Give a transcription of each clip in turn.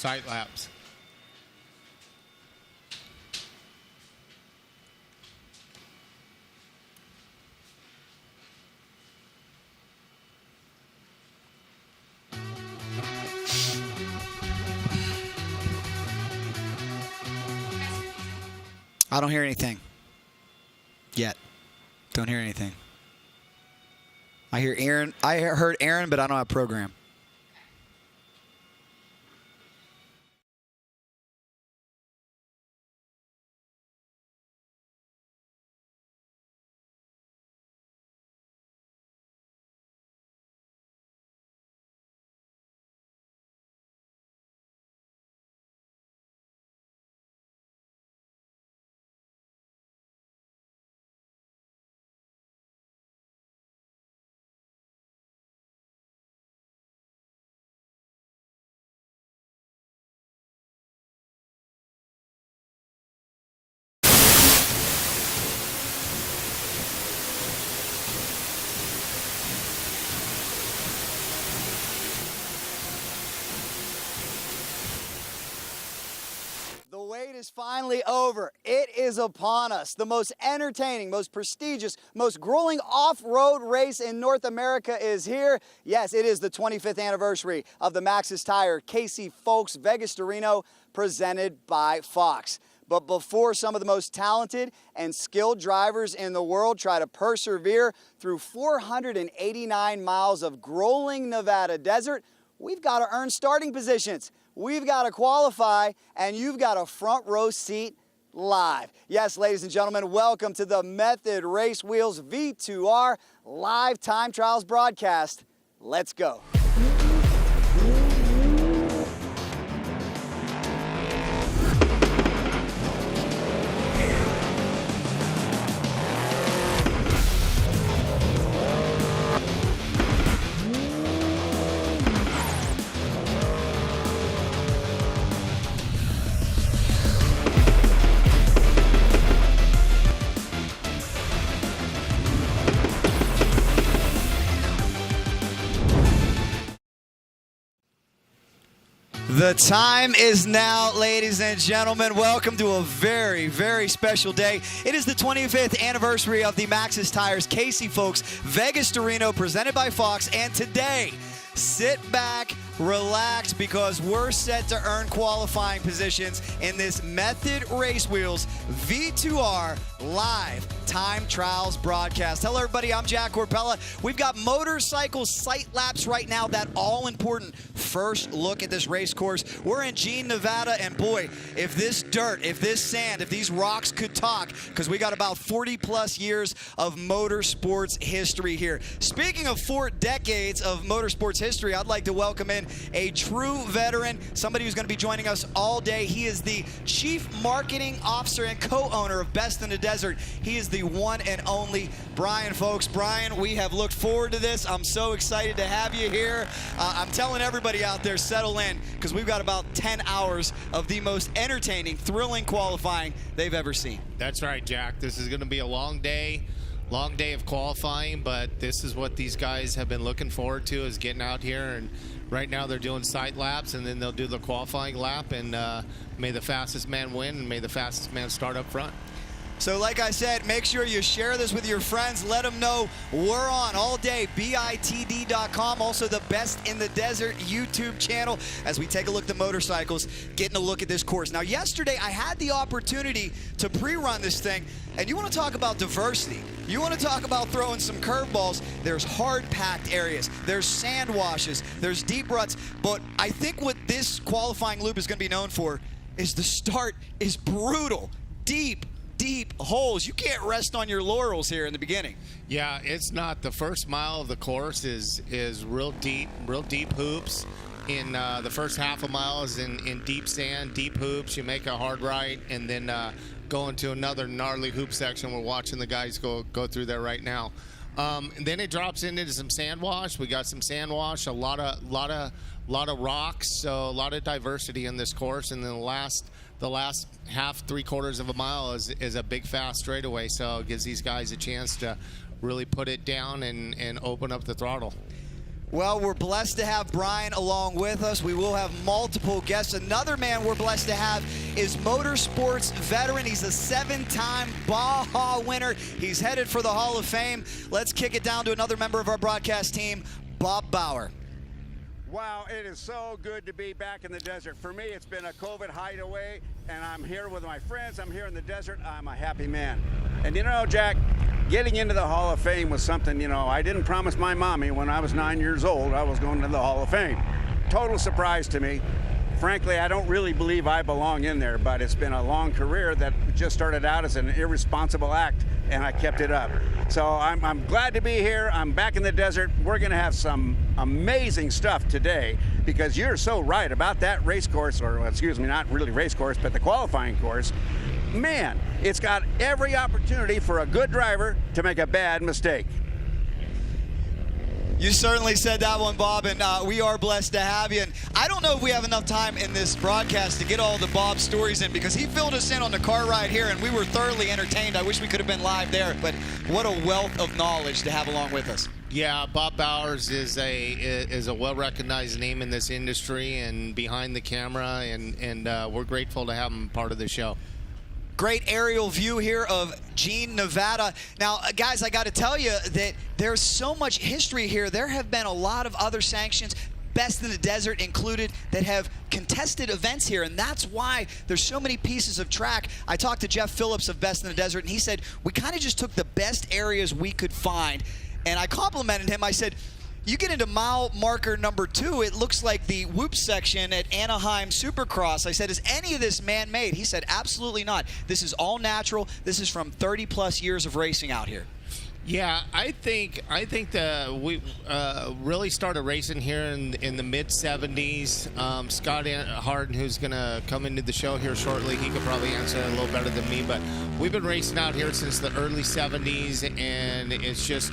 sight laps. I don't hear anything yet. Don't hear anything. I hear Aaron. I heard Aaron, but I don't have program. The wait is finally over. It is upon us. The most entertaining, most prestigious, most grueling off-road race in North America is here. Yes, it is the 25th anniversary of the Maxxis Tire Casey Folks Vegas to Reno, presented by Fox. But before some of the most talented and skilled drivers in the world try to persevere through 489 miles of grueling Nevada desert, we've got to earn starting positions. We've got to qualify, and you've got a front row seat live. Yes, ladies and gentlemen, welcome to the Method Race Wheels V2R live time trials broadcast. Let's go. The time is now, ladies and gentlemen. Welcome to a very, very special day. It is the 25th anniversary of the Maxxis Tires Casey Folks Vegas to Reno, presented by Fox. And today, sit back, relax, because we're set to earn qualifying positions in this Method Race Wheels V2R live time trials broadcast. Hello, everybody. I'm Jack Corpella. We've got motorcycle sight laps right now, that all-important first look at this race course. We're in Jean, Nevada, and boy, if this dirt, if this sand, if these rocks could talk, because we got about 40-plus years of motorsports history here. Speaking of 4 decades of motorsports history, I'd like to welcome in a true veteran, somebody who's going to be joining us all day. He is the Chief Marketing Officer and co-owner of Best in the Desert. He is the one and only Brian, folks. Brian, we have looked forward to this. I'm so excited to have you here. I'm telling everybody out there, settle in, because we've got about 10 hours of the most entertaining, thrilling qualifying they've ever seen. That's right, Jack. This is going to be a long day of qualifying, but this is what these guys have been looking forward to, is getting out here. And right now they're doing sight laps, and then they'll do the qualifying lap, and may the fastest man win, and may the fastest man start up front. So like I said, make sure you share this with your friends. Let them know we're on all day. BITD.com, also the Best in the Desert YouTube channel, as we take a look at the motorcycles, getting a look at this course. Now, yesterday I had the opportunity to pre-run this thing, and you want to talk about diversity. You want to talk about throwing some curveballs. There's hard-packed areas. There's sand washes. There's deep ruts. But I think what this qualifying loop is going to be known for is the start is brutal, deep holes. You can't rest on your laurels here in the beginning. Yeah, it's not. The first mile of the course is real deep hoops. In the first half a mile is in deep sand, deep hoops. You make a hard right, and then go into another gnarly hoop section. We're watching the guys go through there right now. And then it drops into some sand wash. We got some sand wash, a lot of rocks, so a lot of diversity in this course. And then the last half, 3/4 of a mile is a big fast straightaway, so it gives these guys a chance to really put it down and open up the throttle. Well, we're blessed to have Brian along with us. We will have multiple guests. Another man we're blessed to have is motorsports veteran. He's a 7-time Baja winner. He's headed for the Hall of Fame. Let's kick it down to another member of our broadcast team, Bob Bauer. Wow, it is so good to be back in the desert. For me, it's been a COVID hideaway, and I'm here with my friends. I'm here in the desert. I'm a happy man. And you know, Jack, getting into the Hall of Fame was something, you know, I didn't promise my mommy when I was 9 years old I was going to the Hall of Fame. Total surprise to me. Frankly, I don't really believe I belong in there, but it's been a long career that just started out as an irresponsible act, and I kept it up. So I'm glad to be here. I'm back in the desert. We're going to have some amazing stuff today, because you're so right about that race course, or excuse me, not really race course, but the qualifying course. Man, it's got every opportunity for a good driver to make a bad mistake. You certainly said that one, Bob, and we are blessed to have you. And I don't know if we have enough time in this broadcast to get all the Bob stories in, because he filled us in on the car ride here, and we were thoroughly entertained. I wish we could have been live there, but what a wealth of knowledge to have along with us. Yeah, Bob Bowers is a well-recognized name in this industry and behind the camera, and we're grateful to have him part of the show. Great aerial view here of Jean, Nevada. Now, guys, I got to tell you that there's so much history here. There have been a lot of other sanctions, Best in the Desert included, that have contested events here, and that's why there's so many pieces of track. I talked to Jeff Phillips of Best in the Desert, and he said, we kind of just took the best areas we could find, and I complimented him. I said, you get into mile marker number 2, it looks like the whoop section at Anaheim Supercross. I said, is any of this man-made? He said, absolutely not. This is all natural. This is from 30-plus years of racing out here. Yeah, I think that we really started racing here in the mid-'70s. Scott Harden, who's going to come into the show here shortly, he could probably answer that a little better than me. But we've been racing out here since the early '70s, and it's just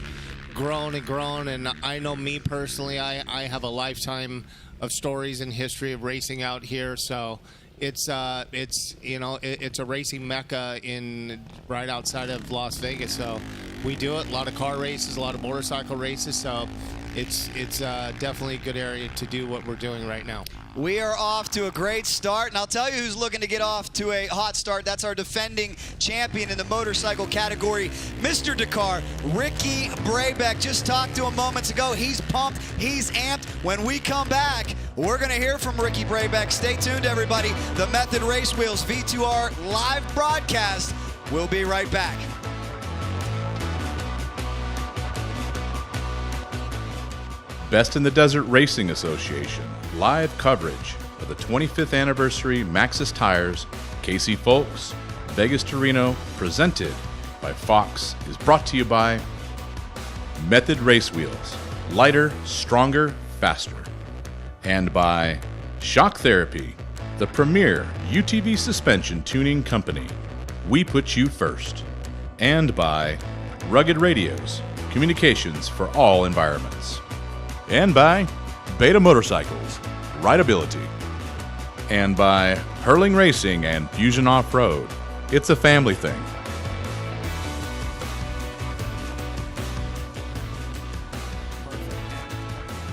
grown and grown. And I know me personally, I have a lifetime of stories and history of racing out here. So it's you know, it's a racing mecca right outside of Las Vegas. So we do it, a lot of car races, a lot of motorcycle races. So it's definitely a good area to do what we're doing right now. We are off to a great start, and I'll tell you who's looking to get off to a hot start. That's our defending champion in the motorcycle category, Mr. Dakar, Ricky Brabec. Just talked to him moments ago. He's pumped, he's amped. When we come back, we're going to hear from Ricky Brabec. Stay tuned, everybody. The Method Race Wheels V2R live broadcast. We'll be right back. Best in the Desert Racing Association live coverage of the 25th anniversary Maxxis Tires, Casey Folks, Vegas to Reno, presented by Fox, is brought to you by Method Race Wheels, lighter, stronger, faster, and by Shock Therapy, the premier UTV suspension tuning company. We put you first. And by Rugged Radios, communications for all environments. And by Beta Motorcycles, rideability. And by Hurling Racing and Fusion Off-Road. It's a family thing.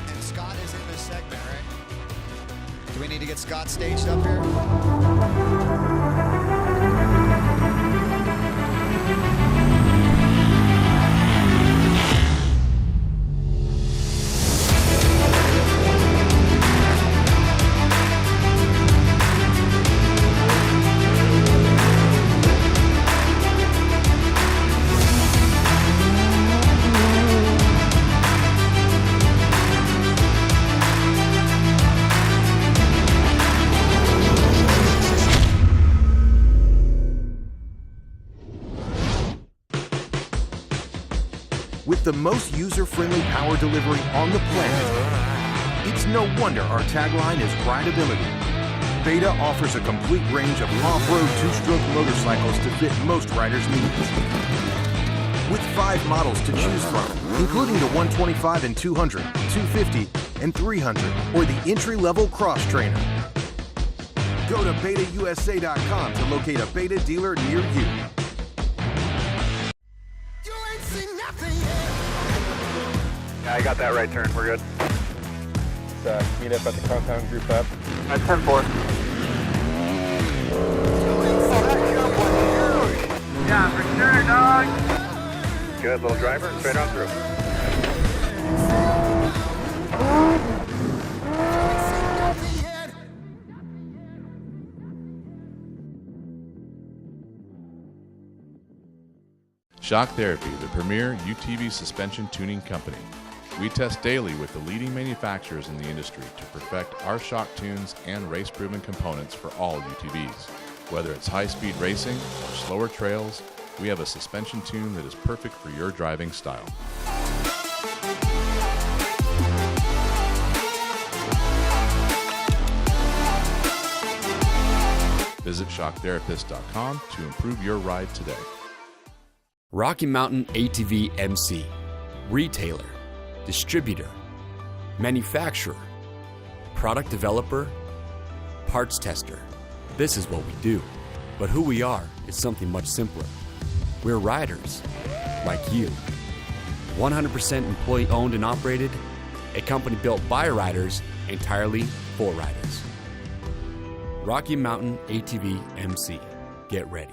And Scott is in this segment, right? Do we need to get Scott staged up here? With the most user-friendly power delivery on the planet, it's no wonder our tagline is rideability. Beta offers a complete range of off-road two-stroke motorcycles to fit most riders' needs. With 5 models to choose from, including the 125 and 200, 250, and 300, or the entry-level Cross Trainer. Go to betausa.com to locate a Beta dealer near you. I got that right turn. We're good. Let's meet up at the compound group up. At 10-4. Yeah, for sure, dog. Good, little driver, straight on through. Shock Therapy, the premier UTV suspension tuning company. We test daily with the leading manufacturers in the industry to perfect our shock tunes and race-proven components for all UTVs. Whether it's high-speed racing or slower trails, we have a suspension tune that is perfect for your driving style. Visit shocktherapist.com to improve your ride today. Rocky Mountain ATV MC, retailer, distributor, manufacturer, product developer, parts tester. This is what we do. But who we are is something much simpler. We're riders, like you. 100% employee owned and operated, a company built by riders, entirely for riders. Rocky Mountain ATV MC. Get ready.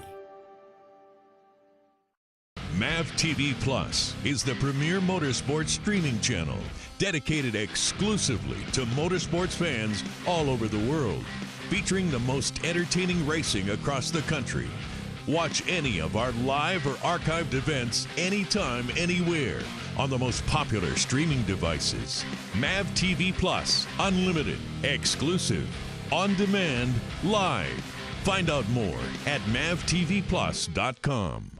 MAV TV Plus is the premier motorsports streaming channel dedicated exclusively to motorsports fans all over the world, featuring the most entertaining racing across the country. Watch any of our live or archived events anytime, anywhere on the most popular streaming devices. MAV TV Plus, unlimited, exclusive, on demand, live. Find out more at mavtvplus.com.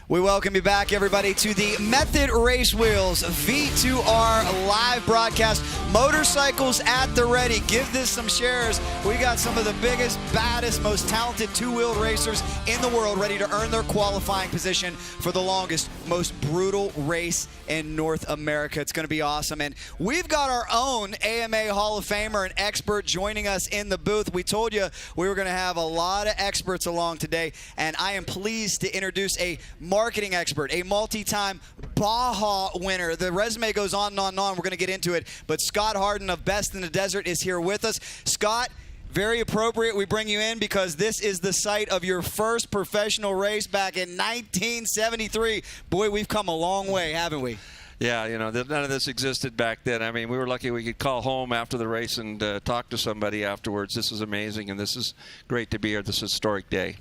We welcome you back, everybody, to the Method Race Wheels V2R live broadcast. Motorcycles at the ready. Give this some shares. We got some of the biggest, baddest, most talented two-wheel racers in the world ready to earn their qualifying position for the longest, most brutal race in North America. It's going to be awesome. And we've got our own AMA Hall of Famer and expert joining us in the booth. We told you we were going to have a lot of experts along today, and I am pleased to introduce a marketing expert, a multi-time Baja winner. The resume goes on and on and on. We're going to get into it. But Scott Harden of Best in the Desert is here with us. Scott, very appropriate we bring you in because this is the site of your first professional race back in 1973. Boy, we've come a long way, haven't we? Yeah, you know, none of this existed back then. I mean, we were lucky we could call home after the race and talk to somebody afterwards. This is amazing, and this is great to be here this historic day.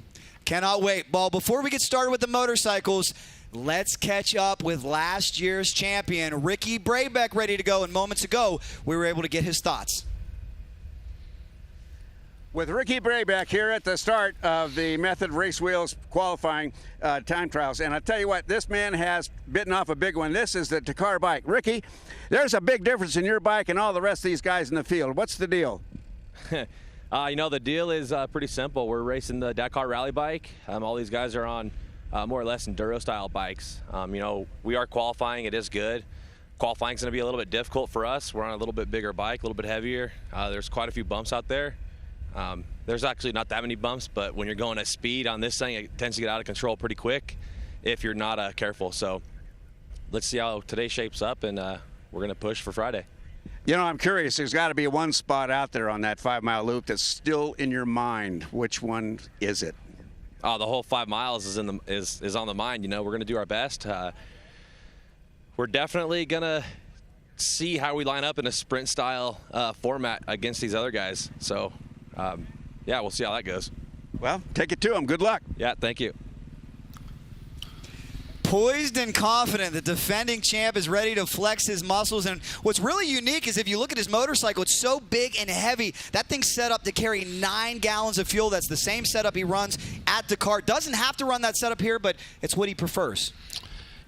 Cannot wait. Well, before we get started with the motorcycles, let's catch up with last year's champion, Ricky Brabeck, ready to go. And moments ago, we were able to get his thoughts. With Ricky Brabeck here at the start of the Method Race Wheels qualifying time trials. And I tell you what, this man has bitten off a big one. This is the Dakar bike. Ricky, there's a big difference in your bike and all the rest of these guys in the field. What's the deal? You know, the deal is pretty simple. We're racing the Dakar rally bike. All these guys are on more or less enduro style bikes. You know, we are qualifying. It is good. Qualifying is going to be a little bit difficult for us. We're on a little bit bigger bike, a little bit heavier. There's quite a few bumps out there. There's actually not that many bumps, but when you're going at speed on this thing, it tends to get out of control pretty quick if you're not careful. So let's see how today shapes up, and we're going to push for Friday. You know, I'm curious. There's got to be one spot out there on that 5-mile loop that's still in your mind. Which one is it? Oh, the whole 5 miles is is on the mind. You know, we're going to do our best. We're definitely going to see how we line up in a sprint style format against these other guys. So, yeah, we'll see how that goes. Well, take it to them. Good luck. Yeah, thank you. Poised and confident, the defending champ is ready to flex his muscles. And what's really unique is if you look at his motorcycle, it's so big and heavy. That thing's set up to carry 9 gallons of fuel. That's the same setup he runs at Dakar. Doesn't have to run that setup here, but it's what he prefers.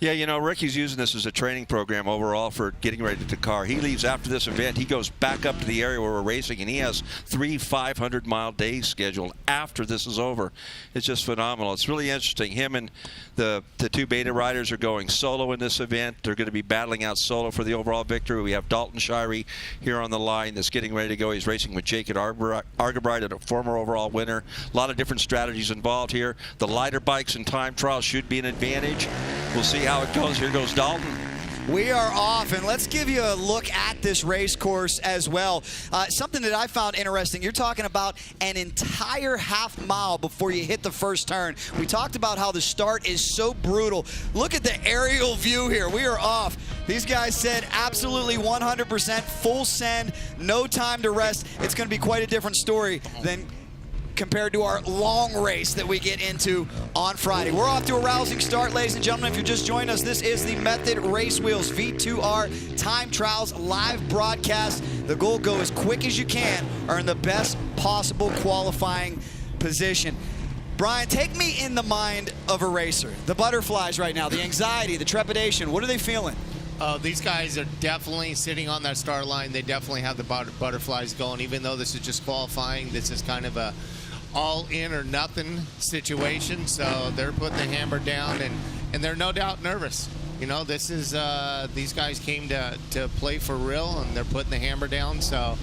Yeah, you know, Ricky's using this as a training program overall for getting ready to Dakar. He leaves after this event. He goes back up to the area where we're racing, and he has 3 500-mile days scheduled after this is over. It's just phenomenal. It's really interesting. Him and the 2 beta riders are going solo in this event. They're going to be battling out solo for the overall victory. We have Dalton Shirey here on the line that's getting ready to go. He's racing with Jake at Argabride, a former overall winner. A lot of different strategies involved here. The lighter bikes and time trials should be an advantage. We'll see how it goes. Here goes Dalton. We are off, and let's give you a look at this race course as well. Something that I found interesting, you're talking about an entire half mile before you hit the first turn. We talked about how the start is so brutal. Look at the aerial view here. We are off. These guys said absolutely 100% full send, no time to rest. It's going to be quite a different story than compared to our long race that we get into on Friday. We're off to a rousing start, ladies and gentlemen. If you're just joining us, this is the Method Race Wheels V2R Time Trials live broadcast. The goal, go as quick as you can, earn the best possible qualifying position. Brian, take me in the mind of a racer. The butterflies right now, the anxiety, the trepidation, what are they feeling? These guys are definitely sitting on that start line. They definitely have the butterflies going, even though this is just qualifying. This is kind of a all in or nothing situation, so they're putting the hammer down, and they're no doubt nervous. You know, this is these guys came to play for real, and they're putting the hammer down. So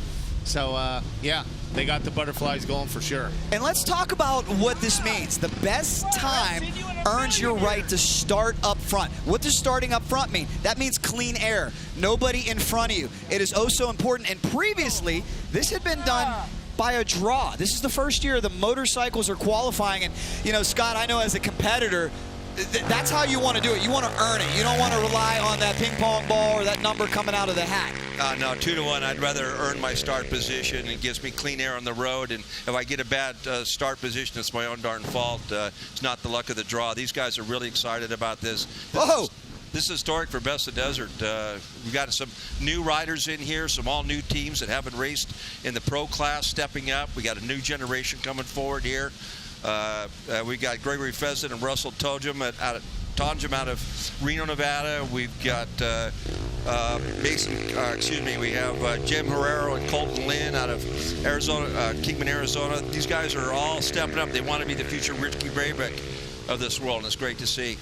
yeah, they got the butterflies going for sure. And let's talk about what this means. The best time earns your right to start up front. What does starting up front mean? That means clean air, nobody in front of you. It is oh so important, and previously this had been done by a draw. This is the first year the motorcycles are qualifying, and you know, Scott, I know as a competitor, that's how you want to do it. You want to earn it. You don't want to rely on that ping pong ball or that number coming out of the hat. No, 2-1. I'd rather earn my start position. It gives me clean air on the road, and if I get a bad start position, it's my own darn fault. It's not the luck of the draw. These guys are really excited about this. This is historic for Best of Desert. We've got some new riders in here, some all new teams that haven't raced in the pro class stepping up. We got a new generation coming forward here. We got Gregory Pheasant and Russell Tonjum out of Reno, Nevada. We've got we have Jim Herrero and Colton Lynn out of Arizona, Kingman, Arizona. These guys are all stepping up. They want to be the future Ricky Braybeck of this world, and it's great to see.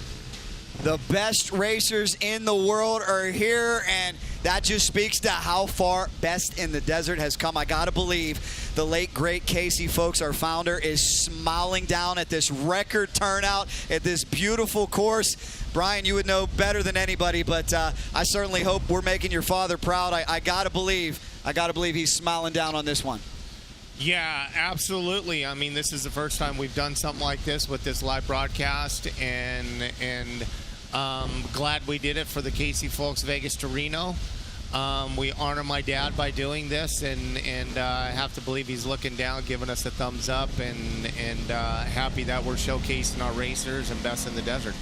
The best racers in the world are here, and that just speaks to how far Best in the Desert has come. I gotta believe the late, great Casey Folks, our founder, is smiling down at this record turnout at this beautiful course. Brian, you would know better than anybody, but I certainly hope we're making your father proud. I gotta believe he's smiling down on this one. Yeah, absolutely. I mean, this is the first time we've done something like this with this live broadcast, and glad we did it for the Casey Folks Vegas to Reno. We honor my dad by doing this, and I have to believe he's looking down, giving us a thumbs up, and happy that we're showcasing our racers and Best in the Desert.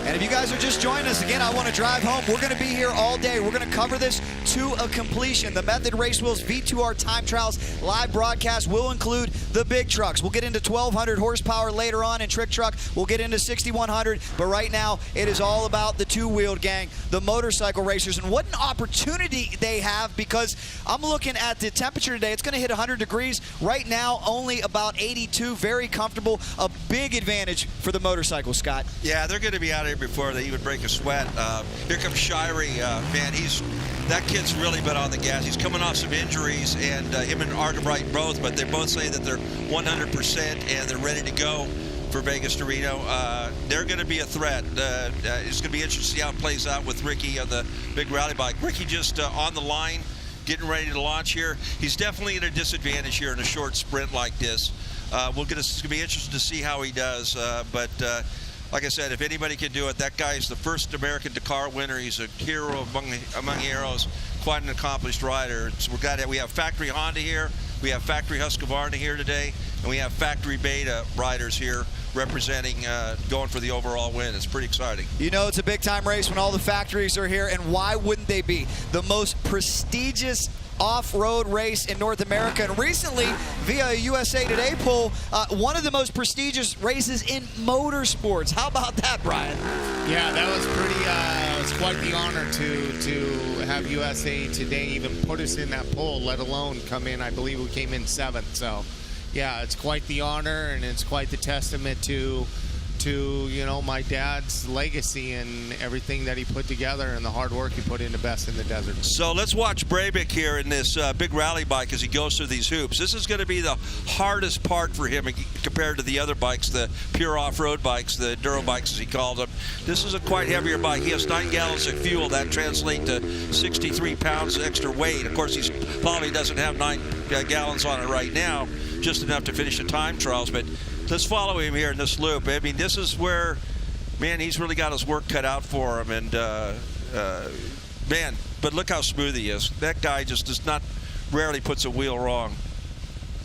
And if you guys are just joining us, again, I want to drive home. We're going to be here all day. We're going to cover this to a completion. The Method Race Wheels V2R Time Trials live broadcast will include the big trucks. We'll get into 1,200 horsepower later on in trick truck. We'll get into 6,100. But right now, it is all about the two-wheeled gang, the motorcycle racers. And what an opportunity they have, because I'm looking at the temperature today. It's going to hit 100 degrees. Right now, only about 82. Very comfortable. A big advantage for the motorcycle, Scott. Yeah, they're going to be out of here before they even break a sweat. Here comes Shirey. Man, that kid's really been on the gas. He's coming off some injuries, and him and Argabride both, but they both say that they're 100% and they're ready to go for Vegas to Reno. They're going to be a threat. It's going to be interesting to see how it plays out with Ricky on the big rally bike. Ricky just on the line, getting ready to launch here. He's definitely at a disadvantage here in a short sprint like this. It's going to be interesting to see how he does, but like I said, if anybody can do it, that guy's the first American Dakar winner. He's a hero among heroes, quite an accomplished rider. So we have factory Honda here, we have factory Husqvarna here today, and we have factory Beta riders here representing, going for the overall win. It's pretty exciting. You know, it's a big time race when all the factories are here, and why wouldn't they be? The most prestigious off-road race in North America. And recently, via a USA Today poll, one of the most prestigious races in motorsports. How about that, Brian? Yeah, that was pretty, it was quite the honor to have USA Today even put us in that poll, let alone come in. I believe we came in 7th. So, yeah, it's quite the honor, and it's quite the testament to you know, my dad's legacy and everything that he put together and the hard work he put into Best in the Desert. So let's watch Breivik here in this big rally bike as he goes through these hoops. This is going to be the hardest part for him compared to the other bikes, the pure off-road bikes, the enduro bikes as he calls them. This is a quite heavier bike. He has 9 gallons of fuel. That translates to 63 pounds extra weight. Of course, he probably doesn't have 9 gallons on it right now, just enough to finish the time trials, but let's follow him here in this loop. I mean, this is where, man, he's really got his work cut out for him. And, man, but look how smooth he is. That guy just does not, rarely puts a wheel wrong.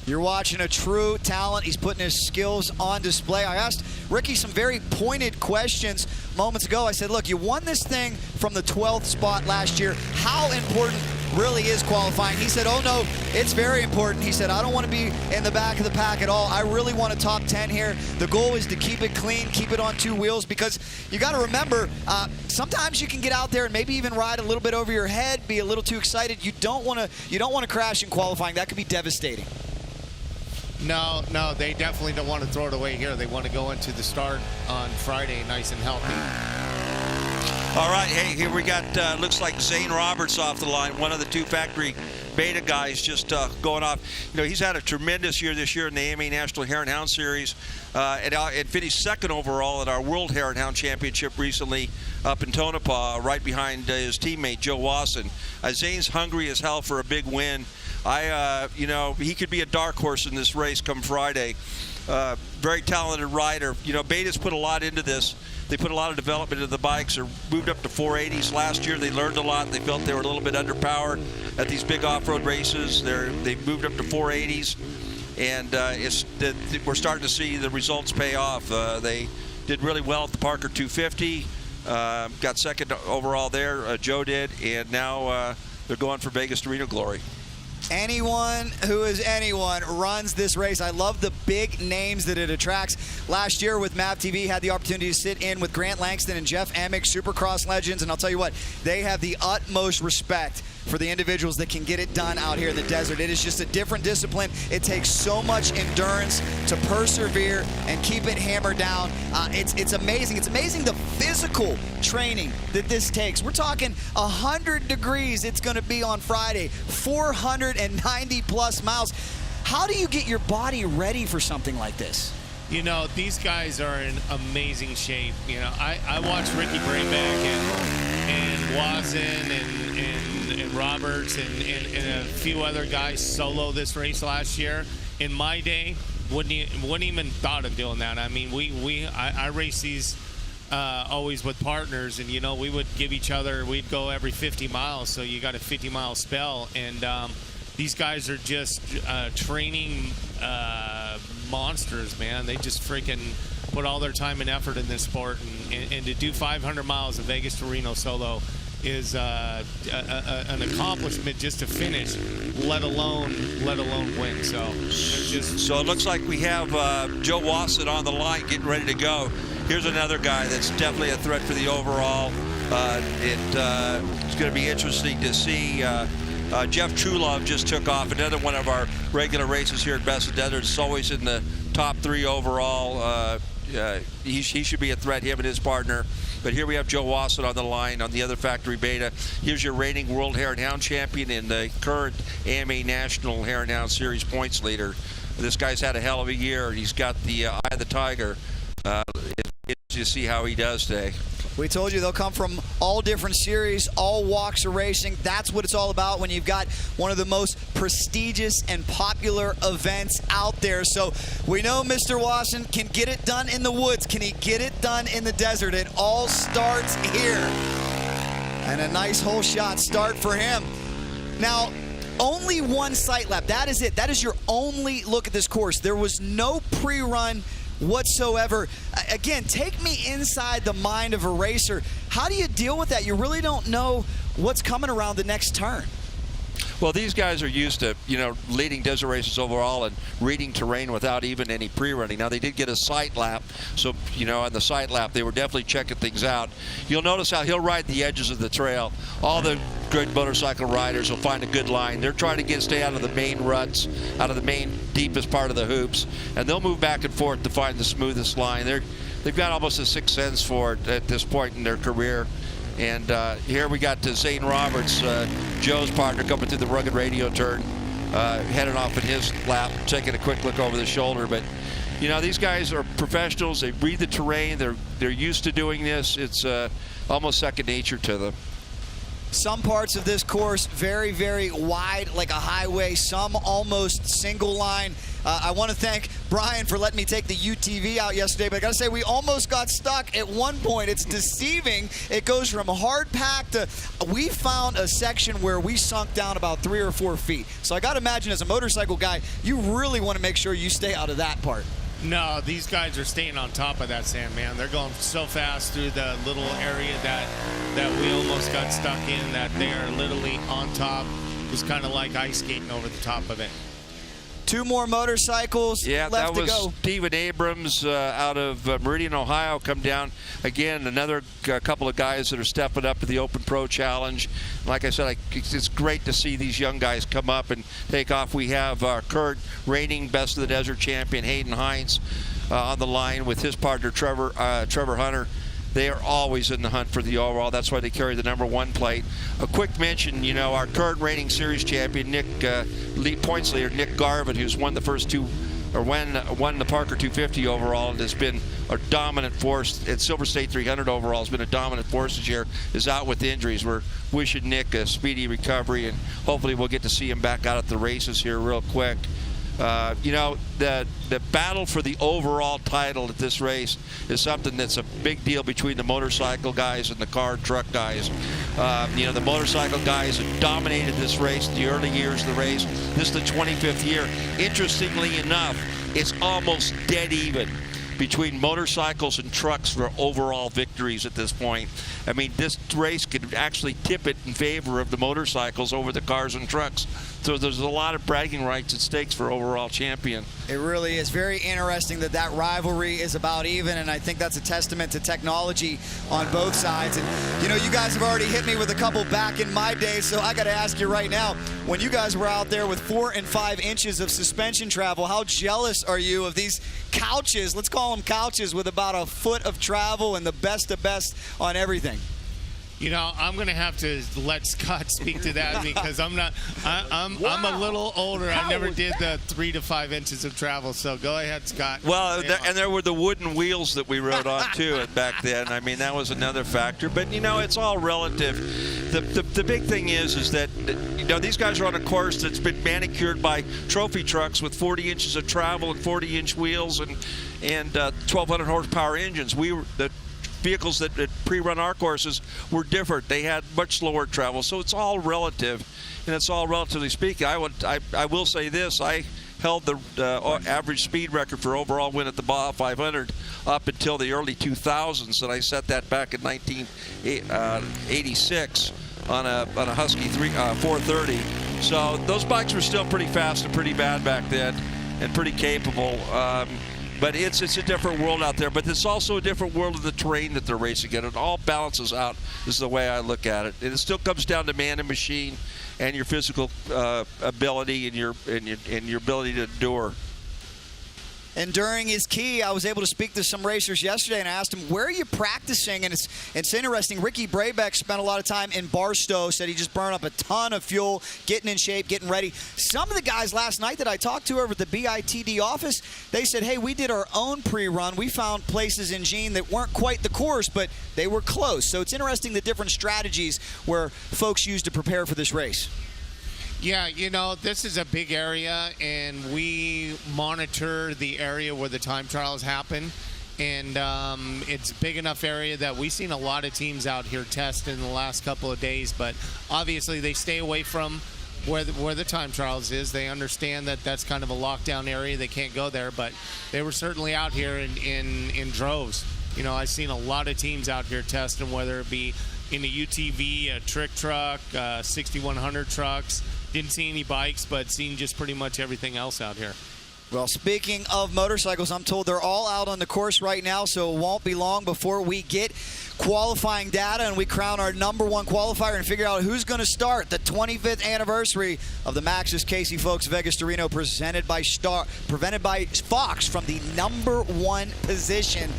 You're watching a true talent. He's putting his skills on display. I asked Ricky some very pointed questions moments ago. I said, look, you won this thing from the 12th spot last year. How important really is qualifying? He said, oh no, it's very important. He said, I don't want to be in the back of the pack at all. I really want a top 10 here. The goal is to keep it clean, keep it on 2 wheels, because you got to remember, sometimes you can get out there and maybe even ride a little bit over your head, be a little too excited. You don't want to crash in qualifying. That could be devastating. No, they definitely don't want to throw it away here. They want to go into the start on Friday nice and healthy. All right, hey, here we got, looks like Zane Roberts off the line, one of the 2 factory beta guys just going off. You know, he's had a tremendous year this year in the AMA National Hare and Hound Series and finished 2nd overall at our World Hare and Hound Championship recently up in Tonopah, right behind his teammate Joe Wasson. Zane's hungry as hell for a big win. You know, he could be a dark horse in this race come Friday. Very talented rider. You know, Beta's put a lot into this. They put a lot of development into the bikes. They're moved up to 480s last year. They learned a lot. They felt they were a little bit underpowered at these big off-road races. They moved up to 480s, and we're starting to see the results pay off. They did really well at the Parker 250. Got 2nd overall there. Joe did, and now they're going for Vegas to Reno glory. Anyone who is anyone runs this race. I love the big names that it attracts. Last year with MAV TV, had the opportunity to sit in with Grant Langston and Jeff Amick, Supercross legends, and I'll tell you what, they have the utmost respect for the individuals that can get it done out here in the desert. It is just a different discipline. It takes so much endurance to persevere and keep it hammered down. It's amazing. It's amazing the physical training that this takes. We're talking 100 degrees it's going to be on Friday, 490 plus miles. How do you get your body ready for something like this? You know, these guys are in amazing shape. You know, I watched Ricky Breivik and Wasson and Roberts and a few other guys solo this race last year. In my day, wouldn't even thought of doing that. I mean, I race these always with partners, and you know, we would give each other, we'd go every 50 miles, so you got a 50-mile spell, and these guys are just training monsters, man. They just freaking put all their time and effort in this sport, and to do 500 miles of Vegas to Reno solo is an accomplishment just to finish, let alone win. So it looks like we have Joe Wasson on the line getting ready to go. Here's another guy that's definitely a threat for the overall. It's going to be interesting to see. Jeff Trulove just took off, another one of our regular races here at Best of Desert. It's always in the top 3 overall. He should be a threat, him and his partner. But here we have Joe Wasson on the line on the other factory beta. Here's your reigning World Hare and Hound champion and the current AMA National Hare and Hound Series points leader. This guy's had a hell of a year. He's got the eye of the tiger. It's to see how he does today. We told you they'll come from all different series, all walks of racing. That's what it's all about when you've got one of the most prestigious and popular events out there. So we know Mr. Wasson can get it done in the woods. Can he get it done in the desert? It all starts here. And a nice whole shot start for him. Now, only one sight lap. That is it. That is your only look at this course. There was no pre-run whatsoever. Again, take me inside the mind of a racer. How do you deal with that? You really don't know what's coming around the next turn. Well, these guys are used to, leading desert races overall and reading terrain without even any pre-running. Now, they did get a sight lap, so, on the sight lap, they were definitely checking things out. You'll notice how he'll ride the edges of the trail. All the good motorcycle riders will find a good line. They're trying to stay out of the main ruts, out of the main deepest part of the hoops, and they'll move back and forth to find the smoothest line. They've got almost a sixth sense for it at this point in their career. And here we got Zane Roberts, Joe's partner, coming through the rugged radio turn, heading off in his lap, taking a quick look over the shoulder. But, these guys are professionals. They read the terrain. They're used to doing this. It's almost second nature to them. Some parts of this course very, very wide, like a highway. Some almost single line. I want to thank Brian for letting me take the UTV out yesterday, but I got to say we almost got stuck at one point. It's deceiving. It goes from hard pack to, we found a section where we sunk down about 3 or 4 feet. So I got to imagine as a motorcycle guy, you really want to make sure you stay out of that part. No, these guys are staying on top of that sand, man. They're going so fast through the little area that we almost got stuck in, that they are literally on top. It was kind of like ice skating over the top of it. 2 more motorcycles left to go. That was Steven Abrams out of Meridian, Ohio, come down. Again, another couple of guys that are stepping up to the Open Pro Challenge. Like I said, it's great to see these young guys come up and take off. We have our current reigning Best of the Desert champion, Hayden Hines, on the line with his partner, Trevor Hunter. They are always in the hunt for the overall. That's why they carry the #1 plate. A quick mention, our current reigning series champion, lead points leader, Nick Garvin, who's won the first 2, or won the Parker 250 overall and has been a dominant force at Silver State 300 overall, has been a dominant force this year, is out with injuries. We're wishing Nick a speedy recovery, and hopefully we'll get to see him back out at the races here real quick. The battle for the overall title at this race is something that's a big deal between the motorcycle guys and the car and truck guys. The motorcycle guys have dominated this race in the early years of the race. This is the 25th year. Interestingly enough, it's almost dead even between motorcycles and trucks for overall victories at this point. I mean, this race could actually tip it in favor of the motorcycles over the cars and trucks. So there's a lot of bragging rights at stakes for overall champion. It really is very interesting that rivalry is about even, and I think that's a testament to technology on both sides. And, you guys have already hit me with a couple back in my day, so I got to ask you right now, when you guys were out there with 4 and 5 inches of suspension travel, how jealous are you of these couches? Let's call them couches with about a foot of travel and the best of best on everything. I'm going to have to let Scott speak to that because I'm a little older. I never did the 3 to 5 inches of travel. So go ahead, Scott. Well, and there were the wooden wheels that we rode on too back then. I mean, that was another factor. But it's all relative. The big thing is that these guys are on a course that's been manicured by trophy trucks with 40 inches of travel and 40-inch wheels and 1,200 horsepower engines. The vehicles that pre-run our courses were different. They had much slower travel, so it's all relative, and it's all relatively speaking. I will say this: I held the average speed record for overall win at the Baja 500 up until the early 2000s, and I set that back in 1986 on a Husky 430. So those bikes were still pretty fast and pretty bad back then, and pretty capable. But it's a different world out there. But it's also a different world of the terrain that they're racing in. It all balances out is the way I look at it. And it still comes down to man and machine and your physical ability and your ability to endure. Enduring is key. I was able to speak to some racers yesterday, and I asked them, where are you practicing? And it's interesting. Ricky Brabeck spent a lot of time in Barstow, said he just burned up a ton of fuel, getting in shape, getting ready. Some of the guys last night that I talked to over at the BITD office, they said, hey, we did our own pre-run. We found places in Jean that weren't quite the course, but they were close. So it's interesting the different strategies where folks use to prepare for this race. Yeah, this is a big area, and we monitor the area where the time trials happen. And it's a big enough area that we've seen a lot of teams out here test in the last couple of days. But obviously they stay away from where the time trials is. They understand that that's kind of a lockdown area. They can't go there. But they were certainly out here in droves. I've seen a lot of teams out here testing, whether it be in a UTV, a trick truck, 6100 trucks. Didn't see any bikes, but seen just pretty much everything else out here. Well, speaking of motorcycles, I'm told they're all out on the course right now, so it won't be long before we get qualifying data and we crown our #1 qualifier and figure out who's going to start the 25th anniversary of the Maxxis Casey Folks Vegas to Reno, presented by Fox from the #1 position.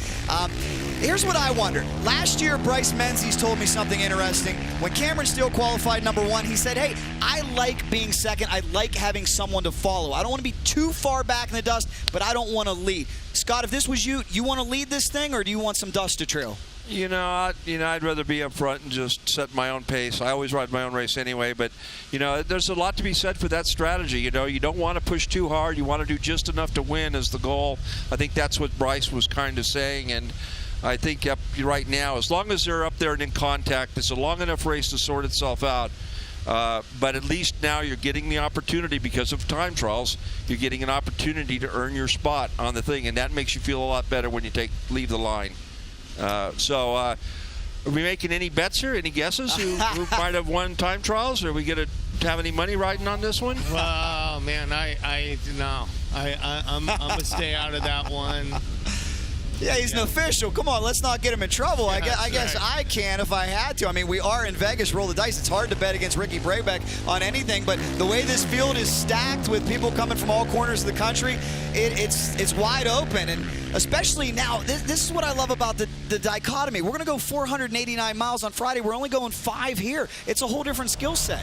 Here's what I wondered. Last year, Bryce Menzies told me something interesting. When Cameron Steele qualified #1, he said, hey, I like being second. I like having someone to follow. I don't want to be too far back in the dust, but I don't want to lead. Scott, if this was you want to lead this thing, or do you want some dust to trail? I'd rather be up front and just set my own pace. I always ride my own race anyway, but, there's a lot to be said for that strategy. You don't want to push too hard. You want to do just enough to win as the goal. I think that's what Bryce was kind of saying, and I think right now, as long as they're up there and in contact, it's a long enough race to sort itself out. But at least now you're getting the opportunity, because of time trials, you're getting an opportunity to earn your spot on the thing, and that makes you feel a lot better when you leave the line. So are we making any bets here? Any guesses who might have won time trials? Are we going to have any money riding on this one? Well, man, I'm going to stay out of that one. Yeah, he's an official. Come on, let's not get him in trouble. Yeah, I guess I can if I had to. I mean, we are in Vegas, roll the dice. It's hard to bet against Ricky Brabeck on anything, but the way this field is stacked with people coming from all corners of the country, it's wide open. And especially now, this is what I love about the dichotomy. We're going to go 489 miles on Friday. We're only going 5 here. It's a whole different skill set.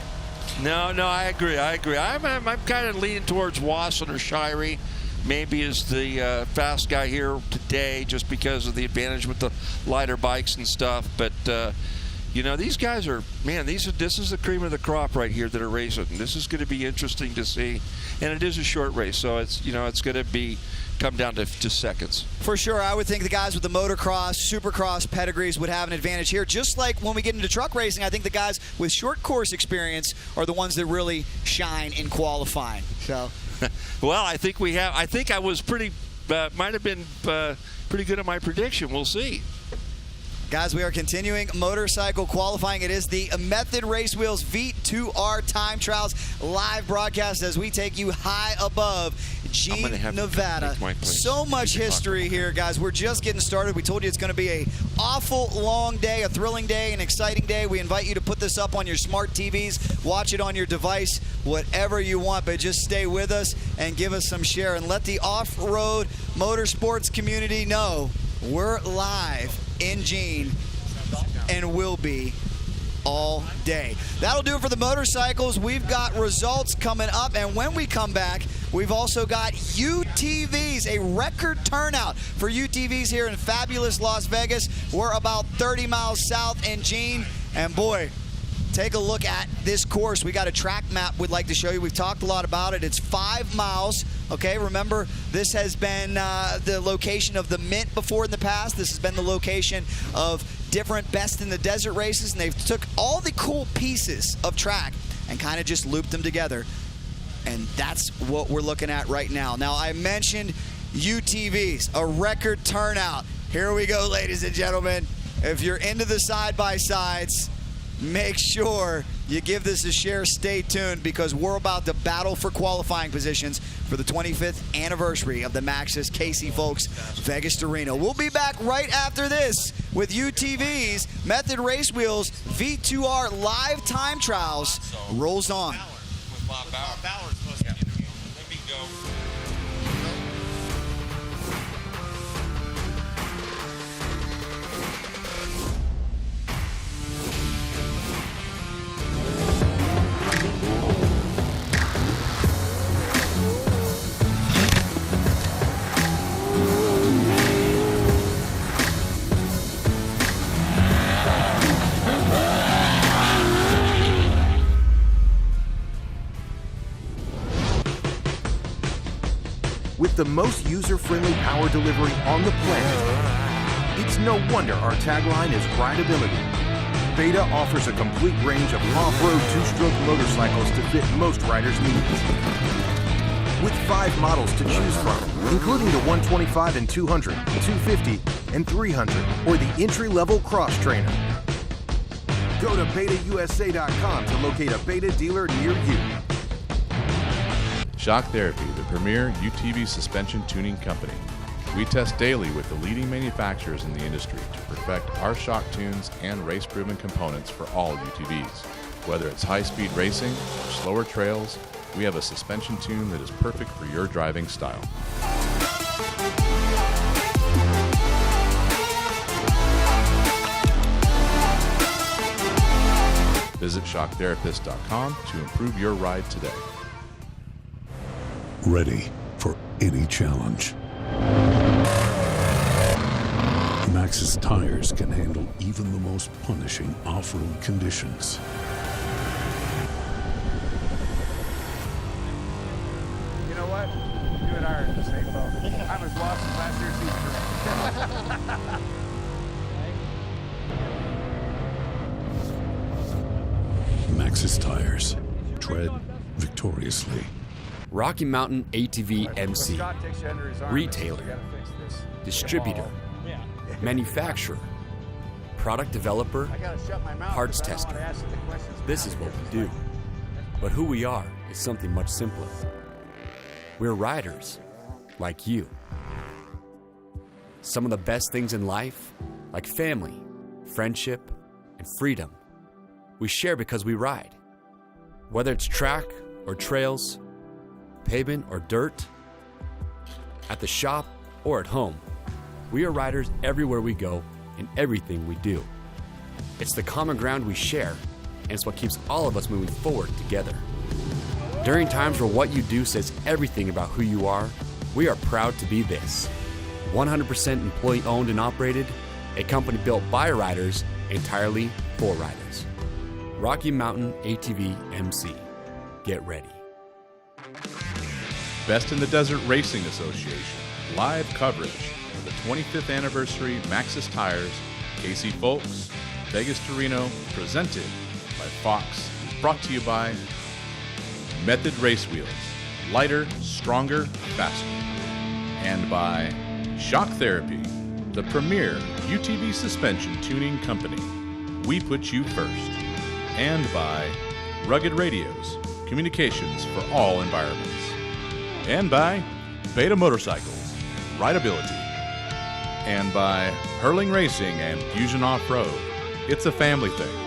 No, I agree. I'm kind of leaning towards Wasson or Shirey. Maybe is the fast guy here today, just because of the advantage with the lighter bikes and stuff. But these guys are, man, this is the cream of the crop right here that are racing. This is going to be interesting to see, and it is a short race, so it's going to come down to just seconds. For sure, I would think the guys with the motocross, supercross pedigrees would have an advantage here. Just like when we get into truck racing, I think the guys with short course experience are the ones that really shine in qualifying. So. Well, I think we have. I think I was might have been pretty good at my prediction. We'll see. Guys, we are continuing motorcycle qualifying. It is the Method Race Wheels V2R Time Trials live broadcast as we take you high above Gene, Nevada. So much history here, guys. We're just getting started. We told you it's going to be an awful long day, a thrilling day, an exciting day. We invite you to put this up on your smart TVs, watch it on your device, whatever you want, but just stay with us and give us some share and let the off-road motorsports community know we're live in Gene and will be all day. That'll do it for the motorcycles. We've got results coming up, and when we come back, we've also got UTVs, a record turnout for UTVs here in fabulous Las Vegas. We're about 30 miles south in Gene, and boy, take a look at this course. We got a track map we'd like to show you. We've talked a lot about it. It's 5 miles. Okay, remember, this has been the location of the Mint before in the past. This has been the location of different Best in the Desert races, and they've took all the cool pieces of track and kind of just looped them together. And that's what we're looking at right now. Now, I mentioned UTVs, a record turnout. Here we go, ladies and gentlemen. If you're into the side-by-sides, make sure you give this a share. Stay tuned, because we're about to battle for qualifying positions for the 25th anniversary of the Maxxis Casey Folks Vegas to Reno. We'll be back right after this with UTVs, Method Race Wheels, V2R live time trials rolls on. With the most user-friendly power delivery on the planet, it's no wonder our tagline is rideability. Beta offers a complete range of off-road two-stroke motorcycles to fit most riders' needs. With 5 models to choose from, including the 125 and 200, 250, and 300, or the entry-level Cross Trainer. Go to betausa.com to locate a Beta dealer near you. Shock Therapy, the premier UTV suspension tuning company. We test daily with the leading manufacturers in the industry to perfect our shock tunes and race-proven components for all UTVs. Whether it's high-speed racing or slower trails, we have a suspension tune that is perfect for your driving style. Visit shocktherapist.com to improve your ride today. Ready for any challenge. Maxxis Tires can handle even the most punishing off-road conditions. You know what? You and I are in the same boat. I'm as lost as last year's Maxxis Tires. Tread victoriously. Rocky Mountain ATV MC. Retailer. Distributor. Manufacturer. Product developer. Parts tester. This is what we do. But who we are is something much simpler. We're riders, like you. Some of the best things in life, like family, friendship, and freedom, we share because we ride. Whether it's track or trails, pavement or dirt, at the shop or at home, we are riders everywhere we go in everything we do. It's the common ground we share, and it's what keeps all of us moving forward together. During times where what you do says everything about who you are, we are proud to be this. 100% employee owned and operated, a company built by riders, entirely for riders. Rocky Mountain ATV MC. Get ready. Best in the Desert Racing Association, live coverage of the 25th anniversary Maxxis Tires, Casey Folks, Vegas to Reno, presented by Fox, brought to you by Method Race Wheels, lighter, stronger, faster, and by Shock Therapy, the premier UTV suspension tuning company. We put you first. And by Rugged Radios, communications for all environments. And by Beta Motorcycles, rideability. And by Hurling Racing and Fusion Off-Road. It's a family thing.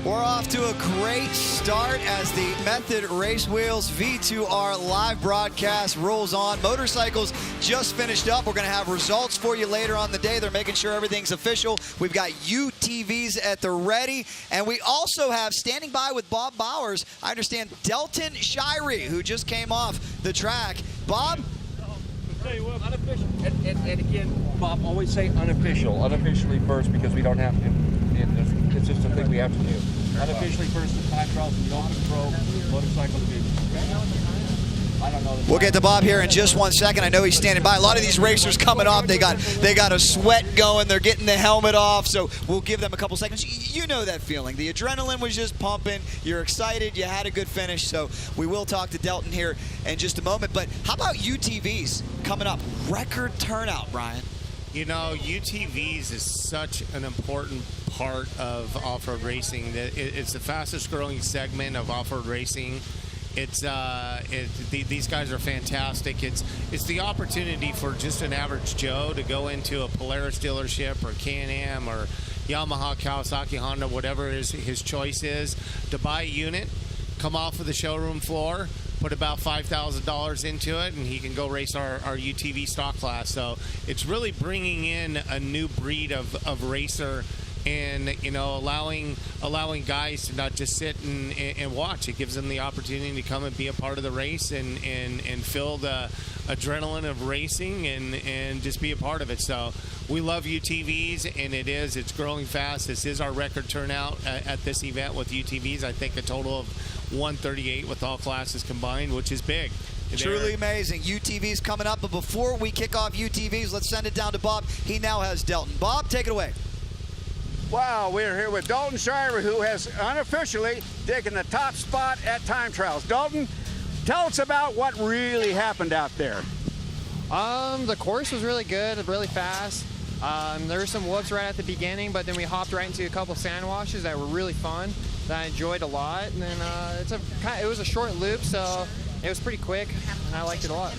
We're off to a great start as the Method Race Wheels V2R live broadcast rolls on. Motorcycles just finished up. We're going to have results for you later on the day. They're making sure everything's official. We've got UTVs at the ready. And we also have, standing by with Bob Bowers, I understand Delton Shirey, who just came off the track. Bob? Unofficial. And again, Bob, always say unofficial. Unofficially first because we don't have to. It's just a thing we have to do. Unofficially first, the time trials in the Open Pro Motorcycle Division. I don't know. We'll get to Bob here in just 1 second. I know he's standing by. A lot of these racers coming off, they got a sweat going. They're getting the helmet off, so we'll give them a couple seconds. You know that feeling. The adrenaline was just pumping. You're excited. You had a good finish, so we will talk to Delton here in just a moment. But how about UTVs coming up? Record turnout, Brian. You know, UTVs is such an important part of off-road racing. It's the fastest growing segment of off-road racing. These guys are fantastic. It's the opportunity for just an average Joe to go into a Polaris dealership or Can-Am or Yamaha, Kawasaki, Honda, whatever his choice is, to buy a unit, come off of the showroom floor, put about $5,000 into it, and he can go race our UTV stock class. So it's really bringing in a new breed of racer, and allowing guys to not just sit and watch. It gives them the opportunity to come and be a part of the race and feel the adrenaline of racing and just be a part of it. So we love UTVs, and it's growing fast. This is our record turnout at this event with UTVs. I think a total of 138 with all classes combined, which is big. Truly amazing. UTVs coming up, but before we kick off UTVs, let's send it down to Bob. He now has Delton. Bob, take it away. Wow, we're here with Dalton Shirey, who has unofficially taken the top spot at time trials. Dalton, tell us about what really happened out there. The course was really good, really fast. There were some whoops right at the beginning, but then we hopped right into a couple sand washes that were really fun. that I enjoyed a lot. And then it was a short loop, so it was pretty quick, and I liked it a lot.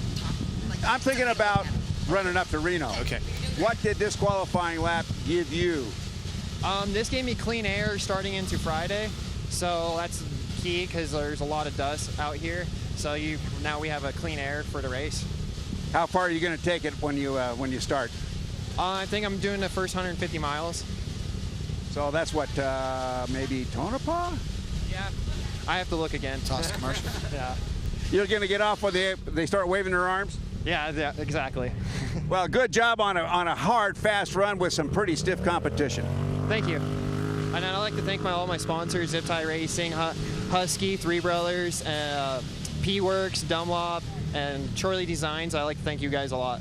I'm thinking about running up to Reno. Okay. What did this qualifying lap give you? This gave me clean air starting into Friday, so that's key because there's a lot of dust out here. So now we have a clean air for the race. How far are you going to take it when you start? I think I'm doing the first 150 miles. So that's what, maybe Tonopah? Yeah. I have to look again. Toss commercial. Yeah. You're going to get off when they start waving their arms? Yeah, exactly. Well, good job on a hard, fast run with some pretty stiff competition. Thank you. And I'd like to thank all my sponsors, Zip Tie Racing, Husky, Three Brothers, P-Works, Dunlop, and Chorley Designs. I'd like to thank you guys a lot.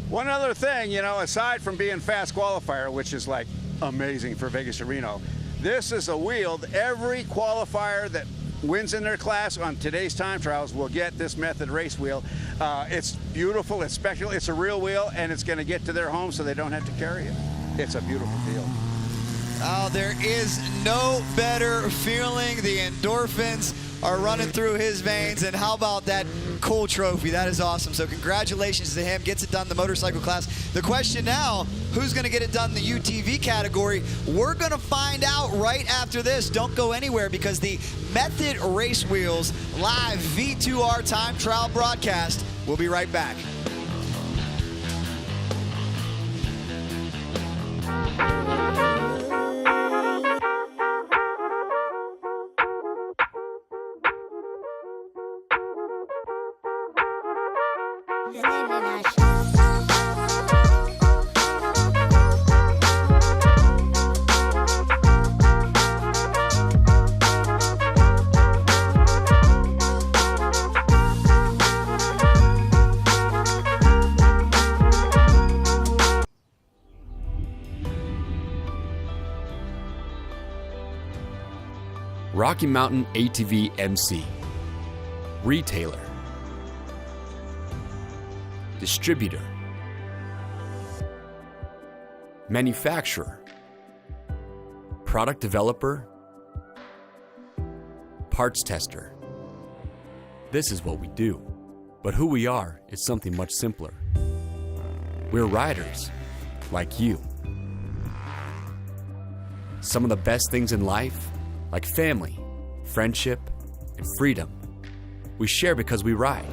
One other thing, aside from being fast qualifier, which is like amazing for Vegas to Reno, this is a wheel that every qualifier that wins in their class on today's time trials will get this method race wheel. It's beautiful, it's special, it's a real wheel, and it's going to get to their home so they don't have to carry it. It's a beautiful deal. Oh, there is no better feeling. The endorphins are running through his veins, and how about that cool trophy? That is awesome. So congratulations to him. Gets it done in the motorcycle class. The question now, who's going to get it done in the UTV category? We're going to find out right after this. Don't go anywhere, because the Method Race Wheels live V2R time trial broadcast will be right back. Rocky Mountain ATV MC, retailer, distributor, manufacturer, product developer, parts tester. This is what we do, but who we are is something much simpler. We're riders, like you. Some of the best things in life, like family, friendship, and freedom, we share because we ride.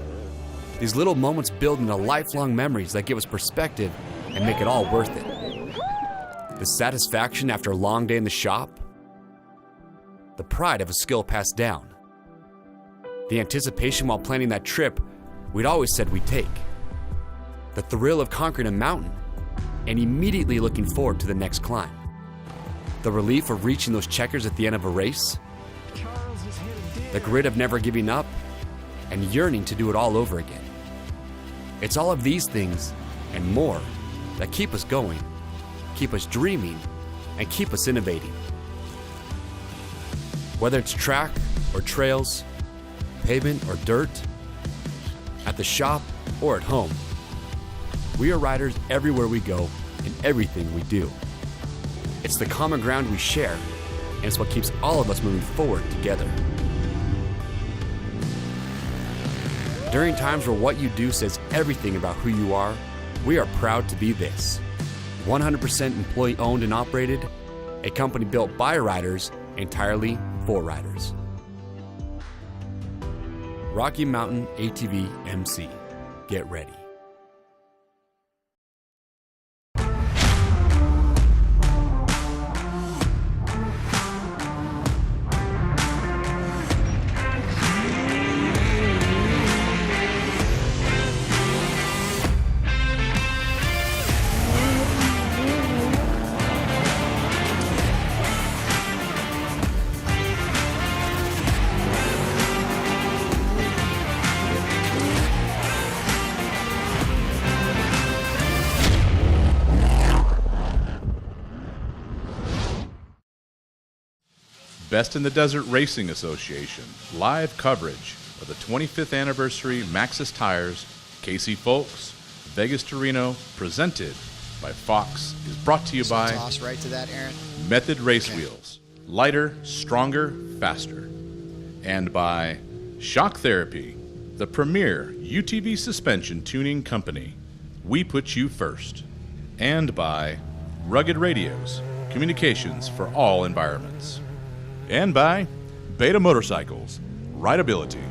These little moments build into lifelong memories that give us perspective and make it all worth it. The satisfaction after a long day in the shop, the pride of a skill passed down, the anticipation while planning that trip we'd always said we'd take, the thrill of conquering a mountain and immediately looking forward to the next climb. The relief of reaching those checkers at the end of a race, the grit of never giving up, and yearning to do it all over again. It's all of these things and more that keep us going, keep us dreaming, and keep us innovating. Whether it's track or trails, pavement or dirt, at the shop or at home, we are riders everywhere we go in everything we do. It's the common ground we share, and it's what keeps all of us moving forward together. During times where what you do says everything about who you are, we are proud to be this. 100% employee owned and operated, a company built by riders, entirely for riders. Rocky Mountain ATV MC. Get ready. Best in the Desert Racing Association, live coverage of the 25th anniversary Maxxis Tires, Casey Folks, Vegas to Reno, presented by Fox, is brought to you by Toss right to that, Aaron. Method Race Wheels. lighter, stronger, faster. And by Shock Therapy, the premier UTV suspension tuning company. We put you first. And by Rugged Radios, communications for all environments. And by Beta Motorcycles, rideability.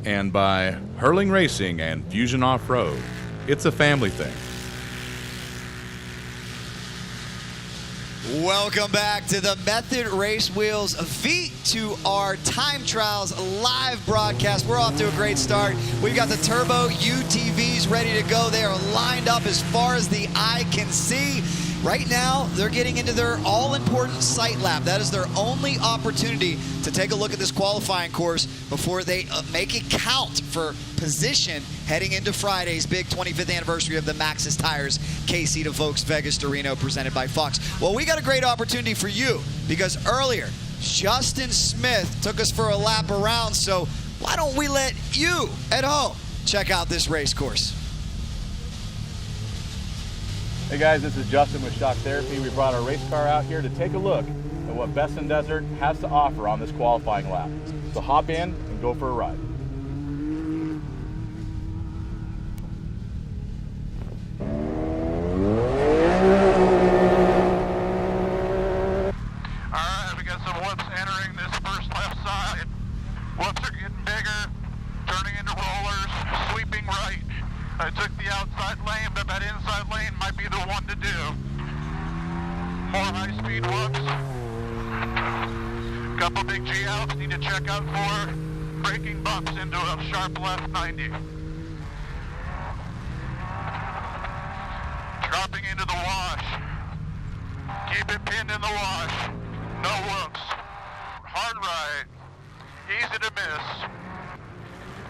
And by Hurling Racing and Fusion Off-Road. It's a family thing. Welcome back to the Method Race Wheels V2R Time Trials live broadcast. We're off to a great start. We've got the Turbo UTVs ready to go. They are lined up as far as the eye can see. Right now, they're getting into their all-important sight lap. That is their only opportunity to take a look at this qualifying course before they make it count for position heading into Friday's big 25th anniversary of the Maxxis Tires KC to Folks Vegas to Reno presented by Fox. Well, we got a great opportunity for you because earlier, Justin Smith took us for a lap around, so why don't we let you at home check out this race course? Hey guys, this is Justin with Shock Therapy. We brought our race car out here to take a look at what Best in Desert has to offer on this qualifying lap. So hop in and go for a ride. Alright, we got some whoops entering this first left side. Whoops are getting bigger, turning into rollers, sweeping right. I took the outside lane, but that inside lane might be the one to do. More high-speed whoops. Couple big G-outs, need to check out for braking bumps into a sharp left 90. Dropping into the wash. Keep it pinned in the wash. No whoops. Hard right. Easy to miss.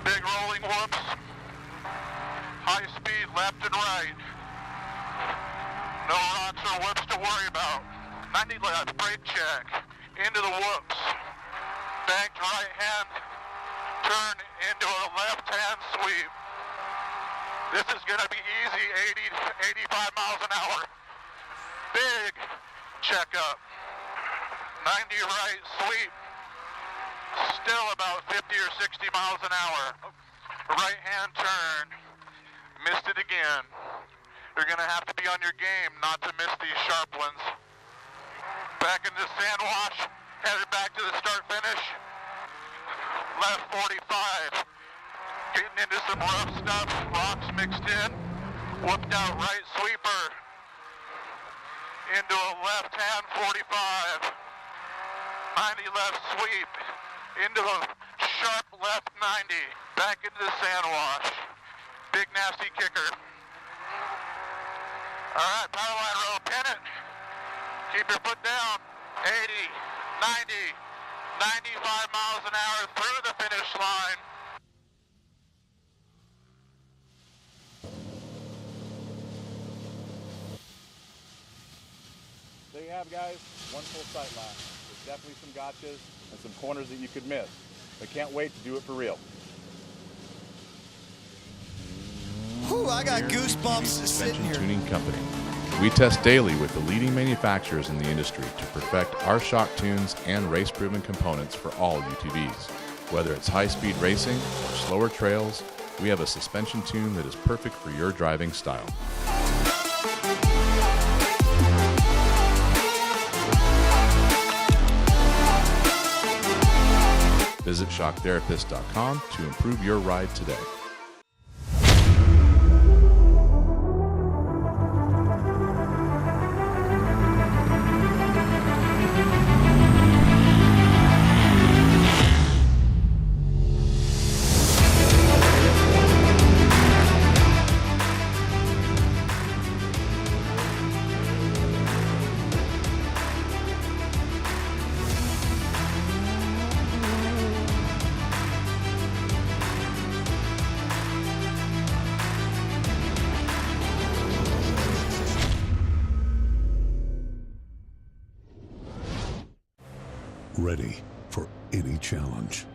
Big rolling whoops. High speed left and right. No rocks or whoops to worry about. 90 left, brake check. Into the whoops. Banked right hand. Turn into a left hand sweep. This is going to be easy, 80 to 85 miles an hour. Big checkup. 90 right sweep. Still about 50 or 60 miles an hour. Right hand turn. Missed it again. You're going to have to be on your game not to miss these sharp ones. Back into sand wash, headed back to the start finish. Left 45. Getting into some rough stuff, rocks mixed in. Whooped out right sweeper. Into a left hand 45. 90 left sweep. Into a sharp left 90. Back into the sand wash. Big nasty kicker. All right, power line row, pin it. Keep your foot down. 80, 90, 95 miles an hour through the finish line. There you have, guys, one full sight lap. There's definitely some gotchas and some corners that you could miss. But can't wait to do it for real. Whew, I got goosebumps just sitting here. Tuning company. We test daily with the leading manufacturers in the industry to perfect our shock tunes and race-proven components for all UTVs. Whether it's high-speed racing or slower trails, we have a suspension tune that is perfect for your driving style. Visit shocktherapist.com to improve your ride today. Ready for any challenge.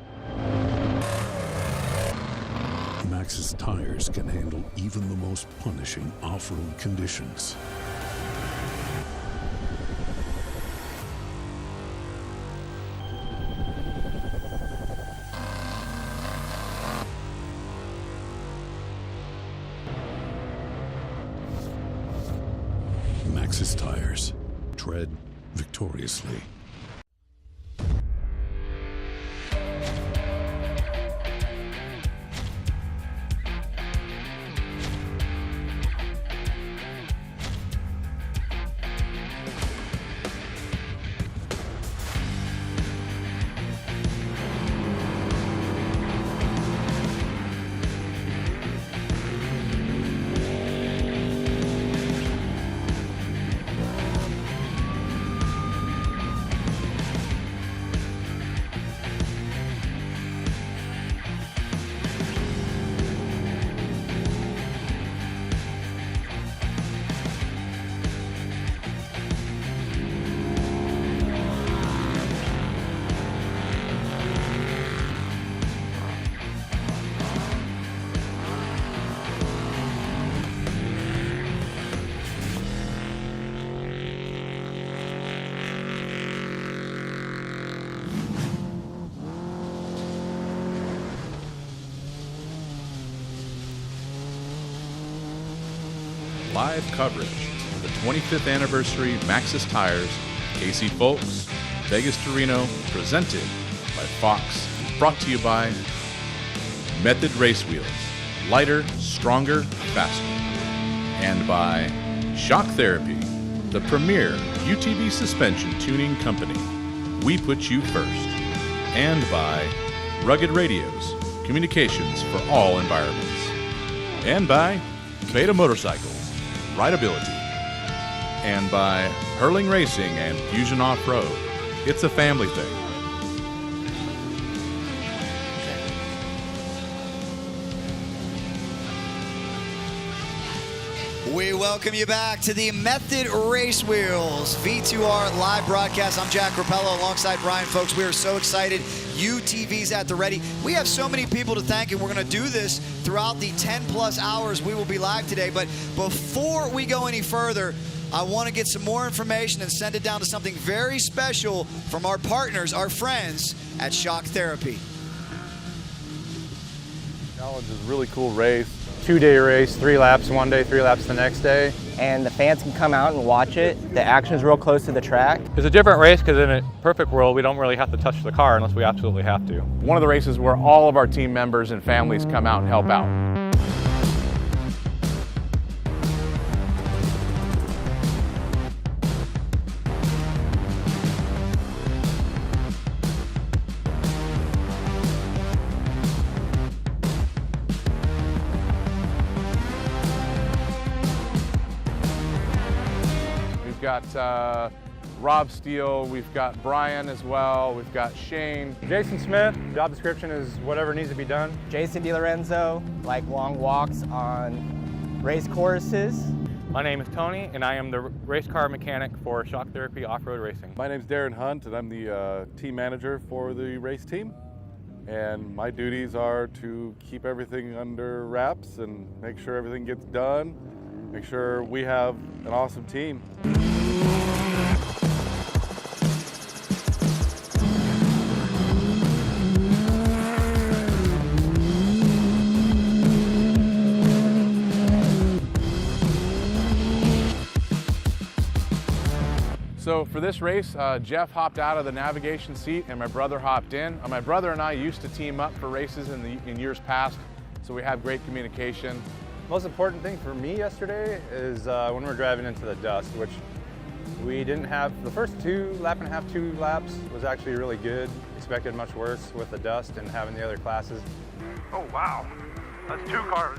Maxxis Tires can handle even the most punishing off-road conditions. tread victoriously. Live coverage of the 25th anniversary Maxxis Tires, Casey Folks, Vegas to Reno, presented by Fox, brought to you by Method Race Wheels, lighter, stronger, faster, and by Shock Therapy, the premier UTV suspension tuning company. We put you first. And by Rugged Radios, communications for all environments. And by Beta Motorcycles, rideability. And by Hurling Racing and Fusion Off-Road. It's a family thing. We welcome you back to the Method Race Wheels V2R live broadcast. I'm Jack Rapello alongside Brian. Folks, we are so excited. UTVs at the ready. We have so many people to thank, and we're going to do this throughout the 10+ hours we will be live today. But before we go any further, I want to get some more information and send it down to something very special from our partners, our friends at Shock Therapy. Challenge is a really cool race. 2-day race, 3 laps one day, 3 laps the next day. And the fans can come out and watch it. The action is real close to the track. It's a different race because in a perfect world, we don't really have to touch the car unless we absolutely have to. One of the races where all of our team members and families come out and help out. We've got Rob Steele, we've got Brian as well, we've got Shane. Jason Smith, job description is whatever needs to be done. Jason DiLorenzo, like long walks on race courses. My name is Tony, and I am the race car mechanic for Shock Therapy Off-Road Racing. My name is Darren Hunt, and I'm the team manager for the race team. And my duties are to keep everything under wraps and make sure everything gets done, make sure we have an awesome team. So for this race, Jeff hopped out of the navigation seat and my brother hopped in. My brother and I used to team up for races in years past, so we have great communication. Most important thing for me yesterday is when we're driving into the dust, which we didn't have. The first 2 laps was actually really good. Expected much worse with the dust and having the other classes. Oh, wow. That's 2 cars.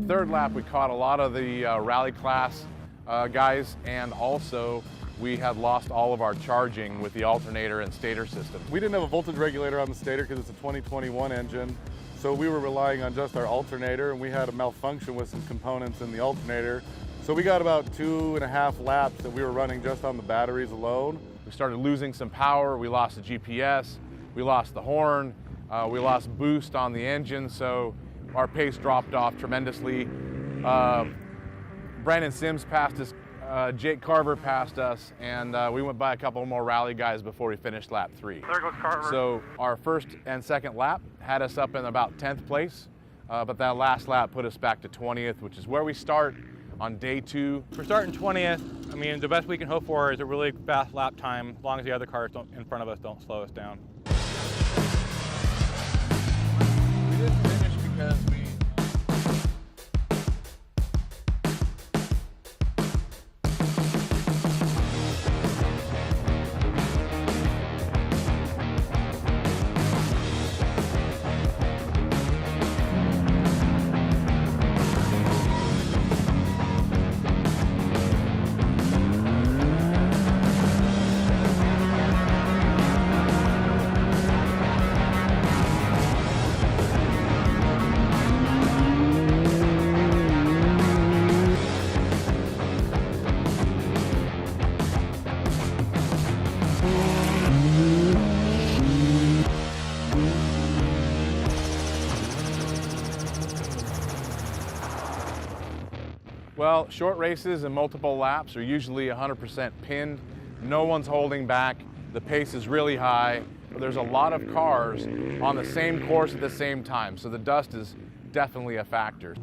Third lap, we caught a lot of the rally class guys, and also we had lost all of our charging with the alternator and stator system. We didn't have a voltage regulator on the stator because it's a 2021 engine, so we were relying on just our alternator, and we had a malfunction with some components in the alternator. So we got about 2.5 laps that we were running just on the batteries alone. We started losing some power, we lost the GPS, we lost the horn, we lost boost on the engine, so our pace dropped off tremendously. Brandon Sims passed us Jake Carver passed us, and we went by a couple more rally guys before we finished lap 3. There goes Carver. So our first and second lap had us up in about 10th place, but that last lap put us back to 20th, which is where we start on day 2. We're starting 20th. I mean, the best we can hope for is a really fast lap time, as long as the other cars in front of us don't slow us down. We didn't finish because we Well, short races and multiple laps are usually 100% pinned. No one's holding back. The pace is really high. But there's a lot of cars on the same course at the same time, so the dust is definitely a factor.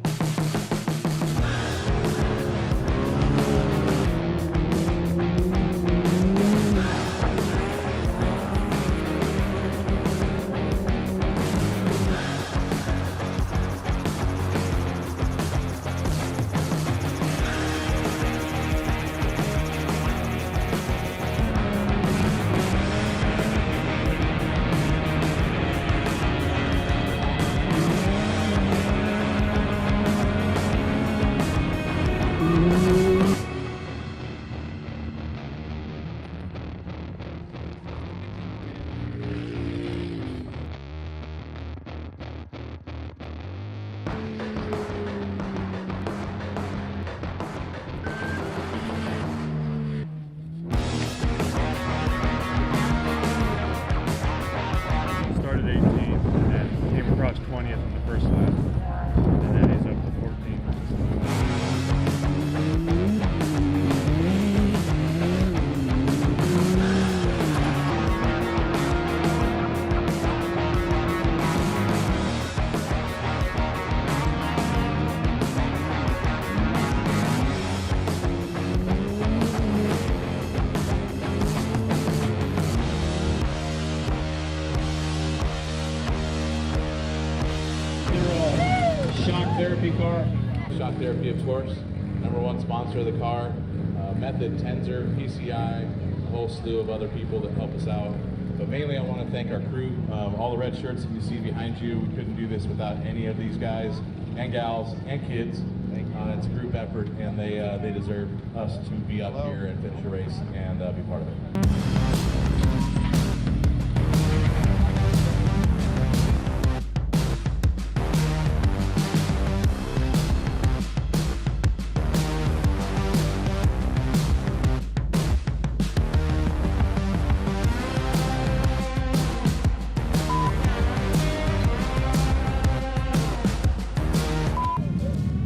Started 18th and then came across 20th in the first lap, and then he's up to 14th. Shock therapy car. Shock therapy, of course. #1 sponsor of the car. Method, Tensor, PCI, a whole slew of other people that help us out. But mainly I want to thank our crew, all the red shirts that you see behind you. We couldn't do this without any of these guys and gals and kids. It's a group effort, and they deserve us to be up here and finish a race and be part of it.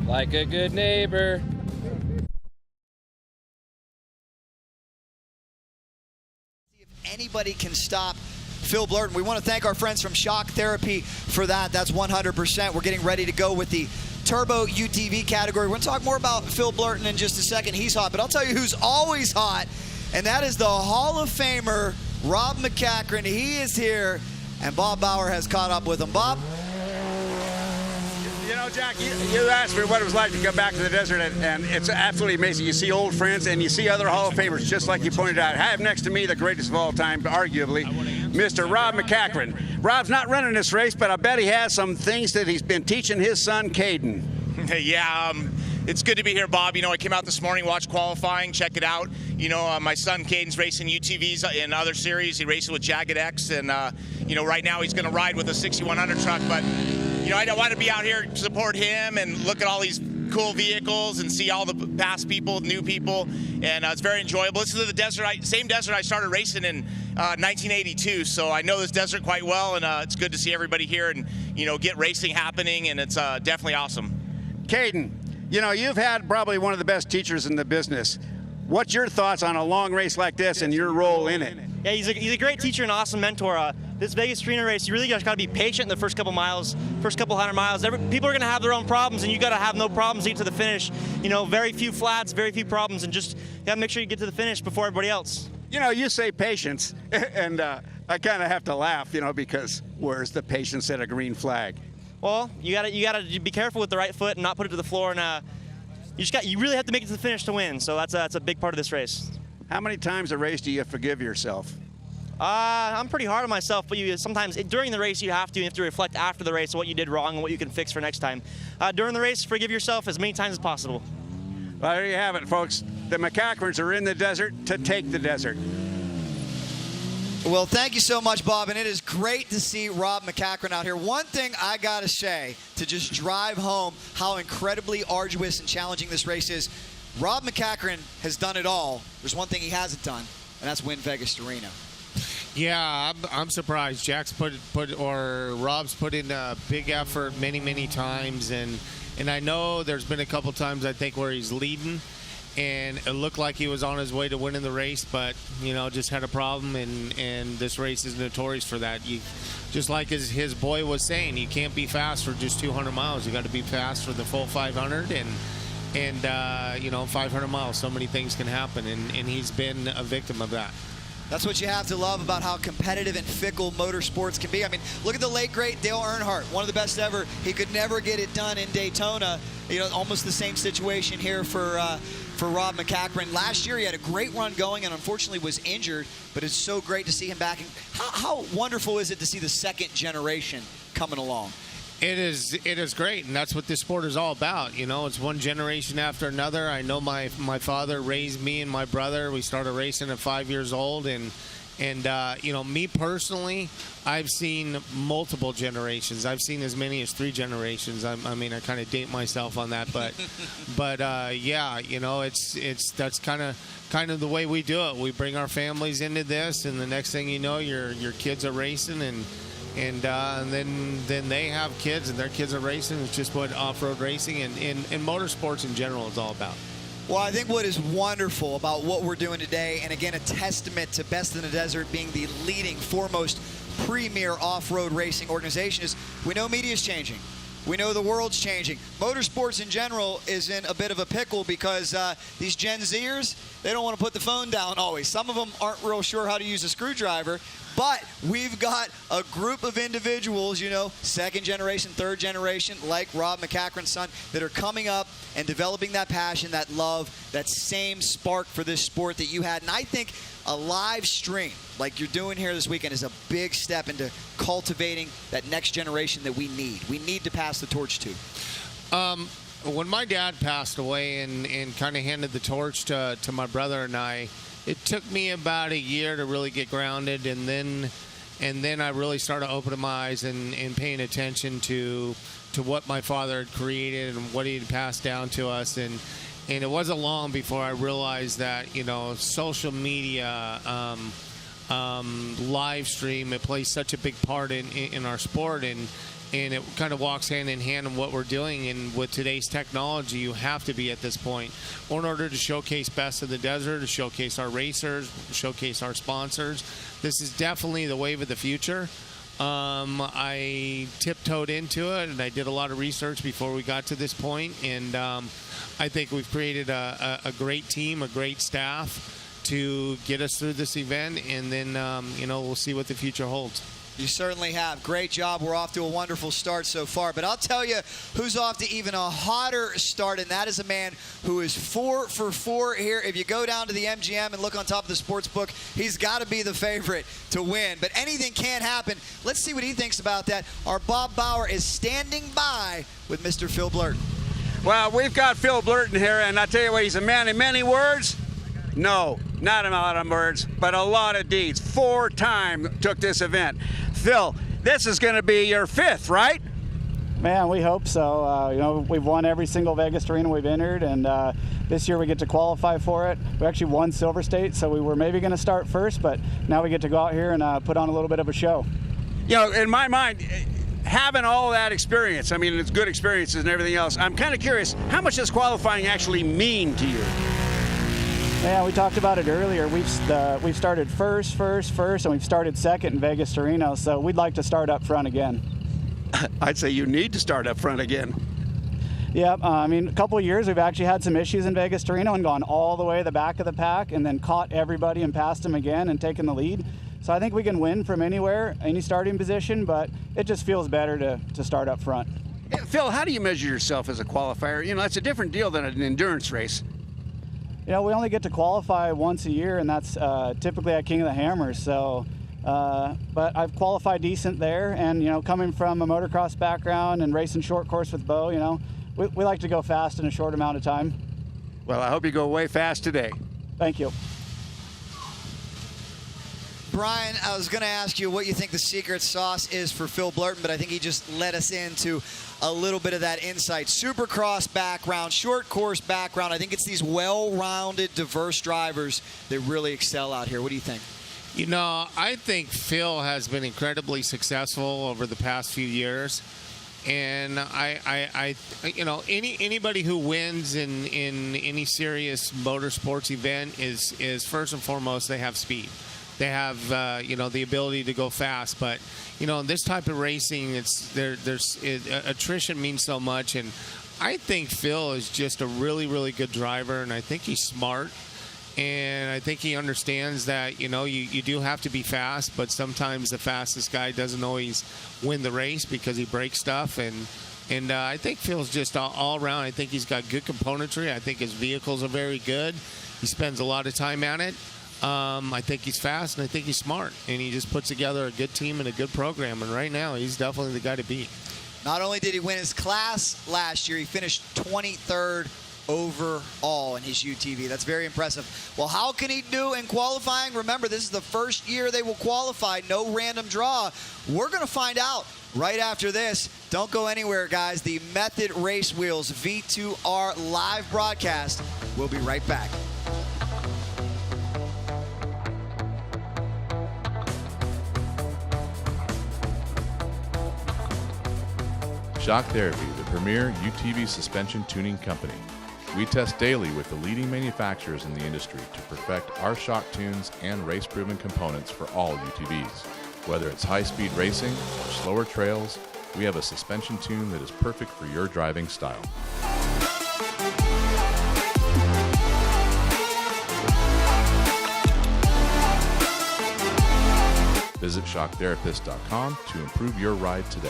Like a good neighbor. Anybody can stop Phil Blurton. We want to thank our friends from Shock Therapy for that. That's 100%. We're getting ready to go with the Turbo UTV category. We're going to talk more about Phil Blurton in just a second. He's hot, but I'll tell you who's always hot, and that is the Hall of Famer, Rob McCackron. He is here, and Bob Bauer has caught up with him. Bob? You know, Jack, you asked me what it was like to come back to the desert, and it's absolutely amazing. You see old friends, and you see other Hall of Famers, just like you pointed out. I have next to me the greatest of all time, arguably, Mr. Rob McCackron. Rob's not running this race, but I bet he has some things that he's been teaching his son, Caden. Yeah, it's good to be here, Bob. You know, I came out this morning, watched qualifying, check it out. You know, my son Caden's racing UTVs in other series. He races with Jagged X, and, you know, right now he's going to ride with a 6100 truck, but you know, I want to be out here to support him and look at all these cool vehicles and see all the past people, new people, and it's very enjoyable. This is the desert, same desert I started racing in 1982, so I know this desert quite well, and it's good to see everybody here and, you know, get racing happening, and it's definitely awesome. Caden, you know, you've had probably one of the best teachers in the business. What's your thoughts on a long race like this and your role in it? Yeah, he's a great teacher and awesome mentor. This Vegas Reno race, you really just got to be patient in the first couple miles, first couple 100 miles. People are going to have their own problems, and you got to have no problems to get to the finish. You know, very few flats, very few problems, and just got to make sure you get to the finish before everybody else. You know, you say patience, and I kind of have to laugh, you know, because where's the patience at a green flag? Well, you gotta be careful with the right foot and not put it to the floor, and you really have to make it to the finish to win. So that's a big part of this race. How many times a race do you forgive yourself? I'm pretty hard on myself, but sometimes during the race you have to reflect after the race what you did wrong and what you can fix for next time. During the race, forgive yourself as many times as possible. Well, there you have it, folks. The McCachrans are in the desert to take the desert. Well, thank you so much, Bob, and it is great to see Rob McCachran out here. One thing I got to say to just drive home how incredibly arduous and challenging this race is, Rob McCachran has done it all. There's one thing he hasn't done, and that's win Vegas to Reno. Yeah, I'm surprised. Rob's put in a big effort many times, and I know there's been a couple times I think where he's leading, and it looked like he was on his way to winning the race, but you know, just had a problem, and this race is notorious for that. Just like his boy was saying, you can't be fast for just 200 miles. You got to be fast for the full 500, and you know, 500 miles, so many things can happen, and he's been a victim of that. That's what you have to love about how competitive and fickle motorsports can be. I mean, look at the late, great Dale Earnhardt, one of the best ever. He could never get it done in Daytona. You know, almost the same situation here for Rob McCachran. Last year, he had a great run going and unfortunately was injured, but it's so great to see him back. And how wonderful is it to see the second generation coming along? It is great, and that's what this sport is all about. You know, it's one generation after another. I know my father raised me and my brother. We started racing at 5 years old, and you know, me personally, I've seen multiple generations. I've seen as many as 3 generations. I mean, I kind of date myself on that, but yeah, you know, that's kind of the way we do it. We bring our families into this, and the next thing you know, your kids are racing, and then they have kids, and their kids are racing. It's just what off-road racing and motorsports in general is all about. Well, I think what is wonderful about what we're doing today, and again, a testament to Best in the Desert being the leading, foremost, premier off-road racing organization, is we know media is changing. We know the world's changing. Motorsports in general is in a bit of a pickle because these Gen Zers, they don't want to put the phone down always. Some of them aren't real sure how to use a screwdriver, but we've got a group of individuals, you know, second generation, third generation, like Rob McCachran's son, that are coming up and developing that passion, that love, that same spark for this sport that you had. And I think a live stream like you're doing here this weekend is a big step into cultivating that next generation that we need. We need to pass the torch to. When my dad passed away and kind of handed the torch to my brother and I, it took me about a year to really get grounded, and then I really started opening my eyes and paying attention to what my father had created and what he had passed down to us. And it wasn't long before I realized that, you know, social media, live stream, it plays such a big part in our sport, and it kind of walks hand in hand in what we're doing. And with today's technology, you have to be at this point in order to showcase Best of the Desert, to showcase our racers, showcase our sponsors. This is definitely the wave of the future. I tiptoed into it, and I did a lot of research before we got to this point, and I think we've created a great team, a great staff to get us through this event, and then you know, we'll see what the future holds. You certainly have. Great job. We're off to a wonderful start so far. But I'll tell you who's off to even a hotter start, and that is a man who is 4 for 4 here. If you go down to the MGM and look on top of the sports book, he's got to be the favorite to win. But anything can happen. Let's see what he thinks about that. Our Bob Bauer is standing by with Mr. Phil Blurton. Well, we've got Phil Blurton here, and I tell you what, he's a man of many words. No, not a lot of words, but a lot of deeds. 4-time took this event. Phil, this is going to be your 5th, right? Man, we hope so. You know, we've won every single Vegas arena we've entered, and this year we get to qualify for it. We actually won Silver State, so we were maybe going to start first, but now we get to go out here and put on a little bit of a show. You know, in my mind, having all that experience, I mean, it's good experiences and everything else, I'm kind of curious, how much does qualifying actually mean to you? Yeah, we talked about it earlier. We've started first, and we've started second in Vegas to Reno, so we'd like to start up front again. I'd say you need to start up front again. Yeah, I mean, a couple of years we've actually had some issues in Vegas to Reno and gone all the way to the back of the pack and then caught everybody and passed them again and taken the lead. So I think we can win from anywhere, any starting position, but it just feels better to start up front. Yeah, Phil, how do you measure yourself as a qualifier? You know, that's a different deal than an endurance race. You know, we only get to qualify once a year, and that's typically at King of the Hammers. So, but I've qualified decent there, and you know, coming from a motocross background and racing short course with Bo, you know, we like to go fast in a short amount of time. Well, I hope you go way fast today. Thank you. Brian, I was going to ask you what you think the secret sauce is for Phil Blurton, but I think he just led us into a little bit of that insight. Supercross background, short course background. I think it's these well-rounded, diverse drivers that really excel out here. What do you think? You know, I think Phil has been incredibly successful over the past few years. And I you know, anybody who wins in any serious motorsports event is first and foremost, they have speed. They have, you know, the ability to go fast, but you know, in this type of racing, attrition means so much, and I think Phil is just a really, really good driver, and I think he's smart, and I think he understands that, you know, you do have to be fast, but sometimes the fastest guy doesn't always win the race because he breaks stuff, and I think Phil's just all around. I think he's got good componentry. I think his vehicles are very good. He spends a lot of time at it. I think he's fast, and I think he's smart, and he just puts together a good team and a good program, and right now he's definitely the guy to beat. Not only did he win his class last year, he finished 23rd overall in his UTV. That's very impressive. Well, how can he do in qualifying? Remember, this is the first year they will qualify, no random draw. We're going to find out right after this. Don't go anywhere, guys. The Method Race Wheels V2R live broadcast. We'll be right back. Shock Therapy, the premier UTV suspension tuning company. We test daily with the leading manufacturers in the industry to perfect our shock tunes and race-proven components for all UTVs. Whether it's high-speed racing or slower trails, we have a suspension tune that is perfect for your driving style. Visit shocktherapist.com to improve your ride today.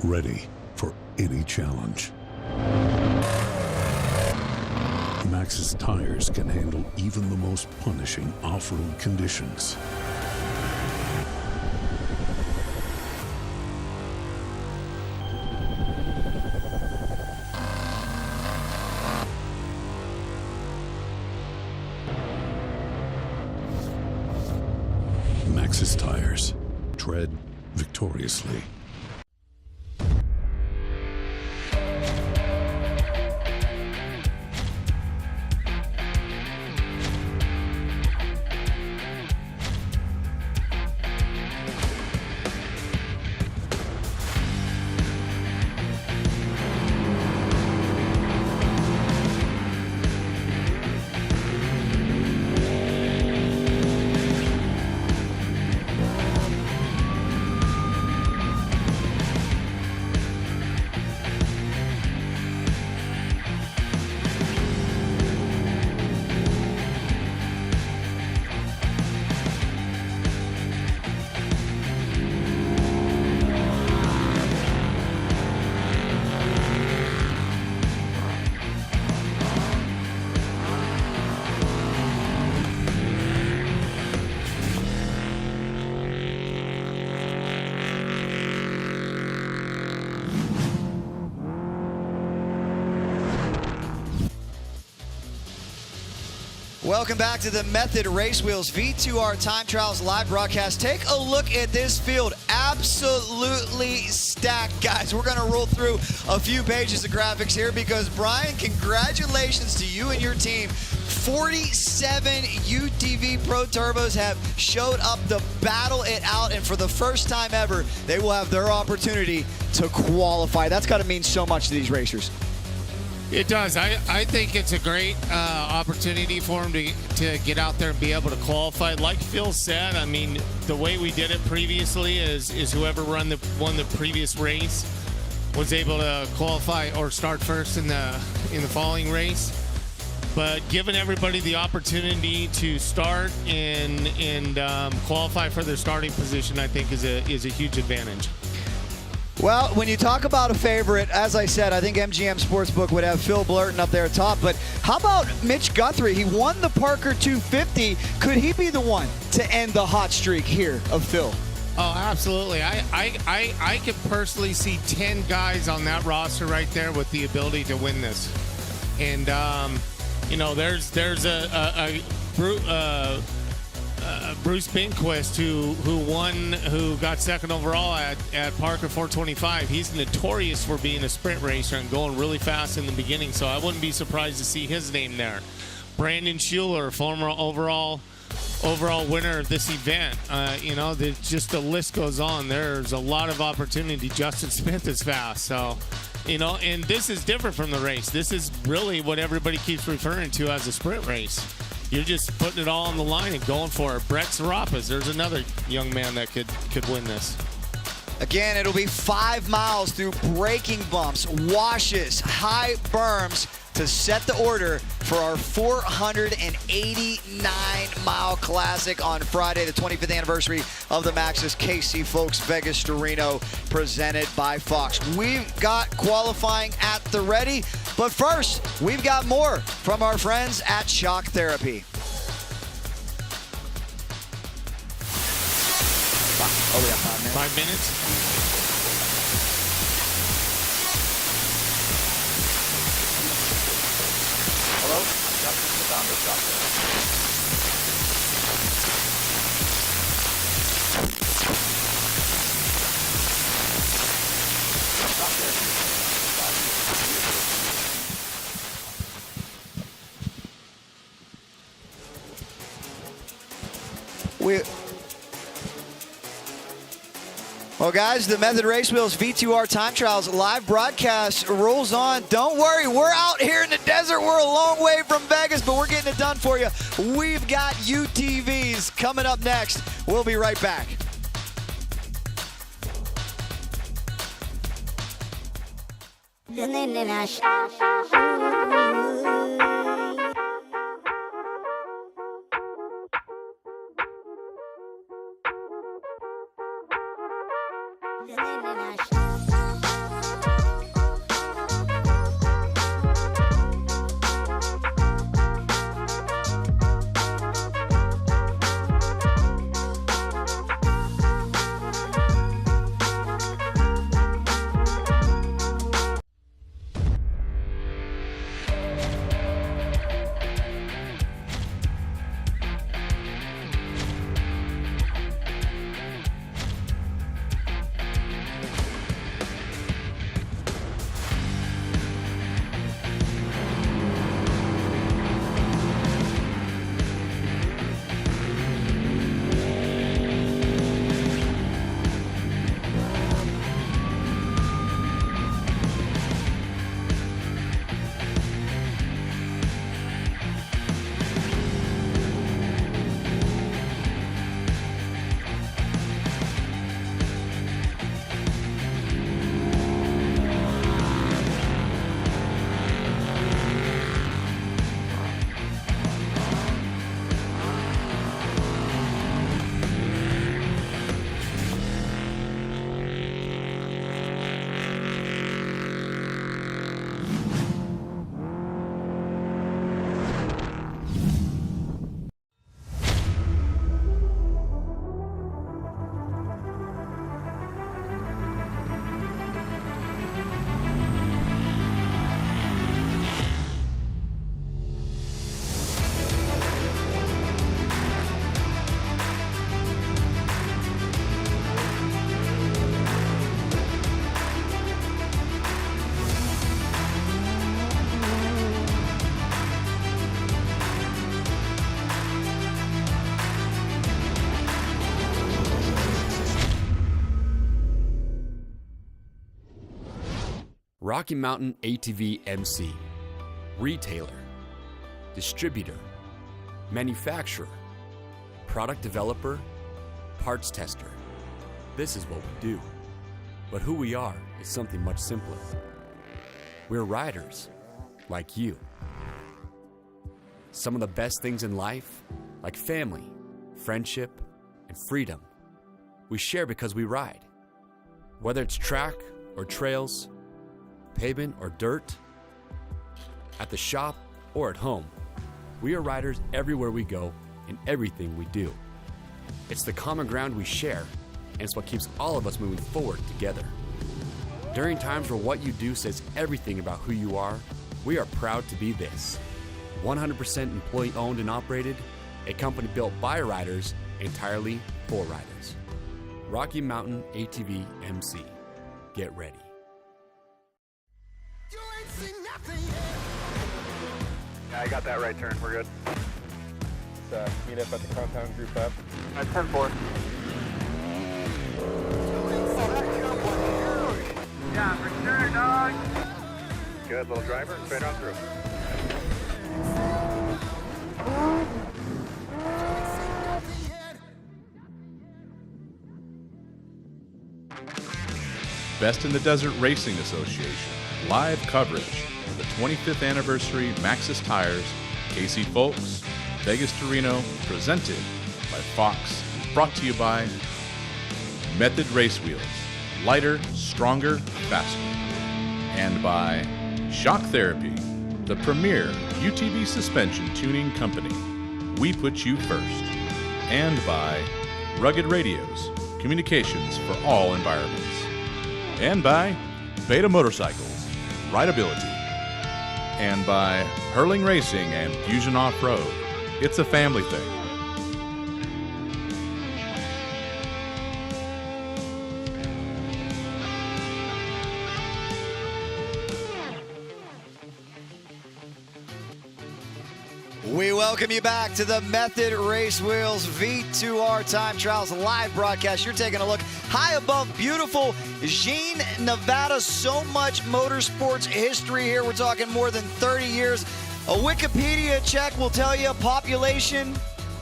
Ready for any challenge. Maxxis Tires can handle even the most punishing off-road conditions. Maxxis Tires. Tread victoriously. Welcome back to the Method Race Wheels V2R Time Trials live broadcast. Take a look at this field. Absolutely stacked, guys. We're going to roll through a few pages of graphics here because, Brian, congratulations to you and your team. 47 UTV Pro Turbos have showed up to battle it out, and for the first time ever, they will have their opportunity to qualify. That's got to mean so much to these racers. It does. I think it's a great opportunity for them to get out there and be able to qualify. Like Phil said, I mean, the way we did it previously is whoever won the previous race was able to qualify or start first in the following race. But giving everybody the opportunity to start and qualify for their starting position, I think is a huge advantage. Well, when you talk about a favorite, as I said, I think MGM Sportsbook would have Phil Blurton up there at top. But how about Mitch Guthrie? He won the Parker 250. Could he be the one to end the hot streak here of Phil? Oh, absolutely. I could personally see 10 guys on that roster right there with the ability to win this. And, you know, there's Bruce Binquist, who got second overall at Parker 425. He's notorious for being a sprint racer and going really fast in the beginning, so I wouldn't be surprised to see his name there. Brandon Schuler, former overall winner of this event. You know, just the list goes on. There's a lot of opportunity. Justin Smith is fast, so, you know, and this is different from the race. This is really what everybody keeps referring to as a sprint race. You're just putting it all on the line and going for it. Brett Serapis, there's another young man that could win this. Again, it'll be 5 miles through braking bumps, washes, high berms to set the order for our 489-mile classic on Friday, the 25th anniversary of the Maxxis KC Folks Vegas to Reno, presented by Fox. We've got qualifying at the ready, but first, we've got more from our friends at Shock Therapy. Oh, we got 5 minutes. 5 minutes? Hello? Justin, the founder of Shock Well, guys, the Method Race Wheels V2R Time Trials live broadcast rolls on. Don't worry, we're out here in the desert. We're a long way from Vegas, but we're getting it done for you. We've got UTVs coming up next. We'll be right back. Rocky Mountain ATV MC, retailer, distributor, manufacturer, product developer, parts tester. This is what we do. But who we are is something much simpler. We're riders, like you. Some of the best things in life, like family, friendship, and freedom, we share because we ride. Whether it's track or trails, pavement or dirt, at the shop or at home, we are riders everywhere we go in everything we do. It's the common ground we share, and it's what keeps all of us moving forward together. During times where what you do says everything about who you are, we are proud to be this. 100% employee owned and operated, a company built by riders, entirely for riders. Rocky Mountain ATV MC. Get ready. Yeah, I got that right turn. We're good. Let's meet up at the compound group up. At 10-4. Yeah, for sure, dog. Good, little driver, straight on through. Best in the Desert Racing Association, live coverage of the 25th anniversary Maxxis Tires, Casey Folks, Vegas to Reno, presented by Fox, brought to you by Method Race Wheels, lighter, stronger, faster, and by Shock Therapy, the premier UTV suspension tuning company. We put you first. And by Rugged Radios, communications for all environments. And by Beta Motorcycles, rideability. And by Hurling Racing and Fusion Off-Road. It's a family thing. We welcome you back to the Method Race Wheels V2R Time Trials live broadcast. You're taking a look high above beautiful Jean, Nevada. So much motorsports history here. We're talking more than 30 years. A Wikipedia check will tell you population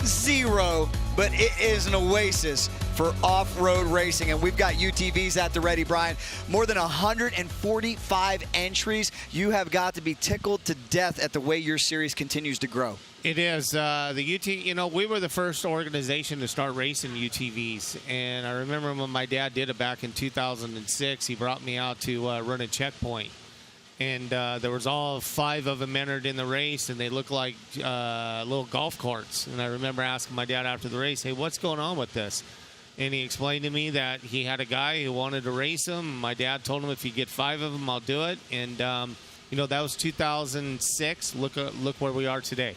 0, but it is an oasis for off-road racing, and we've got UTVs at the ready, Brian. More than 145 entries. You have got to be tickled to death at the way your series continues to grow. It is. The UT, you know, we were the first organization to start racing UTVs, and I remember when my dad did it back in 2006, he brought me out to run a checkpoint. And there was all 5 of them entered in the race, and they looked like little golf carts. And I remember asking my dad after the race, hey, what's going on with this? And he explained to me that he had a guy who wanted to race them. My dad told him if you get 5 of them, I'll do it. And, you know, that was 2006. Look where we are today.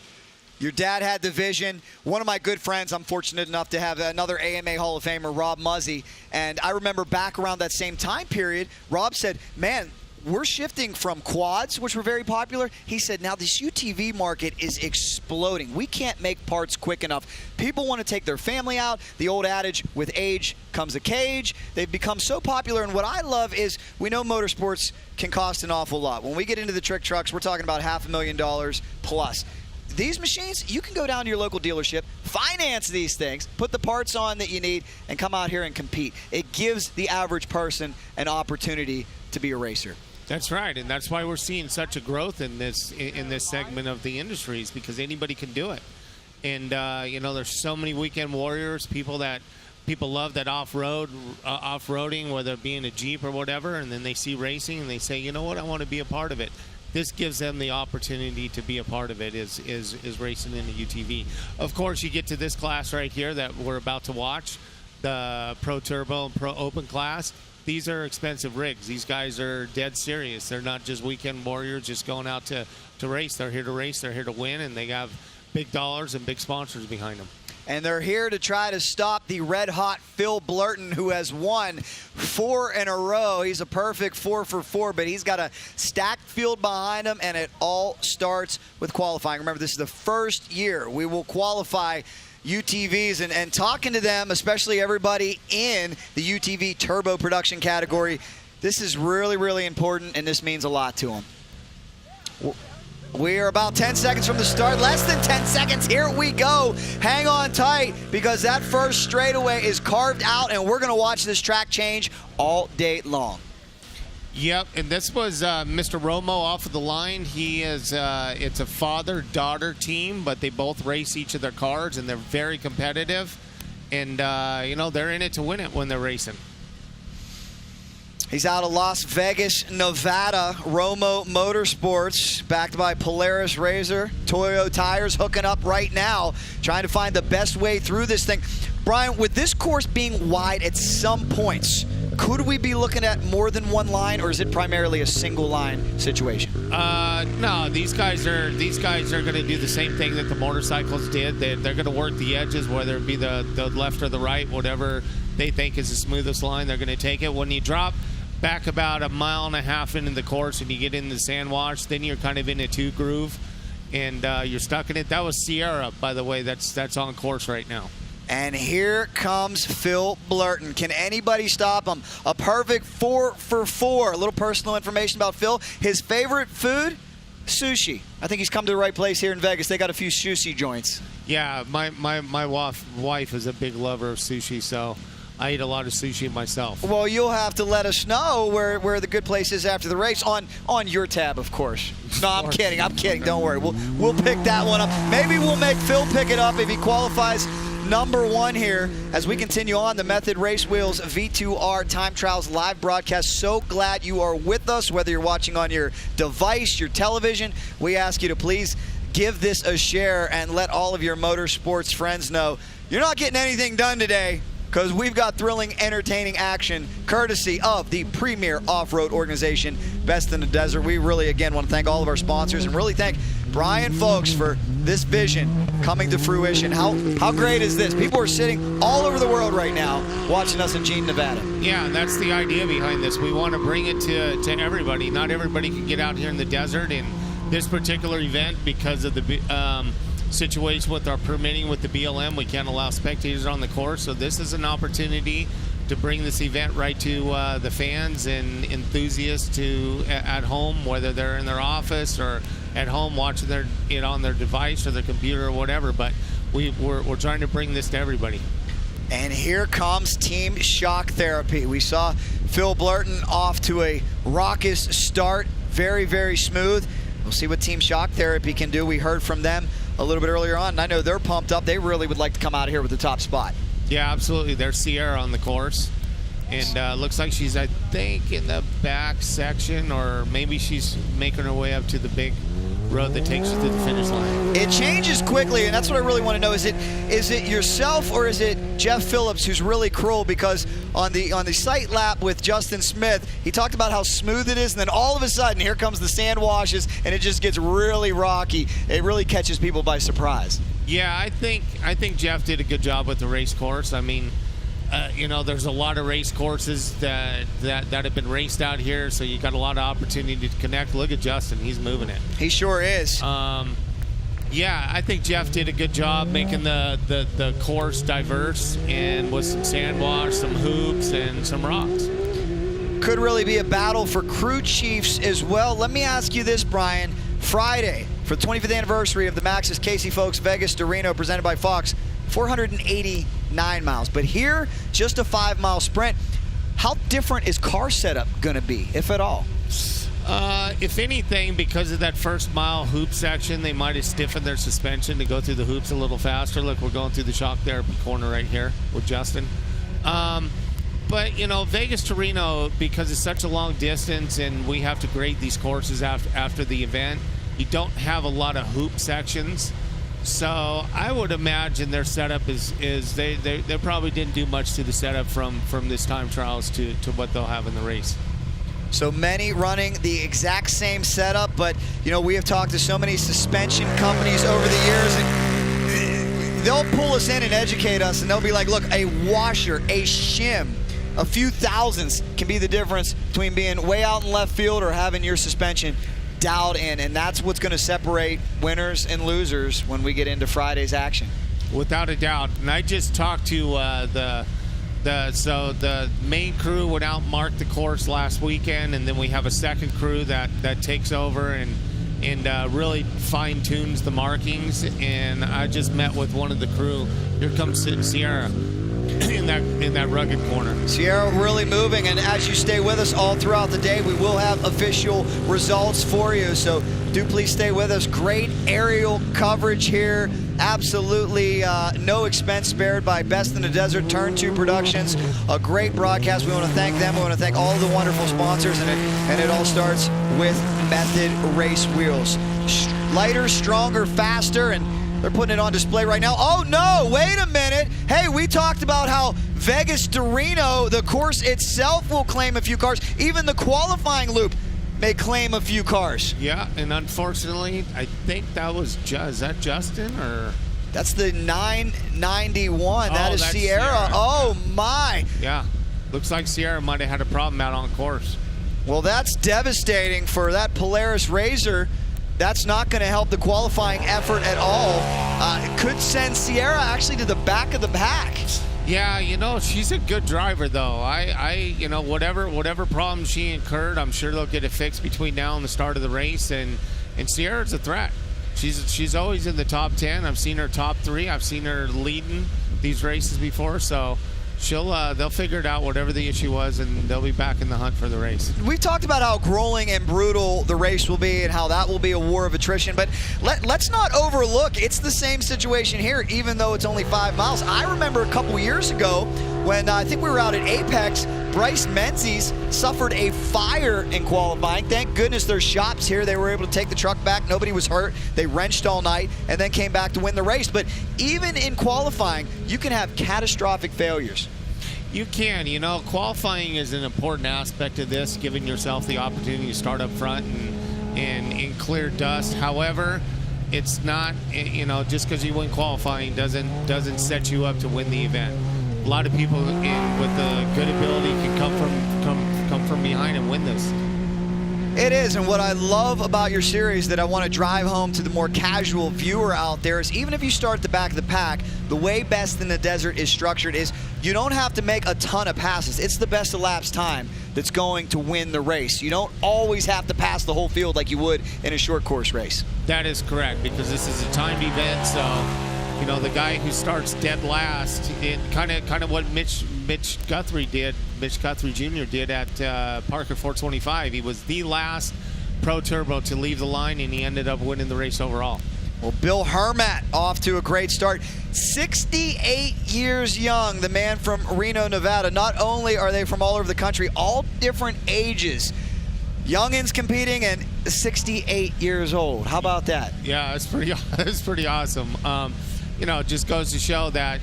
Your dad had the vision. One of my good friends, I'm fortunate enough to have another AMA Hall of Famer, Rob Muzzy. And I remember back around that same time period, Rob said, man, we're shifting from quads, which were very popular. He said, now this UTV market is exploding. We can't make parts quick enough. People want to take their family out. The old adage, with age comes a cage. They've become so popular, and what I love is we know motorsports can cost an awful lot. When we get into the trick trucks, we're talking about $500,000 plus. These machines, you can go down to your local dealership, finance these things, put the parts on that you need, and come out here and compete. It gives the average person an opportunity to be a racer. That's right, and that's why we're seeing such a growth in this segment of the industries, because anybody can do it. And you know, there's so many weekend warriors, people love that off-roading, whether it be in a Jeep or whatever, and then they see racing and they say, you know what, I want to be a part of it. This gives them the opportunity to be a part of it, is racing in a UTV. Of course, you get to this class right here that we're about to watch, the Pro Turbo and Pro Open class. These are expensive rigs. These guys are dead serious. They're not just weekend warriors just going out to race. They're here to race. They're here to win, and they have big dollars and big sponsors behind them. And they're here to try to stop the red-hot Phil Blurton, who has won 4 in a row. He's a perfect 4 for 4, but he's got a stacked field behind him, and it all starts with qualifying. Remember, this is the first year we will qualify UTVs, and talking to them, especially everybody in the UTV turbo production category, This is really, really important, and this means a lot to him. We are about 10 seconds from the start. Less than 10 seconds. Here we go. Hang on tight, because that first straightaway is carved out, and we're going to watch this track change all day long. Yep, and this was Mr. Romo off of the line. He is, it's a father-daughter team, but they both race each of their cars, and they're very competitive. And, you know, they're in it to win it when they're racing. He's out of Las Vegas, Nevada. Romo Motorsports, backed by Polaris Razor. Toyo Tires hooking up right now, trying to find the best way through this thing. Brian, with this course being wide at some points, could we be looking at more than one line, or is it primarily a single line situation? No, these guys are going to do the same thing that the motorcycles did. They're going to work the edges, whether it be the left or the right, whatever they think is the smoothest line, they're going to take it. When you drop back about 1.5 miles into the course and you get into the sand wash, then you're kind of in a two groove, and you're stuck in it. That was Sierra, by the way. That's on course right now. And here comes Phil Blurton. Can anybody stop him? A perfect 4 for 4. A little personal information about Phil. His favorite food? Sushi. I think he's come to the right place here in Vegas. They got a few sushi joints. Yeah, my wife is a big lover of sushi, so I eat a lot of sushi myself. Well, you'll have to let us know where the good place is after the race on your tab, of course. No, I'm kidding. Don't worry. We'll pick that one up. Maybe we'll make Phil pick it up if he qualifies #1 here as we continue on the Method Race Wheels V2R Time Trials live broadcast. So glad you are with us, whether you're watching on your device, your television. We ask you to please give this a share and let all of your motorsports friends know you're not getting anything done today, because we've got thrilling, entertaining action courtesy of the premier off-road organization, Best in the Desert. We really, again, want to thank all of our sponsors and really thank Brian Folks for this vision coming to fruition. How great is this? People are sitting all over the world right now watching us in Jean, Nevada. Yeah, that's the idea behind this. We want to bring it to everybody. Not everybody can get out here in the desert, and this particular event, because of the situation with our permitting with the BLM, we can't allow spectators on the course. So this is an opportunity to bring this event right to the fans and enthusiasts at home, whether they're in their office or at home watching it on their device or their computer or whatever. But we're trying to bring this to everybody. And here comes Team Shock Therapy. We saw Phil Blurton off to a raucous start, very, very smooth. We'll see what Team Shock Therapy can do. We heard from them a little bit earlier on, and I know they're pumped up. They really would like to come out of here with the top spot. Yeah, absolutely. There's Sierra on the course, and looks like she's, I think, in the back section, or maybe she's making her way up to the big road that takes you to the finish line. It changes quickly, and that's what I really want to know. Is it yourself, or is it Jeff Phillips who's really cruel? Because on the sight lap with Justin Smith, he talked about how smooth it is, and then all of a sudden here comes the sand washes, and it just gets really rocky. It really catches people by surprise. Yeah, I think Jeff did a good job with the race course. I mean, you know, there's a lot of race courses that have been raced out here, so you got a lot of opportunity to connect. Look at Justin, he's moving it. He sure is. Yeah, I think Jeff did a good job making the course diverse, and with some sand wash, some hoops, and some rocks. Could really be a battle for crew chiefs as well. Let me ask you this, Brian. Friday, for the 25th anniversary of the Maxxis Casey Folks Vegas to Reno, presented by Fox, 489 miles. But here, just a 5-mile sprint. How different is car setup going to be, if at all? If anything, because of that first mile hoop section, they might have stiffened their suspension to go through the hoops a little faster. Look, we're going through the shock therapy corner right here with Justin. But, you know, Vegas to Reno, because it's such a long distance and we have to grade these courses after the event, you don't have a lot of hoop sections. So I would imagine their setup is they probably didn't do much to the setup from this time trials to what they'll have in the race. So many running the exact same setup, but, you know, we have talked to so many suspension companies over the years, and they'll pull us in and educate us, and they'll be like, look, a washer, a shim, a few thousandths can be the difference between being way out in left field or having your suspension dialed in, and that's what's going to separate winners and losers when we get into Friday's action. Without a doubt. And I just talked to So the main crew went out and marked the course last weekend, and then we have a second crew that takes over and really fine tunes the markings. And I just met with one of the crew. Here comes Sierra in that rugged corner. Sierra really moving, and as you stay with us all throughout the day, we will have official results for you. So do please stay with us. Great aerial coverage here. Absolutely no expense spared by Best in the Desert Turn 2 Productions. A great broadcast. We want to thank them. We want to thank all the wonderful sponsors, and it all starts with Method Race Wheels. Lighter, stronger, faster, and they're putting it on display right now. Oh no, wait a minute. Hey, we talked about how Vegas to Reno, the course itself will claim a few cars. Even the qualifying loop may claim a few cars. Yeah, and unfortunately, I think that was, is that Justin or? That's the 991. That is Sierra. Oh my. Yeah, looks like Sierra might have had a problem out on course. Well, that's devastating for that Polaris RZR. That's not going to help the qualifying effort at all. It could send Sierra actually to the back of the pack. Yeah, you know, she's a good driver though. You know, whatever problems she incurred, I'm sure they'll get it fixed between now and the start of the race. And Sierra's a threat. She's always in the top 10. I've seen her top 3. I've seen her leading these races before. So they'll figure it out, whatever the issue was, and they'll be back in the hunt for the race. We've talked about how grueling and brutal the race will be and how that will be a war of attrition, but let's not overlook it's the same situation here, even though it's only 5 miles. I remember a couple years ago when I think we were out at Apex, Bryce Menzies suffered a fire in qualifying. Thank goodness there's shops here. They were able to take the truck back. Nobody was hurt. They wrenched all night and then came back to win the race. But even in qualifying, you can have catastrophic failures. You can. You know, qualifying is an important aspect of this, giving yourself the opportunity to start up front and clear dust. However, it's not, you know, just because you win qualifying doesn't set you up to win the event. A lot of people with a good ability can come from behind and win this. It is, and what I love about your series that I want to drive home to the more casual viewer out there is even if you start at the back of the pack, the way Best in the Desert is structured is you don't have to make a ton of passes. It's the best elapsed time that's going to win the race. You don't always have to pass the whole field like you would in a short course race. That is correct, because this is a timed event, so you know, the guy who starts dead last, it kind of what Mitch Guthrie did, Mitch Guthrie Jr. did at Parker 425. He was the last Pro Turbo to leave the line, and he ended up winning the race overall. Well, Bill Hermat off to a great start. 68 years young, the man from Reno, Nevada. Not only are they from all over the country, all different ages. Youngins competing and 68 years old. How about that? Yeah, it's pretty awesome. You know, it just goes to show that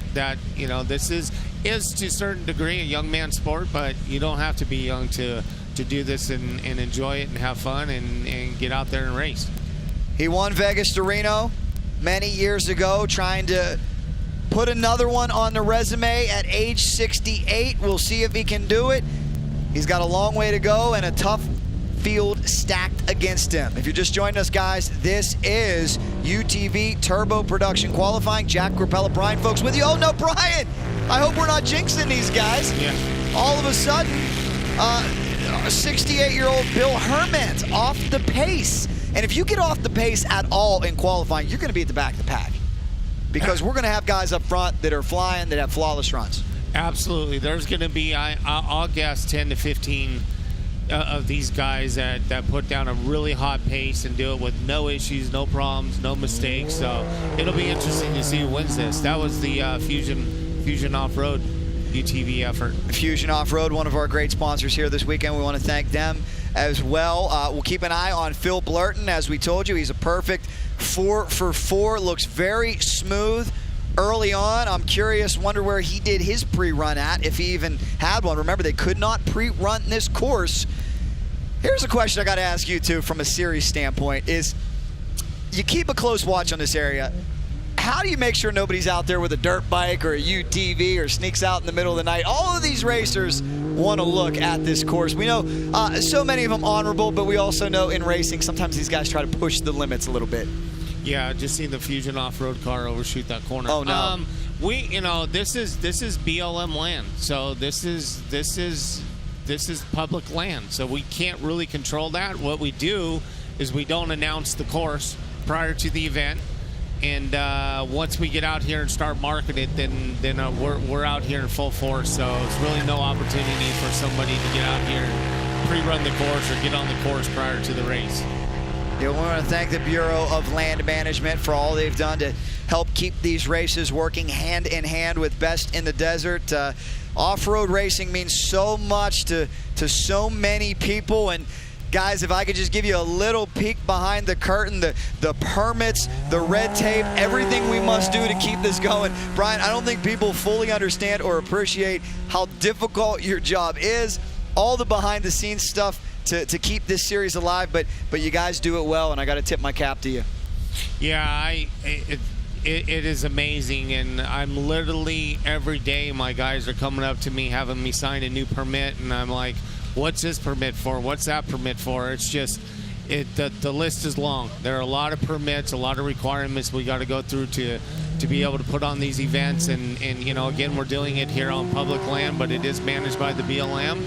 you know, this is to a certain degree a young man's sport, but you don't have to be young to do this and enjoy it and have fun and get out there and race. He won Vegas to Reno many years ago, trying to put another one on the resume at age 68. We'll see if he can do it. He's got a long way to go and a tough field stacked against him. If you're just joining us, guys, this is UTV Turbo Production Qualifying. Jack Grappella, Brian Folks with you. Oh no, Brian! I hope we're not jinxing these guys. Yeah. All of a sudden, 68-year-old Bill Hermat off the pace. And if you get off the pace at all in qualifying, you're going to be at the back of the pack, because we're going to have guys up front that are flying, that have flawless runs. Absolutely. There's going to be, I'll guess, 10 to 15 of these guys that put down a really hot pace and do it with no issues, no problems, no mistakes. So it'll be interesting to see who wins this. That was the Fusion Off-Road UTV effort. Fusion Off-Road, one of our great sponsors here this weekend. We want to thank them as well. We'll keep an eye on Phil Blurton. As we told you, he's a perfect 4-for-4. Looks very smooth early on. I'm curious, wonder where he did his pre-run at, if he even had one. Remember, they could not pre-run this course. Here's a question I got to ask you, too, from a series standpoint, is you keep a close watch on this area. How do you make sure nobody's out there with a dirt bike or a UTV or sneaks out in the middle of the night? All of these racers want to look at this course. We know so many of them honorable, but we also know in racing sometimes these guys try to push the limits a little bit. Yeah, just seen the Fusion off-road car overshoot that corner. Oh no. This is BLM land, so this is public land, so we can't really control that. What we do is we don't announce the course prior to the event, and once we get out here and start marketing it, then we're out here in full force. So it's really no opportunity for somebody to get out here and pre-run the course or get on the course prior to the race. Yeah, we want to thank the Bureau of Land Management for all they've done to help keep these races working hand in hand with Best in the Desert. Off-road racing means so much to so many people. And guys, if I could just give you a little peek behind the curtain, the permits, the red tape, everything we must do to keep this going. Brian, I don't think people fully understand or appreciate how difficult your job is, all the behind-the-scenes stuff to keep this series alive, but you guys do it well, and I got to tip my cap to you. Yeah, it is amazing, and I'm literally every day my guys are coming up to me having me sign a new permit, and I'm like, what's this permit for? What's that permit for? It's just the list is long. There are a lot of permits, a lot of requirements we got to go through to be able to put on these events, and you know, again, we're doing it here on public land, but it is managed by the BLM.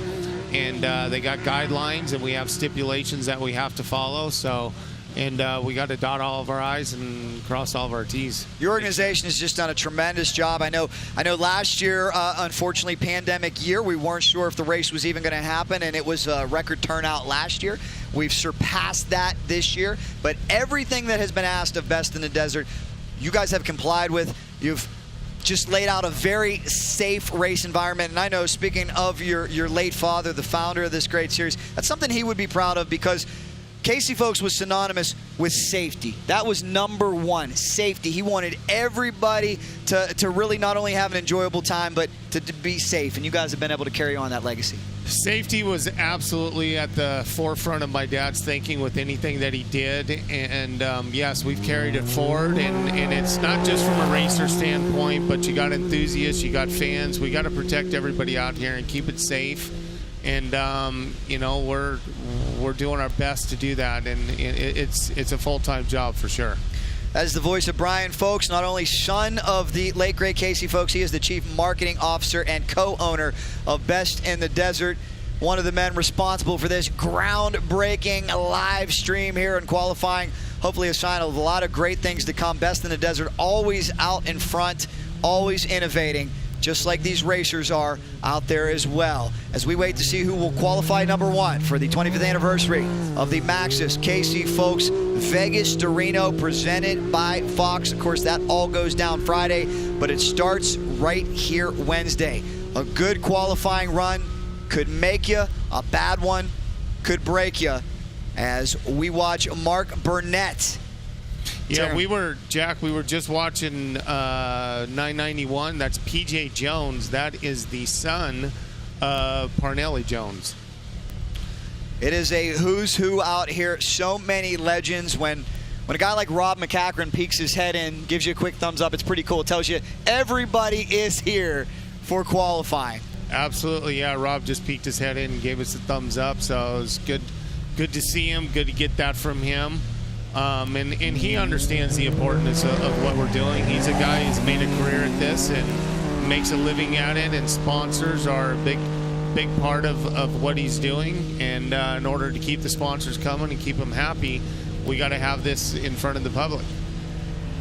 And they got guidelines, and we have stipulations that we have to follow. So, and we got to dot all of our I's and cross all of our T's. Your organization has just done a tremendous job. I know last year, unfortunately, pandemic year, we weren't sure if the race was even going to happen, and it was a record turnout last year. We've surpassed that this year. But everything that has been asked of Best in the Desert, you guys have complied with. You've just laid out a very safe race environment. And I know, speaking of your late father, the founder of this great series, that's something he would be proud of, because Casey, folks, was synonymous with safety. That was number one, safety. He wanted everybody to really not only have an enjoyable time, but to be safe. And you guys have been able to carry on that legacy. Safety was absolutely at the forefront of my dad's thinking with anything that he did. And yes, we've carried it forward. And it's not just from a racer standpoint, but you got enthusiasts, you got fans. We got to protect everybody out here and keep it safe. And you know, we're doing our best to do that, and it's a full-time job for sure. That is the voice of Brian Folks, not only son of the late great Casey Folks, he is the Chief Marketing Officer and co-owner of Best in the Desert. One of the men responsible for this groundbreaking live stream here in qualifying. Hopefully a sign of a lot of great things to come. Best in the Desert always out in front, always innovating, just like these racers are out there as well, as we wait to see who will qualify number one for the 25th anniversary of the Maxxis Casey Folks Vegas to Reno, presented by Fox. Of course, that all goes down Friday, but it starts right here Wednesday. A good qualifying run could make you, a bad one could break you, as we watch Mark Burnett. Yeah, we were just watching 991. That's PJ Jones. That is the son of Parnelli Jones. It is a who's who out here. So many legends. When a guy like Rob McCachran peeks his head in, gives you a quick thumbs up, it's pretty cool. It tells you everybody is here for qualifying. Absolutely, yeah. Rob just peeked his head in and gave us a thumbs up. So it was good to see him. Good to get that from him. And he understands the importance of what we're doing. He's a guy who's made a career at this and makes a living at it, and sponsors are a big part of what he's doing. And in order to keep the sponsors coming and keep them happy, we got to have this in front of the public.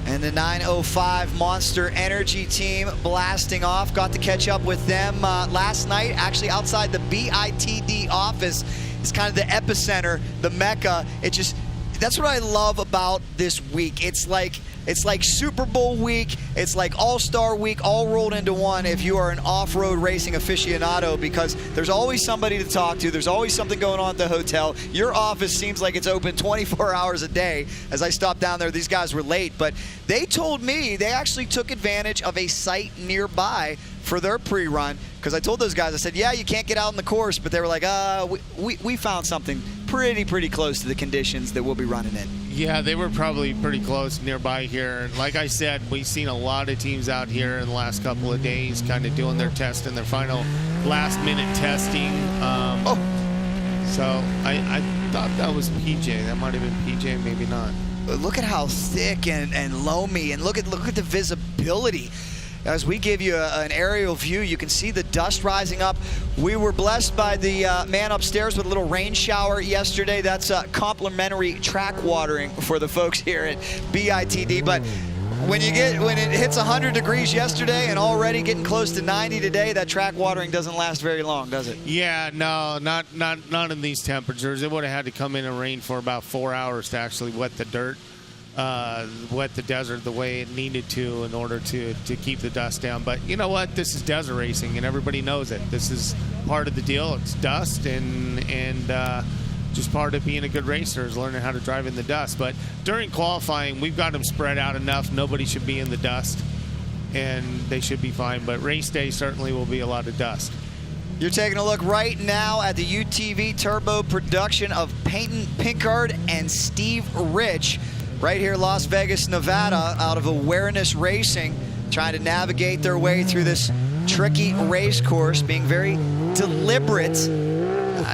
And the 905 Monster Energy team blasting off. Got to catch up with them last night, actually outside the BITD office. It's kind of the epicenter, the mecca. That's what I love about this week. It's like Super Bowl week. It's like All-Star week all rolled into one if you are an off-road racing aficionado, because there's always somebody to talk to. There's always something going on at the hotel. Your office seems like it's open 24 hours a day. As I stopped down there, these guys were late, but they told me they actually took advantage of a site nearby for their pre-run, because I told those guys, I said, yeah, you can't get out on the course, but they were like, we found something pretty close to the conditions that we'll be running in. Yeah, they were probably pretty close nearby here. Like I said, we've seen a lot of teams out here in the last couple of days kind of doing their test and their final last-minute testing. So I thought that was PJ. That might have been PJ, maybe not. look at how thick and loamy, and look at the visibility. As we give you an aerial view, you can see the dust rising up. We were blessed by the man upstairs with a little rain shower yesterday. That's complimentary track watering for the folks here at BITD. But when it hits 100 degrees yesterday and already getting close to 90 today, that track watering doesn't last very long, does it? Yeah, no, not in these temperatures. It would have had to come in and rain for about 4 hours to actually wet the dirt. Wet the desert the way it needed to in order to keep the dust down. But you know what? This is desert racing, and everybody knows it. This is part of the deal. It's dust, and just part of being a good racer is learning how to drive in the dust. But during qualifying, we've got them spread out enough. Nobody should be in the dust, and they should be fine. But race day certainly will be a lot of dust. You're taking a look right now at the UTV Turbo production of Peyton Pinkard and Steve Rich. Right here, Las Vegas, Nevada, out of Awareness Racing, trying to navigate their way through this tricky race course, being very deliberate.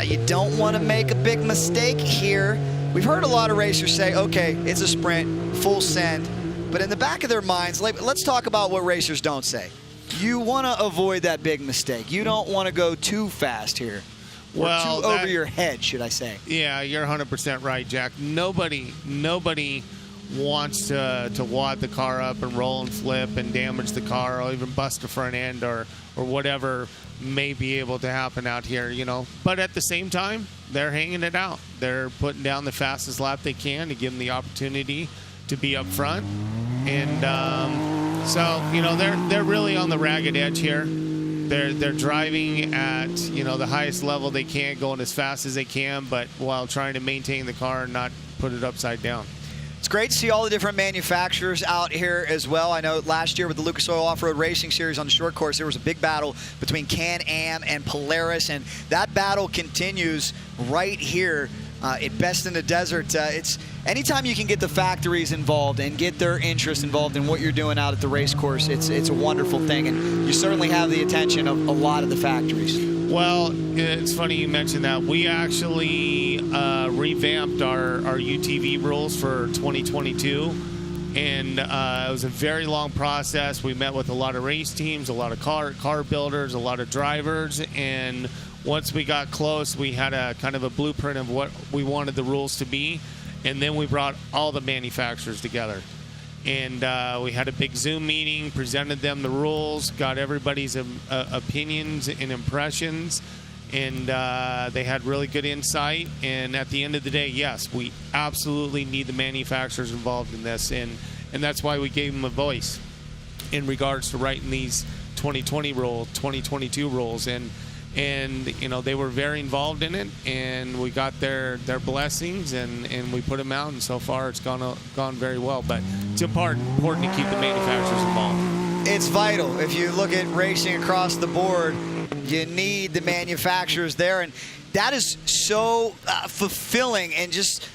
You don't want to make a big mistake here. We've heard a lot of racers say, okay, it's a sprint, full send. But in the back of their minds, let's talk about what racers don't say. You want to avoid that big mistake. You don't want to go too fast here. Well, too over your head, should I say. Yeah, you're 100% right, Jack. Nobody wants to wad the car up and roll and flip and damage the car or even bust the front end or whatever may be able to happen out here, you know. But at the same time, they're hanging it out. They're putting down the fastest lap they can to give them the opportunity to be up front. And so, you know, they're really on the ragged edge here. They're driving at, you know, the highest level they can, going as fast as they can, but while trying to maintain the car and not put it upside down. It's great to see all the different manufacturers out here as well. I know last year with the Lucas Oil Off-Road Racing Series on the short course, there was a big battle between Can-Am and Polaris, and that battle continues right here at Best in the Desert. It's anytime you can get the factories involved and get their interest involved in what you're doing out at the race course, it's a wonderful thing, and you certainly have the attention of a lot of the factories. Well, it's funny you mentioned that. We actually revamped our UTV rules for 2022, and it was a very long process. We met with a lot of race teams, a lot of car builders, a lot of drivers, and once we got close, we had a kind of a blueprint of what we wanted the rules to be, and then we brought all the manufacturers together. And we had a big Zoom meeting, presented them the rules, got everybody's opinions and impressions, and they had really good insight. And at the end of the day, yes, we absolutely need the manufacturers involved in this, and that's why we gave them a voice in regards to writing these 2020 rules, 2022 rules, and you know, they were very involved in it, and we got their blessings, and we put them out, and so far it's gone very well. But it's important to keep the manufacturers involved. It's vital. If you look at racing across the board, you need the manufacturers there, and that is so fulfilling, and just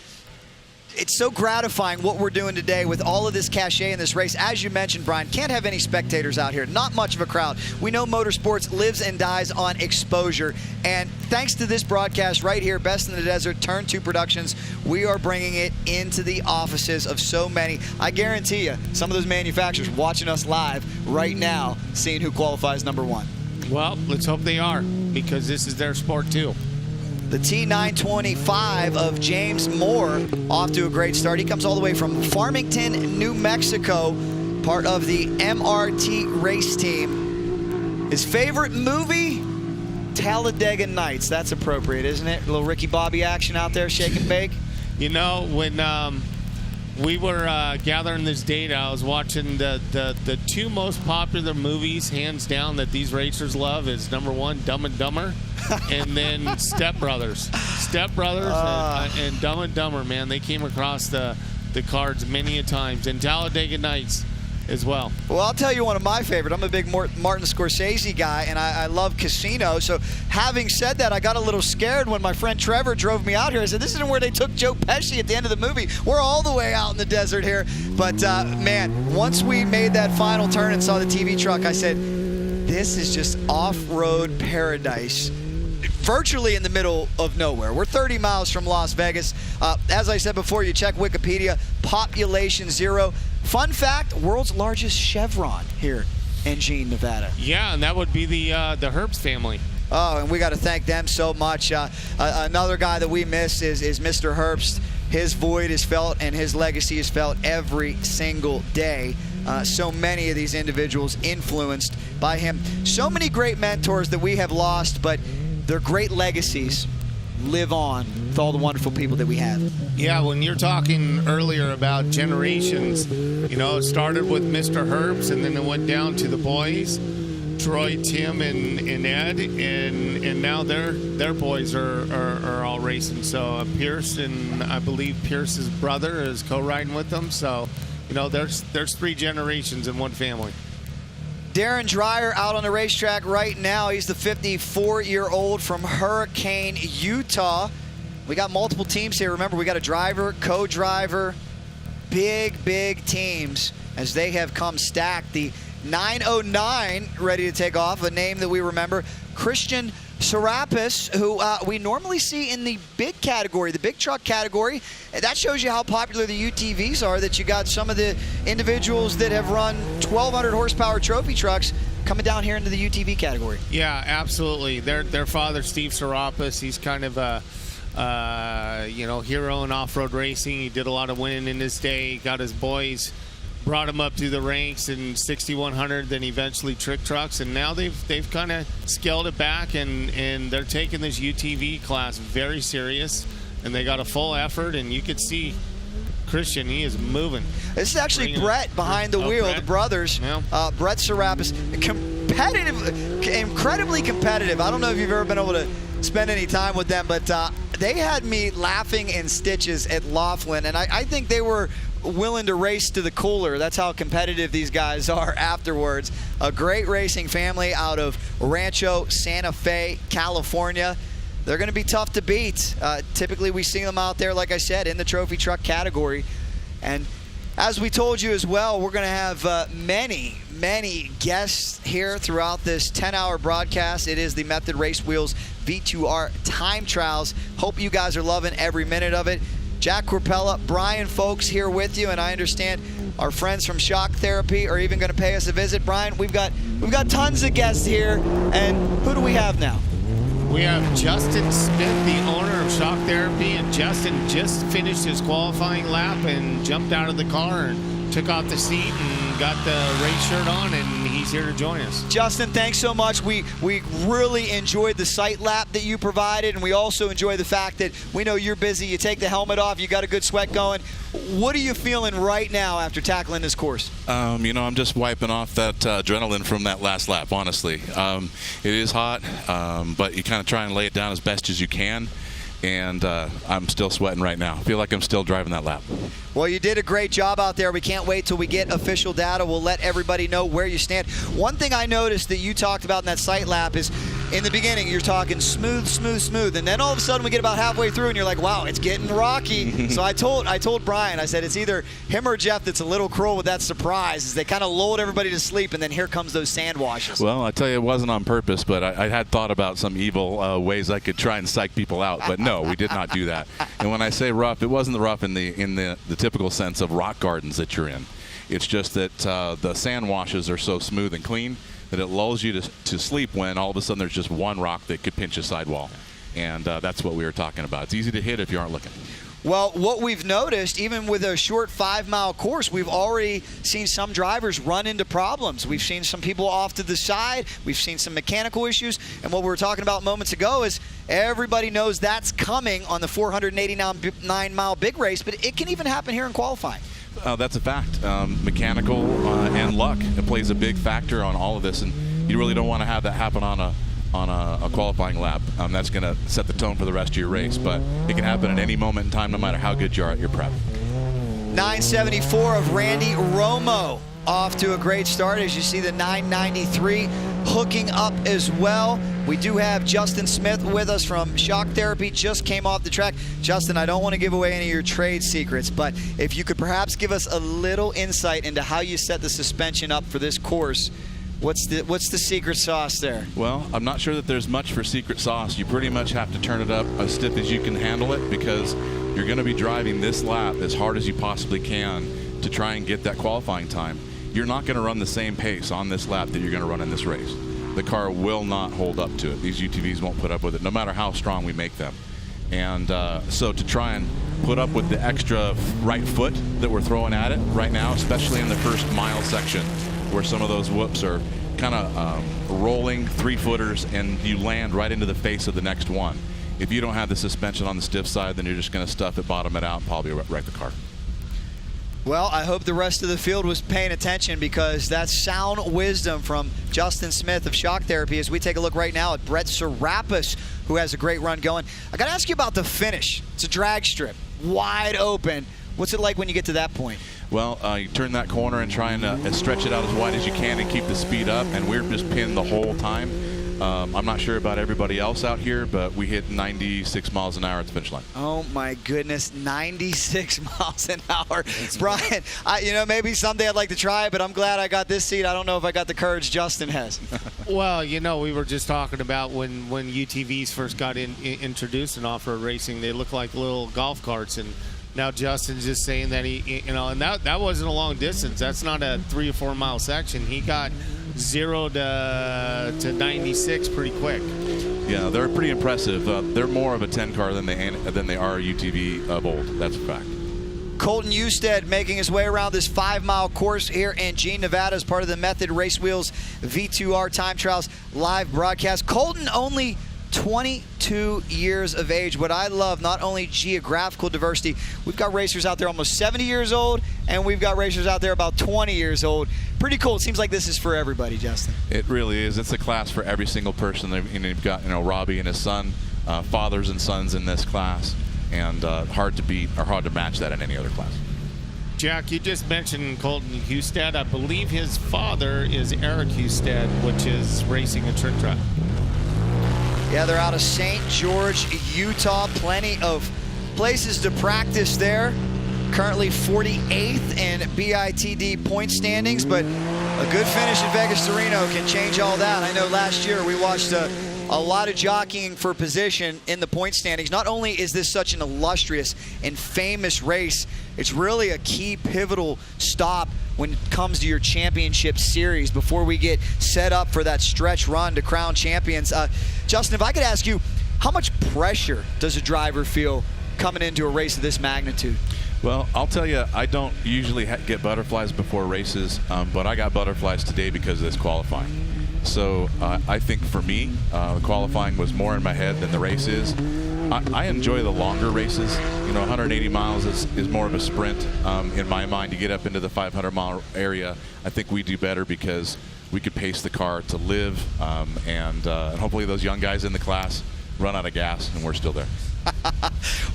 it's so gratifying what we're doing today with all of this cachet in this race. As you mentioned, Brian, can't have any spectators out here. Not much of a crowd. We know motorsports lives and dies on exposure. And thanks to this broadcast right here, Best in the Desert, Turn 2 Productions, we are bringing it into the offices of so many. I guarantee you, some of those manufacturers watching us live right now, seeing who qualifies number one. Well, let's hope they are, because this is their sport too. The T925 of James Moore off to a great start. He comes all the way from Farmington, New Mexico, part of the MRT race team. His favorite movie? Talladega Nights. That's appropriate, isn't it? A little Ricky Bobby action out there, shake and bake. You know, when we were gathering this data, I was watching the two most popular movies, hands down, that these racers love is number one, Dumb and Dumber, and then Step Brothers. Step Brothers and Dumb and Dumber, man, they came across the cards many a times, and Talladega Nights as well. Well, I'll tell you one of my favorite. I'm a big Martin Scorsese guy, and I love Casino. So having said that, I got a little scared when my friend Trevor drove me out here. I said, this isn't where they took Joe Pesci at the end of the movie. We're all the way out in the desert here. But, man, once we made that final turn and saw the TV truck, I said, this is just off-road paradise. virtually in the middle of nowhere. We're 30 miles from Las Vegas. As I said before, you check Wikipedia, population 0. Fun fact, world's largest chevron here in Jean, Nevada. Yeah, and that would be the Herbst family. Oh, and we got to thank them so much. Another guy that we miss is Mr. Herbst. His void is felt and his legacy is felt every single day. So many of these individuals influenced by him. So many great mentors that we have lost, but their great legacies live on with all the wonderful people that we have. Yeah, when you're talking earlier about generations, you know, it started with Mr. Herbst, and then it went down to the boys, Troy, Tim, and Ed, and now their boys are all racing. So Pierce, and I believe Pierce's brother is co-riding with them. So, you know, there's 3 generations in one family. Darren Dreyer out on the racetrack right now. He's the 54-year-old from Hurricane, Utah. We got multiple teams here. Remember, we got a driver, co-driver, big teams as they have come stacked. The 909 ready to take off, a name that we remember. Christian Serapis, who we normally see in the big category, the big truck category. That shows you how popular the UTVs are, that you got some of the individuals that have run 1,200 horsepower trophy trucks coming down here into the UTV category. Yeah, absolutely. Their father, Steve Serapis, he's kind of a hero in off-road racing. He did a lot of winning in his day. Got his boys, brought him up through the ranks in 6100, then eventually trick trucks, and now they've kind of scaled it back, and they're taking this UTV class very serious, and they got a full effort, and you could see Christian, he is moving. This is actually Brett behind the wheel, Brett. the brothers. Yeah. Brett Serapis, competitive, incredibly competitive. I don't know if you've ever been able to spend any time with them, but they had me laughing in stitches at Laughlin, and I think they were willing to race to the cooler. That's how competitive these guys are afterwards. A great racing family out of Rancho Santa Fe, California. They're going to be tough to beat. Typically we see them out there, like I said, in the trophy truck category. And as we told you as well, we're going to have many guests here throughout this 10-hour broadcast. It is the Method Race Wheels V2R time trials. Hope you guys are loving every minute of it. Jack Corpella, Brian Folks here with you, and I understand our friends from Shock Therapy are even going to pay us a visit. Brian, we've got tons of guests here, and who do we have now? We have Justin Smith, the owner of Shock Therapy, and Justin just finished his qualifying lap and jumped out of the car and took off the seat and got the race shirt on, and he's here to join us. Justin, thanks so much. We really enjoyed the sight lap that you provided, and we also enjoy the fact that we know you're busy. You take the helmet off, you got a good sweat going. What are you feeling right now after tackling this course? I'm just wiping off that adrenaline from that last lap, honestly. It is hot, but you kind of try and lay it down as best as you can. And I'm still sweating right now. I feel like I'm still driving that lap. Well, you did a great job out there. We can't wait till we get official data. We'll let everybody know where you stand. One thing I noticed that you talked about in that sight lap is in the beginning you're talking smooth, and then all of a sudden we get about halfway through and you're like, wow, it's getting rocky. So I told Brian, I said it's either him or Jeff that's a little cruel with that surprise, as they kind of lulled everybody to sleep, and then here comes those sand washes. Well, I tell you, it wasn't on purpose, but I had thought about some evil ways I could try and psych people out, but no, we did not do that. And when I say rough, it wasn't the rough in the typical sense of rock gardens that you're in. It's just that the sand washes are so smooth and clean that it lulls you to sleep when all of a sudden there's just one rock that could pinch a sidewall. And that's what we were talking about. It's easy to hit if you aren't looking. Well, what we've noticed, even with a short 5-mile course, we've already seen some drivers run into problems. We've seen some people off to the side. We've seen some mechanical issues. And what we were talking about moments ago is everybody knows that's coming on the 489-mile big race, but it can even happen here in qualifying. That's a fact. Mechanical and luck, it plays a big factor on all of this, and you really don't want to have that happen on a qualifying lap. That's going to set the tone for the rest of your race, but it can happen at any moment in time, no matter how good you are at your prep. 974 of Randy Romo off to a great start, as you see the 993 hooking up as well. We do have Justin Smith with us from Shock Therapy, just came off the track. Justin, I don't want to give away any of your trade secrets, but if you could perhaps give us a little insight into how you set the suspension up for this course What's the secret sauce there? Well, I'm not sure that there's much for secret sauce. You pretty much have to turn it up as stiff as you can handle it, because you're going to be driving this lap as hard as you possibly can to try and get that qualifying time. You're not going to run the same pace on this lap that you're going to run in this race. The car will not hold up to it. These UTVs won't put up with it, no matter how strong we make them. And so to try and put up with the extra right foot that we're throwing at it right now, especially in the first mile section, where some of those whoops are kind of rolling 3-footers and you land right into the face of the next one. If you don't have the suspension on the stiff side, then you're just going to stuff it, bottom it out, and probably wreck the car. Well, I hope the rest of the field was paying attention, because that's sound wisdom from Justin Smith of Shock Therapy as we take a look right now at Brett Serapis, who has a great run going. I got to ask you about the finish. It's a drag strip, wide open. What's it like when you get to that point? Well, you turn that corner and try and stretch it out as wide as you can and keep the speed up, and we're just pinned the whole time. I'm not sure about everybody else out here, but we hit 96 miles an hour at the finish line. Oh my goodness, 96 miles an hour. Brian, maybe someday I'd like to try it, but I'm glad I got this seat. I don't know if I got the courage Justin has. Well, we were just talking about when UTVs first got introduced in off-road racing, they looked like little golf carts, and now Justin's just saying that and that wasn't a long distance. That's not a 3 or 4 mile section. He got 0 to 96 pretty quick. Yeah, they're pretty impressive. They're more of a 10 car than they are a UTV of old. That's a fact. Colton Eustadt making his way around this 5-mile course here in Jean, Nevada as part of the Method Race Wheels V2R Time Trials live broadcast. Colton only 22 years of age. What I love, not only geographical diversity, we've got racers out there almost 70 years old, and we've got racers out there about 20 years old. Pretty cool. It seems like this is for everybody, Justin. It really is. It's a class for every single person. You've got Robbie and his son, fathers and sons in this class, and hard to beat or hard to match that in any other class. Jack, you just mentioned Colton Eustadt. I believe his father is Eric Eustadt, which is racing a trick track. Yeah, they're out of St. George, Utah. Plenty of places to practice there. Currently 48th in BITD point standings, but a good finish in Vegas to Reno can change all that. I know last year we watched a lot of jockeying for position in the point standings. Not only is this such an illustrious and famous race, it's really a key pivotal stop when it comes to your championship series before we get set up for that stretch run to crown champions. Justin, if I could ask you, how much pressure does a driver feel coming into a race of this magnitude? Well, I'll tell you, I don't usually get butterflies before races, but I got butterflies today because of this qualifying. So I think for me, the qualifying was more in my head than the race is. I enjoy the longer races. 180 miles is more of a sprint in my mind. To get up into the 500-mile area, I think we do better because we could pace the car to live, and hopefully those young guys in the class run out of gas, and we're still there.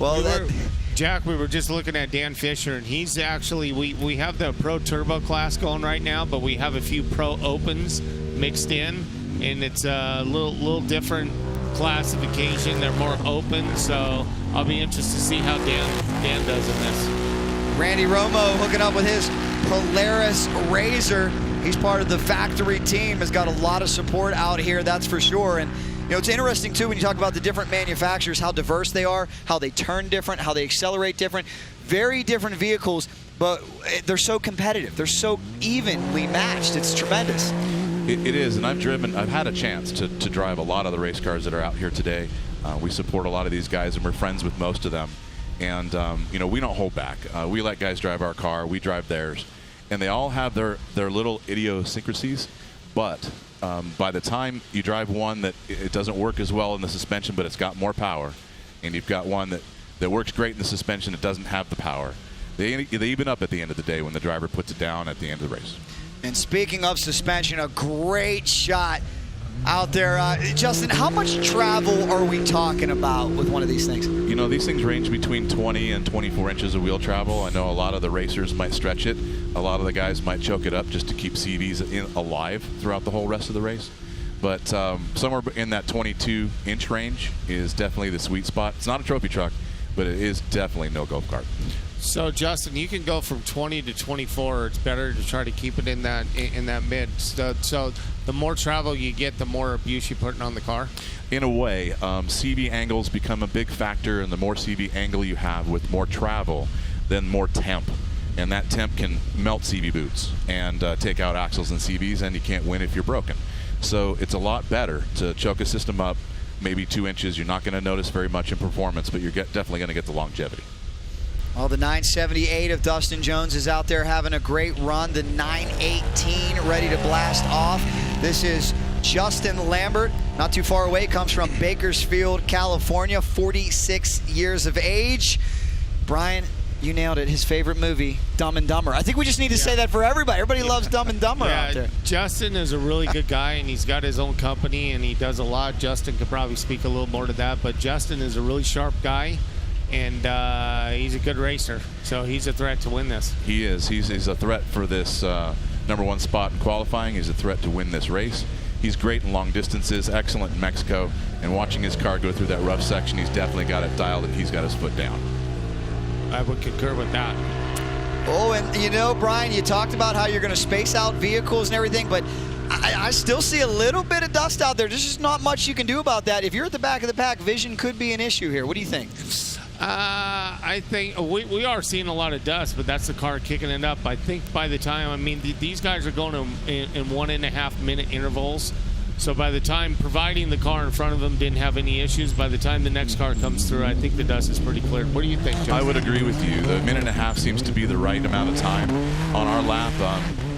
Well, Jack, we were just looking at Dan Fisher, and he's actually, we have the Pro Turbo class going right now, but we have a few Pro Opens mixed in, and it's a little different classification. They're more open, so I'll be interested to see how Dan does in this. Randy Romo hooking up with his Polaris Razor. He's part of the factory team, has got a lot of support out here, that's for sure. And it's interesting too when you talk about the different manufacturers, how diverse they are, how they turn different, how they accelerate different. Very different vehicles, but they're so competitive. They're so evenly matched. It's tremendous. It is, and I've had a chance to drive a lot of the race cars that are out here today. We support a lot of these guys, and we're friends with most of them. And, we don't hold back. We let guys drive our car. We drive theirs. And they all have their little idiosyncrasies, but by the time you drive one that it doesn't work as well in the suspension, but it's got more power, and you've got one that works great in the suspension, it doesn't have the power, they even up at the end of the day when the driver puts it down at the end of the race. And speaking of suspension, a great shot out there. Justin, how much travel are we talking about with one of these things? These things range between 20 and 24 inches of wheel travel. I know a lot of the racers might stretch it. A lot of the guys might choke it up just to keep CVs alive throughout the whole rest of the race. But somewhere in that 22-inch range is definitely the sweet spot. It's not a trophy truck, but it is definitely no golf cart. So Justin, you can go from 20 to 24. It's better to try to keep it in that mid. So the more travel you get, the more abuse you're putting on the car. In a way, CV angles become a big factor, and the more CV angle you have with more travel, then more temp. And that temp can melt CV boots and take out axles and CVs, and you can't win if you're broken. So it's a lot better to choke a system up maybe 2 inches. You're not going to notice very much in performance, but you're definitely going to get the longevity. Well, the 978 of Dustin Jones is out there having a great run. The 918 ready to blast off. This is Justin Lambert, not too far away, comes from Bakersfield, California, 46 years of age. Brian, you nailed it. His favorite movie, Dumb and Dumber. I think we just need to say that for everybody. Everybody loves Dumb and Dumber out there. Justin is a really good guy, and he's got his own company, and he does a lot. Justin could probably speak a little more to that, but Justin is a really sharp guy, and he's a good racer. So he's a threat to win this. He is. He's a threat for this #1 spot in qualifying. He's a threat to win this race. He's great in long distances, excellent in Mexico, and watching his car go through that rough section, he's definitely got it dialed and he's got his foot down. I would concur with that. Oh, and you know, Brian, you talked about how you're going to space out vehicles and everything, but I still see a little bit of dust out there. There's just not much you can do about that. If you're at the back of the pack, vision could be an issue here. What do you think? I think we are seeing a lot of dust, but that's the car kicking it up. I think by the time, I mean, these guys are going in 1.5 minute intervals. So by the time, providing the car in front of them didn't have any issues, by the time the next car comes through, I think the dust is pretty clear. What do you think, Justin? I would agree with you. The 1.5 minutes seems to be the right amount of time. On our lap,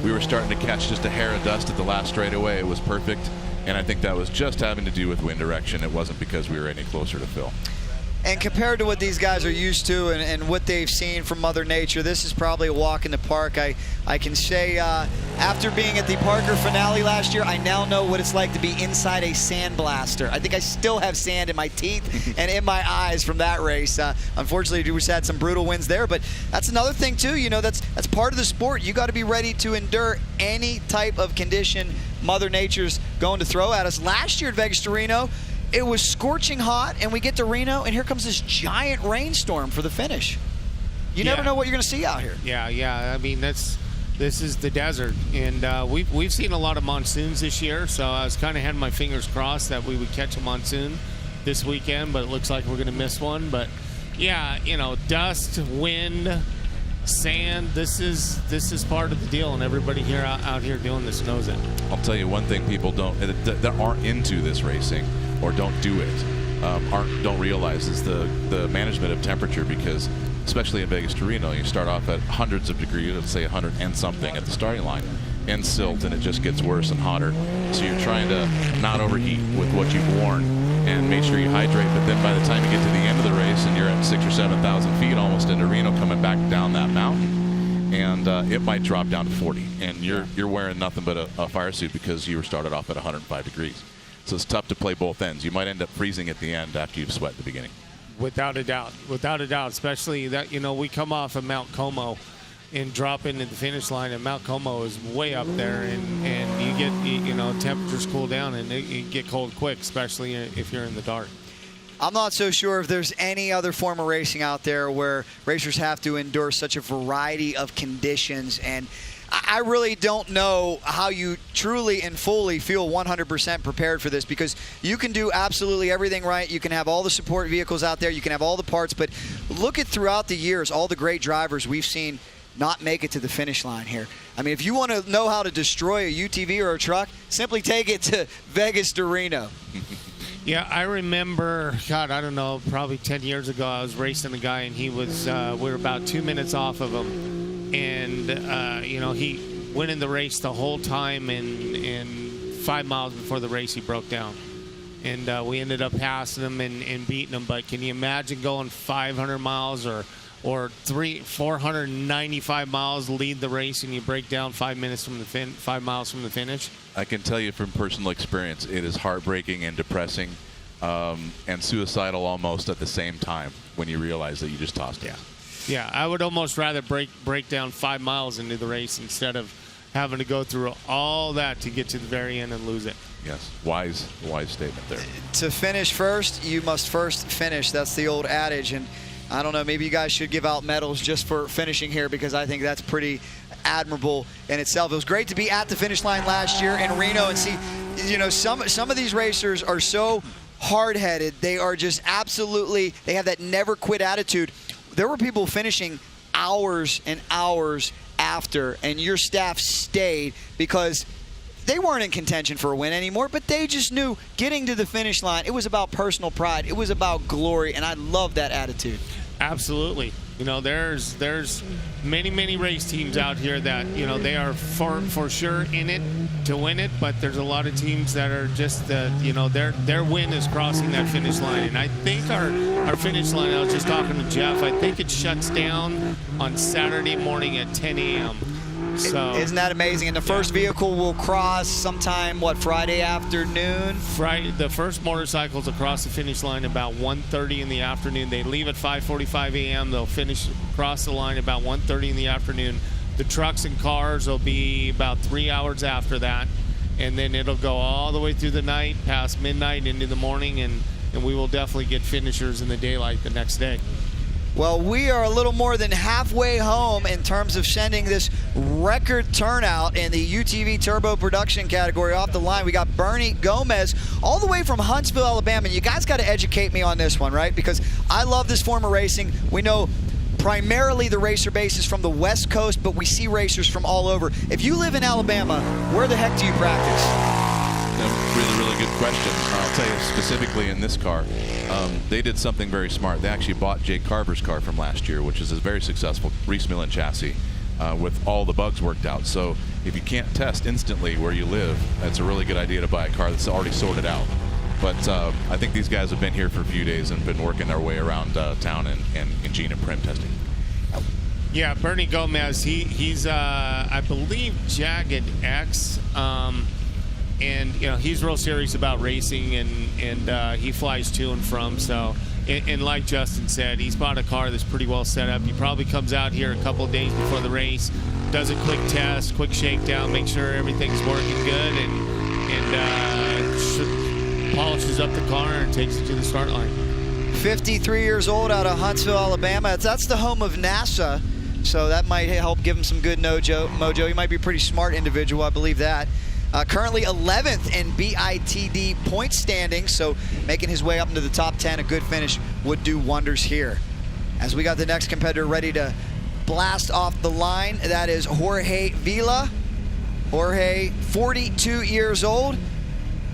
we were starting to catch just a hair of dust at the last straightaway. It was perfect, and I think that was just having to do with wind direction. It wasn't because we were any closer to Phil. And compared to what these guys are used to and what they've seen from Mother Nature, this is probably a walk in the park. I can say after being at the Parker finale last year, I now know what it's like to be inside a sandblaster. I think I still have sand in my teeth and in my eyes from that race. Unfortunately, we just had some brutal winds there, but that's another thing too. You know, that's part of the sport. You got to be ready to endure any type of condition Mother Nature's going to throw at us. Last year at Vegas to Reno, it was scorching hot, and we get to Reno, and here comes this giant rainstorm for the finish. You never know what you're going to see out here. Yeah. I mean, this is the desert, and we've seen a lot of monsoons this year, so I was kind of having my fingers crossed that we would catch a monsoon this weekend, but it looks like we're going to miss one. But yeah, you know, dust, wind, sand, this is part of the deal, and everybody here out here doing this knows it. I'll tell you one thing people that aren't into this racing or don't do it don't realize is the management of temperature, because especially in Vegas to Reno, you start off at hundreds of degrees, let's say 100 and something at the starting line, and silt, and it just gets worse and hotter. So you're trying to not overheat with what you've worn and make sure you hydrate, but then by the time you get to the end of the race and you're at 6,000 or 7,000 feet almost into Reno, coming back down that mountain, and it might drop down to 40, and you're wearing nothing but a fire suit because you were started off at 105 degrees. So it's tough to play both ends. You might end up freezing at the end after you've sweat at the beginning. Without a doubt, especially that, you know, we come off of Mount Como and drop into the finish line, and Mount Como is way up there, and you get, you know, temperatures cool down, and you get cold quick, especially if you're in the dark. I'm not so sure if there's any other form of racing out there where racers have to endure such a variety of conditions, and I really don't know how you truly and fully feel 100% prepared for this, because you can do absolutely everything right. You can have all the support vehicles out there. You can have all the parts. But look at throughout the years, all the great drivers we've seen not make it to the finish line here. I mean, if you want to know how to destroy a UTV or a truck, simply take it to Vegas to Reno. Yeah, I remember, God, I don't know, probably 10 years ago, I was racing a guy, and he was, we were about 2 minutes off of him. And, you know, he went in the race the whole time, and 5 miles before the race, he broke down. And we ended up passing him and beating him. But can you imagine going 500 miles or 495 miles, lead the race, and you break down 5 miles from the finish? I can tell you from personal experience, it is heartbreaking and depressing and suicidal almost at the same time when you realize that you just tossed it. Yeah, I would almost rather break down 5 miles into the race instead of having to go through all that to get to the very end and lose it. Yes, wise statement there. To finish first, you must first finish. That's the old adage. And I don't know, maybe you guys should give out medals just for finishing here, because I think that's pretty admirable in itself. It was great to be at the finish line last year in Reno and see, you know, some of these racers are so hard-headed. They are just absolutely, they have that never quit attitude. There were people finishing hours and hours after, and your staff stayed because they weren't in contention for a win anymore, but they just knew getting to the finish line, it was about personal pride. It was about glory, and I love that attitude. Absolutely. You know, there's many race teams out here that, you know, they are for sure in it to win it, but there's a lot of teams that are just, you know, their win is crossing that finish line. And I think our finish line, I was just talking to Jeff, I think it shuts down on Saturday morning at 10 a.m. So, isn't that amazing? And the first vehicle will cross sometime, what, Friday afternoon? Friday, the first motorcycles across the finish line about 1:30 in the afternoon. They leave at 5:45 a.m. They'll cross the line about 1:30 in the afternoon. The trucks and cars will be about 3 hours after that. And then it'll go all the way through the night, past midnight into the morning, and we will definitely get finishers in the daylight the next day. Well, we are a little more than halfway home in terms of sending this record turnout in the UTV Turbo Production category off the line. We got Bernie Gomez all the way from Huntsville, Alabama. You guys got to educate me on this one, right? Because I love this form of racing. We know primarily the racer base is from the West Coast, but we see racers from all over. If you live in Alabama, where the heck do you practice? Really good question. I'll tell you specifically in this car, they did something very smart. They actually bought Jake Carver's car from last year, which is a very successful Reese Millen chassis with all the bugs worked out. So if you can't test instantly where you live, it's a really good idea to buy a car that's already sorted out. But I think these guys have been here for a few days and been working their way around town and engine and prim testing. Yeah, Bernie Gomez, he's I believe Jagged X. And you know, he's real serious about racing, and he flies to and from. So, and like Justin said, he's bought a car that's pretty well set up. He probably comes out here a couple of days before the race, does a quick test, quick shakedown, make sure everything's working good, and polishes up the car and takes it to the start line. 53 years old, out of Huntsville, Alabama. That's the home of NASA, so that might help give him some good mojo. He might be a pretty smart individual, I believe that. Currently 11th in BITD point standing, so making his way up into the top 10, a good finish would do wonders here. As we got the next competitor ready to blast off the line, that is Jorge Vila. Jorge, 42 years old,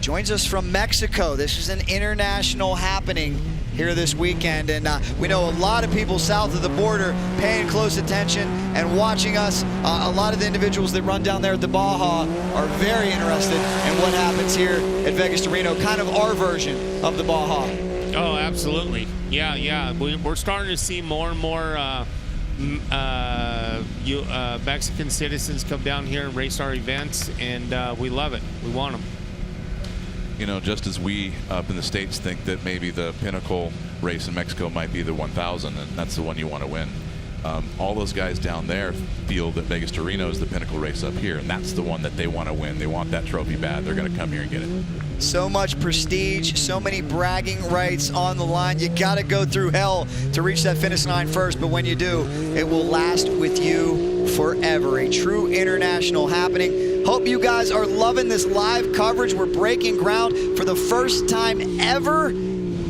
joins us from Mexico. This is an international happening here this weekend, and we know a lot of people south of the border paying close attention and watching us. A lot of the individuals that run down there at the Baja are very interested in what happens here at Vegas to Reno, kind of our version of the Baja. Oh, absolutely. Yeah. We're starting to see more and more Mexican citizens come down here and race our events, and we love it. We want them. You know, just as we up in the States think that maybe the pinnacle race in Mexico might be the 1000, and that's the one you want to win. All those guys down there feel that Vegas to Reno is the pinnacle race up here, and that's the one that they want to win. They want that trophy bad. They're going to come here and get it. So much prestige, so many bragging rights on the line. You got to go through hell to reach that finish line first, but when you do, it will last with you forever. A true international happening. Hope you guys are loving this live coverage. We're breaking ground for the first time ever.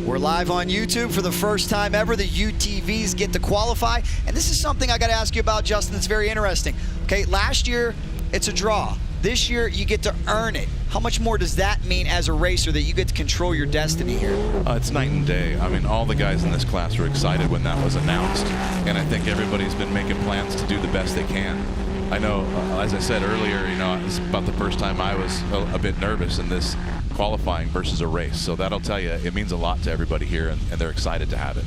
We're live on YouTube for the first time ever. The UTVs get to qualify. And this is something I got to ask you about, Justin, that's very interesting. Okay, last year, it's a draw. This year, you get to earn it. How much more does that mean as a racer that you get to control your destiny here? It's night and day. I mean, all the guys in this class were excited when that was announced. And I think everybody's been making plans to do the best they can. I know, as I said earlier, you know, it's about the first time I was a bit nervous in this qualifying versus a race. So that'll tell you, it means a lot to everybody here, and they're excited to have it.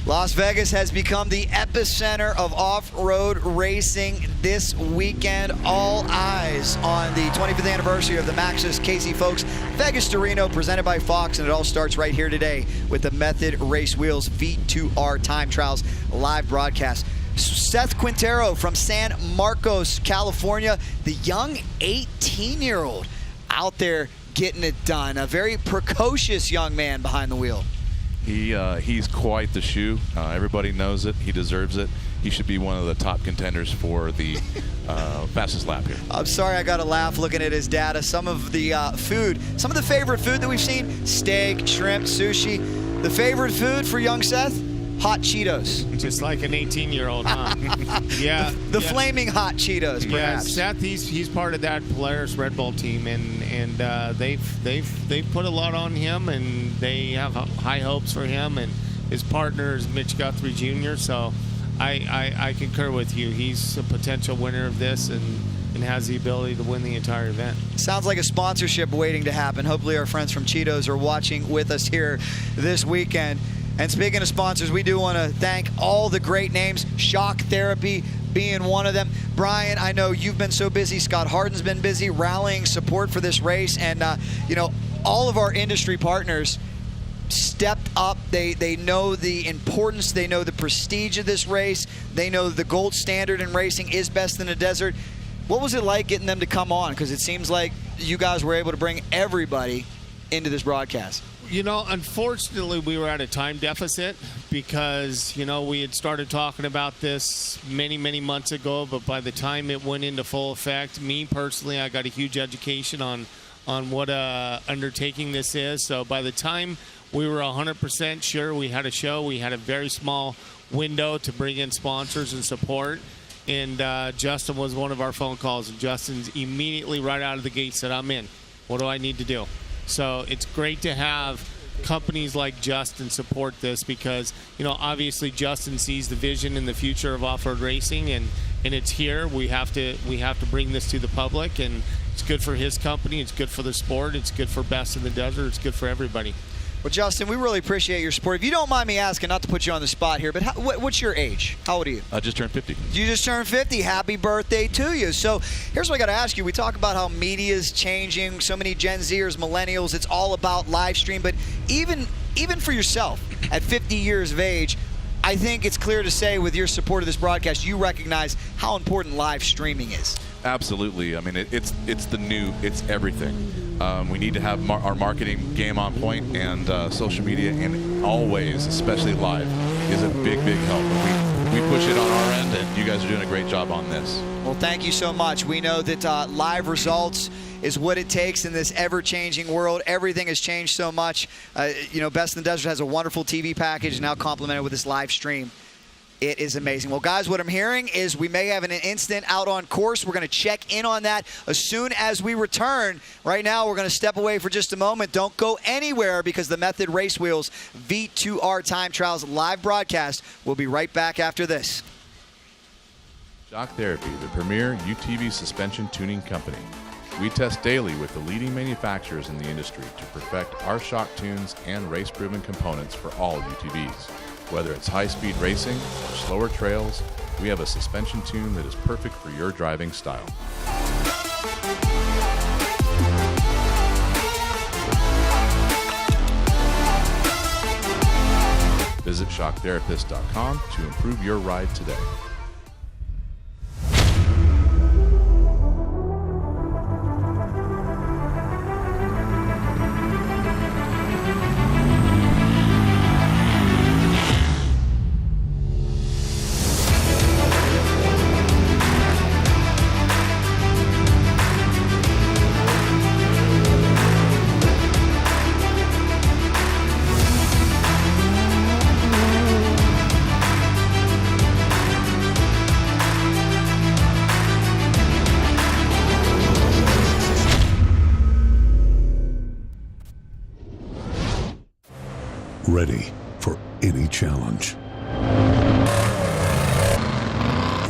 Las Vegas has become the epicenter of off-road racing this weekend. All eyes on the 25th anniversary of the Maxxis Casey Folks Vegas to Reno, presented by Fox, and it all starts right here today with the Method Race Wheels V2R Time Trials live broadcast. Seth Quintero from San Marcos, California, the young 18-year-old out there getting it done. A very precocious young man behind the wheel. He's quite the shoe. Everybody knows it. He deserves it. He should be one of the top contenders for the fastest lap here. I'm sorry, I got to laugh looking at his data. Some of the food, some of the favorite food that we've seen, steak, shrimp, sushi. The favorite food for young Seth? Hot Cheetos. Just like an 18-year-old, huh? Yeah. The flaming hot Cheetos, perhaps. Yeah, Seth, he's part of that Polaris Red Bull team, and they've put a lot on him, and they have high hopes for him, and his partner is Mitch Guthrie Jr., so I concur with you. He's a potential winner of this and has the ability to win the entire event. Sounds like a sponsorship waiting to happen. Hopefully our friends from Cheetos are watching with us here this weekend. And speaking of sponsors, we do want to thank all the great names, Shock Therapy being one of them. Brian, I know you've been so busy. Scott Harden's been busy rallying support for this race. And, all of our industry partners stepped up. They know the importance. They know the prestige of this race. They know the gold standard in racing is best in the desert. What was it like getting them to come on? Because it seems like you guys were able to bring everybody into this broadcast. Unfortunately, we were at a time deficit because, we had started talking about this many, many months ago, but by the time it went into full effect, me personally, I got a huge education on what undertaking this is. So by the time we were 100% sure we had a show, we had a very small window to bring in sponsors and support. And Justin was one of our phone calls, and Justin's immediately right out of the gate said, I'm in. What do I need to do? So it's great to have companies like Justin support this because, obviously Justin sees the vision and the future of off-road racing, and it's here. We have to bring this to the public, and it's good for his company. It's good for the sport. It's good for Best in the Desert. It's good for everybody. Well, Justin, we really appreciate your support. If you don't mind me asking, not to put you on the spot here, but what's your age? How old are you? I just turned 50. You just turned 50. Happy birthday to you. So here's what I got to ask you. We talk about how media is changing. So many Gen Zers, millennials, it's all about live stream. But even for yourself, at 50 years of age, I think it's clear to say with your support of this broadcast, you recognize how important live streaming is. Absolutely. I mean, it's the new, it's everything. We need to have our marketing game on point, and social media, and always, especially live, is a big, big help. We push it on our end, and you guys are doing a great job on this. Well, thank you so much. We know that live results is what it takes in this ever-changing world. Everything has changed so much. Best in the Desert has a wonderful TV package now complemented with this live stream. It is amazing. Well, guys, what I'm hearing is we may have an incident out on course. We're going to check in on that as soon as we return. Right now, we're going to step away for just a moment. Don't go anywhere because the Method Race Wheels V2R Time Trials live broadcast will be right back after this. Shock Therapy, the premier UTV suspension tuning company. We test daily with the leading manufacturers in the industry to perfect our shock tunes and race-proven components for all UTVs. Whether it's high-speed racing or slower trails, we have a suspension tune that is perfect for your driving style. Visit shocktherapist.com to improve your ride today. Ready for any challenge.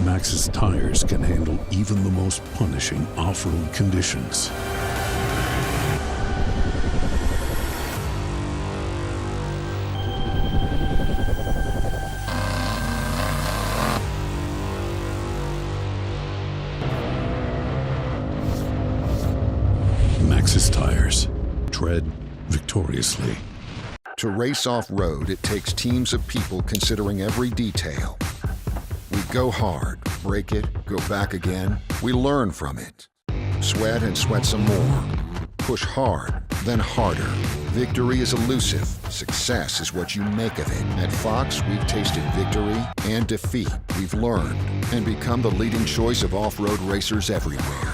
Maxxis Tires can handle even the most punishing off-road conditions. Maxxis Tires. Tread victoriously. To race off-road, it takes teams of people considering every detail. We go hard, break it, go back again. We learn from it. Sweat and sweat some more. Push hard, then harder. Victory is elusive. Success is what you make of it. At Fox, we've tasted victory and defeat. We've learned and become the leading choice of off-road racers everywhere.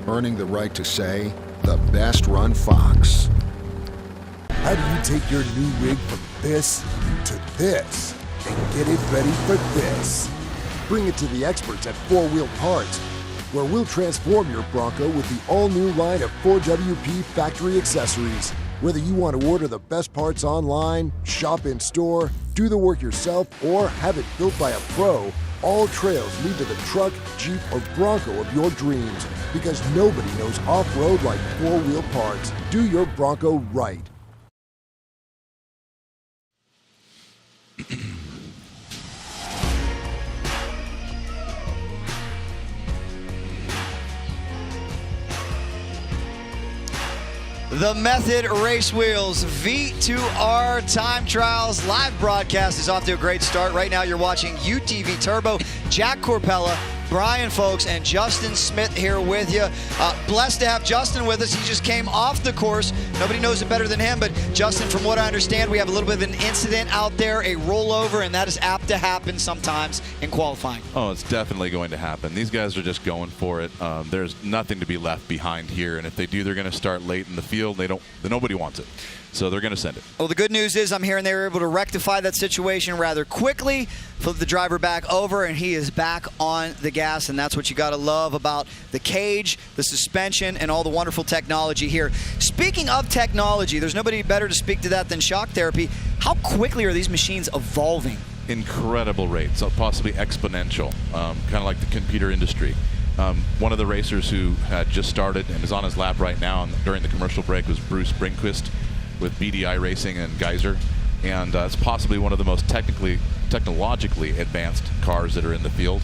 Earning the right to say, the best run Fox. How do you take your new rig from this to this and get it ready for this? Bring it to the experts at 4 Wheel Parts, where we'll transform your Bronco with the all-new line of 4WP factory accessories. Whether you want to order the best parts online, shop in store, do the work yourself, or have it built by a pro, all trails lead to the truck, Jeep, or Bronco of your dreams, because nobody knows off-road like 4 Wheel Parts. Do your Bronco right. The Method Race Wheels V2R Time Trials live broadcast is off to a great start. Right now you're watching UTV Turbo. Jack Corpella, Brian Folks, and Justin Smith here with you. Blessed to have Justin with us. He just came off the course. Nobody knows it better than him, but Justin, from what I understand, we have a little bit of an incident out there, a rollover, and that is apt to happen sometimes in qualifying. Oh, it's definitely going to happen. These guys are just going for it. There's nothing to be left behind here, and if they do, they're going to start late in the field. Nobody wants it. So they're going to send it. Well, the good news is I'm hearing they were able to rectify that situation rather quickly, flip the driver back over, and he is back on the gas, and that's what you got to love about the cage, the suspension, and all the wonderful technology here. Speaking of technology, there's nobody better to speak to that than Shock Therapy. How quickly are these machines evolving? Incredible rates, possibly exponential, kind of like the computer industry. One of the racers who had just started and is on his lap right now during the commercial break was Bruce Brinkquist with BDI Racing and Geyser, and it's possibly one of the most technologically advanced cars that are in the field.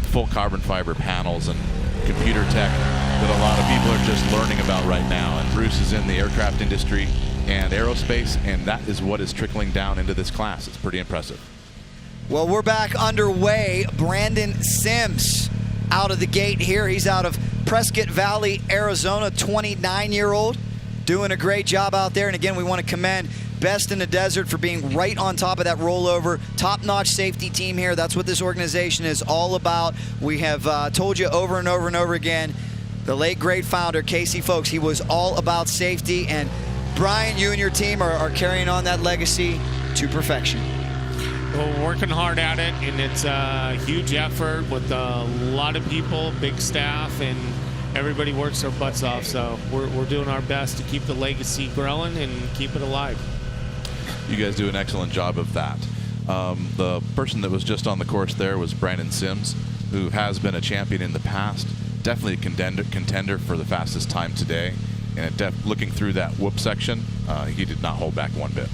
Full carbon fiber panels and computer tech that a lot of people are just learning about right now. And Bruce is in the aircraft industry and aerospace, and that is what is trickling down into this class. It's pretty impressive. Well, we're back underway. Brandon Sims out of the gate here. He's out of Prescott Valley, Arizona, 29-year-old. Doing a great job out there. And again, we want to commend Best in the Desert for being right on top of that rollover. Top-notch safety team here. That's what this organization is all about. We have told you over and over and over again, the late great founder, Casey Folks, he was all about safety. And Brian, you and your team are carrying on that legacy to perfection. Well, we're working hard at it, and it's a huge effort with a lot of people, big staff, and everybody works their butts off. So we're doing our best to keep the legacy growing and keep it alive. You guys do an excellent job of that. The person that was just on the course there was Brandon Sims, who has been a champion in the past. Definitely a contender for the fastest time today. And looking through that whoop section, he did not hold back one bit.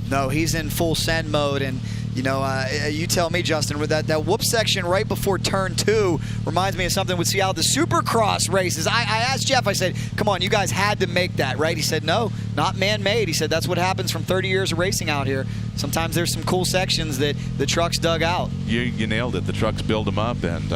No, he's in full send mode, and you know, you tell me, Justin, with that whoop section right before turn 2 reminds me of something we see out the Supercross races. I asked Jeff, I said, come on, you guys had to make that, right? He said, no, not man-made. He said, that's what happens from 30 years of racing out here. Sometimes there's some cool sections that the trucks dug out. You nailed it. The trucks build them up, and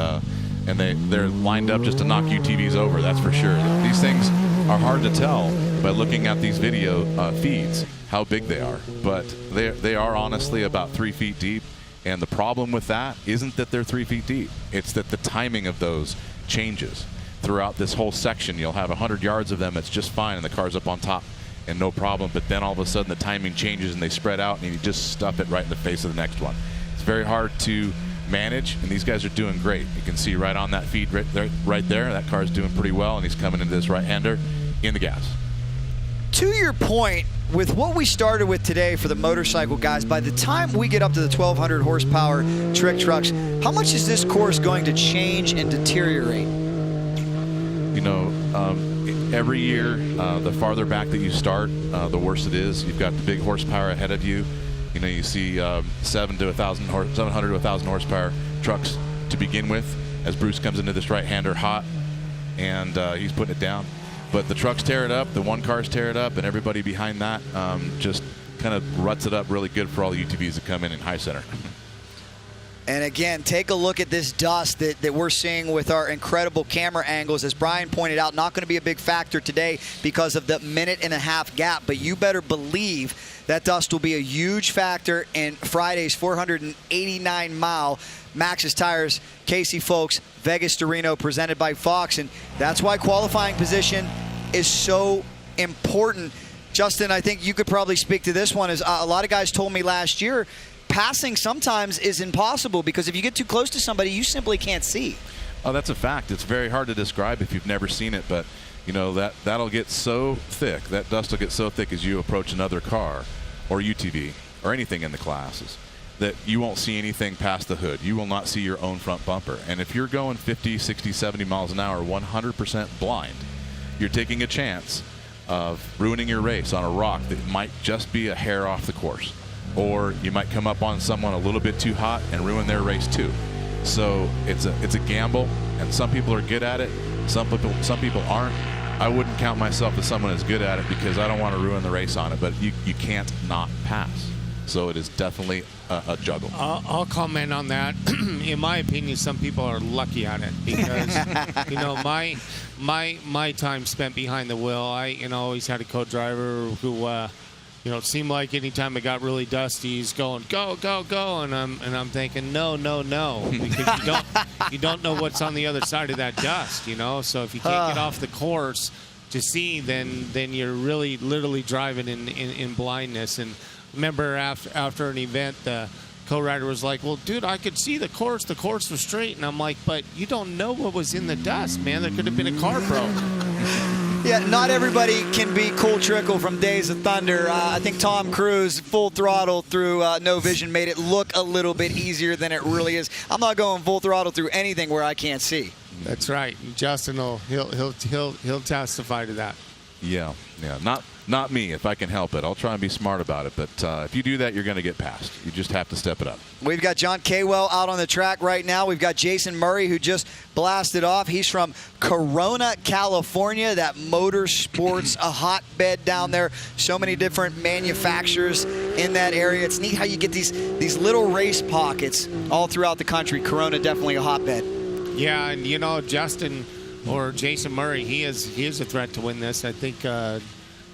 they're lined up just to knock UTVs over, that's for sure. These things are hard to tell by looking at these video feeds how big they are, but they are honestly about 3 feet deep, and the problem with that isn't that they're 3 feet deep. It's that the timing of those changes throughout this whole section. You'll have 100 yards of them, it's just fine, and the car's up on top and no problem, but then all of a sudden the timing changes and they spread out, and you just stuff it right in the face of the next one. It's very hard to manage, and these guys are doing great. You can see right on that feed right there, that car's doing pretty well, and he's coming into this right-hander in the gas. To your point, with what we started with today for the motorcycle guys, by the time we get up to the 1,200 horsepower trick trucks, how much is this course going to change and deteriorate? You know, every year, the farther back that you start, the worse it is. You've got the big horsepower ahead of you. You know, you see 700 to 1,000 horsepower trucks to begin with, as Bruce comes into this right-hander hot, and he's putting it down. But the trucks tear it up, the one cars tear it up, and everybody behind that just kind of ruts it up really good for all the UTVs that come in high center. And again, take a look at this dust that we're seeing with our incredible camera angles. As Brian pointed out, not going to be a big factor today because of the 1.5-minute gap, but you better believe that dust will be a huge factor in Friday's 489-mile Maxxis Tires, Casey Folks, Vegas to Reno, presented by Fox. And that's why qualifying position is so important. Justin, I think you could probably speak to this one. As a lot of guys told me last year, passing sometimes is impossible because if you get too close to somebody, you simply can't see. Oh, that's a fact. It's very hard to describe if you've never seen it, but you know that'll get so thick, that dust will get so thick as you approach another car or UTV or anything in the classes that you won't see anything past the hood. You will not see your own front bumper. And if you're going 50, 60, 70 miles an hour 100% blind, you're taking a chance of ruining your race on a rock that might just be a hair off the course. Or you might come up on someone a little bit too hot and ruin their race too. So it's a gamble, and some people are good at it. Some people aren't. I wouldn't count myself as someone as good at it because I don't want to ruin the race on it. But you can't not pass. So it is definitely a juggle. I'll comment on that. In my opinion, some people are lucky at it because you know my time spent behind the wheel. I always had a co-driver who. It seemed like anytime it got really dusty, he's going, go, go, go, and I'm thinking, no, because you don't know what's on the other side of that dust, So if you can't get off the course to see, then you're really literally driving in blindness. And remember after an event, the co-rider was like, well, dude, I could see the course was straight, and I'm like, but you don't know what was in the dust, man. There could have been a car broke. Yeah, not everybody can be Cole Trickle from Days of Thunder. I think Tom Cruise, full throttle through no vision, made it look a little bit easier than it really is. I'm not going full throttle through anything where I can't see. That's right. Justin he'll testify to that. Yeah. Not me, if I can help it. I'll try and be smart about it. But if you do that, you're going to get past. You just have to step it up. We've got John Caywell out on the track right now. We've got Jason Murray, who just blasted off. He's from Corona, California. That motorsports a hotbed down there. So many different manufacturers in that area. It's neat how you get these little race pockets all throughout the country. Corona, definitely a hotbed. Yeah, and Justin or Jason Murray, he is a threat to win this. I think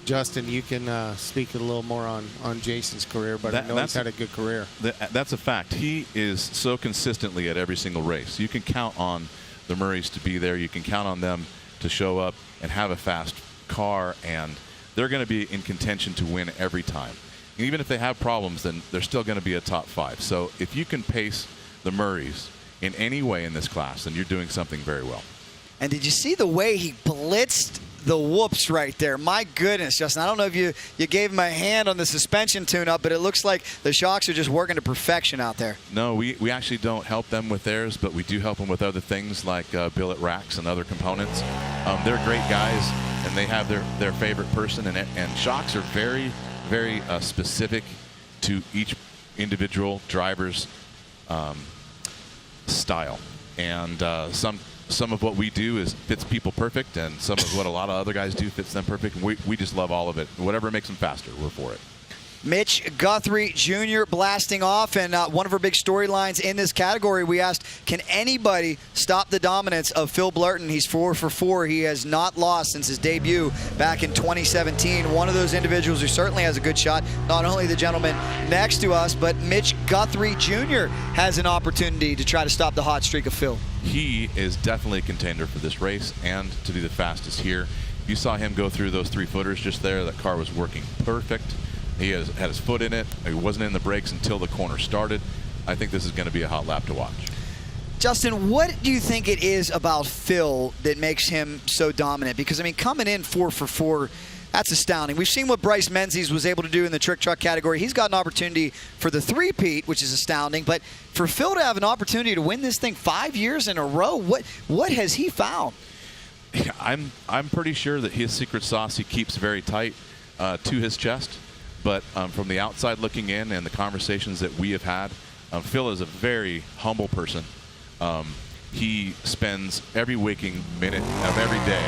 Justin, you can speak a little more on Jason's career, but I know he's had a good career. That's a fact. He is so consistently at every single race. You can count on the Murrays to be there. You can count on them to show up and have a fast car, and they're going to be in contention to win every time. And even if they have problems, then they're still going to be a top 5. So if you can pace the Murrays in any way in this class, then you're doing something very well. And did you see the way he blitzed the whoops right there? My goodness, Justin. I don't know if you gave him a hand on the suspension tune-up, but it looks like the shocks are just working to perfection out there. No, we actually don't help them with theirs, but we do help them with other things like billet racks and other components. They're great guys, and they have their favorite person, and shocks are very, very specific to each individual driver's style. And some of what we do fits people perfect, and some of what a lot of other guys do fits them perfect. And we just love all of it. Whatever makes them faster, we're for it. Mitch Guthrie Jr. blasting off, and one of our big storylines in this category, we asked, can anybody stop the dominance of Phil Blurton? He's 4 for 4. He has not lost since his debut back in 2017. One of those individuals who certainly has a good shot, not only the gentleman next to us, but Mitch Guthrie Jr. has an opportunity to try to stop the hot streak of Phil. He is definitely a contender for this race and to be the fastest here. You saw him go through those 3-footers just there. That car was working perfect. He had his foot in it. He wasn't in the brakes until the corner started. I think this is going to be a hot lap to watch. Justin, what do you think it is about Phil that makes him so dominant? Because, I mean, coming in 4 for 4, that's astounding. We've seen what Bryce Menzies was able to do in the trick truck category. He's got an opportunity for the 3-peat, which is astounding. But for Phil to have an opportunity to win this thing 5 years in a row, what has he found? I'm pretty sure that his secret sauce he keeps very tight to his chest. But from the outside looking in and the conversations that we have had, Phil is a very humble person. He spends every waking minute of every day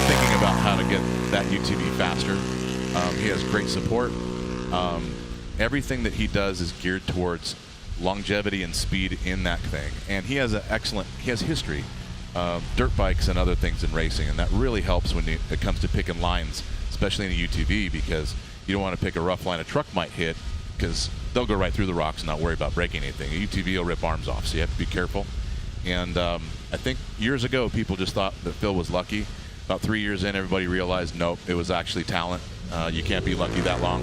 thinking about how to get that UTV faster. He has great support. Everything that he does is geared towards longevity and speed in that thing. And he has history of dirt bikes and other things in racing, and that really helps when it comes to picking lines, especially in a UTV, because you don't want to pick a rough line a truck might hit, because they'll go right through the rocks and not worry about breaking anything. A UTV will rip arms off, so you have to be careful. And I think years ago people just thought that Phil was lucky. About 3 years in, everybody realized, nope, it was actually talent. You can't be lucky that long.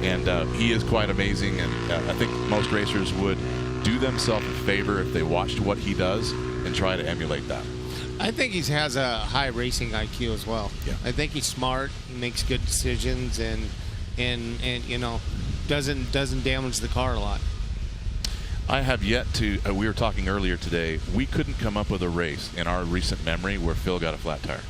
And he is quite amazing, and I think most racers would do themselves a favor if they watched what he does and try to emulate that. I think he has a high racing IQ as well. Yeah. I think he's smart. He makes good decisions, and you know, doesn't damage the car a lot. I have yet to. We were talking earlier today. We couldn't come up with a race in our recent memory where Phil got a flat tire.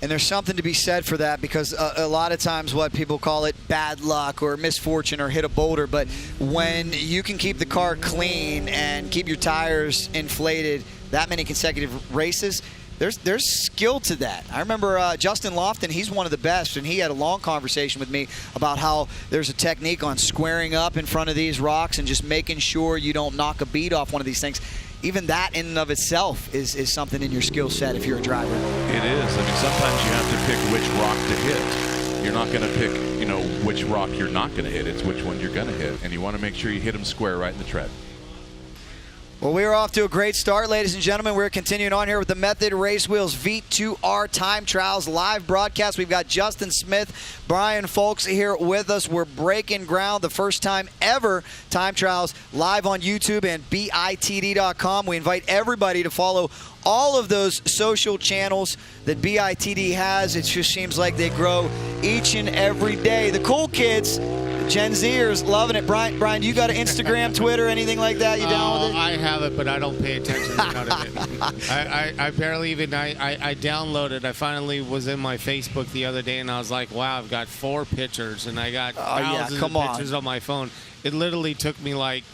And there's something to be said for that, because a lot of times what people call it bad luck or misfortune or hit a boulder, but when you can keep the car clean and keep your tires inflated that many consecutive races, there's skill to that. I remember Justin Lofton, he's one of the best, and he had a long conversation with me about how there's a technique on squaring up in front of these rocks and just making sure you don't knock a bead off one of these things. Even that in and of itself is something in your skill set if you're a driver. It is. I mean, sometimes you have to pick which rock to hit. You're not going to pick, you know, which rock you're not going to hit. It's which one you're going to hit, and you want to make sure you hit them square right in the tread. Well, we are off to a great start, ladies and gentlemen. We're continuing on here with the Method Race Wheels V2R Time Trials live broadcast. We've got Justin Smith, Brian Folks here with us. We're breaking ground, the first time ever Time Trials live on YouTube and BITD.com. We invite everybody to follow all of those social channels that BITD has. It just seems like they grow each and every day. The cool kids, Gen Zers, loving it. Brian, you got an Instagram, Twitter, anything like that? You down with it? I have it, but I don't pay attention to none of it. I barely even, I downloaded. I finally was in my Facebook the other day, and I was like, wow, I've got 4 pictures, and I got thousands of pictures on my phone. It literally took me like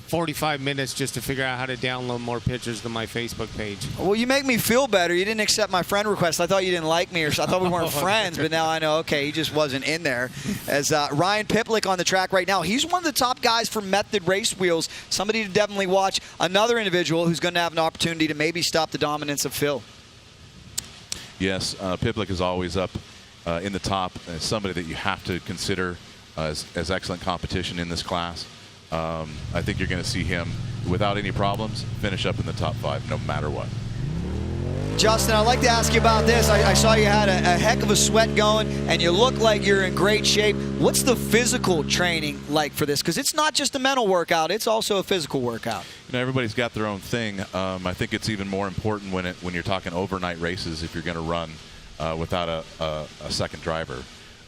45 minutes just to figure out how to download more pictures to my Facebook page. Well, you make me feel better. You didn't accept my friend request. I thought you didn't like me, or I thought we weren't friends, but now I know, okay, he just wasn't in there. As Ryan Piplick on the track right now, he's one of the top guys for Method Race Wheels, somebody to definitely watch. Another individual who's going to have an opportunity to maybe stop the dominance of Phil. Yes, Piplick is always up in the top, as somebody that you have to consider as excellent competition in this class. I think you're going to see him, without any problems, finish up in the top 5 no matter what. Justin, I'd like to ask you about this. I saw you had a heck of a sweat going, and you look like you're in great shape. What's the physical training like for this? Because it's not just a mental workout, it's also a physical workout. You know, everybody's got their own thing. I think it's even more important when you're talking overnight races, if you're going to run without a second driver.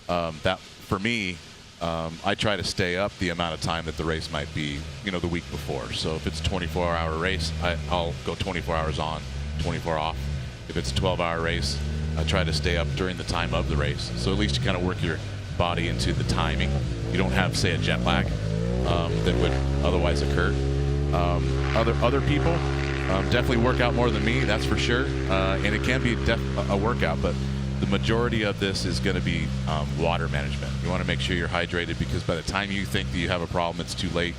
That, for me, I try to stay up the amount of time that the race might be, you know, the week before. So if it's a 24-hour race, I'll go 24 hours on, 24 off. If it's a 12-hour race, I try to stay up during the time of the race. So at least you kind of work your body into the timing. You don't have, say, a jet lag that would otherwise occur. Other people definitely work out more than me, that's for sure. And it can be a workout, but the majority of this is going to be water management. You want to make sure you're hydrated, because by the time you think that you have a problem, it's too late.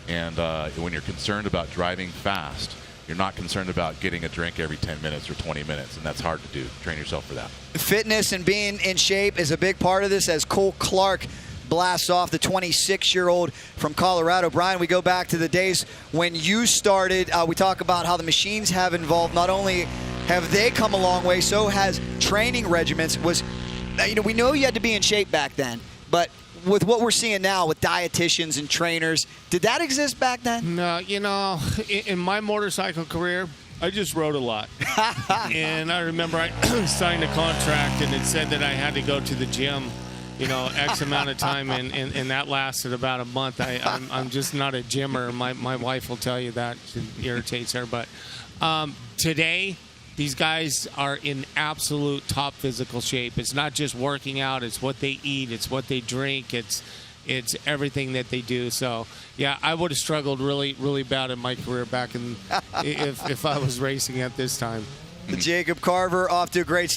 And when you're concerned about driving fast, you're not concerned about getting a drink every 10 minutes or 20 minutes, and that's hard to do. Train yourself for that. Fitness and being in shape is a big part of this, as Cole Clark blasts off, the 26-year-old from Colorado. Brian, we go back to the days when you started. We talk about how the machines have evolved. Not only have they come a long way, so has training regimens. We know you had to be in shape back then, but with what we're seeing now with dietitians and trainers, did that exist back then? No, you know, in my motorcycle career, I just rode a lot. And I remember I signed a contract, and it said that I had to go to the gym, you know, X amount of time, and that lasted about a month. I'm just not a gymmer. My wife will tell you that. It irritates her. But today, these guys are in absolute top physical shape. It's not just working out. It's what they eat. It's what they drink. It's everything that they do. So, yeah, I would have struggled really, really bad in my career back in if I was racing at this time. Jacob Carver off to a great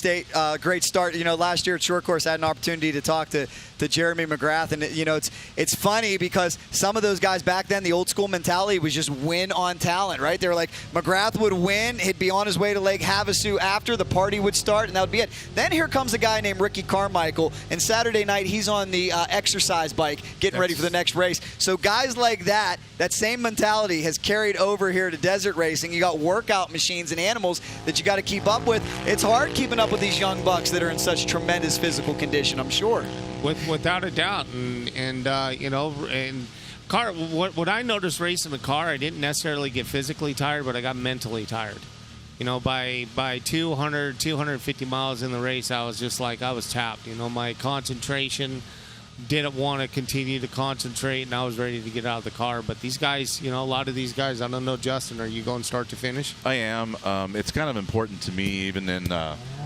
start. You know, last year at Short Course, I had an opportunity to talk to Jeremy McGrath, and you know, it's funny because some of those guys back then, the old school mentality was just win on talent, right? They were like, McGrath would win, he'd be on his way to Lake Havasu after the party would start, and that would be it. Then here comes a guy named Ricky Carmichael, and Saturday night he's on the exercise bike getting ready for the next race. So guys like that same mentality has carried over here to desert racing. You got workout machines and animals that you got to keep up with. It's hard keeping up with these young bucks that are in such tremendous physical condition, I'm sure. Without a doubt, and you know, and car. What I noticed racing the car, I didn't necessarily get physically tired, but I got mentally tired. You know, by 250 miles in the race, I was just like, I was tapped. You know, my concentration, didn't want to continue to concentrate, and I was ready to get out of the car. But these guys, you know, a lot of these guys, I don't know, Justin, are you going start to finish? I am. It's kind of important to me, even in,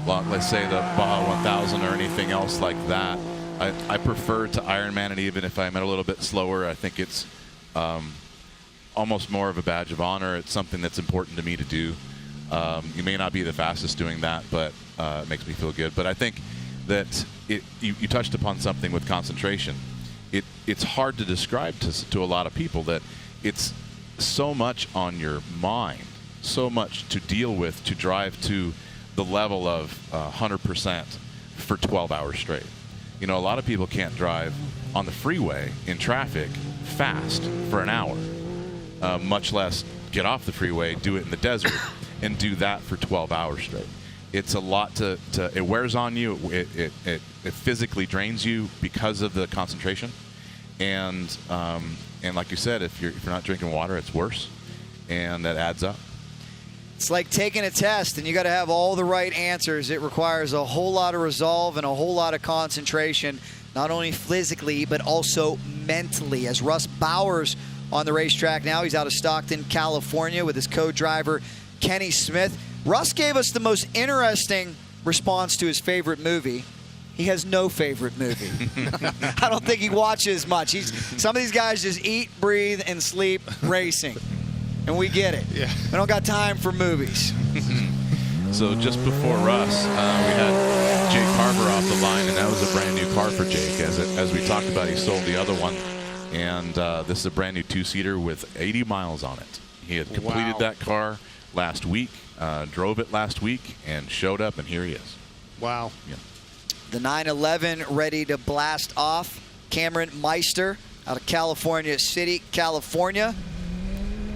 let's say, the Baja 1000 or anything else like that. I prefer to Ironman it, even if I'm a little bit slower. I think it's almost more of a badge of honor. It's something that's important to me to do. You may not be the fastest doing that, but it makes me feel good. But I think that you touched upon something with concentration. It's hard to describe to a lot of people that it's so much on your mind, so much to deal with to drive to the level of 100% for 12 hours straight. You know, a lot of people can't drive on the freeway in traffic fast for an hour, much less get off the freeway, do it in the desert, and do that for 12 hours straight. It's a lot it wears on you. It physically drains you because of the concentration, and like you said, if you're not drinking water, it's worse, and that adds up. It's like taking a test, and you got to have all the right answers. It requires a whole lot of resolve and a whole lot of concentration, not only physically but also mentally. As Russ Bowers on the racetrack now, he's out of Stockton, California, with his co-driver Kenny Smith. Russ gave us the most interesting response to his favorite movie. He has no favorite movie. I don't think he watches much. Some of these guys just eat, breathe, and sleep racing. And we get it. Yeah. We don't got time for movies. So just before Russ, we had Jake Carver off the line, and that was a brand new car for Jake. As we talked about, he sold the other one, and this is a brand new two-seater with 80 miles on it. He had completed that car last week, drove it last week, and showed up, and here he is. Wow. Yeah. The 911 ready to blast off. Cameron Meister out of California City, California,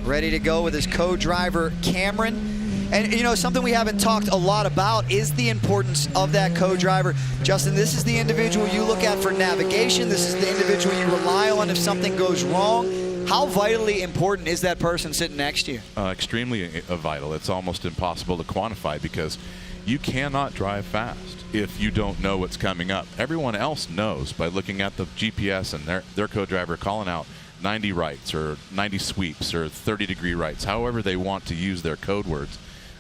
ready to go with his co-driver Cameron. And you know, something we haven't talked a lot about is the importance of that co-driver. Justin, this is the individual you look at for navigation. This is the individual you rely on if something goes wrong. How vitally important is that person sitting next to you? Extremely vital. It's almost impossible to quantify because you cannot drive fast if you don't know what's coming up. Everyone else knows by looking at the GPS and their co-driver calling out 90 rights or 90 sweeps or 30-degree rights, however they want to use their code words.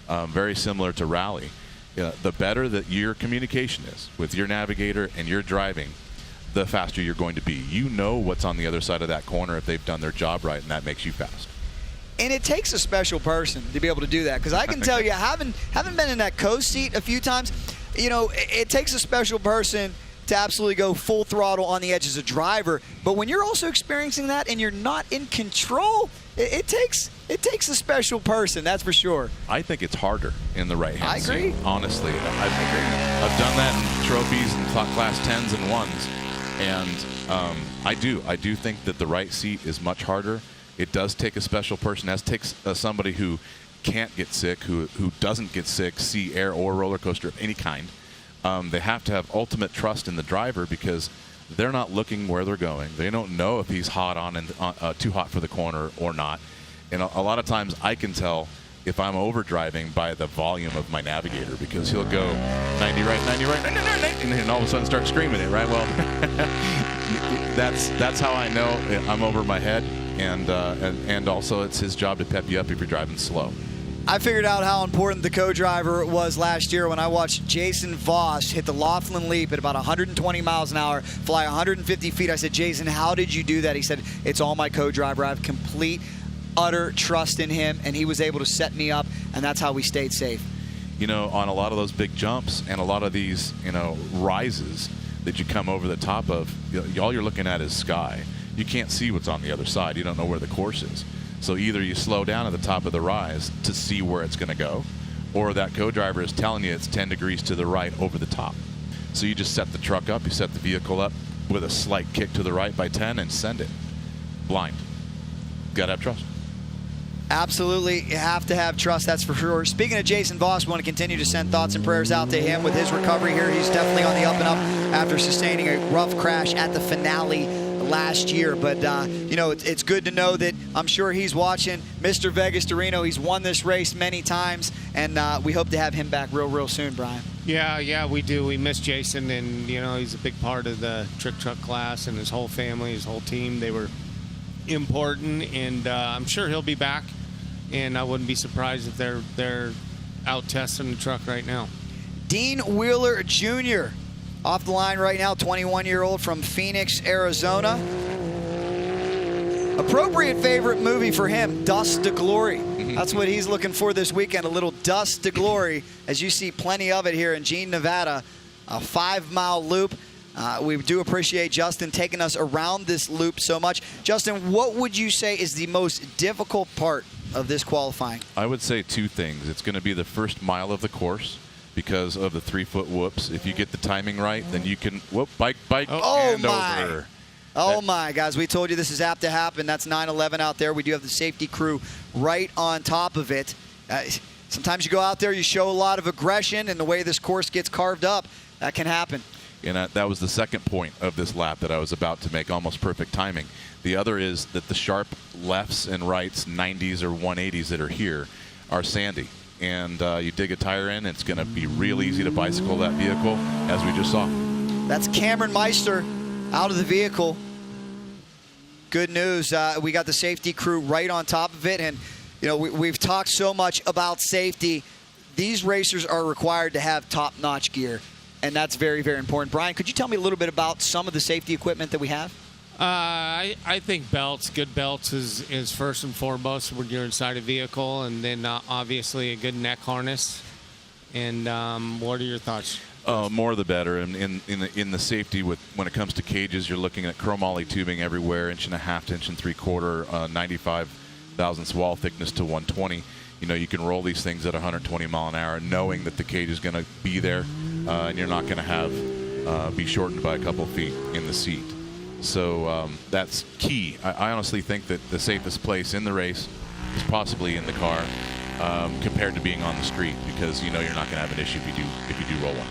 Very similar to rally. The better that your communication is with your navigator and your driving, the faster you're going to be. You know what's on the other side of that corner if they've done their job right, and that makes you fast. And it takes a special person to be able to do that, because I can tell you, having been in that coast seat a few times, you know, it takes a special person to absolutely go full throttle on the edge as a driver. But when you're also experiencing that and you're not in control, it takes a special person, that's for sure. I think it's harder in the right-hand seat. I agree. Honestly, I've done that in trophies and class 10s and 1s, and I do think that the right seat is much harder. It does take a special person. That takes somebody who can't get sick, who doesn't get sick, sea, air, or roller coaster of any kind. They have to have ultimate trust in the driver because they're not looking where they're going. They don't know if he's hot on and too hot for the corner or not. And a lot of times I can tell if I'm overdriving by the volume of my navigator, because he'll go 90 right, 90 right, 90, 90, and then all of a sudden start screaming it, right? Well, that's how I know I'm over my head, and also it's his job to pep you up if you're driving slow. I figured out how important the co-driver was last year when I watched Jason Voss hit the Laughlin Leap at about 120 miles an hour, fly 150 feet. I said, Jason, how did you do that? He said, it's all my co-driver. I have complete, utter trust in him, and he was able to set me up, and that's how we stayed safe. you know, on a lot of those big jumps and a lot of these, you know, rises that you come over the top of, all you're looking at is sky. You can't see what's on the other side. You don't know where the course is. So either you slow down at the top of the rise to see where it's going to go, or that co-driver is telling you it's 10 degrees to the right over the top. So you just set the truck up, you set the vehicle up with a slight kick to the right by 10 and send it. Blind. Got to have trust. Absolutely, you have to have trust, that's for sure. Speaking of Jason Voss, we want to continue to send thoughts and prayers out to him with his recovery here. He's definitely on the up and up after sustaining a rough crash at the finale last year. But, you know, it's good to know that I'm sure he's watching. Mr. Vegas to Reno, he's won this race many times, and we hope to have him back real soon, Brian. Yeah, we do. We miss Jason, and, you know, he's a big part of the trick truck class, and his whole family, his whole team. They were important, and I'm sure he'll be back. And I wouldn't be surprised if they're out testing the truck right now. Dean Wheeler Jr. off the line right now, 21-year-old from Phoenix, Arizona. Appropriate favorite movie for him, Dust to Glory. That's what he's looking for this weekend, a little Dust to Glory, as you see plenty of it here in Jean, Nevada, a 5-mile loop. We do appreciate Justin taking us around this loop so much. Justin, what would you say is the most difficult part of this qualifying? I would say two things. It's going to be the first mile of the course because of the 3-foot whoops. If you get the timing right, then you can whoop, bike, and over. Oh my, guys, we told you this is apt to happen. That's 9/11 out there. We do have the safety crew right on top of it. Sometimes you go out there, you show a lot of aggression, and the way this course gets carved up, that can happen. And that was the second point of this lap that I was about to make, almost perfect timing. The other is that the sharp lefts and rights, 90s or 180s that are here, are sandy. And you dig a tire in, it's going to be real easy to bicycle that vehicle, as we just saw. That's Cameron Meister out of the vehicle. Good news. We got the safety crew right on top of it. And, you know, we've talked so much about safety. These racers are required to have top-notch gear. And that's very, very important. Brian, could you tell me a little bit about some of the safety equipment that we have? I think belts, good belts is first and foremost when you're inside a vehicle, and then obviously a good neck harness. And what are your thoughts? More the better. And in the safety when it comes to cages, you're looking at chromoly tubing everywhere, 1.5 to 1.75, 95 thousandths wall thickness to 120. You know, you can roll these things at 120 mile an hour, knowing that the cage is going to be there, and you're not going to have be shortened by a couple feet in the seat. So that's key. I honestly think that the safest place in the race is possibly in the car, compared to being on the street, because you know you're not going to have an issue if you do roll one.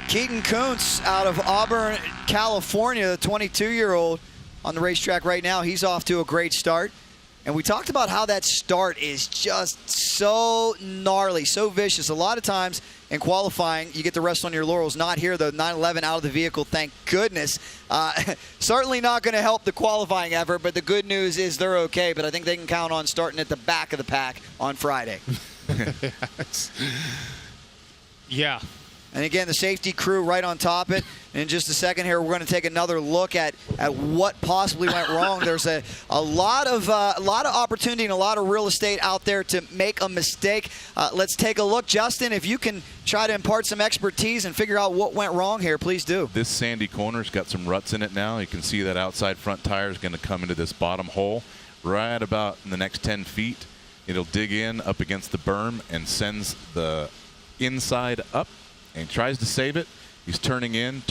Keaton Kuntz out of Auburn, California, the 22-year-old on the racetrack right now. He's off to a great start. And we talked about how that start is just so gnarly, so vicious. A lot of times in qualifying, you get to rest on your laurels. Not here, though. 9/11 out of the vehicle, thank goodness. Certainly not going to help the qualifying effort, but the good news is they're okay. But I think they can count on starting at the back of the pack on Friday. Yeah. And again, the safety crew right on top of it. In just a second here, we're going to take another look at what possibly went wrong. There's a lot of opportunity and a lot of real estate out there to make a mistake. Let's take a look. Justin, if you can try to impart some expertise and figure out what went wrong here, please do. This sandy corner's got some ruts in it now. You can see that outside front tire is going to come into this bottom hole right about in the next 10 feet. It'll dig in up against the berm and sends the inside up. And tries to save it. He's turning in.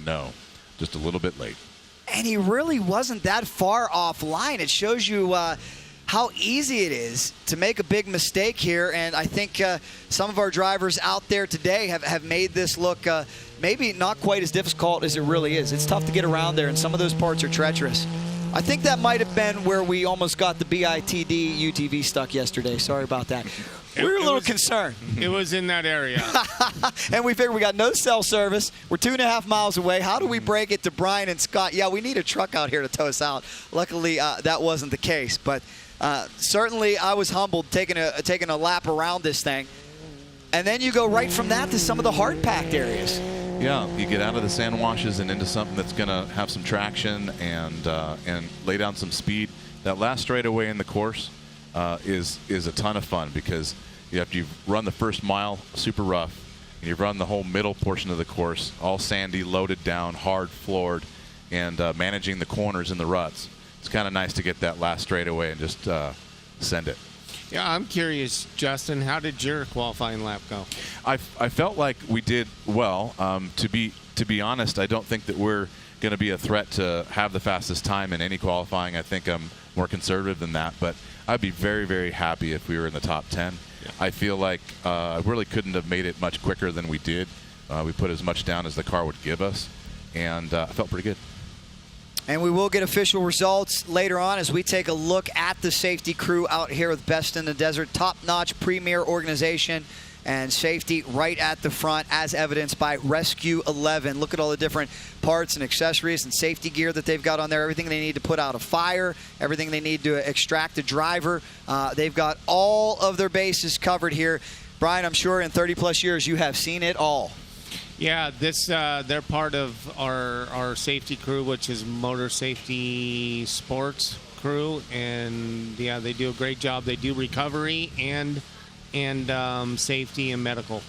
No, just a little bit late. And he really wasn't that far offline. It shows you how easy it is to make a big mistake here. And I think some of our drivers out there today have made this look maybe not quite as difficult as it really is. It's tough to get around there, and some of those parts are treacherous. I think that might have been where we almost got the BITD UTV stuck yesterday. Sorry about that. We were a little concerned. It was in that area. And we figured we got no cell service. We're 2.5 miles away. How do we break it to Brian and Scott? Yeah, we need a truck out here to tow us out. Luckily, that wasn't the case. But certainly I was humbled taking a lap around this thing. And then you go right from that to some of the hard-packed areas. Yeah, you get out of the sand washes and into something that's going to have some traction and lay down some speed. That last straightaway in the course is a ton of fun because After you've run the first mile super rough, and you've run the whole middle portion of the course, all sandy, loaded down, hard floored, and managing the corners and the ruts, it's kind of nice to get that last straightaway and just send it. Yeah, I'm curious, Justin, how did your qualifying lap go? I felt like we did well. To be honest, I don't think that we're going to be a threat to have the fastest time in any qualifying. I think I'm more conservative than that, but I'd be very, very happy if we were in the top 10. Yeah. I feel like I really couldn't have made it much quicker than we did. We put as much down as the car would give us, and I felt pretty good. And we will get official results later on as we take a look at the safety crew out here with Best in the Desert. Top-notch premier organization and safety right at the front, as evidenced by Rescue 11. Look at all the different parts and accessories and safety gear that they've got on there. Everything they need to put out a fire, everything they need to extract a driver. They've got all of their bases covered here. Brian, I'm sure in 30-plus years you have seen it all. Yeah, they're part of our safety crew, which is Motor Safety Sports crew, and yeah, they do a great job. They do recovery and safety and medical.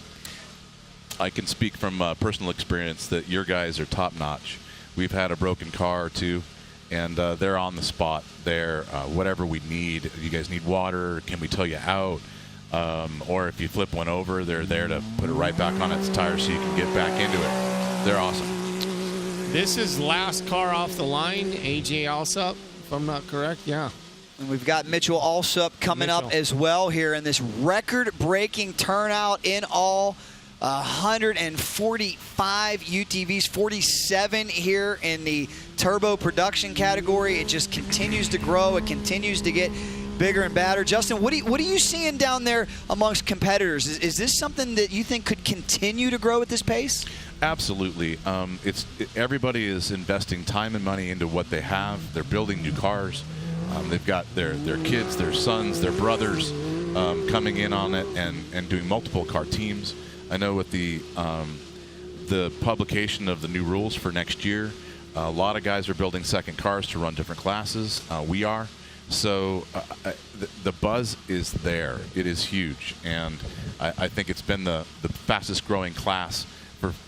I can speak from personal experience that your guys are top-notch. We've had a broken car or two, and they're on the spot there. Whatever we need. You guys need water? Can we tow you out? Or if you flip one over, they're there to put it right back on its tire so you can get back into it. They're awesome. This is last car off the line, AJ Alsop, if I'm not correct. Yeah. And we've got Mitchell Alsop coming up as well here in this record-breaking turnout in all. 145 UTVs, 47 here in the turbo production category. It just continues to grow. It continues to get bigger and badder. Justin, what are you seeing down there amongst competitors? Is this something that you think could continue to grow at this pace? Absolutely. Everybody is investing time and money into what they have. They're building new cars. They've got their kids, their sons, their brothers coming in on it and doing multiple car teams. I know with the publication of the new rules for next year, a lot of guys are building second cars to run different classes. We are. So the buzz is there. It is huge. And I think it's been the fastest growing class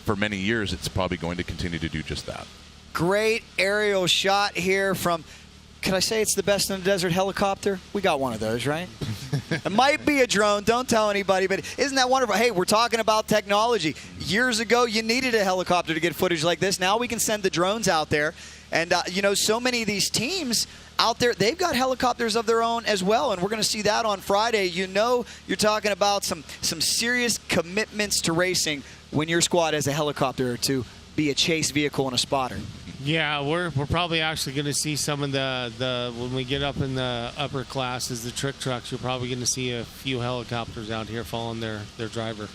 for many years. It's probably going to continue to do just that. Great aerial shot here from, can I say it's the Best in the Desert helicopter? We got one of those, right? It might be a drone. Don't tell anybody, but isn't that wonderful? Hey, we're talking about technology. Years ago, you needed a helicopter to get footage like this. Now we can send the drones out there. And, so many of these teams out there, they've got helicopters of their own as well, and we're going to see that on Friday. You're talking about some serious commitments to racing when your squad has a helicopter to be a chase vehicle and a spotter. Yeah, we're probably actually going to see some of the when we get up in the upper classes, the trick trucks, you're probably going to see a few helicopters out here following their driver.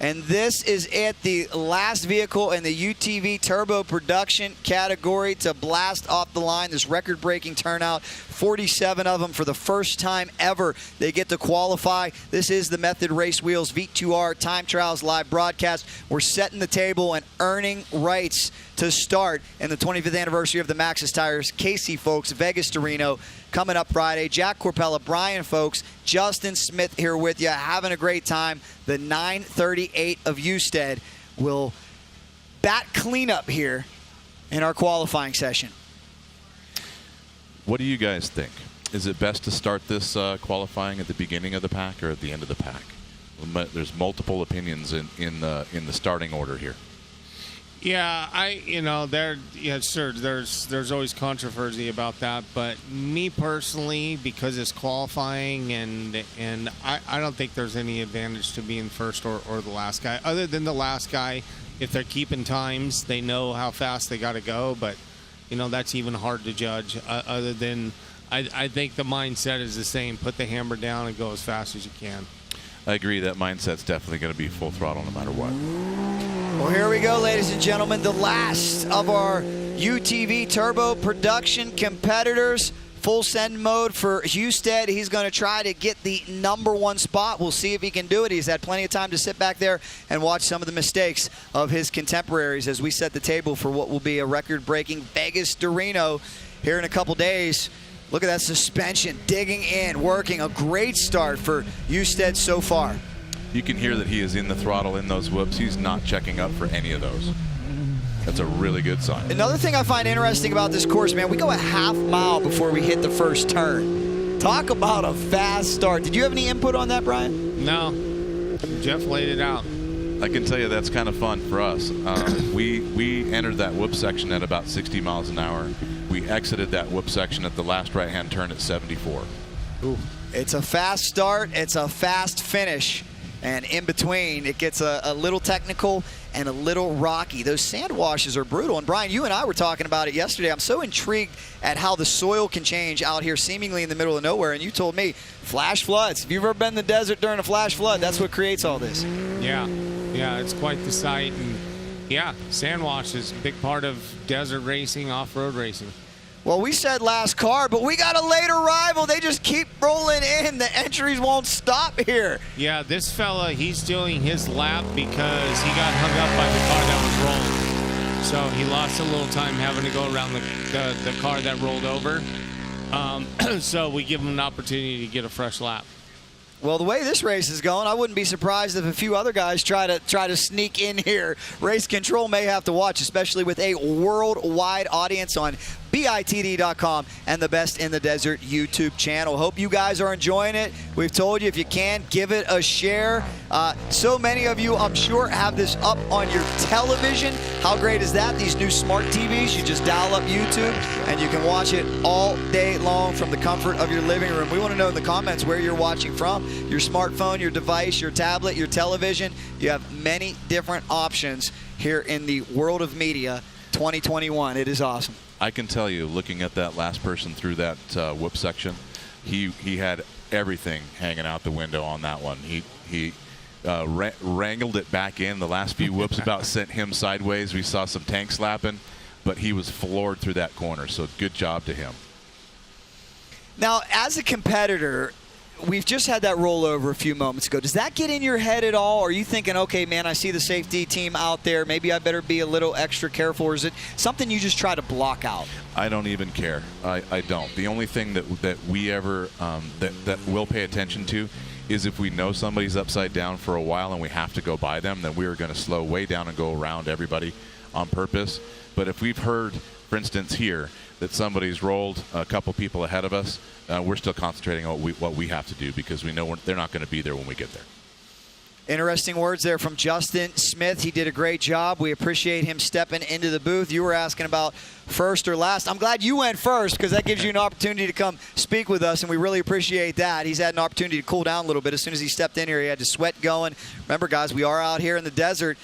And this is it, the last vehicle in the UTV turbo production category to blast off the line. This record-breaking turnout, 47 of them for the first time ever. They get to qualify. This is the Method Race Wheels V2R Time Trials live broadcast. We're setting the table and earning rights to start in the 25th anniversary of the Maxxis Tires. Casey Folks, Vegas to Reno, coming up Friday. Jack Corpella, Brian Folks, Justin Smith here with you, having a great time. The 938 of Husted will bat cleanup here in our qualifying session. What do you guys think? Is it best to start this qualifying at the beginning of the pack or at the end of the pack? There's multiple opinions in the starting order here. Yeah, sure, there's always controversy about that, but me personally, because it's qualifying and I don't think there's any advantage to being first or the last guy. Other than the last guy, if they're keeping times, they know how fast they got to go, but that's even hard to judge. Other than I think the mindset is the same. Put the hammer down and go as fast as you can. I agree. That mindset's definitely going to be full throttle no matter what. Well, here we go, ladies and gentlemen. The last of our UTV turbo production competitors. Full send mode for Husted. He's going to try to get the #1 spot. We'll see if he can do it. He's had plenty of time to sit back there and watch some of the mistakes of his contemporaries as we set the table for what will be a record-breaking Vegas to Reno here in a couple days. Look at that suspension, digging in, working. A great start for Usted so far. You can hear that he is in the throttle in those whoops. He's not checking up for any of those. That's a really good sign. Another thing I find interesting about this course, man, we go a half mile before we hit the first turn. Talk about a fast start. Did you have any input on that, Brian? No. Jeff laid it out. I can tell you that's kind of fun for us. We entered that whoop section at about 60 miles an hour. We exited that whoop section at the last right-hand turn at 74. Ooh. It's a fast start. It's a fast finish. And in between, it gets a little technical and a little rocky. Those sand washes are brutal. And Brian, you and I were talking about it yesterday. I'm so intrigued at how the soil can change out here seemingly in the middle of nowhere. And you told me, flash floods. If you've ever been in the desert during a flash flood, that's what creates all this. Yeah, it's quite the sight. And yeah, sand wash is a big part of desert racing, off-road racing. Well, we said last car, but we got a late arrival. They just keep rolling in. The entries won't stop here. Yeah, this fella, he's doing his lap because he got hung up by the car that was rolling. So he lost a little time having to go around the car that rolled over. So we give him an opportunity to get a fresh lap. Well, the way this race is going, I wouldn't be surprised if a few other guys try to sneak in here. Race Control may have to watch, especially with a worldwide audience on BITD.com and the Best in the Desert YouTube channel. Hope you guys are enjoying it. We've told you, if you can, give it a share. So many of you, I'm sure, have this up on your television. How great is that? These new smart TVs, you just dial up YouTube and you can watch it all day long from the comfort of your living room. We want to know in the comments where you're watching from. Your smartphone, your device, your tablet, your television. You have many different options here in the world of media 2021. It is awesome. I can tell you, looking at that last person through that whoop section, he had everything hanging out the window on that one. He wrangled it back in. The last few whoops about sent him sideways. We saw some tank slapping, but he was floored through that corner, so good job to him. Now, as a competitor, we've just had that rollover a few moments ago. Does that get in your head at all? Or are you thinking, okay, man, I see the safety team out there. Maybe I better be a little extra careful? Or is it something you just try to block out? I don't even care. I don't. The only thing that we ever that we'll pay attention to is if we know somebody's upside down for a while and we have to go by them, then we are going to slow way down and go around everybody on purpose. But if we've heard, for instance, here, that somebody's rolled a couple people ahead of us, we're still concentrating on what we have to do because we know they're not going to be there when we get there. Interesting words there from Justin Smith. He did a great job. We appreciate him stepping into the booth. You were asking about first or last. I'm glad you went first because that gives you an opportunity to come speak with us, and we really appreciate that. He's had an opportunity to cool down a little bit. As soon as he stepped in here, he had the sweat going. Remember, guys, we are out here in the desert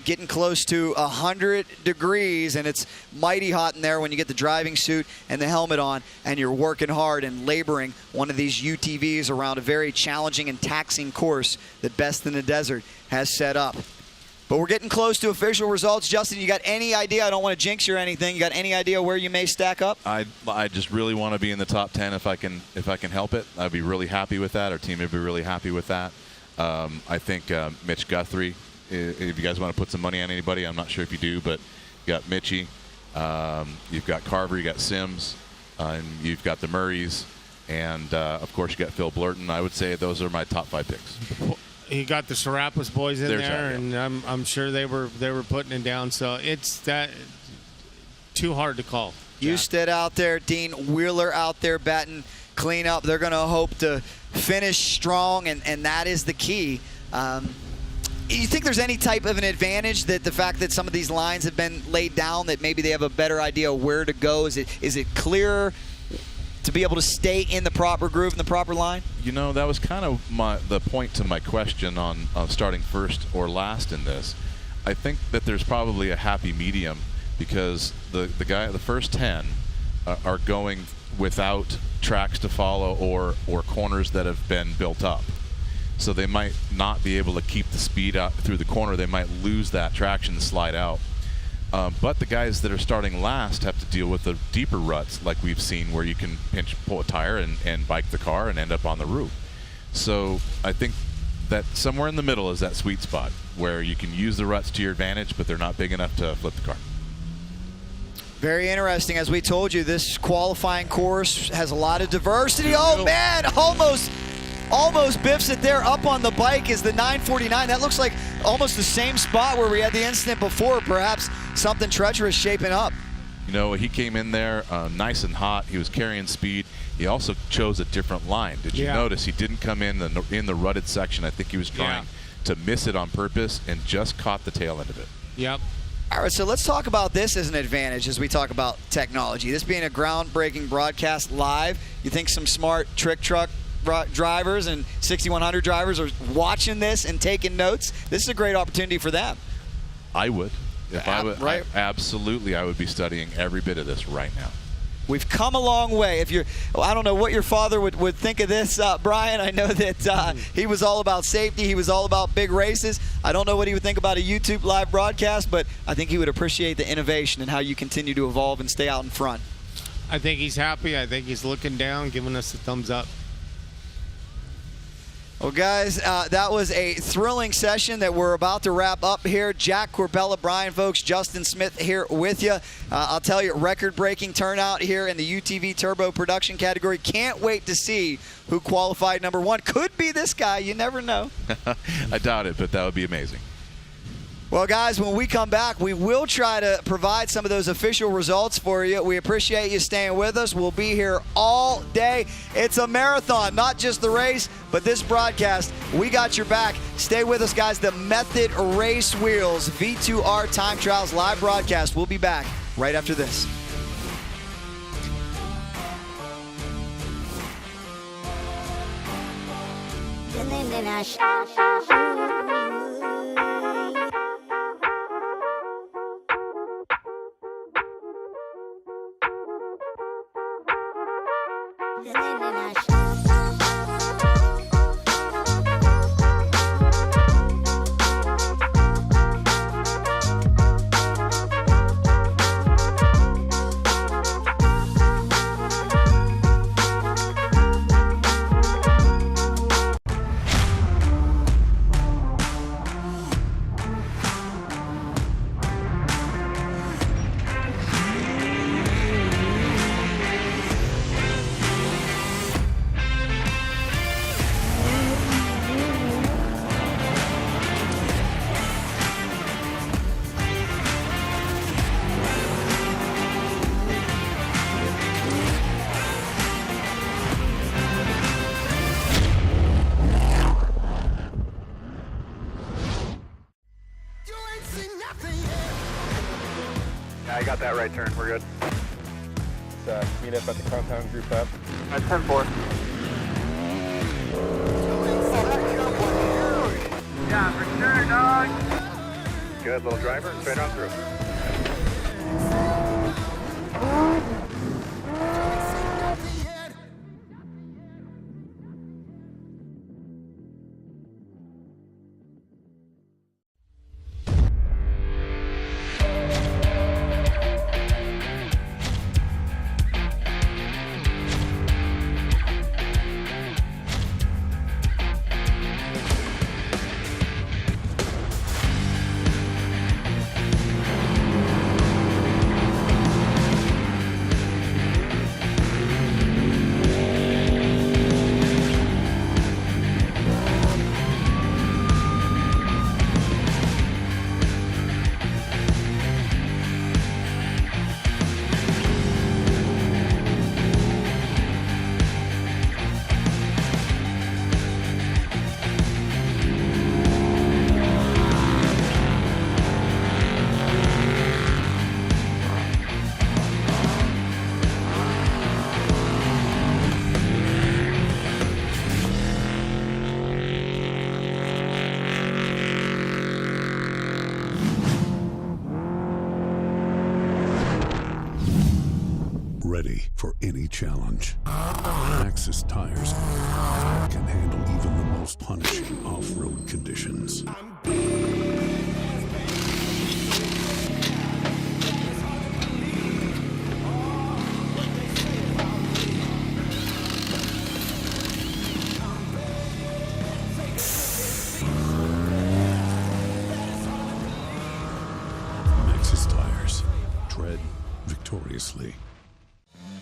getting close to 100 degrees, and it's mighty hot in there when you get the driving suit and the helmet on, and you're working hard and laboring one of these UTVs around a very challenging and taxing course that Best in the Desert has set up. But we're getting close to official results. Justin, you got any idea? I don't want to jinx you or anything. You got any idea where you may stack up? I just really want to be in the top 10 if I can help it. I'd be really happy with that. Our team would be really happy with that. I think Mitch Guthrie, if you guys want to put some money on anybody, I'm not sure if you do, but you got Mitchie, you've got Carver, you got Sims, and you've got the Murrays, and of course you got Phil Blurton. I would say those are my top 5 picks. He got the Serapis boys in there, and I'm sure they were putting it down. So it's that too hard to call. Usted out there, Dean Wheeler out there batting clean up. They're going to hope to finish strong, and that is the key. You think there's any type of an advantage that the fact that some of these lines have been laid down, that maybe they have a better idea of where to go? Is it clearer to be able to stay in the proper groove and the proper line? You know, that was kind of the point to my question on starting first or last in this. I think that there's probably a happy medium because the first 10 are going without tracks to follow or corners that have been built up. So they might not be able to keep the speed out through the corner. They might lose that traction and slide out. But the guys that are starting last have to deal with the deeper ruts like we've seen where you can pull a tire and bike the car and end up on the roof. So I think that somewhere in the middle is that sweet spot where you can use the ruts to your advantage, but they're not big enough to flip the car. Very interesting. As we told you, this qualifying course has a lot of diversity. Oh, man, almost biffs it there. Up on the bike is the 949. That looks like almost the same spot where we had the incident before. Perhaps something treacherous shaping up. You know, he came in there nice and hot. He was carrying speed. He also chose a different line. Did you notice he didn't come in the rutted section? I think he was trying to miss it on purpose and just caught the tail end of it. Yep. All right, so let's talk about this as an advantage as we talk about technology. This being a groundbreaking broadcast live, you think some smart trick truck drivers and 6100 drivers are watching this and taking notes? This is a great opportunity for them. I would. If I would, right. Absolutely, I would be studying every bit of this right now. We've come a long way. If you're, I don't know what your father would think of this, Brian. I know that he was all about safety. He was all about big races. I don't know what he would think about a YouTube live broadcast, but I think he would appreciate the innovation and how you continue to evolve and stay out in front. I think he's happy. I think he's looking down, giving us a thumbs up. Well, guys, that was a thrilling session that we're about to wrap up here. Jack Corbella, Brian Folks, Justin Smith here with you. I'll tell you, record-breaking turnout here in the UTV Turbo production category. Can't wait to see who qualified number one. Could be this guy. You never know. I doubt it, but that would be amazing. Well, guys, when we come back, we will try to provide some of those official results for you. We appreciate you staying with us. We'll be here all day. It's a marathon, not just the race, but this broadcast. We got your back. Stay with us, guys. The Method Race Wheels V2R Time Trials live broadcast. We'll be back right after this. I got that right turn. We're good. Let's meet up at the compound group up. At 10-4. Yeah, for sure, dog. Good little driver. Straight on through. Ready for any challenge. Maxxis Tires can handle even the most punishing off-road conditions. Maxxis Tires. Tread victoriously.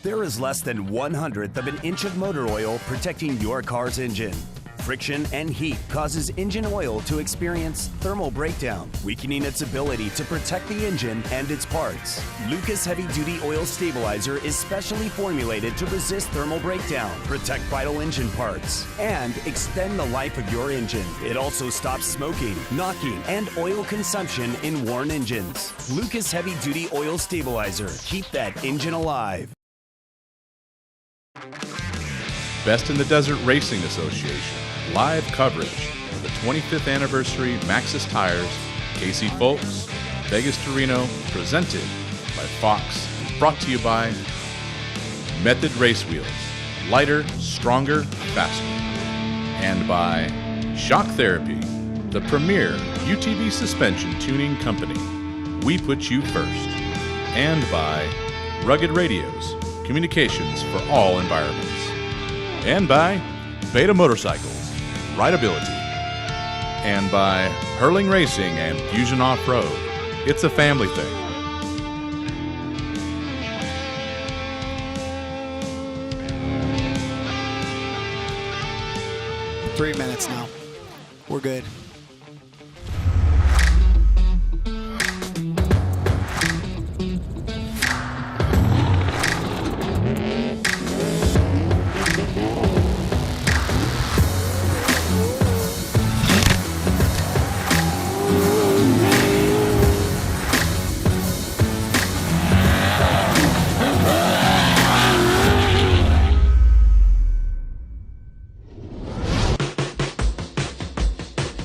There is less than 1/100th of an inch of motor oil protecting your car's engine. Friction and heat causes engine oil to experience thermal breakdown, weakening its ability to protect the engine and its parts. Lucas Heavy Duty Oil Stabilizer is specially formulated to resist thermal breakdown, protect vital engine parts, and extend the life of your engine. It also stops smoking, knocking, and oil consumption in worn engines. Lucas Heavy Duty Oil Stabilizer. Keep that engine alive. Best in the Desert Racing Association. Live coverage of the 25th anniversary Maxxis Tires, Casey Folks, Vegas to Reno, presented by Fox, brought to you by Method Race Wheels, lighter, stronger, faster, and by Shock Therapy, the premier UTV suspension tuning company. We put you first. And by Rugged Radios, communications for all environments. And by Beta Motorcycles, rideability. And by Hurling Racing and Fusion Off-Road. It's a family thing. Three minutes now. We're good.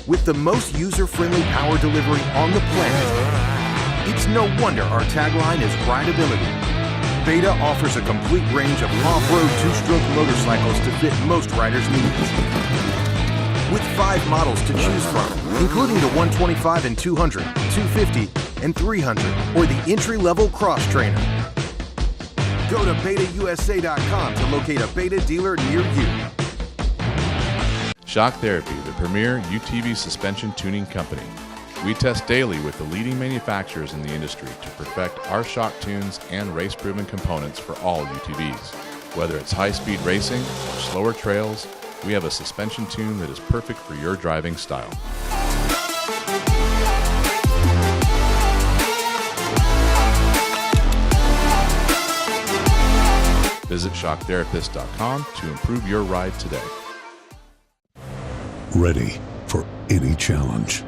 With the most user-friendly power delivery on the planet, it's no wonder our tagline is rideability. Beta offers a complete range of off-road two-stroke motorcycles to fit most riders' needs. With 5 models to choose from, including the 125 and 200, 250, and 300, or the entry-level cross trainer. Go to betausa.com to locate a Beta dealer near you. Shock Therapy, the premier UTV suspension tuning company. We test daily with the leading manufacturers in the industry to perfect our shock tunes and race-proven components for all UTVs. Whether it's high-speed racing or slower trails, we have a suspension tune that is perfect for your driving style. Visit shocktherapist.com to improve your ride today. Ready for any challenge.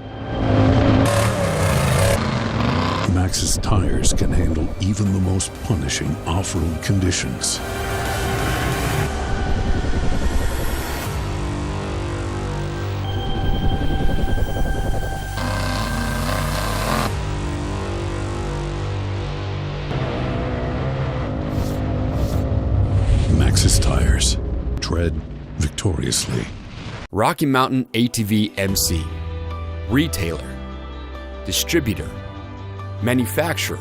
Maxxis Tires can handle even the most punishing off-road conditions. Maxxis Tires. Tread victoriously. Rocky Mountain ATV MC. Retailer. Distributor. Manufacturer.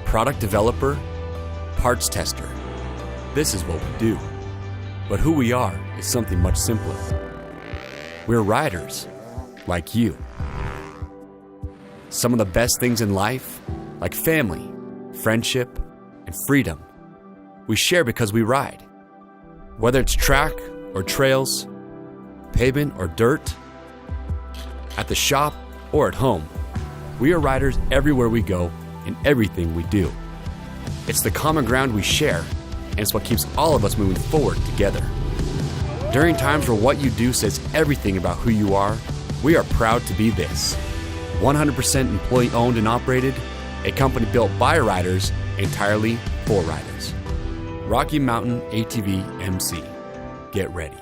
Product developer. Parts tester. This is what we do. But who we are is something much simpler. We're riders, like you. Some of the best things in life, like family, friendship, and freedom, we share because we ride. Whether it's track or trails, pavement or dirt, at the shop or at home, we are riders everywhere we go in everything we do. It's the common ground we share, and it's what keeps all of us moving forward together. During times where what you do says everything about who you are, we are proud to be this. 100% employee owned and operated, a company built by riders, entirely for riders. Rocky Mountain ATV MC. Get ready.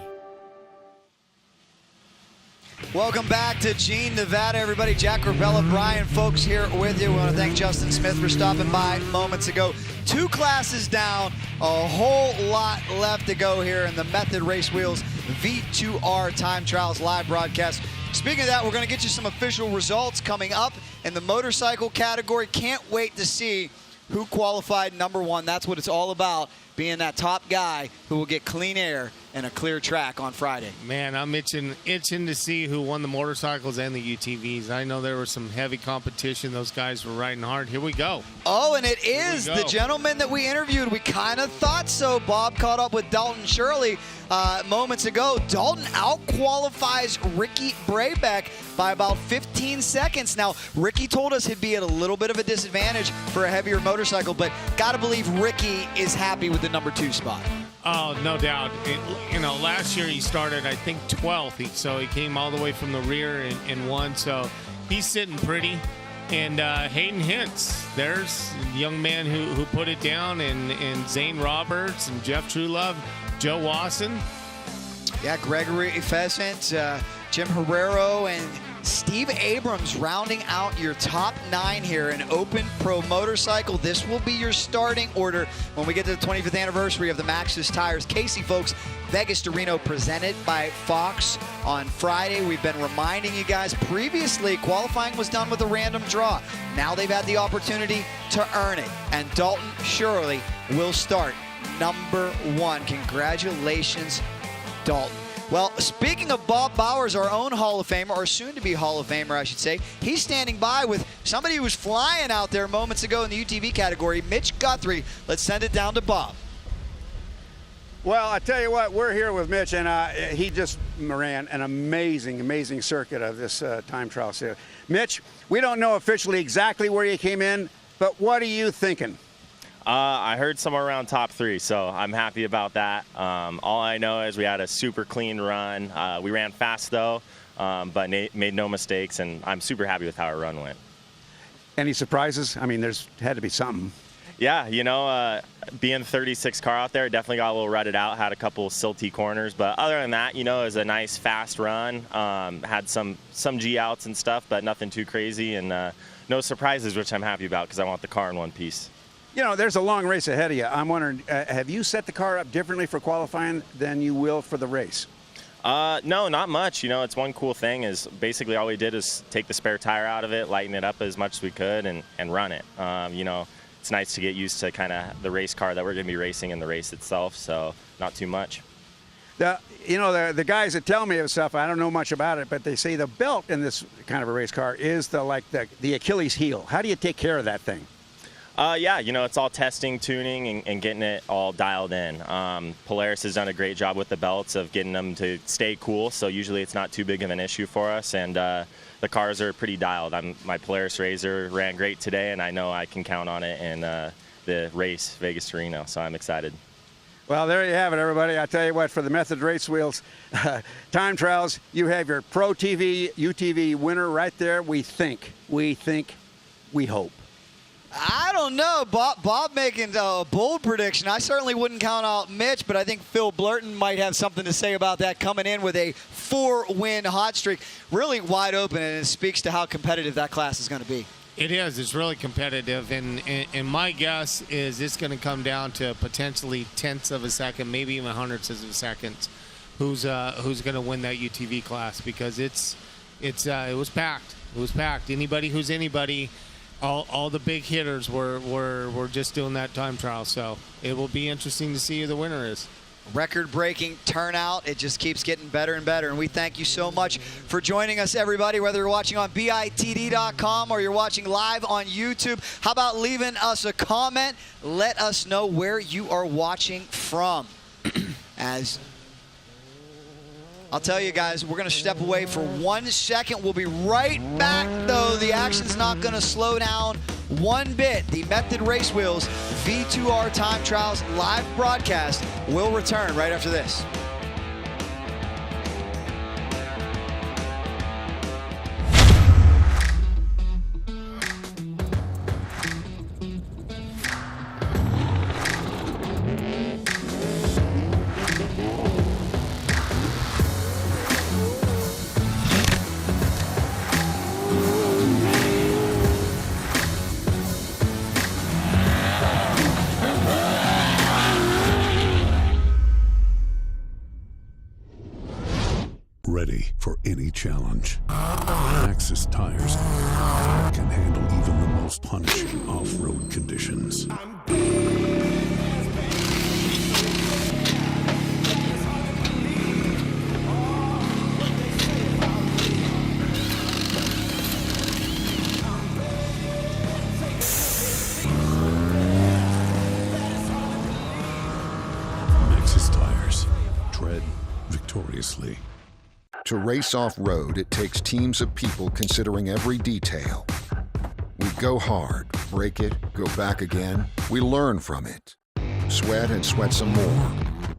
Welcome back to Gene, Nevada, everybody. Jack Corbella, Brian Folks here with you. We want to thank Justin Smith for stopping by moments ago. 2 classes down, a whole lot left to go here in the Method Race Wheels V2R Time Trials live broadcast. Speaking of that, we're going to get you some official results coming up in the motorcycle category. Can't wait to see who qualified number 1. That's what it's all about, being that top guy who will get clean air and a clear track on Friday. Man, I'm itching to see who won the motorcycles and the UTVs. I know there was some heavy competition. Those guys were riding hard. Here we go. Oh, and it is the gentleman that we interviewed. We kind of thought so. Bob caught up with Dalton Shirley moments ago. Dalton out-qualifies Ricky Brabeck by about 15 seconds. Now, Ricky told us he'd be at a little bit of a disadvantage for a heavier motorcycle, but got to believe Ricky is happy with the number 2 spot. Oh, no doubt. Last year he started, I think, 12th. So he came all the way from the rear and won. So he's sitting pretty. And Hayden Hintz, there's a young man who put it down, and Zane Roberts and Jeff Truelove, Joe Wasson. Yeah, Gregory Pheasant, Jim Herrero, and Steve Abrams rounding out your top 9 here in Open Pro Motorcycle. This will be your starting order when we get to the 25th anniversary of the Maxxis Tires. Casey, folks, Vegas to Reno presented by Fox on Friday. We've been reminding you guys previously qualifying was done with a random draw. Now they've had the opportunity to earn it, and Dalton Shirley will start number 1. Congratulations, Dalton. Well, speaking of Bob Bowers, our own Hall of Famer, or soon-to-be Hall of Famer, I should say, he's standing by with somebody who was flying out there moments ago in the UTV category, Mitch Guthrie. Let's send it down to Bob. Well, I tell you what, we're here with Mitch, and he just ran an amazing circuit of this time trial series. Mitch, we don't know officially exactly where you came in, but what are you thinking? I heard somewhere around top 3, so I'm happy about that. All I know is we had a super clean run. We ran fast, though, but made no mistakes, and I'm super happy with how our run went. Any surprises? I mean, there's had to be something. Yeah, being 36 car out there, definitely got a little rutted out, had a couple silty corners, but other than that, it was a nice fast run. Had some G outs and stuff, but nothing too crazy, and no surprises, which I'm happy about because I want the car in one piece. There's a long race ahead of you. I'm wondering, have you set the car up differently for qualifying than you will for the race? No, not much. It's one cool thing is basically all we did is take the spare tire out of it, lighten it up as much as we could, and run it. It's nice to get used to kind of the race car that we're going to be racing in the race itself, so not too much. The guys that tell me of stuff, I don't know much about it, but they say the belt in this kind of a race car is the Achilles heel. How do you take care of that thing? Yeah, it's all testing, tuning, and getting it all dialed in. Polaris has done a great job with the belts of getting them to stay cool, so usually it's not too big of an issue for us, and the cars are pretty dialed. My Polaris Razor ran great today, and I know I can count on it in the race, Vegas to Reno, so I'm excited. Well, there you have it, everybody. I tell you what, for the Method Race Wheels time trials, you have your Pro TV, UTV winner right there. We think, we hope. I don't know. Bob making a bold prediction. I certainly wouldn't count out Mitch, but I think Phil Blurton might have something to say about that, coming in with a 4-win hot streak. Really wide open, and it speaks to how competitive that class is going to be. It is. It's really competitive, and my guess is it's going to come down to potentially tenths of a second, maybe even hundredths of a second, who's going to win that UTV class, because it was packed. It was packed. Anybody who's anybody. All the big hitters were just doing that time trial, so it will be interesting to see who the winner is. Record-breaking turnout. It just keeps getting better and better, and we thank you so much for joining us, everybody, whether you're watching on BITD.com or you're watching live on YouTube. How about leaving us a comment? Let us know where you are watching from. As I'll tell you guys, we're going to step away for 1 second. We'll be right back, though. The action's not going to slow down one bit. The Method Race Wheels V2R Time Trials live broadcast will return right after this. Ready for any challenge. Maxxis Tires can handle even the most punishing off-road conditions. seriously. To race off-road, it takes teams of people considering every detail. We go hard, break it, go back again. We learn from it. Sweat and sweat some more.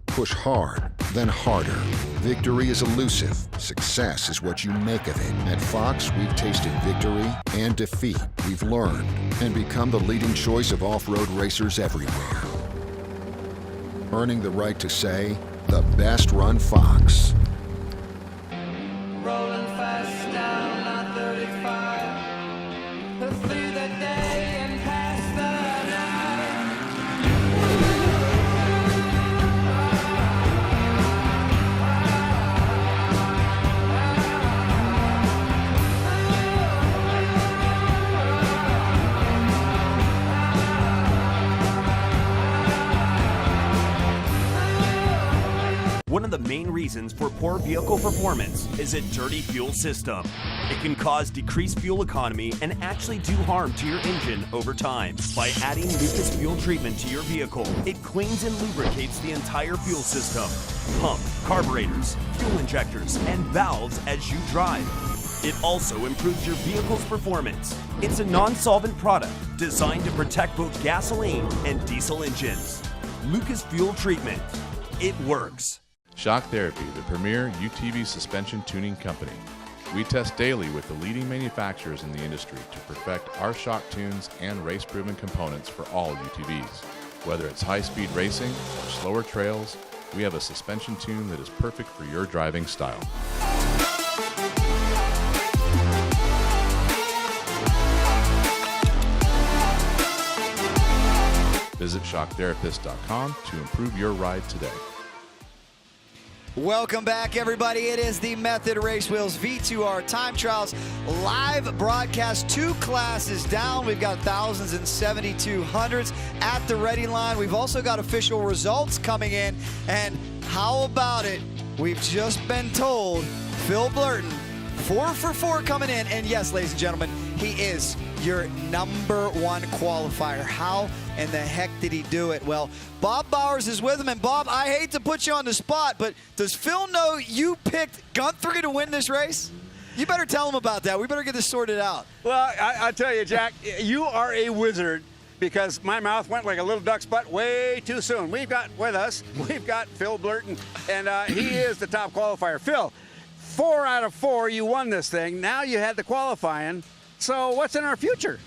Push hard, then harder. Victory is elusive. Success is what you make of it. At Fox, we've tasted victory and defeat. We've learned and become the leading choice of off-road racers everywhere. Earning the right to say, the best run Fox. Rolling fast down I-35 through the day and past the One of the main reasons for poor vehicle performance is a dirty fuel system. It can cause decreased fuel economy and actually do harm to your engine over time. By adding Lucas fuel treatment to your vehicle, it cleans and lubricates the entire fuel system, pump, carburetors, fuel injectors, and valves as you drive. It also improves your vehicle's performance. It's a non-solvent product designed to protect both gasoline and diesel engines. Lucas fuel treatment. It works. Shock Therapy, the premier UTV suspension tuning company. We test daily with the leading manufacturers in the industry to perfect our shock tunes and race-proven components for all UTVs. Whether it's high-speed racing or slower trails, we have a suspension tune that is perfect for your driving style. Visit shocktherapist.com to improve your ride today. Welcome back, everybody. It is the Method Race Wheels V2R Time Trials live broadcast. 2 classes down. We've got thousands and 7200s at the ready line. We've also got official results coming in. And how about it? We've just been told Phil Blurton, 4 for 4 coming in. And yes, ladies and gentlemen, he is your #1 qualifier. How in the heck did he do it? Well, Bob Bowers is with him. And Bob, I hate to put you on the spot, but does Phil know you picked Guthrie to win this race? You better tell him about that. We better get this sorted out. Well, I tell you, Jack, you are a wizard because my mouth went like a little duck's butt way too soon. We've got Phil Blurton, and he is the top qualifier. Phil, 4 out of 4, you won this thing. Now you had the qualifying. So what's in our future?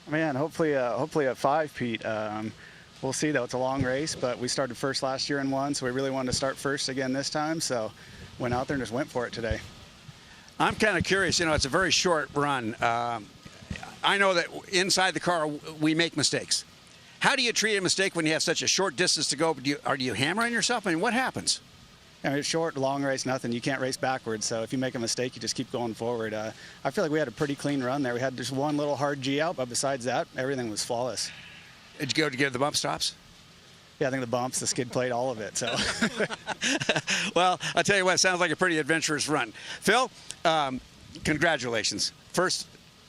Man, hopefully a 5, Pete. We'll see, though. It's a long race, but we started first last year and won, so we really wanted to start first again this time. So went out there and just went for it today. I'm kind of curious. You know, it's a very short run. I know that inside the car we make mistakes. How do you treat a mistake when you have such a short distance to go? Do you hammer on yourself? I mean, what happens? I mean, short, long race, nothing. You can't race backwards. So if you make a mistake, you just keep going forward. I feel like we had a pretty clean run there. We had just one little hard G out, but besides that, everything was flawless. Did you go to get the bump stops? Yeah, I think the bumps, the skid plate, all of it. So, well, I'll tell you what, it sounds like a pretty adventurous run. Phil, congratulations. First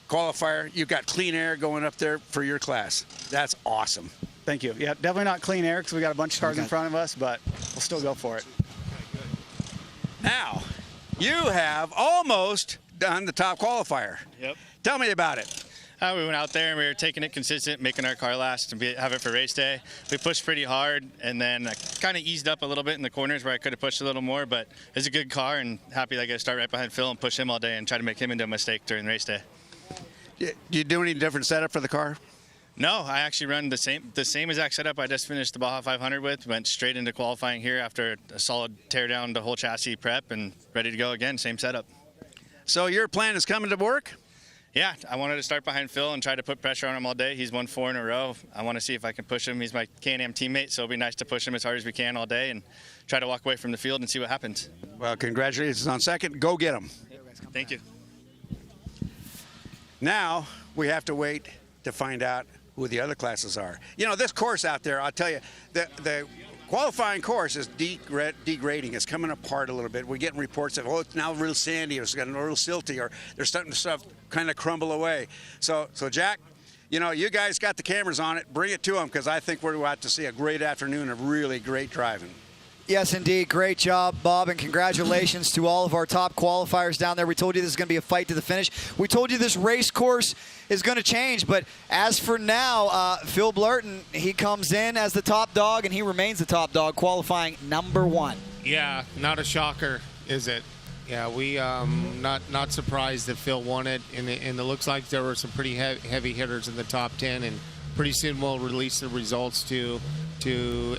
qualifier, you've got clean air going up there for your class. That's awesome. Thank you. Yeah, definitely not clean air because we got a bunch of cars in front of us, but we'll still go for it. Now, you have almost done the top qualifier. Yep. Tell me about it. We went out there and we were taking it consistent, making our car last and have it for race day. We pushed pretty hard, and then I kind of eased up a little bit in the corners where I could have pushed a little more, but it's a good car, and happy that I got to start right behind Phil and push him all day and try to make him into a mistake during race day. You do any different setup for the car? No, I actually run the same exact setup I just finished the Baja 500 with. Went straight into qualifying here after a solid tear down the whole chassis prep and ready to go again, same setup. So your plan is coming to work? Yeah, I wanted to start behind Phil and try to put pressure on him all day. He's won 4 in a row. I want to see if I can push him. He's my Can-Am teammate, so it'll be nice to push him as hard as we can all day and try to walk away from the field and see what happens. Well, congratulations on second. Go get him. Thank you. Now we have to wait to find out who the other classes are. You know, this course out there, I'll tell you, the qualifying course is degrading. It's coming apart a little bit. We're getting reports of, oh, it's now real sandy, or it's getting real silty, or they're starting to stuff kind of crumble away. So Jack, you know, you guys got the cameras on it. Bring it to them, because I think we're about to see a great afternoon of really great driving. Yes, indeed. Great job, Bob, and congratulations to all of our top qualifiers down there. We told you this is going to be a fight to the finish. We told you this race course is going to change, but as for now, Phil Blurton, he comes in as the top dog, and he remains the top dog, qualifying #1. Yeah, not a shocker, is it? Yeah, we not surprised that Phil won it, and it looks like there were some pretty heavy hitters in the top 10, and pretty soon we'll release the results to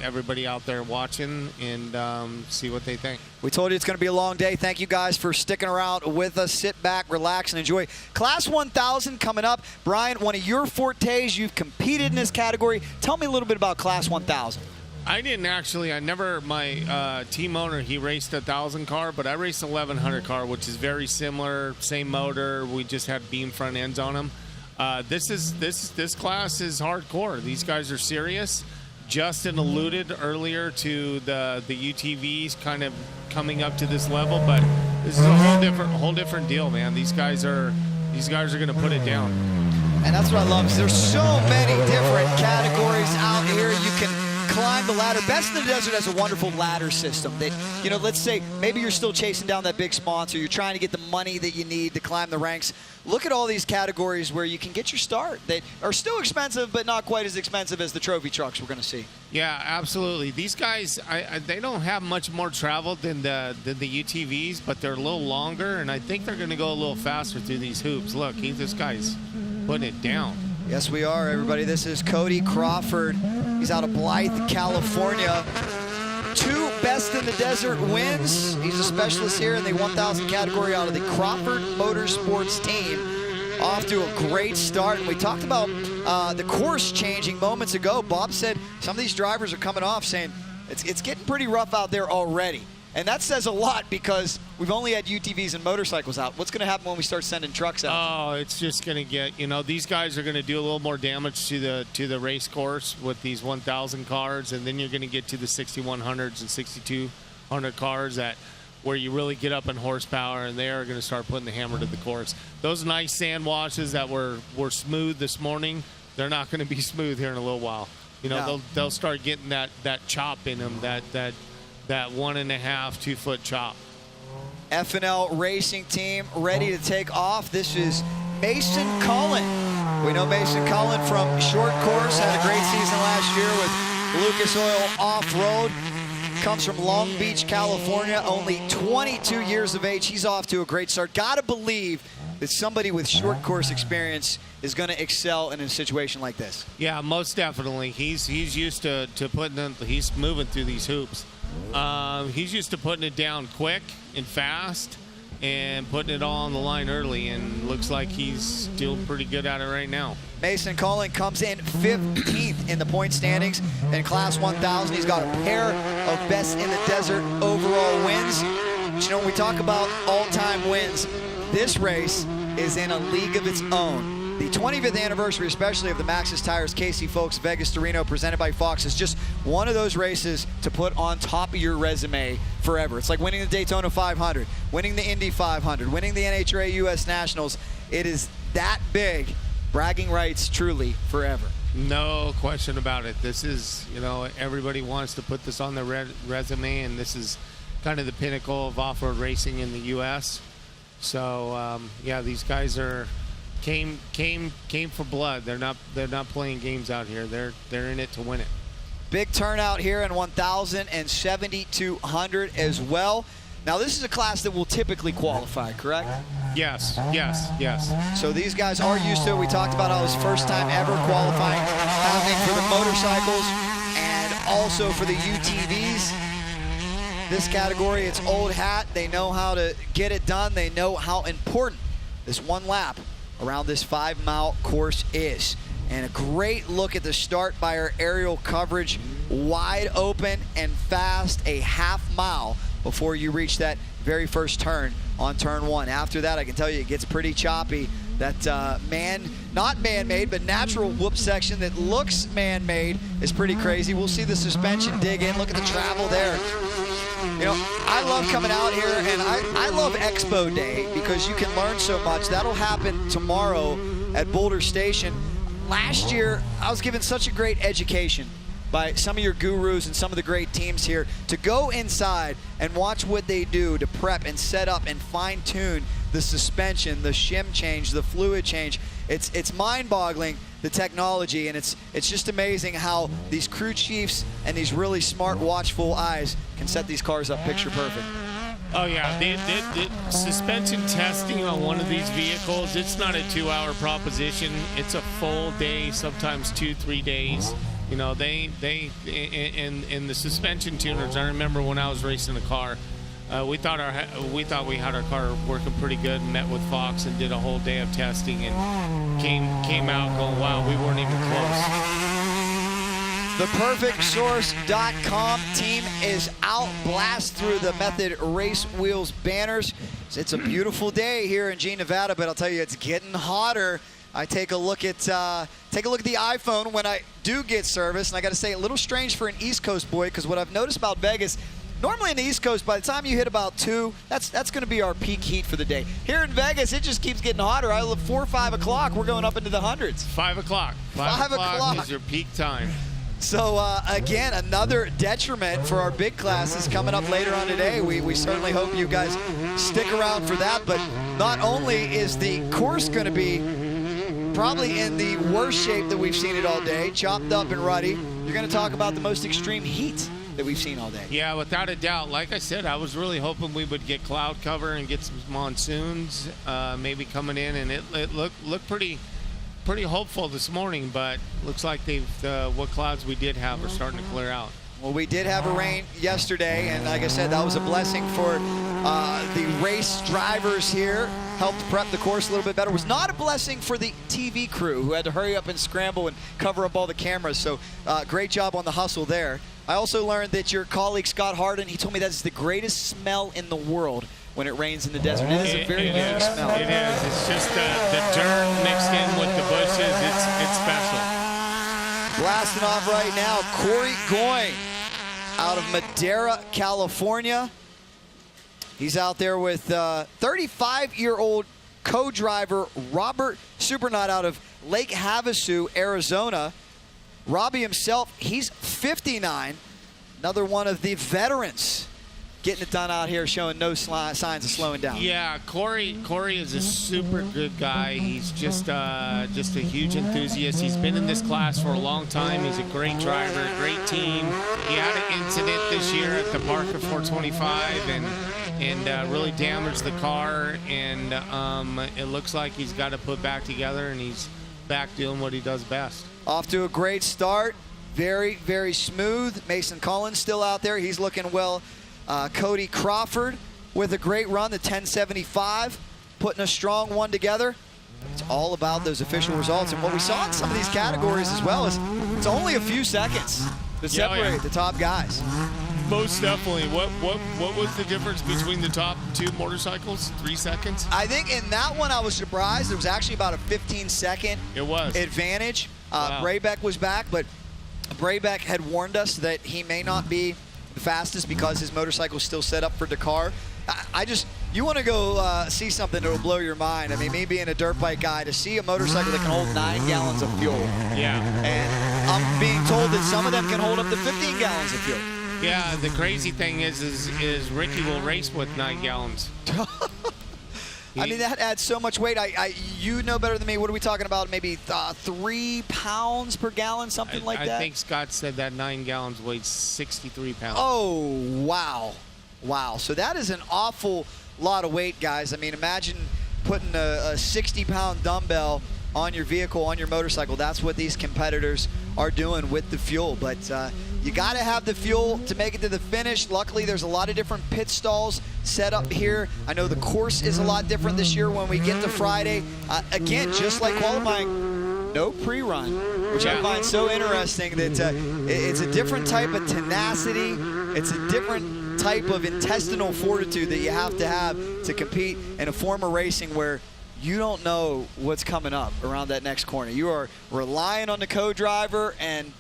everybody out there watching and see what they think. We told you it's going to be a long day. Thank you guys for sticking around with us. Sit back, relax, and enjoy. Class 1000 coming up. Brian, one of your fortes, you've competed in this category. Tell me a little bit about Class 1000. I didn't actually. My team owner, he raced a 1,000 car, but I raced a 1,100 car, which is very similar, same motor. We just had beam front ends on them. This class is hardcore. These guys are serious. Justin alluded earlier to the UTVs kind of coming up to this level, but this is a whole different deal, man. These guys are going to put it down. And that's what I love. Is there's so many different categories out here. You can climb the ladder. Best in the Desert has a wonderful ladder system that, let's say maybe you're still chasing down that big sponsor. You're trying to get the money that you need to climb the ranks. Look at all these categories where you can get your start that are still expensive, but not quite as expensive as the trophy trucks we're going to see. Yeah, absolutely. These guys, they don't have much more travel than the UTVs, but they're a little longer, and I think they're going to go a little faster through these hoops. Look, this guy's putting it down. Yes, we are, everybody. This is Cody Crawford. He's out of Blythe, California. 2 Best in the Desert wins. He's a specialist here in the 1,000 category out of the Crawford Motorsports team. Off to a great start. And we talked about the course changing moments ago. Bob said some of these drivers are coming off saying it's getting pretty rough out there already. And that says a lot because we've only had UTVs and motorcycles out. What's going to happen when we start sending trucks out? Oh, it's just going to get, these guys are going to do a little more damage to the race course with these 1,000 cars, and then you're going to get to the 6,100s and 6,200 cars where you really get up in horsepower, and they are going to start putting the hammer to the course. Those nice sand washes that were smooth this morning, they're not going to be smooth here in a little while. No. They'll start getting that chop in them, that 1.5, 2 foot chop. F&L Racing Team ready to take off. This is Mason Cullen. We know Mason Cullen from short course, had a great season last year with Lucas Oil Off-Road. Comes from Long Beach, California, only 22 years of age. He's off to a great start. Gotta believe that somebody with short course experience is going to excel in a situation like this. Yeah, most definitely. He's used to he's moving through these hoops. He's used to putting it down quick and fast and putting it all on the line early, and looks like he's doing pretty good at it right now. Mason Cullen comes in 15th in the point standings in Class 1000. He's got a pair of Best in the Desert overall wins. But when we talk about all-time wins, this race is in a league of its own. The 25th anniversary, especially of the Maxxis Tires Casey Folks Vegas to Reno, presented by Fox, is just one of those races to put on top of your resume forever. It's like winning the Daytona 500, winning the Indy 500, winning the NHRA US Nationals. It is that big. Bragging rights, truly, forever. No question about it. This is, everybody wants to put this on their resume, and this is kind of the pinnacle of off-road racing in the U.S. So, yeah, these guys came for blood. They're not playing games out here. They're in it to win it. Big turnout here in 1,000 and 7,200 as well. Now this is a class that will typically qualify, correct? Yes. So these guys are used to it. We talked about how it was first time ever qualifying happening for the motorcycles and also for the UTVs. This category, it's old hat. They know how to get it done. They know how important this one lap around this 5-mile course is. And a great look at the start by our aerial coverage. Wide open and fast, a half mile before you reach that very first turn on turn 1. After that, I can tell you it gets pretty choppy. That not man-made, but natural whoop section that looks man-made is pretty crazy. We'll see the suspension dig in. Look at the travel there. I love coming out here, and I love Expo Day because you can learn so much. That'll happen tomorrow at Boulder Station. Last year, I was given such a great education by some of your gurus and some of the great teams here to go inside and watch what they do to prep and set up and fine-tune the suspension, the shim change, the fluid change. It's mind-boggling, the technology, and it's just amazing how these crew chiefs and these really smart, watchful eyes can set these cars up picture perfect. Oh yeah, the suspension testing on one of these vehicles, it's not a 2-hour proposition. It's a full day, sometimes 2-3 days. You know, they and the suspension tuners, I remember when I was racing a car, we thought we had our car working pretty good, and met with Fox and did a whole day of testing and came out going, wow, we weren't even close. ThePerfectSource.com team is out. Blast through the Method Race Wheels banners. It's a beautiful day here in G, Nevada, but I'll tell you, it's getting hotter. I take a look at the iPhone when I do get service, and I got to say, a little strange for an East Coast boy, because what I've noticed about Vegas, normally in the East Coast, by the time you hit about 2, that's going to be our peak heat for the day. Here in Vegas, it just keeps getting hotter. I look 4 or 5 o'clock, we're going up into the hundreds. 5 o'clock. 5 o'clock is your peak time. So, again, another detriment for our big classes coming up later on today. We certainly hope you guys stick around for that. But not only is the course going to be probably in the worst shape that we've seen it all day, chopped up and ruddy, you're going to talk about the most extreme heat that we've seen all day. Yeah, without a doubt. Like I said, I was really hoping we would get cloud cover and get some monsoons maybe coming in, and it looked pretty hopeful this morning, but looks like what clouds we did have are starting to clear out. Well, we did have a rain yesterday, and like I said, that was a blessing for the race drivers here. Helped prep the course a little bit better. It was not a blessing for the TV crew, who had to hurry up and scramble and cover up all the cameras. So great job on the hustle there. I also learned that your colleague Scott Harden, he told me that is the greatest smell in the world when it rains in the desert. It is a very unique smell. It is. It's just the dirt mixed in with the bushes. It's special. Blasting off right now, Corey Goyne out of Madera, California. He's out there with 35-year-old co-driver Robert Supernaut out of Lake Havasu, Arizona. Robbie himself, he's 59. Another one of the veterans getting it done out here, showing no signs of slowing down. Yeah, Corey is a super good guy. He's just a huge enthusiast. He's been in this class for a long time. He's a great driver, great team. He had an incident this year at the Parker 425 and really damaged the car. And it looks like he's got it put back together, and he's back doing what he does best. Off to a great start. Very, very smooth. Mason Collins still out there. He's looking well. Cody Crawford with a great run, the 1075, putting a strong one together. It's all about those official results. And what we saw in some of these categories as well is it's only a few seconds to separate the top guys. Most definitely. What was the difference between the top 2 motorcycles? 3 seconds? I think in that one I was surprised. It was actually about a 15-second advantage. Wow. Braybeck was back, but Braybeck had warned us that he may not be the fastest because his motorcycle is still set up for Dakar. You want to go see something that will blow your mind. I mean, me being a dirt bike guy, to see a motorcycle that can hold 9 gallons of fuel. Yeah. And I'm being told that some of them can hold up to 15 gallons of fuel. Yeah, the crazy thing is Ricky will race with 9 gallons. I mean, that adds so much weight. You know better than me. What are we talking about? Maybe 3 pounds per gallon, something like that? I think Scott said that 9 gallons weighs 63 pounds. Oh, wow. Wow. So that is an awful lot of weight, guys. I mean, imagine putting a 60-pound dumbbell on your vehicle, on your motorcycle. That's what these competitors are doing with the fuel. But you got to have the fuel to make it to the finish. Luckily, there's a lot of different pit stalls set up here. I know the course is a lot different this year when we get to Friday. Again, just like qualifying, no pre-run, which I find so interesting that it's a different type of tenacity. It's a different type of intestinal fortitude that you have to compete in a form of racing where you don't know what's coming up around that next corner. You are relying on the co-driver, and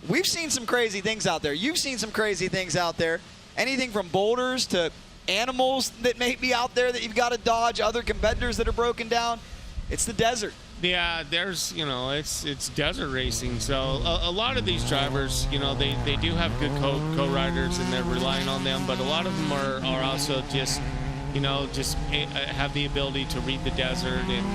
we've seen some crazy things out there. You've seen some crazy things out there. Anything from boulders to animals that may be out there that you've got to dodge, other competitors that are broken down. It's the desert. Yeah, there's, you know, it's desert racing, so a lot of these drivers, you know, they do have good co-riders and they're relying on them, but a lot of them are also just, you know, just have the ability to read the desert, and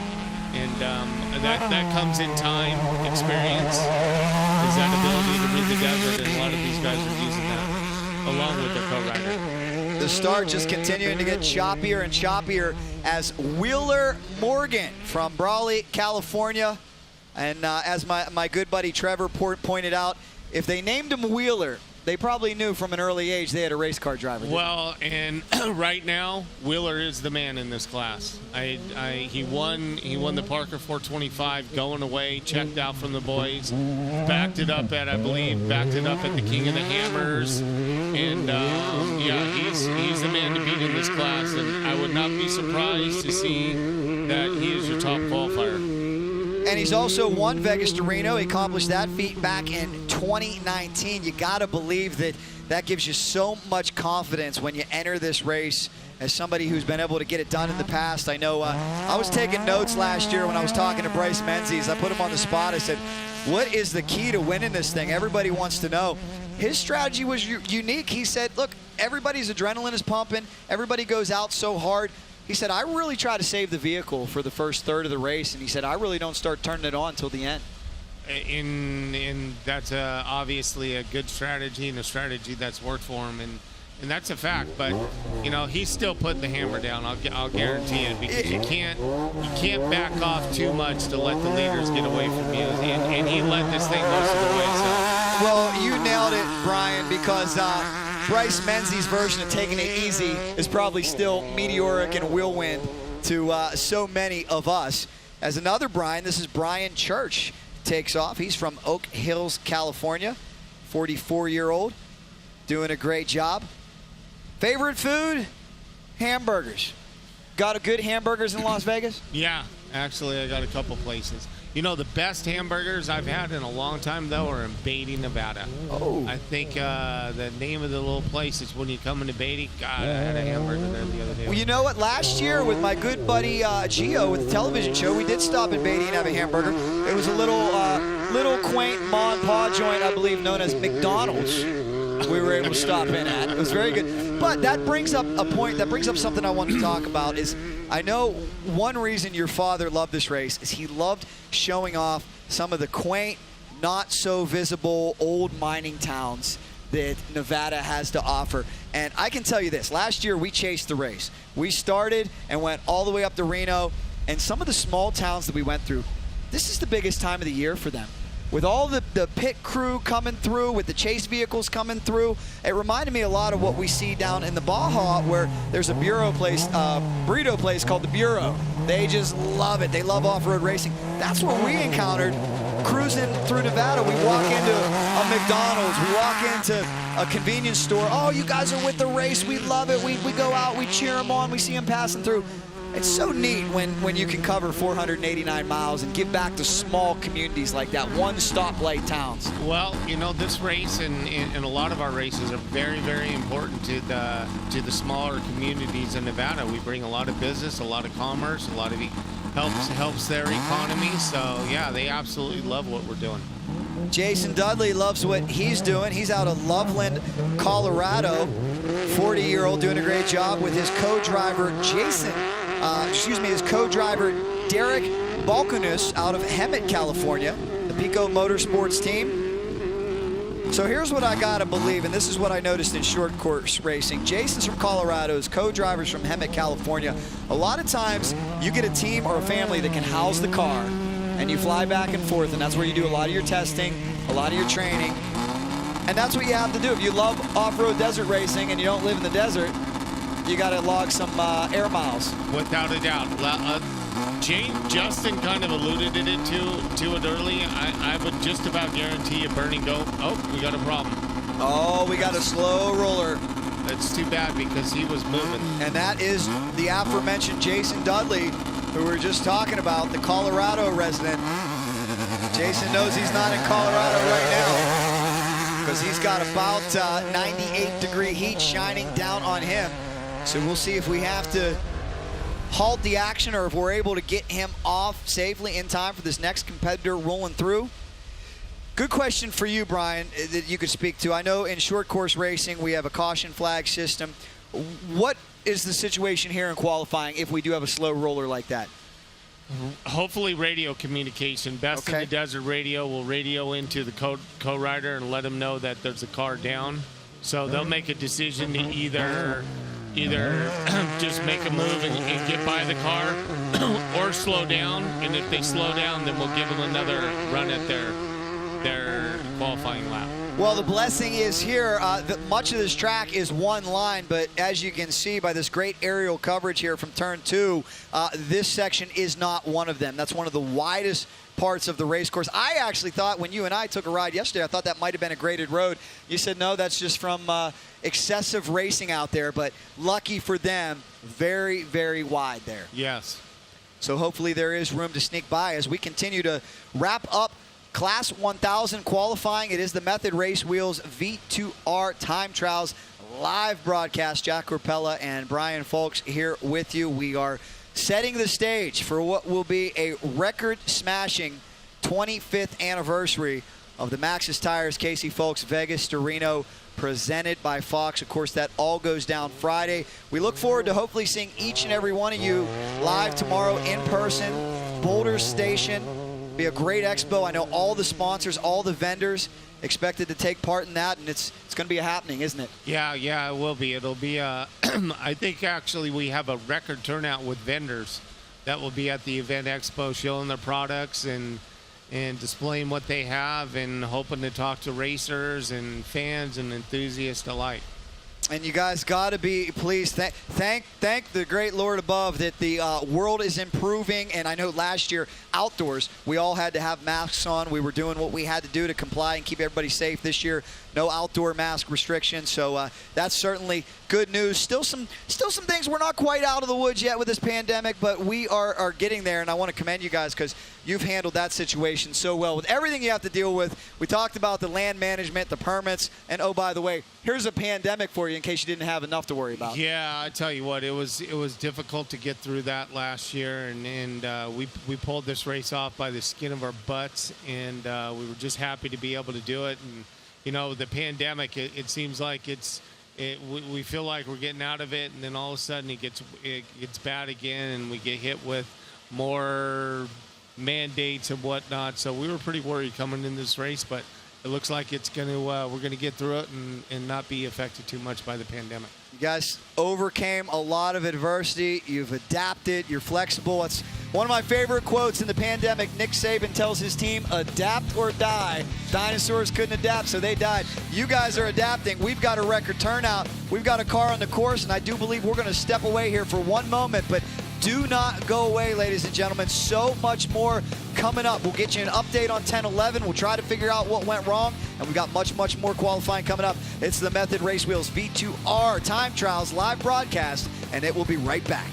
that comes in time, experience, is that ability to read the desert, and a lot of these guys are using that along with their co-rider. The start just continuing to get choppier and choppier as Wheeler Morgan from Brawley, California. And as my good buddy Trevor pointed out, if they named him Wheeler, they probably knew from an early age they had a race car driver. Well, and right now, Wheeler is the man in this class. He won the Parker 425 going away, checked out from the boys, backed it up at the King of the Hammers, and yeah, he's the man to beat in this class, and I would not be surprised to see that he is your top qualifier. And he's also won Vegas to Reno. He accomplished that feat back in 2019. You got to believe that gives you so much confidence when you enter this race as somebody who's been able to get it done in the past. I know I was taking notes last year when I was talking to Bryce Menzies. I put him on the spot. I said, what is the key to winning this thing? Everybody wants to know. His strategy was unique. He said, look, everybody's adrenaline is pumping. Everybody goes out so hard. He said, I really try to save the vehicle for the first third of the race, and he said, I really don't start turning it on until the end. And that's obviously a good strategy and a strategy that's worked for him, and that's a fact. But you know, he's still putting the hammer down. I'll guarantee it, because you can't back off too much to let the leaders get away from you. And he led this thing most of the way. So. Well, you nailed it, Brian, because Bryce Menzies' version of taking it easy is probably still meteoric and whirlwind to so many of us. As another Brian, this is Brian Church, takes off. He's from Oak Hills, California, 44-year-old, doing a great job. Favorite food? Hamburgers. Got a good hamburgers in Las Vegas? Yeah, actually, I got a couple places. You know, the best hamburgers I've had in a long time, though, are in Beatty, Nevada. Oh. I think the name of the little place is when you come into Beatty. God, I had a hamburger there the other day. Well, you know what? Last year with my good buddy Gio with the television show, we did stop at Beatty and have a hamburger. It was a little quaint ma and pa joint, I believe, known as McDonald's. We were able to stop in at. It was very good. But that brings up a point, that brings up something I wanted to talk about is I know one reason your father loved this race is he loved showing off some of the quaint, not so visible old mining towns that Nevada has to offer. And I can tell you this, last year we chased the race. We started and went all the way up to Reno, and some of the small towns that we went through, this is the biggest time of the year for them. With all the pit crew coming through, with the chase vehicles coming through, it reminded me a lot of what we see down in the Baja, where there's a burrito place called the Bureau. They just love it. They love off-road racing. That's what we encountered cruising through Nevada. We walk into a McDonald's, we walk into a convenience store. Oh, you guys are with the race. We love it. We go out, we cheer them on, we see them passing through. It's so neat when you can cover 489 miles and give back to small communities like that, one-stoplight towns. Well, you know, this race and a lot of our races are very, very important to the smaller communities in Nevada. We bring a lot of business, a lot of commerce, a lot of helps their economy. So, yeah, they absolutely love what we're doing. Jason Dudley loves what he's doing. He's out of Loveland, Colorado, 40-year-old, doing a great job with his co-driver, his co-driver, Derek Balkanus, out of Hemet, California, the Pico Motorsports team. So here's what I gotta believe, and this is what I noticed in short course racing. Jason's from Colorado, his co-driver's from Hemet, California. A lot of times, you get a team or a family that can house the car, and you fly back and forth, and that's where you do a lot of your testing, a lot of your training. And that's what you have to do. If you love off-road desert racing and you don't live in the desert, you got to log some air miles. Without a doubt. Justin kind of alluded to it early. I would just about guarantee you Bernie go, oh, we got a problem. Oh, we got a slow roller. That's too bad because he was moving. And that is the aforementioned Jason Dudley, who we were just talking about, the Colorado resident. Jason knows he's not in Colorado right now because he's got about 98-degree heat shining down on him. So we'll see if we have to halt the action or if we're able to get him off safely in time for this next competitor rolling through. Good question for you, Brian, that you could speak to. I know in short course racing we have a caution flag system. What is the situation here in qualifying if we do have a slow roller like that? Hopefully radio communication. Best in the Desert radio will radio into the co-rider and let them know that there's a car down. So they'll make a decision to either just make a move and get by the car or slow down. And if they slow down, then we'll give them another run at their qualifying lap. Well, the blessing is here, that much of this track is one line, but as you can see by this great aerial coverage here from turn 2, this section is not one of them. That's one of the widest parts of the race course. I actually thought when you and I took a ride yesterday, I thought that might have been a graded road. You said, no, that's just from excessive racing out there, but lucky for them, very, very wide there. Yes. So hopefully there is room to sneak by as we continue to wrap up Class 1000 qualifying. It is the Method Race Wheels V2R Time Trials live broadcast. Jack Corpella and Brian Folks here with you. We are setting the stage for what will be a record-smashing 25th anniversary of the Maxxis Tires Casey Folks Vegas to Reno, presented by Fox. Of course, that all goes down Friday. We look forward to hopefully seeing each and every one of you live tomorrow in person, Boulder Station. Be a great expo. I know all the sponsors, all the vendors expected to take part in that, and it's going to be a happening, isn't it? Yeah, it will be. It'll be, I think actually we have a record turnout with vendors that will be at the event expo showing their products and displaying what they have and hoping to talk to racers and fans and enthusiasts alike. And you guys got to be pleased. Thank the great Lord above that the world is improving. And I know last year outdoors we all had to have masks on. We were doing what we had to do to comply and keep everybody safe. This year, no outdoor mask restrictions. So that's certainly good news. Still some things we're not quite out of the woods yet with this pandemic, but we are getting there. And I want to commend you guys because you've handled that situation so well with everything you have to deal with. We talked about the land management, the permits, and oh, by the way, here's a pandemic for you in case you didn't have enough to worry about. Yeah, I tell you what, it was difficult to get through that last year, and we pulled this race off by the skin of our butts, and we were just happy to be able to do it. And you know, the pandemic, it seems like we feel like we're getting out of it, and then all of a sudden it gets bad again, and we get hit with more mandates and whatnot. So we were pretty worried coming in this race, but it looks like it's going to we're going to get through it and not be affected too much by the pandemic. You guys overcame a lot of adversity. You've adapted. You're flexible. It's one of my favorite quotes in the pandemic. Nick Saban tells his team, adapt or die. Dinosaurs couldn't adapt, so they died. You guys are adapting. We've got a record turnout. We've got a car on the course, and I do believe we're going to step away here for one moment, but do not go away, ladies and gentlemen. So much more coming up. We'll get you an update on 10-11. We'll try to figure out what went wrong, and we've got much more qualifying coming up. It's the Method Race Wheels V2R Time Trials live broadcast, and it will be right back.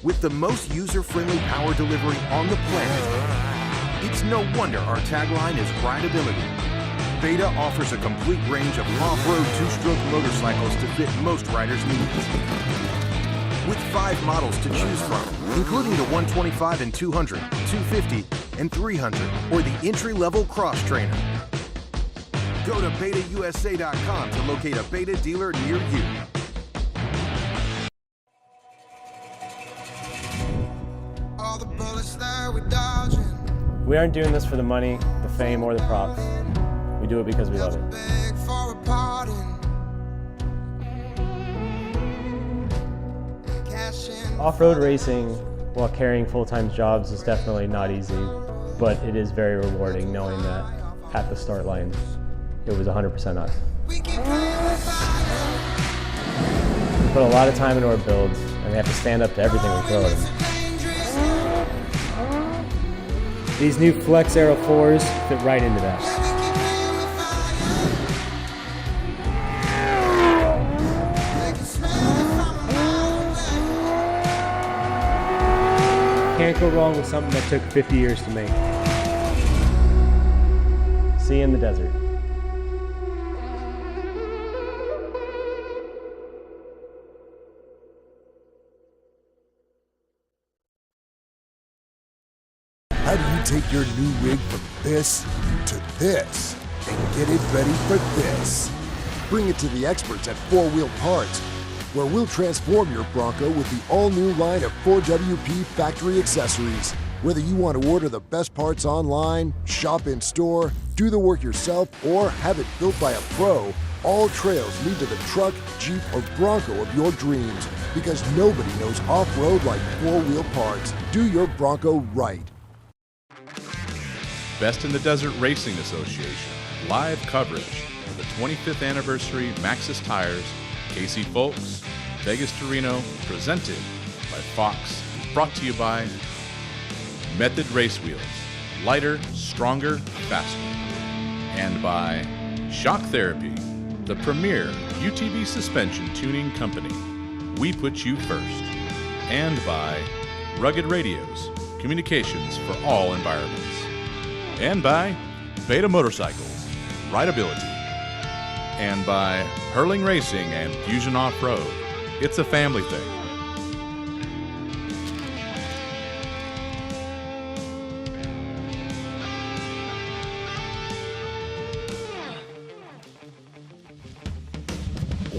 With the most user-friendly power delivery on the planet, it's no wonder our tagline is rideability. Beta offers a complete range of off-road two-stroke motorcycles to fit most riders' needs. With 5 models to choose from, including the 125 and 200, 250, and 300, or the entry-level Cross Trainer. Go to betausa.com to locate a Beta dealer near you. We aren't doing this for the money, the fame, or the props. We do it because we love it. Off-road racing while carrying full-time jobs is definitely not easy, but it is very rewarding knowing that at the start line, it was 100% us. We put a lot of time into our builds, and they have to stand up to everything we throw at them. These new Flex Aero 4s fit right into that. Can't go wrong with something that took 50 years to make. See you in the desert. How do you take your new rig from this to this and get it ready for this? Bring it to the experts at 4-Wheel Parts, where we'll transform your Bronco with the all-new line of 4WP factory accessories. Whether you want to order the best parts online, shop in store, do the work yourself, or have it built by a pro, all trails lead to the truck, Jeep, or Bronco of your dreams, because nobody knows off-road like 4-Wheel Parts. Do your Bronco right. Best in the Desert Racing Association, live coverage of the 25th anniversary Maxxis Tires, Casey Folks, Vegas to Reno, presented by Fox, brought to you by Method Race Wheels, lighter, stronger, faster, and by Shock Therapy, the premier UTV suspension tuning company. We put you first. And by Rugged Radios, communications for all environments. And by Beta Motorcycles, rideability. And by Hurling Racing and Fusion Off-Road. It's a family thing.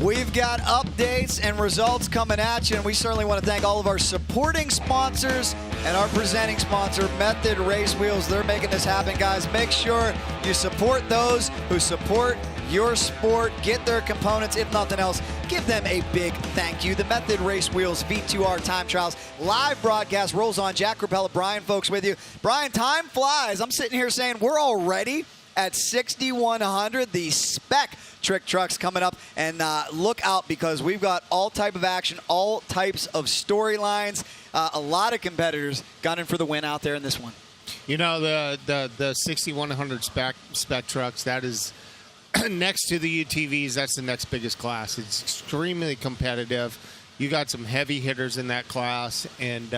We've got updates and results coming at you, and we certainly want to thank all of our supporting sponsors and our presenting sponsor, Method Race Wheels. They're making this happen, guys. Make sure you support those who support your sport. Get their components. If nothing else, give them a big thank you. The Method Race Wheels V2R Time Trials live broadcast rolls on. Jack Rapella, Brian Folks with you. Brian, time flies. I'm sitting here saying we're already at 6,100. The spec trick trucks coming up, and look out, because we've got all type of action, all types of storylines. A lot of competitors gunning for the win out there in this one. You know, the 6,100 spec trucks, that is next to the UTVs, that's the next biggest class. It's extremely competitive. You got some heavy hitters in that class, and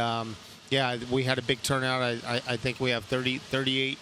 yeah, we had a big turnout. I think we have 38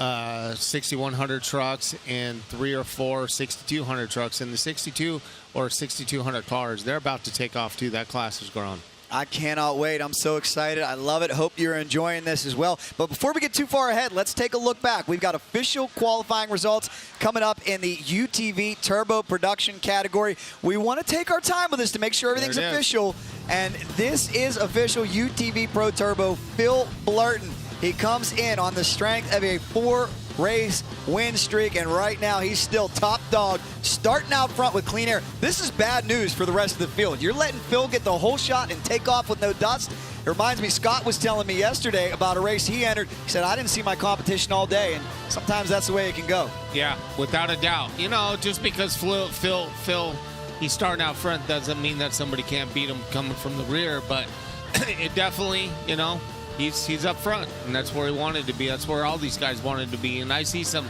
6,100 trucks and 3 or 4 6,200 trucks. And the 62 or 6,200 cars, they're about to take off too. That class has grown. I cannot wait. I'm so excited. I love it. Hope you're enjoying this as well. But before we get too far ahead, let's take a look back. We've got official qualifying results coming up in the UTV Turbo Production category. We want to take our time with this to make sure everything's official. And this is official UTV Pro Turbo. Phil Blurton. He comes in on the strength of a 4-race win streak, and right now he's still top dog, starting out front with clean air. This is bad news for the rest of the field. You're letting Phil get the whole shot and take off with no dust. It reminds me, Scott was telling me yesterday about a race he entered. He said, I didn't see my competition all day, and sometimes that's the way it can go. Yeah, without a doubt. You know, just because Phil, he's starting out front doesn't mean that somebody can't beat him coming from the rear, but it definitely, you know, He's up front, and that's where he wanted to be. That's where all these guys wanted to be. And I see some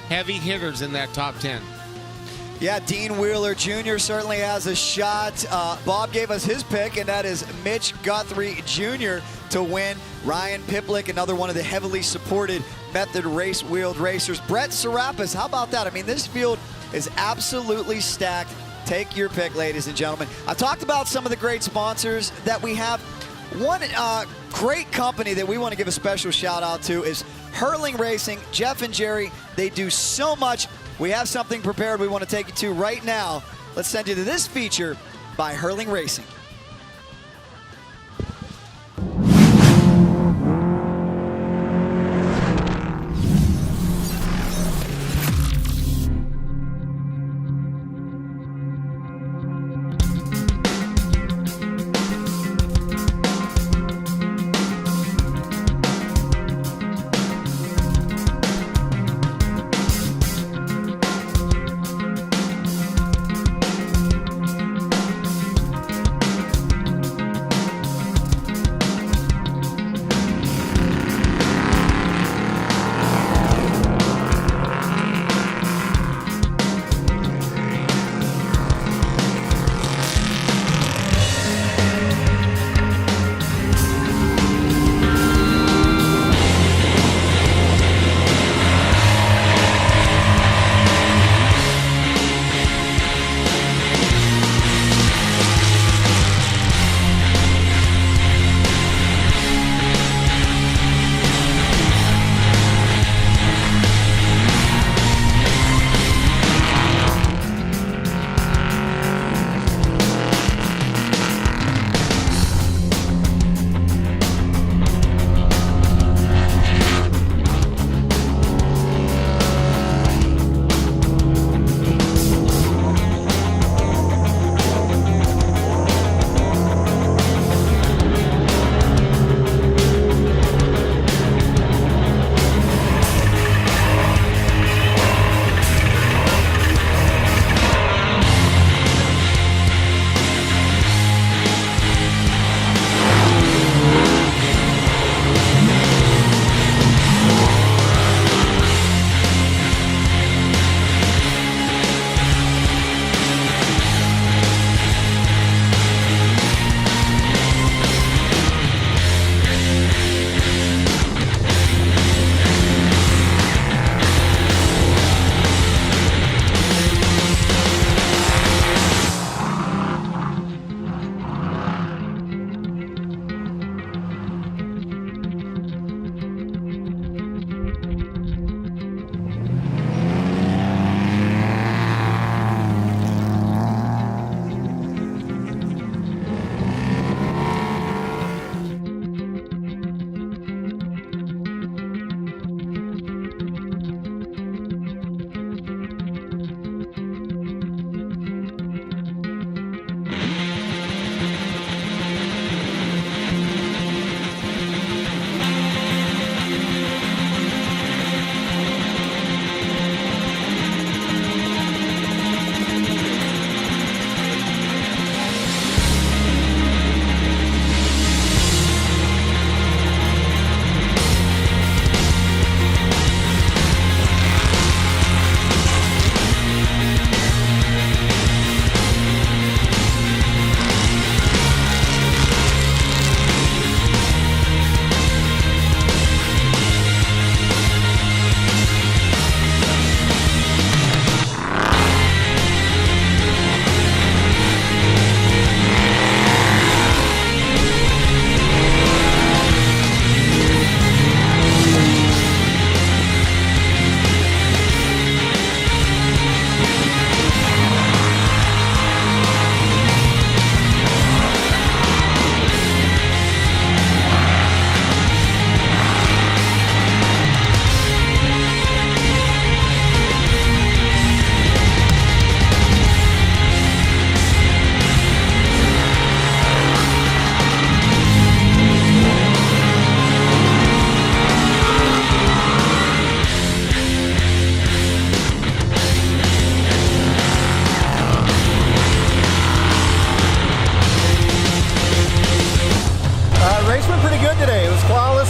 heavy hitters in that top 10. Yeah, Dean Wheeler Jr. certainly has a shot. Bob gave us his pick, and that is Mitch Guthrie Jr. to win. Ryan Piplick, another one of the heavily supported Method Race Wheeled racers. Brett Serapis, how about that? I mean, this field is absolutely stacked. Take your pick, ladies and gentlemen. I talked about some of the great sponsors that we have. One great company that we want to give a special shout out to is Hurling Racing. Jeff and Jerry, they do so much. We have something prepared we want to take you to right now. Let's send you to this feature by Hurling Racing.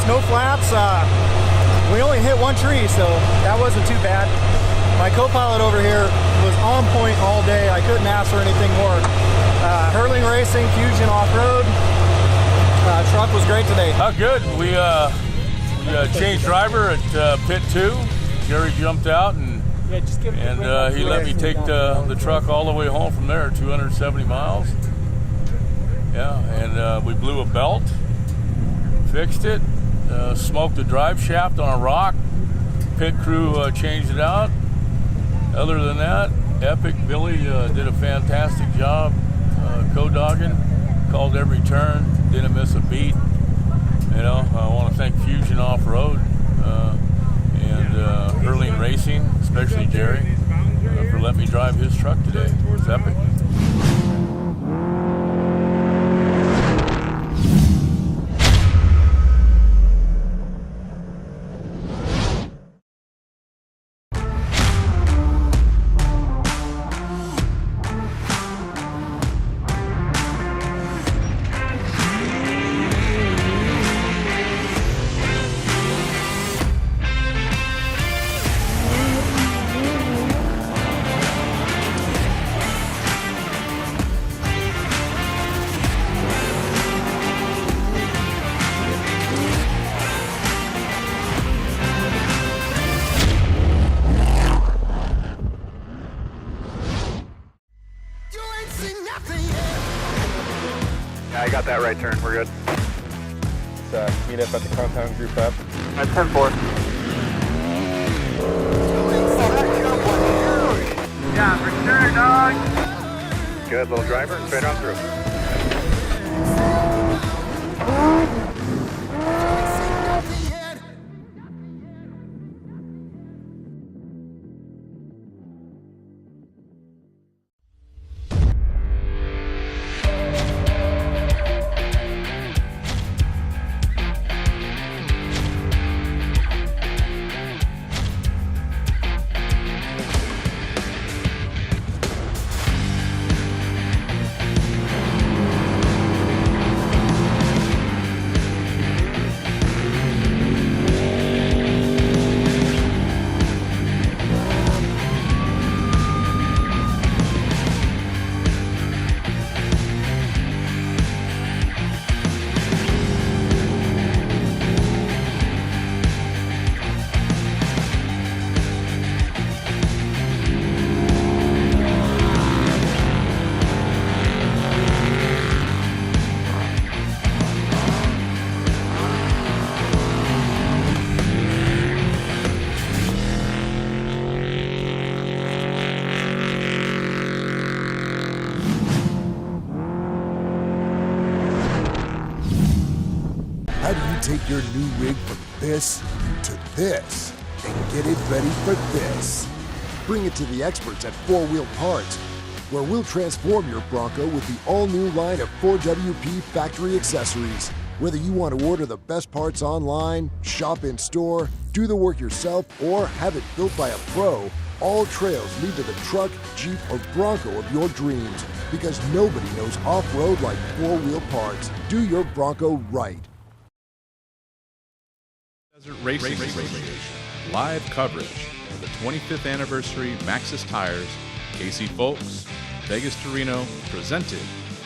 no flaps. We only hit one tree, so that wasn't too bad. My co-pilot over here was on point all day. I couldn't ask for anything more. Hurling Racing, Fusion Off-Road. Truck was great today. Good. We changed driver at pit 2. Jerry jumped out and he let me take the truck all the way home from there, 270 miles. Yeah, and we blew a belt, fixed it, smoked the drive shaft on a rock. Pit crew changed it out. Other than that, Epic Billy did a fantastic job co-dogging, called every turn, didn't miss a beat. You know, I want to thank Fusion Off-Road and Hurling Racing, especially Jerry, for letting me drive his truck today. It was epic. I got that right turn. We're good. Let's meet up at the compound group up. At 10-4. Yeah, for sure, dog. Good little driver. Straight on through. How do you take your new rig from this to this and get it ready for this? Bring it to the experts at 4-Wheel Parts, where we'll transform your Bronco with the all-new line of 4WP factory accessories. Whether you want to order the best parts online, shop in store, do the work yourself, or have it built by a pro, all trails lead to the truck, Jeep, or Bronco of your dreams, because nobody knows off-road like 4-Wheel Parts. Do your Bronco right. Desert Racing Association live coverage of the 25th anniversary Maxxis Tires, Casey Folks, Vegas to Reno, presented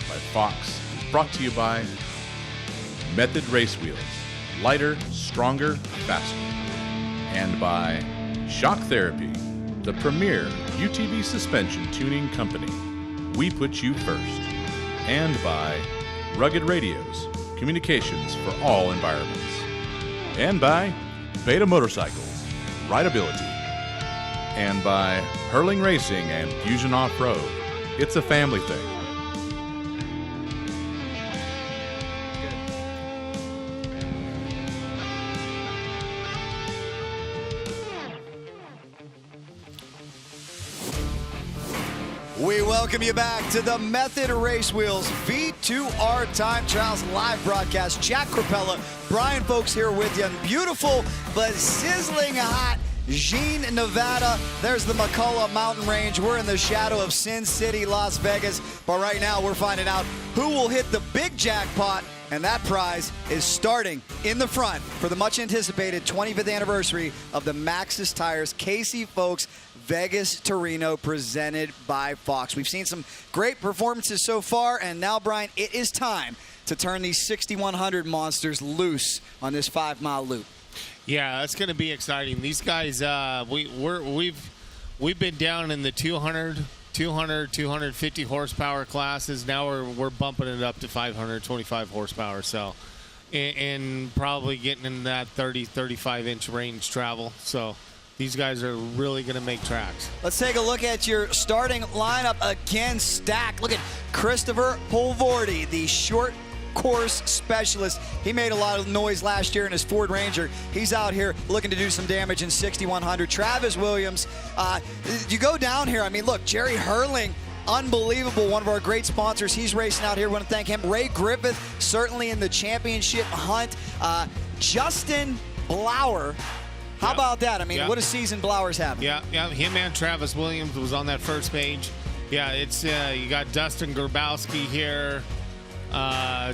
by Fox, brought to you by Method Race Wheels, lighter, stronger, faster, and by Shock Therapy, the premier UTV suspension tuning company. We put you first. And by Rugged Radios, communications for all environments. And by Beta Motorcycles, rideability. And by Hurling Racing and Fusion Off-Road. It's a family thing. We welcome you back to the Method Race Wheels V2R Time Trials live broadcast. Jack Crapella, Brian Folks here with you on beautiful but sizzling hot Jean, Nevada. There's the McCullough Mountain Range. We're in the shadow of Sin City, Las Vegas. But right now we're finding out who will hit the big jackpot. And that prize is starting in the front for the much anticipated 25th anniversary of the Maxxis Tires Casey Folks Vegas to Reno, presented by Fox. We've seen some great performances so far, and now, Brian, it is time to turn these 6,100 monsters loose on this 5-mile loop. Yeah, that's going to be exciting. These guys, we've been down in the 200, 250 horsepower classes. Now we're bumping it up to 525 horsepower. So, and probably getting in that 30, 35-inch range travel. So these guys are really going to make tracks. Let's take a look at your starting lineup again, stacked. Look at Christopher Polvordi, the short course specialist. He made a lot of noise last year in his Ford Ranger. He's out here looking to do some damage in 6,100. Travis Williams, you go down here, I mean, look, Jerry Hurling, unbelievable, one of our great sponsors. He's racing out here. We want to thank him. Ray Griffith, certainly in the championship hunt. Justin Blauer, how about that? I mean, what a season Blauer's having. Yeah, him and Travis Williams was on that first page. Yeah, it's you got Dustin Grabowski here,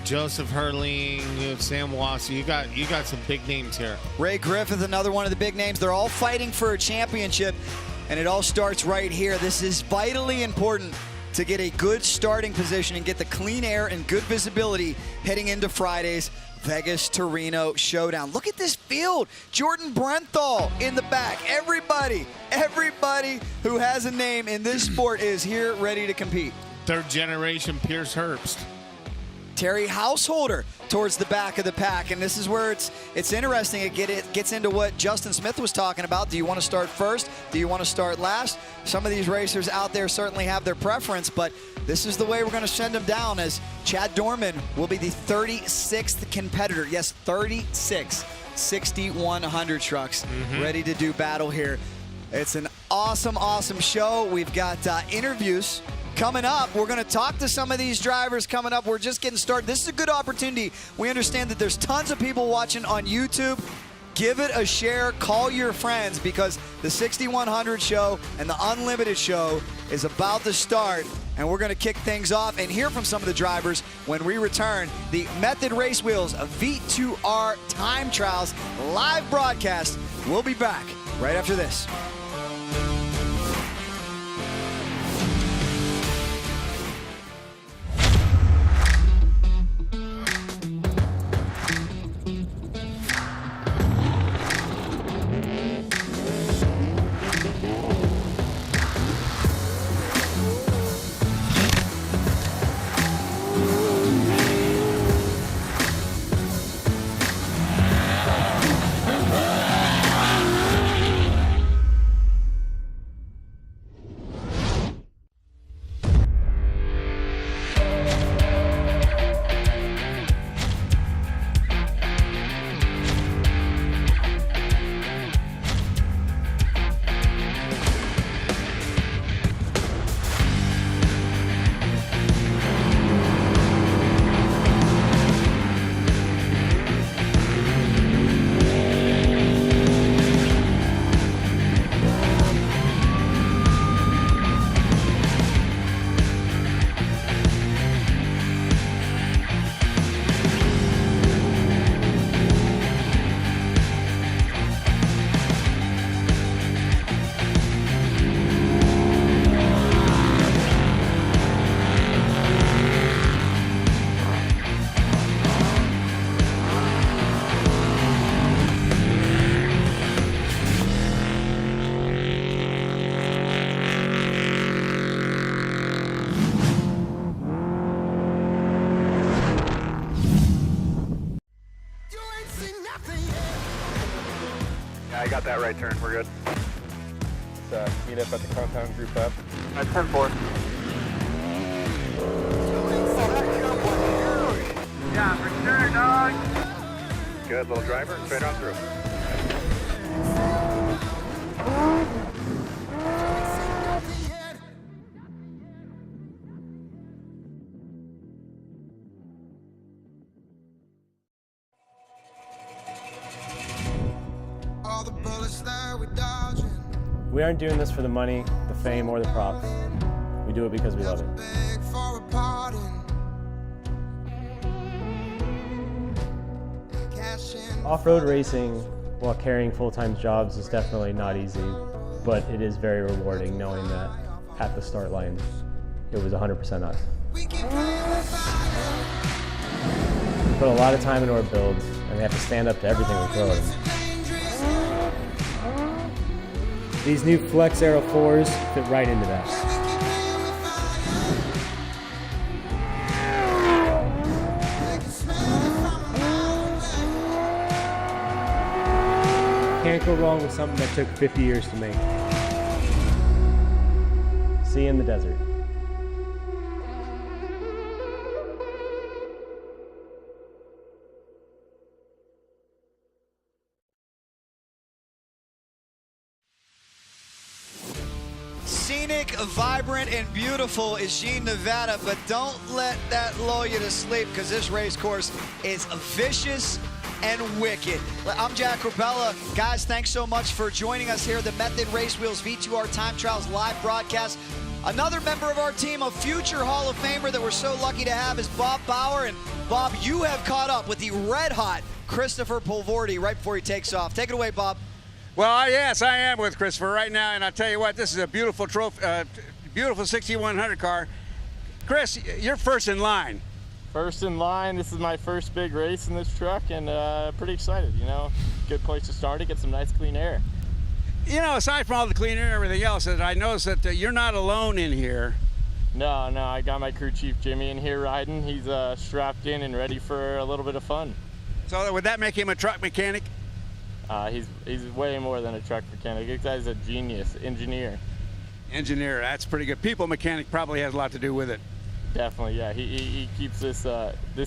Joseph Hurling, you have Sam Wasser. You got some big names here. Ray Griffith, another one of the big names. They're all fighting for a championship, and it all starts right here. This is vitally important to get a good starting position and get the clean air and good visibility heading into Friday's Vegas to Reno showdown. Look at this field. Jordan Brenthal in the back. Everybody who has a name in this sport is here ready to compete. Third generation Pierce Herbst. Terry Householder towards the back of the pack, and this is where it's interesting. It gets into what Justin Smith was talking about. Do you want to start first? Do you want to start last? Some of these racers out there certainly have their preference, but this is the way we're going to send them down, as Chad Dorman will be the 36th competitor. Yes, 36 6,100 trucks ready to do battle here. It's an awesome show. We've got interviews coming up. We're going to talk to some of these drivers coming up. We're just getting started. This is a good opportunity. We understand that there's tons of people watching on YouTube. Give it a share. Call your friends, because the 6,100 show and the Unlimited show is about to start, and we're going to kick things off and hear from some of the drivers when we return. The Method Race Wheels V2R Time Trials live broadcast. We'll be back right after this. I got that right turn. We're good. Let's meet up at the compound group up. That's 10-4. Yeah, for sure, dog. Good little driver. Straight on through. All the bullets that we dodged. We aren't doing this for the money, the fame, or the props. We do it because we love it. Off-road racing while carrying full-time jobs is definitely not easy, but it is very rewarding knowing that at the start line it was 100% us. We put a lot of time into our builds, and we have to stand up to everything we throw at them. These new Flex Aero 4s fit right into that. Can't go wrong with something that took 50 years to make. See you in the desert. Scenic, vibrant, and beautiful is Jean, Nevada, but don't let that lull you to sleep because this race course is vicious and wicked. I'm Jack Rapella. Guys, thanks so much for joining us here at the Method Race Wheels V2R Time Trials live broadcast. Another member of our team, a future Hall of Famer that we're so lucky to have, is Bob Bauer. And Bob, you have caught up with the red-hot Christopher Polvordi right before he takes off. Take it away, Bob. Well, yes, I am with Christopher right now, and I'll tell you what, this is a beautiful trophy, beautiful 6100 car. Chris, you're first in line. First in line. This is my first big race in this truck, and pretty excited. You know, good place to start it. Get some nice clean air. You know, aside from all the clean air and everything else, I noticed that you're not alone in here. No, I got my crew chief Jimmy in here riding. He's strapped in and ready for a little bit of fun. So would that make him a truck mechanic? He's way more than a truck mechanic. This guy's a genius, engineer. Engineer, that's pretty good. People mechanic probably has a lot to do with it. Definitely, yeah. He keeps this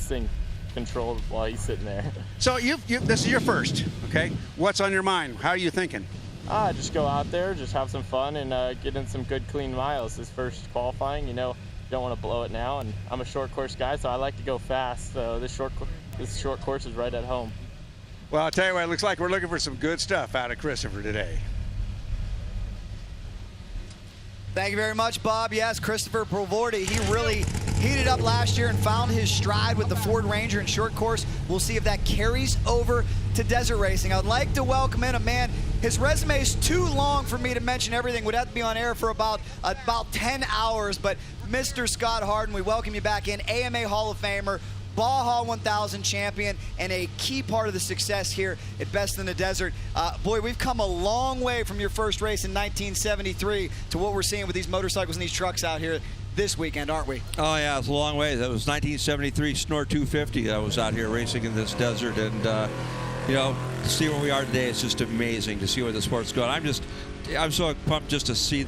thing controlled while he's sitting there. So this is your first, okay? What's on your mind? How are you thinking? Just go out there, just have some fun, and get in some good clean miles. This first qualifying, you know, don't want to blow it now. And I'm a short course guy, so I like to go fast. So this short course is right at home. Well, I'll tell you what, it looks like we're looking for some good stuff out of Christopher today. Thank you very much, Bob. Yes, Christopher Polvordi, he really heated up last year and found his stride with the Ford Ranger and short course. We'll see if that carries over to desert racing. I'd like to welcome in a man. His resume is too long for me to mention everything. Would have to be on air for about 10 hours, but Mr. Scott Harden, we welcome you back in. AMA Hall of Famer, Baja 1000 champion, and a key part of the success here at Best in the Desert. Boy, we've come a long way from your first race in 1973 to what we're seeing with these motorcycles and these trucks out here this weekend, aren't we? Oh, yeah, it's a long way. That was 1973 Snort 250 I was out here racing in this desert, and, you know, to see where we are today, it's just amazing to see where the sport's going. I'm so pumped just to see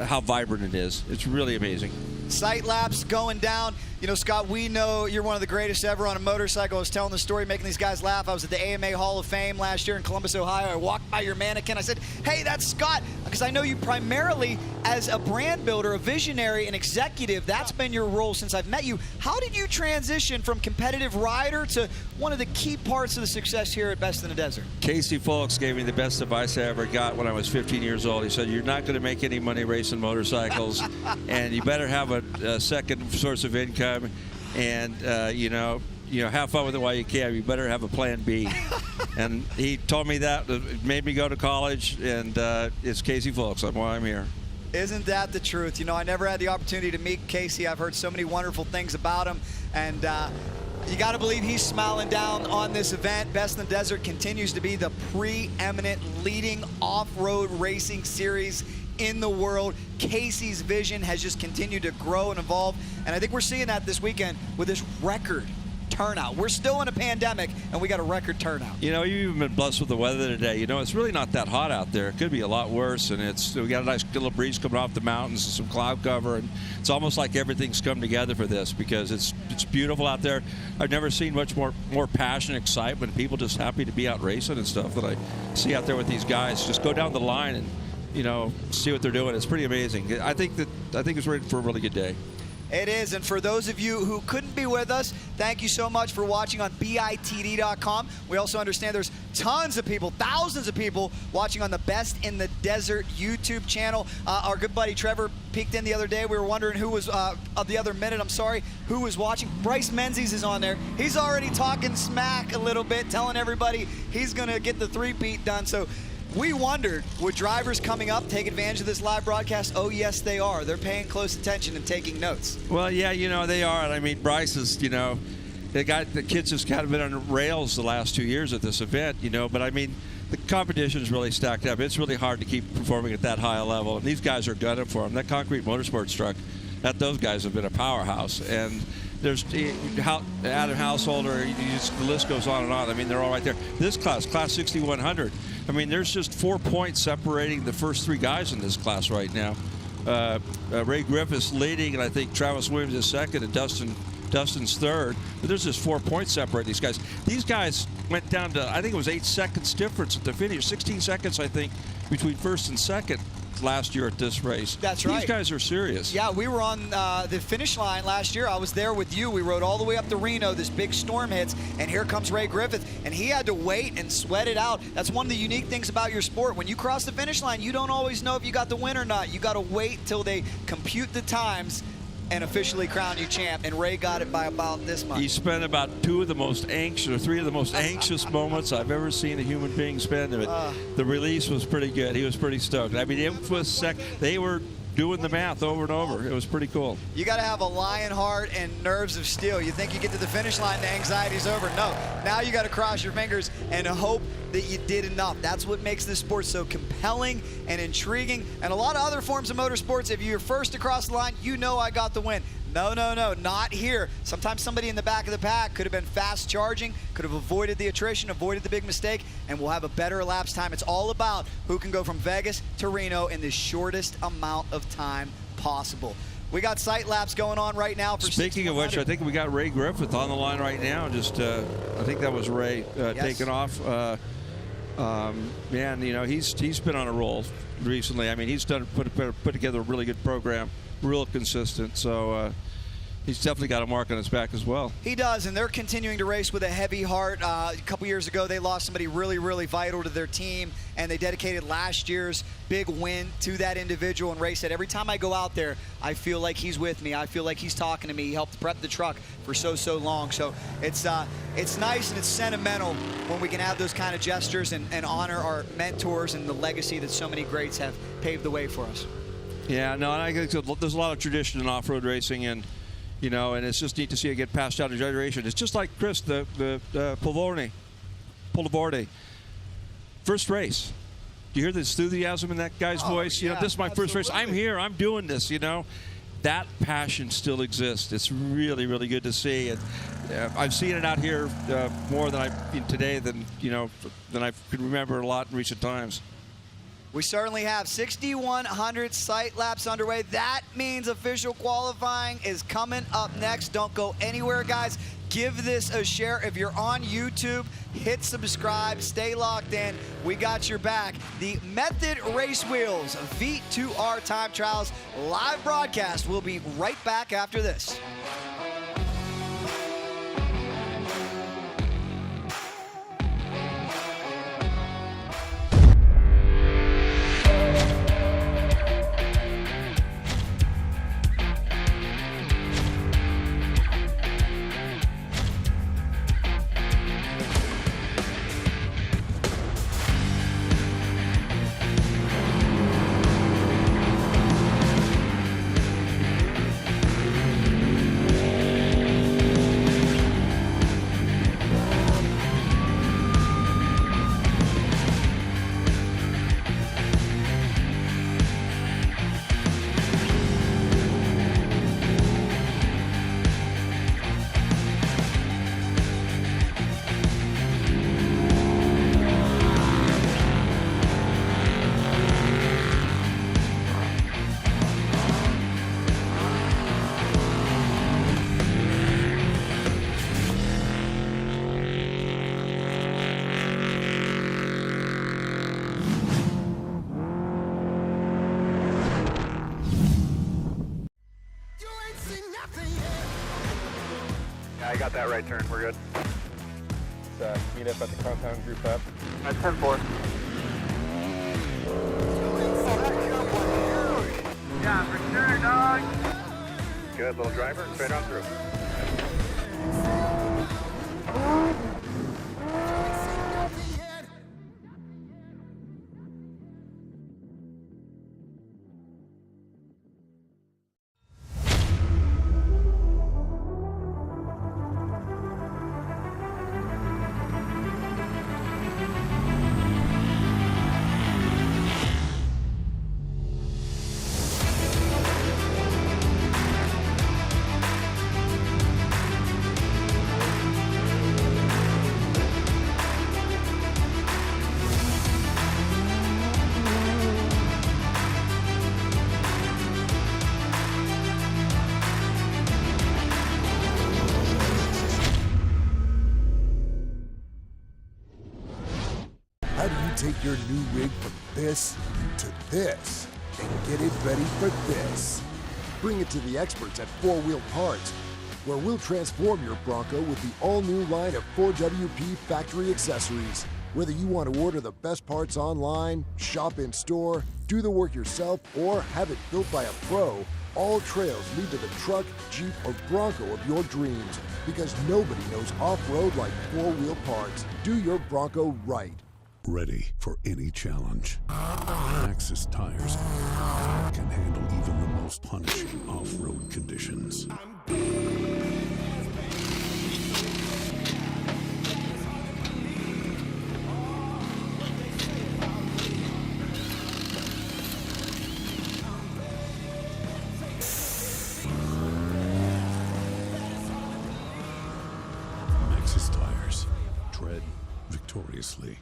how vibrant it is. It's really amazing. Sight laps going down. You know, Scott, we know you're one of the greatest ever on a motorcycle. I was telling the story, making these guys laugh. I was at the AMA Hall of Fame last year in Columbus, Ohio. I walked by your mannequin. I said, hey, that's Scott, because I know you primarily as a brand builder, a visionary, an executive. That's been your role since I've met you. How did you transition from competitive rider to one of the key parts of the success here at Best in the Desert? Casey Folks gave me the best advice I ever got when I was 15 years old. He said, you're not going to make any money racing motorcycles, and you better have a second source of income, and you know, have fun with it while you can. You better have a plan B. And he told me that. It made me go to college, and it's Casey Folks. That's why I'm here. Isn't that the truth? You know, I never had the opportunity to meet Casey. I've heard so many wonderful things about him, and you got to believe he's smiling down on this event. Best in the Desert continues to be the preeminent leading off-road racing series in the world. Casey's vision has just continued to grow and evolve, and I think we're seeing that this weekend with this record turnout. We're still in a pandemic, and we got a record turnout. You know, you've even been blessed with the weather today. You know, it's really not that hot out there. It could be a lot worse, and we got a nice little breeze coming off the mountains and some cloud cover, and it's almost like everything's come together for this because it's beautiful out there. I've never seen much more passion, excitement, people just happy to be out racing and stuff that I see out there with these guys. Just go down the line and, you know, see what they're doing. It's pretty amazing. I think it's ready for a really good day. It is, and for those of you who couldn't be with us, thank you so much for watching on bitd.com. We also understand there's tons of people, thousands of people watching on the Best in the Desert YouTube channel. Our good buddy Trevor peeked in the other day. We were wondering who was, of the other minute, I'm sorry, who was watching. Bryce Menzies is on there. He's already talking smack a little bit, telling everybody he's going to get the three-peat done. So we wondered, would drivers coming up take advantage of this live broadcast? Oh, yes, they are. They're paying close attention and taking notes. Well, yeah, they are. I mean, Bryce is, the kids just kind of been on rails the last 2 years at this event, but I mean, the competition's really stacked up. It's really hard to keep performing at that high a level, and these guys are gunning for them. That Concrete Motorsports truck, those guys have been a powerhouse, and there's Adam Householder, the list goes on and on. I mean, they're all right there. This class 6100, I mean, there's just 4 points separating the first three guys in this class right now. Ray Griffiths leading, and I think Travis Williams is second, and Dustin's third. But there's just 4 points separating these guys. These guys went down to, I think it was 8 seconds difference at the finish. 16 seconds, I think, between first and second last year at this race. That's right. These guys are serious. Yeah, we were on the finish line last year. I was there with you. We rode all the way up to Reno. This big storm hits, and here comes Ray Griffith, and he had to wait and sweat it out. That's one of the unique things about your sport. When you cross the finish line, you don't always know if you got the win or not. You got to wait till they compute the times and officially crown you champ, and Ray got it by about this much. He spent about three of the most anxious moments I've ever seen a human being spend. The release was pretty good. He was pretty stoked. I mean, it was they were doing the math over and over. It was pretty cool. You got to have a lion heart and nerves of steel. You think you get to the finish line and the anxiety's over. No, now you got to cross your fingers and hope that you did enough. That's what makes this sport so compelling and intriguing. And a lot of other forms of motorsports, if you're first across the line, I got the win. No, not here. Sometimes somebody in the back of the pack could have been fast charging, could have avoided the attrition, avoided the big mistake, and will have a better elapsed time. It's all about who can go from Vegas to Reno in the shortest amount of time possible. We got sight laps going on right now. Speaking of which, I think we got Ray Griffith on the line right now. I think that was Ray taking off. Man, he's been on a roll recently. I mean, he's put together a really good program. Real consistent, so he's definitely got a mark on his back as well. He does, and they're continuing to race with a heavy heart. A couple years ago, they lost somebody really, really vital to their team, and they dedicated last year's big win to that individual. And Ray said, every time I go out there, I feel like he's with me. I feel like he's talking to me. He helped prep the truck for so long. So it's nice and it's sentimental when we can have those kind of gestures and honor our mentors and the legacy that so many greats have paved the way for us. Yeah, no, and I think there's a lot of tradition in off-road racing, and and it's just neat to see it get passed down to generation. It's just like Chris, the Polivordi, first race. Do you hear the enthusiasm in that guy's voice? Yeah, this is my first race. I'm here. I'm doing this. That passion still exists. It's really, really good to see. And I've seen it out here more than today than I can remember a lot in recent times. We certainly have 6,100 sight laps underway. That means official qualifying is coming up next. Don't go anywhere, guys. Give this a share. If you're on YouTube, hit subscribe. Stay locked in. We got your back. The Method Race Wheels V2R Time Trials live broadcast will be right back after this. right turn. We're good. Let's meet up at the compound group up. That's 10-4. Yeah, for sure, dog. Good little driver. Straight on through. How do you take your new rig from this to this and get it ready for this? Bring it to the experts at 4-Wheel Parts, where we'll transform your Bronco with the all-new line of 4WP factory accessories. Whether you want to order the best parts online, shop in store, do the work yourself, or have it built by a pro, all trails lead to the truck, Jeep, or Bronco of your dreams, because nobody knows off-road like 4-Wheel Parts. Do your Bronco right. Ready for any challenge. Maxxis Tires can handle even the most punishing off-road conditions. Maxxis Tires. Tread victoriously.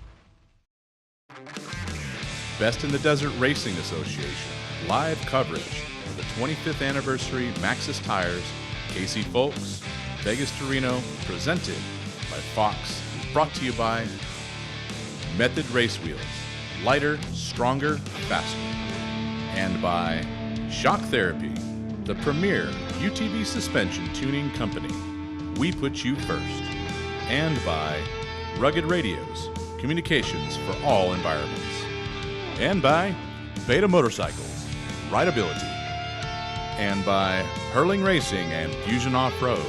Best in the Desert Racing Association, live coverage of the 25th anniversary Maxxis Tires, Casey Folks, Vegas to Reno, presented by Fox, brought to you by Method Race Wheels, lighter, stronger, faster, and by Shock Therapy, the premier UTV suspension tuning company. We put you first. And by Rugged Radios, communications for all environments. And by Beta Motorcycles, Rideability. And by Hurling Racing and Fusion Off-Road.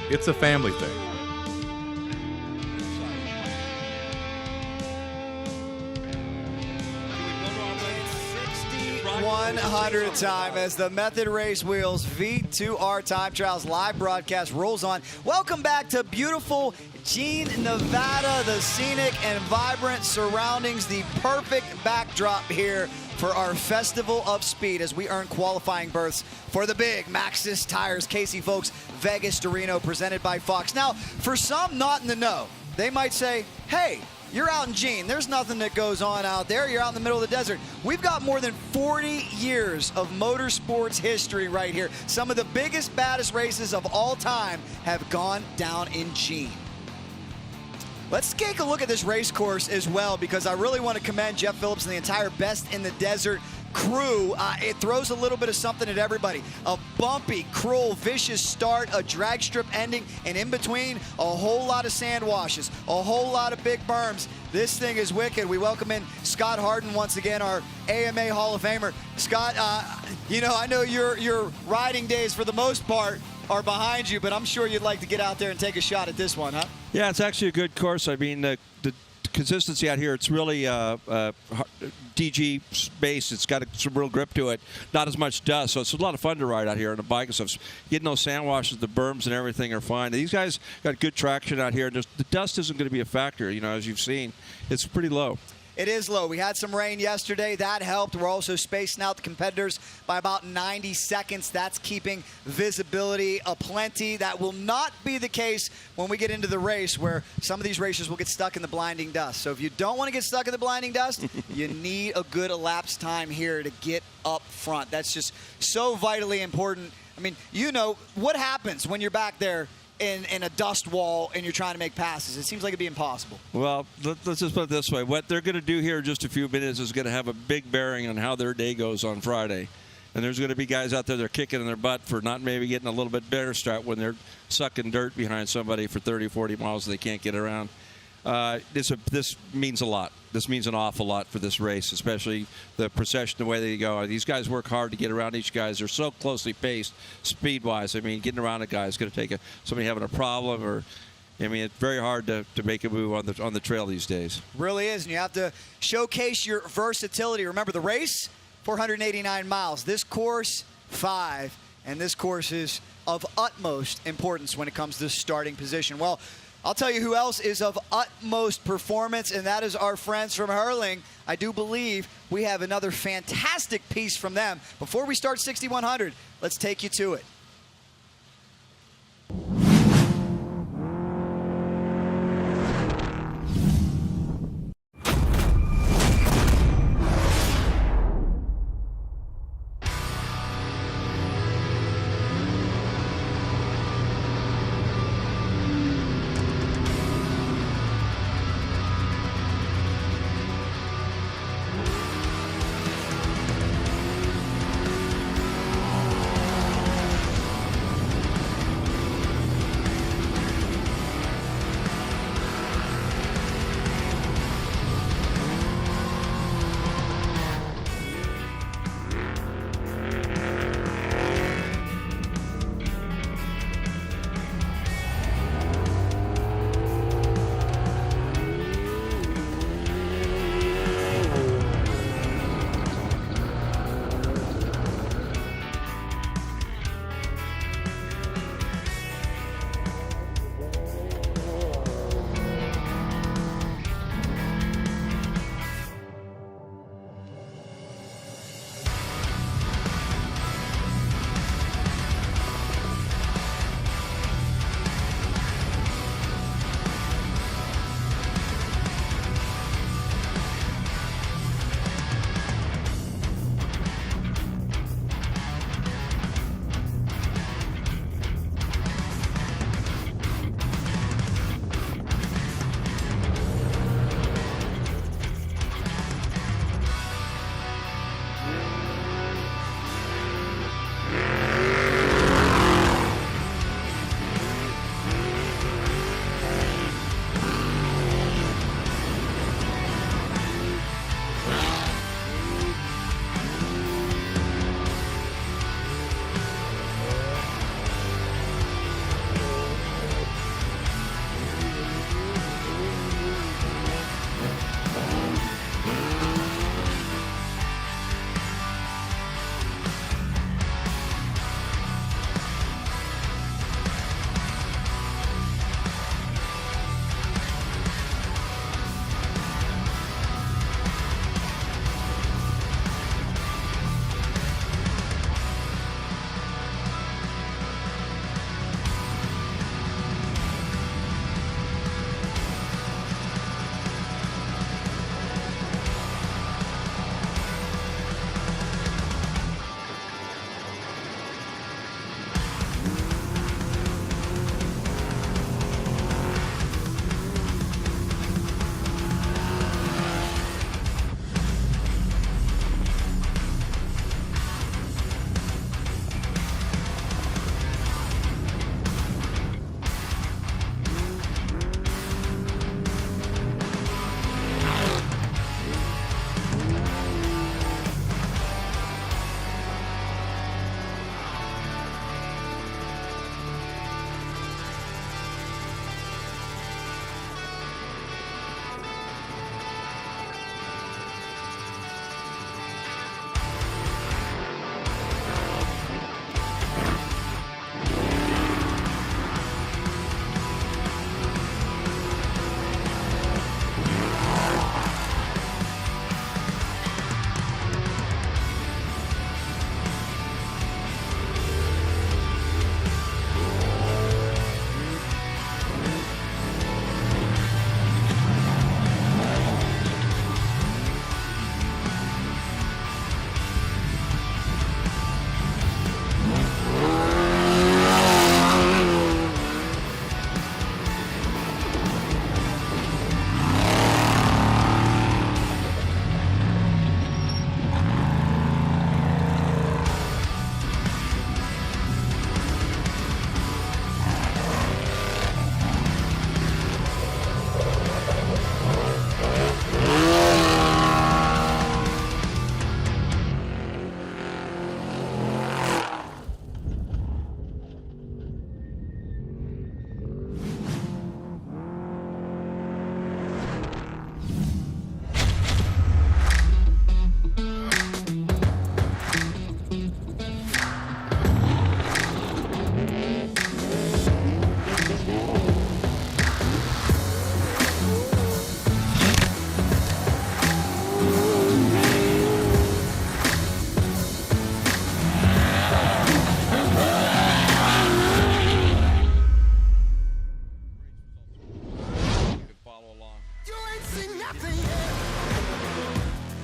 It's a family thing. 100 time as the Method Race Wheels V2R Time Trials live broadcast rolls on. Welcome back to beautiful Jean, Nevada, the scenic and vibrant surroundings, the perfect backdrop here for our Festival of Speed as we earn qualifying berths for the big Maxxis Tires Casey Folks Vegas to Reno presented by Fox. Now, for some not in the know, they might say, hey, you're out in Jean. There's nothing that goes on out there. You're out in the middle of the desert. We've got more than 40 years of motorsports history right here. Some of the biggest, baddest races of all time have gone down in Jean. Let's take a look at this race course as well, because I really want to commend Jeff Phillips and the entire Best in the Desert crew. It throws a little bit of something at everybody. A bumpy, cruel, vicious start, a drag strip ending, and in between, a whole lot of sand washes, a whole lot of big berms. This thing is wicked. We welcome in Scott Harden once again, our AMA Hall of Famer. Scott, I know your riding days for the most part are behind you, but I'm sure you'd like to get out there and take a shot at this one, huh? Yeah, it's actually a good course. I mean, the consistency out here, it's really DG space. It's got some real grip to it. Not as much dust, so it's a lot of fun to ride out here on the bike and stuff. Getting those sand washes, the berms and everything are fine. These guys got good traction out here. The dust isn't going to be a factor, as you've seen. It's pretty low. It is low. We had some rain yesterday. That helped. We're also spacing out the competitors by about 90 seconds. That's keeping visibility aplenty. That will not be the case when we get into the race, where some of these racers will get stuck in the blinding dust. So if you don't want to get stuck in the blinding dust, you need a good elapsed time here to get up front. That's just so vitally important. I mean, what happens when you're back there in a dust wall and you're trying to make passes? It seems like it'd be impossible. Well, let's just put it this way. What they're going to do here in just a few minutes is going to have a big bearing on how their day goes on Friday. And there's going to be guys out there that are kicking in their butt for not maybe getting a little bit better start when they're sucking dirt behind somebody for 30, 40 miles and they can't get around. This means a lot. This means an awful lot for this race, especially the procession, the way they go. These guys work hard to get around each guys. They're so closely paced speed-wise. I mean, getting around a guy is going to take somebody having a problem or – I mean, it's very hard to make a move on the trail these days. Really is, and you have to showcase your versatility. Remember, the race, 489 miles. This course, 5, and this course is of utmost importance when it comes to starting position. Well, I'll tell you who else is of utmost performance, and that is our friends from Hurling. I do believe we have another fantastic piece from them. Before we start 6100, let's take you to it.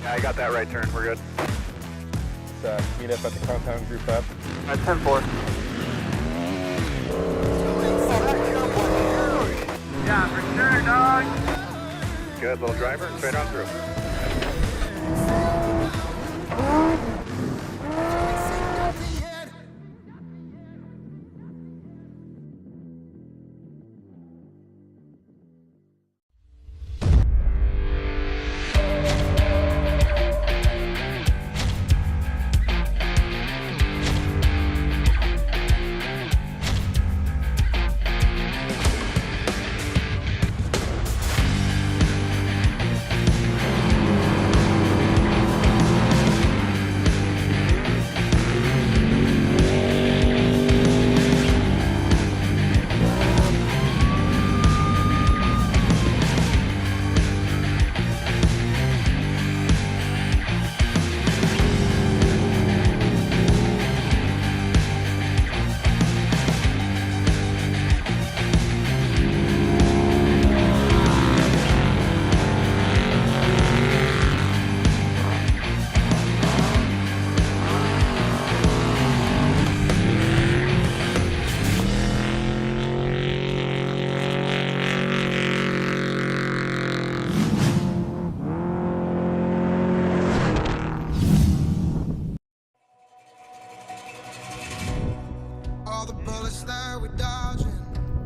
Yeah, I got that right turn. We're good. Let's meet up at the compound group up. 10-4. Yeah, for sure, dog. Good little driver, straight on through.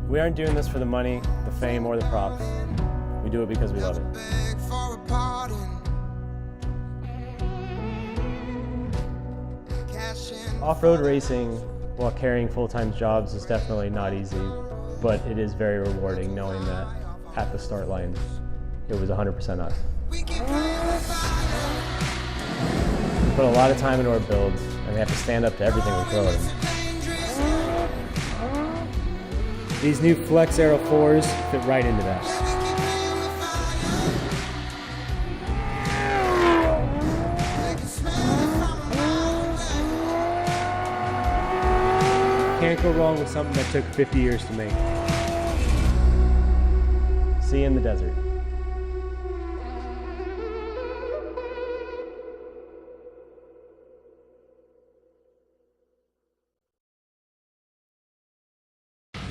We aren't doing this for the money, the fame, or the props. We do it because we love it. Off-road racing while carrying full-time jobs is definitely not easy, but it is very rewarding knowing that at the start line, it was 100% us. We put a lot of time into our builds, and we have to stand up to everything we throw at them. These new Flex Aero 4s fit right into that. Can't go wrong with something that took 50 years to make. See you in the desert.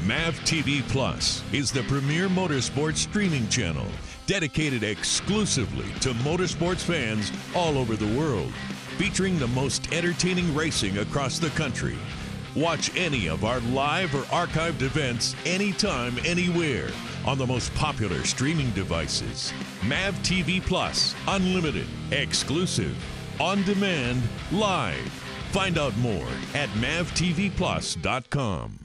MAV TV Plus is the premier motorsports streaming channel dedicated exclusively to motorsports fans all over the world, featuring the most entertaining racing across the country. Watch any of our live or archived events anytime, anywhere on the most popular streaming devices. MAV TV Plus, unlimited, exclusive, on demand, live. Find out more at mavtvplus.com.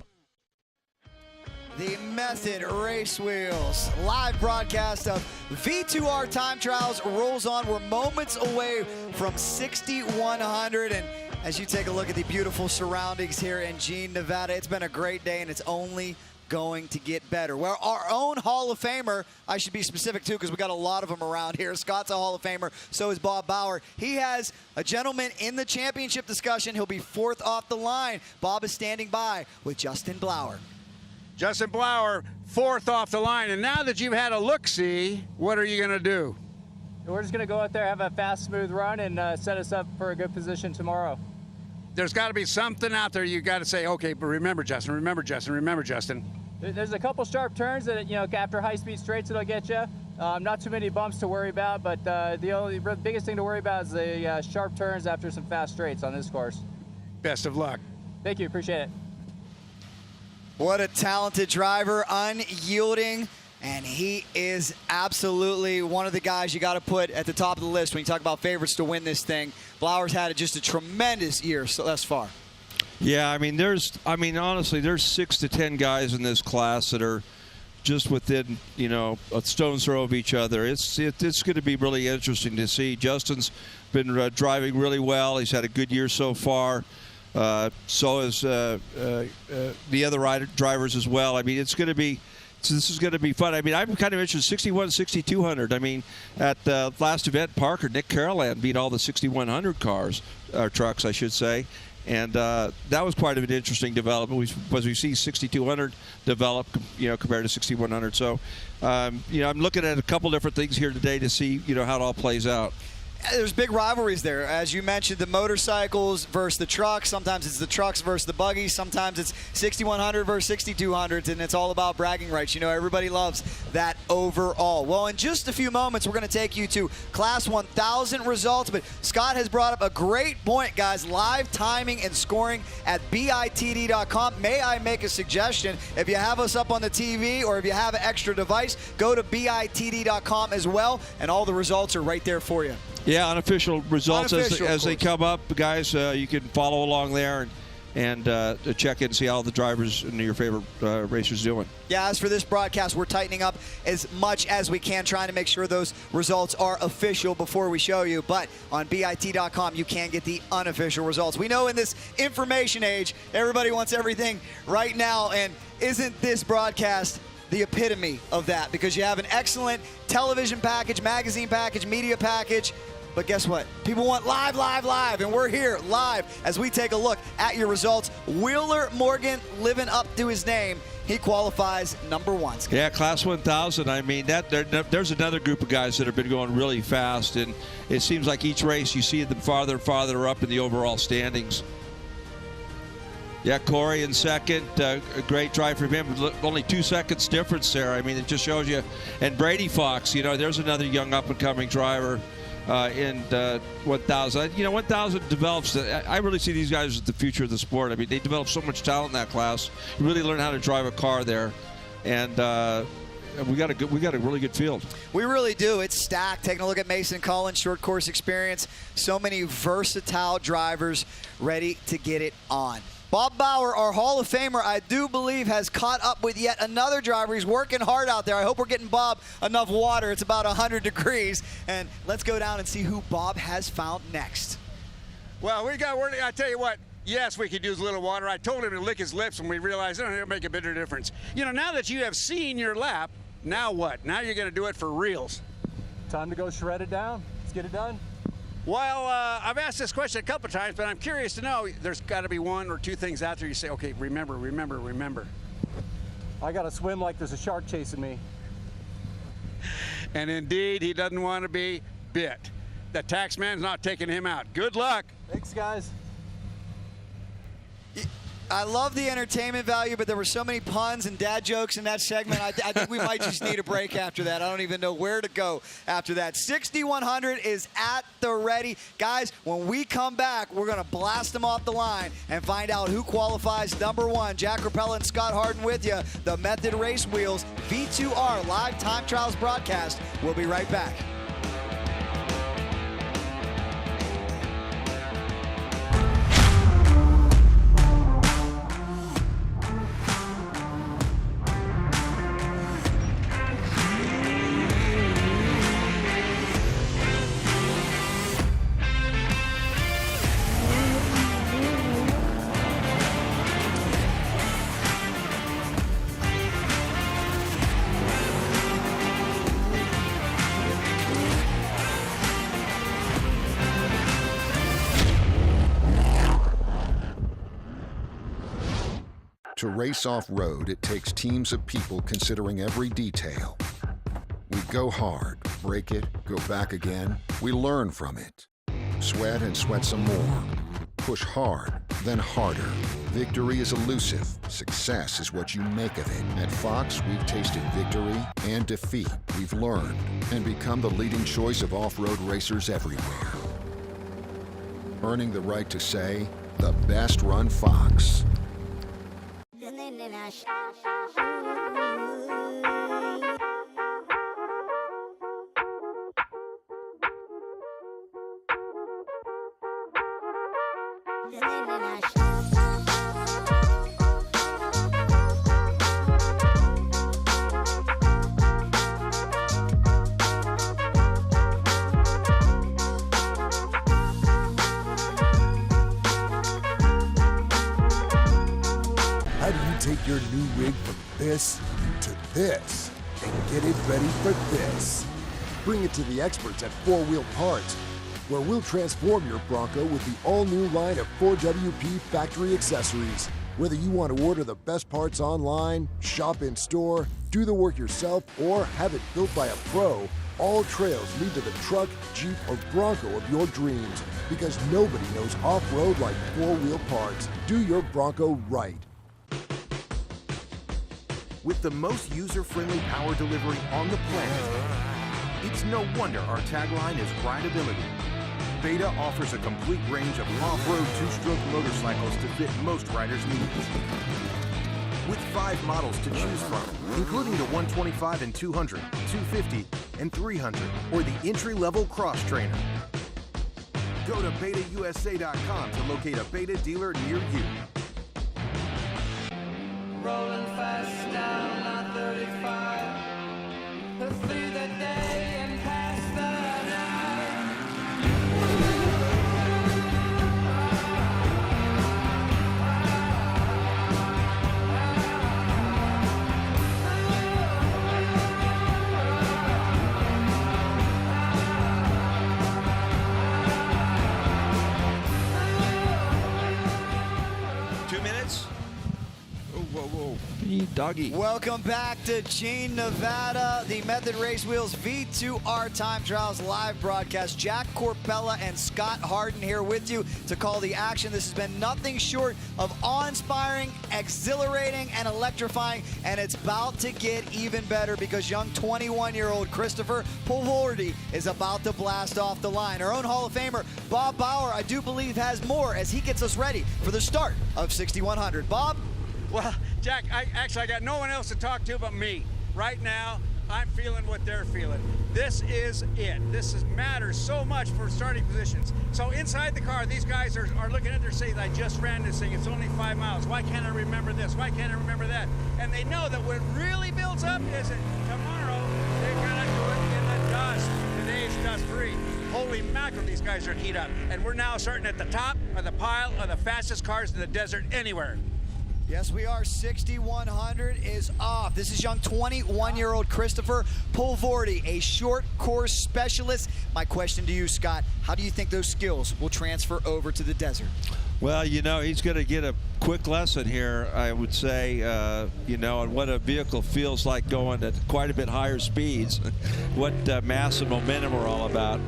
The Method Race Wheels live broadcast of V2R time trials rolls on. We're moments away from 6,100, and as you take a look at the beautiful surroundings here in Jean, Nevada, it's been a great day, and it's only going to get better. Well, our own Hall of Famer, I should be specific too because we got a lot of them around here. Scott's a Hall of Famer, so is Bob Bauer. He has a gentleman in the championship discussion. He'll be fourth off the line. Bob is standing by with Justin Blauer. Justin Blauer, fourth off the line. And now that you've had a look-see, what are you going to do? We're just going to go out there, have a fast, smooth run, and set us up for a good position tomorrow. There's got to be something out there you got to say, okay, but remember, Justin, remember, Justin, remember, Justin. There's a couple sharp turns that, you know, after high-speed straights it'll get you. Not too many bumps to worry about, but the biggest thing to worry about is the sharp turns after some fast straights on this course. Best of luck. Thank you, appreciate it. What a talented driver, unyielding, and he is absolutely one of the guys you got to put at the top of the list when you talk about favorites to win this thing. Blauer's had just a tremendous year thus far. Yeah, honestly, there's 6 to 10 guys in this class that are just within, a stone's throw of each other. It's going to be really interesting to see. Justin's been driving really well. He's had a good year so far. So is the other drivers as well. I mean, this is going to be fun. I mean, I'm kind of interested. 61, 6200. I mean, at the last event, Parker, Nick Carolan beat all the 6100 cars, or trucks, I should say. And that was quite of an interesting development because we see 6200 develop, compared to 6100. So, I'm looking at a couple different things here today to see, how it all plays out. There's big rivalries there. As you mentioned, the motorcycles versus the trucks. Sometimes it's the trucks versus the buggies. Sometimes it's 6100 versus 6200s, and it's all about bragging rights. Everybody loves that overall. Well, in just a few moments, we're going to take you to Class 1000 results, but Scott has brought up a great point, guys. Live timing and scoring at bitd.com. May I make a suggestion? If you have us up on the TV or if you have an extra device, go to bitd.com as well, and all the results are right there for you. Yeah, unofficial results as they come up, guys. You can follow along there and check in and see how the drivers and your favorite racers doing. Yeah, as for this broadcast, we're tightening up as much as we can, trying to make sure those results are official before we show you. But on BIT.com, you can get the unofficial results. We know in this information age, everybody wants everything right now, and isn't this broadcast the epitome of that? Because you have an excellent television package, magazine package, media package. But guess what? People want live, and we're here live as we take a look at your results. Wheeler Morgan living up to his name. He qualifies number 1. Scott. Yeah, Class 1000. I mean, there's another group of guys that have been going really fast, and it seems like each race you see them farther and farther up in the overall standings. Yeah, Corey in second. A great drive from him. Only 2 seconds difference there. I mean, it just shows you. And Brady Fox, there's another young up-and-coming driver in 1000. 1000 develops. I really see these guys as the future of the sport. I mean, they develop so much talent in that class. You really learn how to drive a car there. And we got a really good field. We really do. It's stacked. Taking a look at Mason Collins, short course experience. So many versatile drivers ready to get it on. Bob Bauer, our Hall of Famer, I do believe has caught up with yet another driver. He's working hard out there. I hope we're getting Bob enough water. It's about 100 degrees. And let's go down and see who Bob has found next. Well, I tell you what, yes, we could use a little water. I told him to lick his lips when we realized it'll make a bit of difference. Now that you have seen your lap, now what? Now you're going to do it for reals. Time to go shred it down. Let's get it done. Well, I've asked this question a couple times, but I'm curious to know, there's got to be 1 or 2 things out there you say, okay, remember. I got to swim like there's a shark chasing me. And indeed, he doesn't want to be bit. The tax man's not taking him out. Good luck. Thanks, guys. I love the entertainment value, but there were so many puns and dad jokes in that segment. I think we might just need a break after that. I don't even know where to go after that. 6100 is at the ready. Guys, when we come back, we're going to blast them off the line and find out who qualifies number 1. Jack Rapella and Scott Harden with you. The Method Race Wheels V2R live time trials broadcast. We'll be right back. To race off-road, it takes teams of people considering every detail. We go hard, break it, go back again. We learn from it. Sweat and sweat some more. Push hard, then harder. Victory is elusive. Success is what you make of it. At Fox, we've tasted victory and defeat. We've learned and become the leading choice of off-road racers everywhere. Earning the right to say, the best run Fox. How do you take your new rig from this to this and get it ready for this? Bring it to the experts at 4 Wheel Parts, where we'll transform your Bronco with the all-new line of 4WP factory accessories. Whether you want to order the best parts online, shop in store, do the work yourself, or have it built by a pro, all trails lead to the truck, Jeep, or Bronco of your dreams, because nobody knows off-road like 4-wheel parts. Do your Bronco right. With the most user-friendly power delivery on the planet, it's no wonder our tagline is rideability. Beta offers a complete range of off-road two-stroke motorcycles to fit most riders' needs. With 5 models to choose from, including the 125 and 200, 250, and 300, or the entry-level Cross Trainer. Go to betausa.com to locate a Beta dealer near you. Rolling fast down I-35, through the day and past the Doggy. Welcome back to Gene, Nevada. The Method Race Wheels V2R Time Trials live broadcast. Jack Corpella and Scott Harden here with you to call the action. This has been nothing short of awe-inspiring, exhilarating, and electrifying, and it's about to get even better because young 21-year-old Christopher Pulvordi is about to blast off the line. Our own Hall of Famer, Bob Bauer, I do believe has more as he gets us ready for the start of 6100. Bob? Well, Jack, I got no one else to talk to but me. Right now, I'm feeling what they're feeling. This is it. This matters so much for starting positions. So inside the car, these guys are looking at their saying, I just ran this thing. It's only 5 miles. Why can't I remember this? Why can't I remember that? And they know that what really builds up is that tomorrow they're going to do it in the dust. Today's dust-free. Holy mackerel, these guys are heat up. And we're now starting at the top of the pile of the fastest cars in the desert anywhere. Yes, we are. 6100 is off. This is young 21-year-old Christopher Pulvordi, a short course specialist. My question to you, Scott, how do you think those skills will transfer over to the desert? Well, you know, he's going to get a quick lesson here, I would say, you know, on what a vehicle feels like going at quite a bit higher speeds, what mass and momentum are all about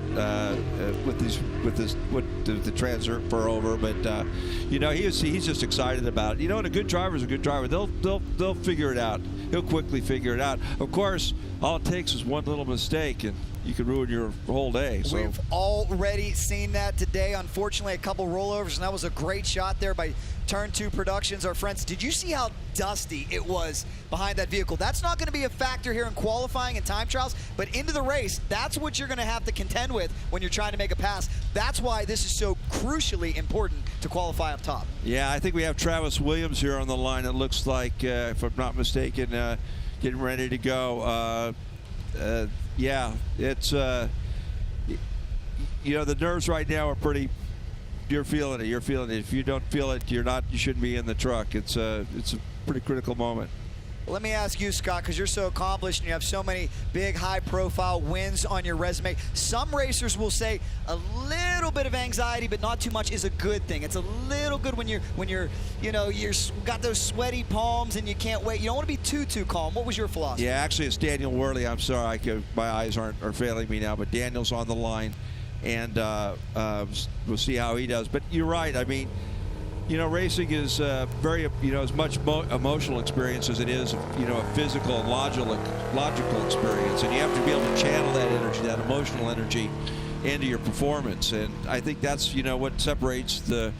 with the transfer over. But you know, he's just excited about it. You know, and a good driver is a good driver. They'll figure it out. He'll quickly figure it out. Of course, all it takes is one little mistake, and you could ruin your whole day. So. We've already seen that today. Unfortunately, a couple rollovers, and that was a great shot there by Turn 2 Productions, our friends. Did you see how dusty it was behind that vehicle? That's not going to be a factor here in qualifying and time trials, but into the race, that's what you're going to have to contend with when you're trying to make a pass. That's why this is so crucially important to qualify up top. Yeah, I think we have Travis Williams here on the line. It looks like, if I'm not mistaken, getting ready to go. Yeah, it's, you know, the nerves right now are pretty, you're feeling it. If you don't feel it, you shouldn't be in the truck. It's a pretty critical moment. Well, let me ask you, Scott, because you're so accomplished and you have so many big, high-profile wins on your resume. Some racers will say a little bit of anxiety, but not too much, is a good thing. It's a little good when you're you know, you've got those sweaty palms and you can't wait. You don't want to be too calm. What was your philosophy? Yeah, actually, it's Daniel Worley. I'm sorry, my eyes are failing me now, but Daniel's on the line, and we'll see how he does. But you're right. I mean, you know, racing is very, you know, as much emotional experience as it is, you know, a physical and logical experience. And you have to be able to channel that energy, that emotional energy, into your performance. And I think that's, you know, what separates the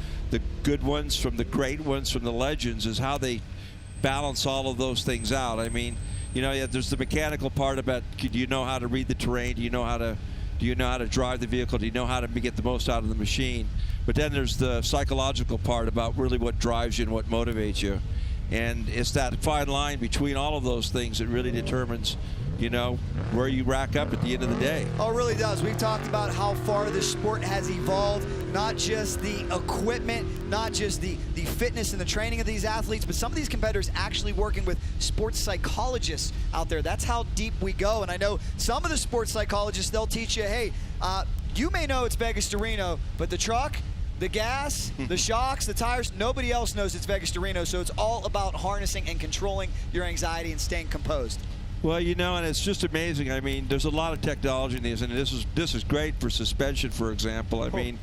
good ones from the great ones from the legends, is how they balance all of those things out. I mean, you know, yeah, there's the mechanical part about, do you know how to read the terrain? Do you know how to drive the vehicle? Do you know how to get the most out of the machine? But then there's the psychological part about really what drives you and what motivates you. And it's that fine line between all of those things that really determines you know, where you rack up at the end of the day. Oh, it really does. We've talked about how far the sport has evolved, not just the equipment, not just the fitness and the training of these athletes, but some of these competitors actually working with sports psychologists out there. That's how deep we go. And I know some of the sports psychologists, they'll teach you, hey, you may know it's Vegas to Reno, but the truck, the gas, the shocks, the tires, nobody else knows it's Vegas to Reno, so it's all about harnessing and controlling your anxiety and staying composed. Well, you know, and it's just amazing. I mean, there's a lot of technology in these, and this is great for suspension, for example. I mean,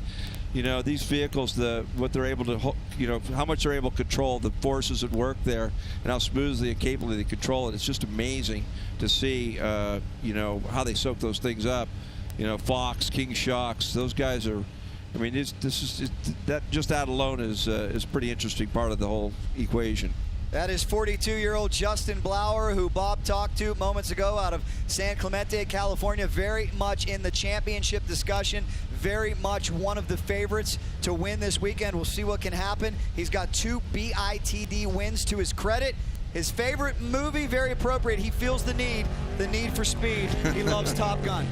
you know, these vehicles, what they're able to, you know, how much they're able to control, the forces at work there, and how smoothly and capably they control it. It's just amazing to see, you know, how they soak those things up. You know, Fox, King Shocks, those guys are. I mean, that alone is a pretty interesting part of the whole equation. That is 42-year-old Justin Blauer, who Bob talked to moments ago out of San Clemente, California. Very much in the championship discussion. Very much one of the favorites to win this weekend. We'll see what can happen. He's got 2 BITD wins to his credit. His favorite movie, very appropriate. He feels the need for speed. He loves Top Gun.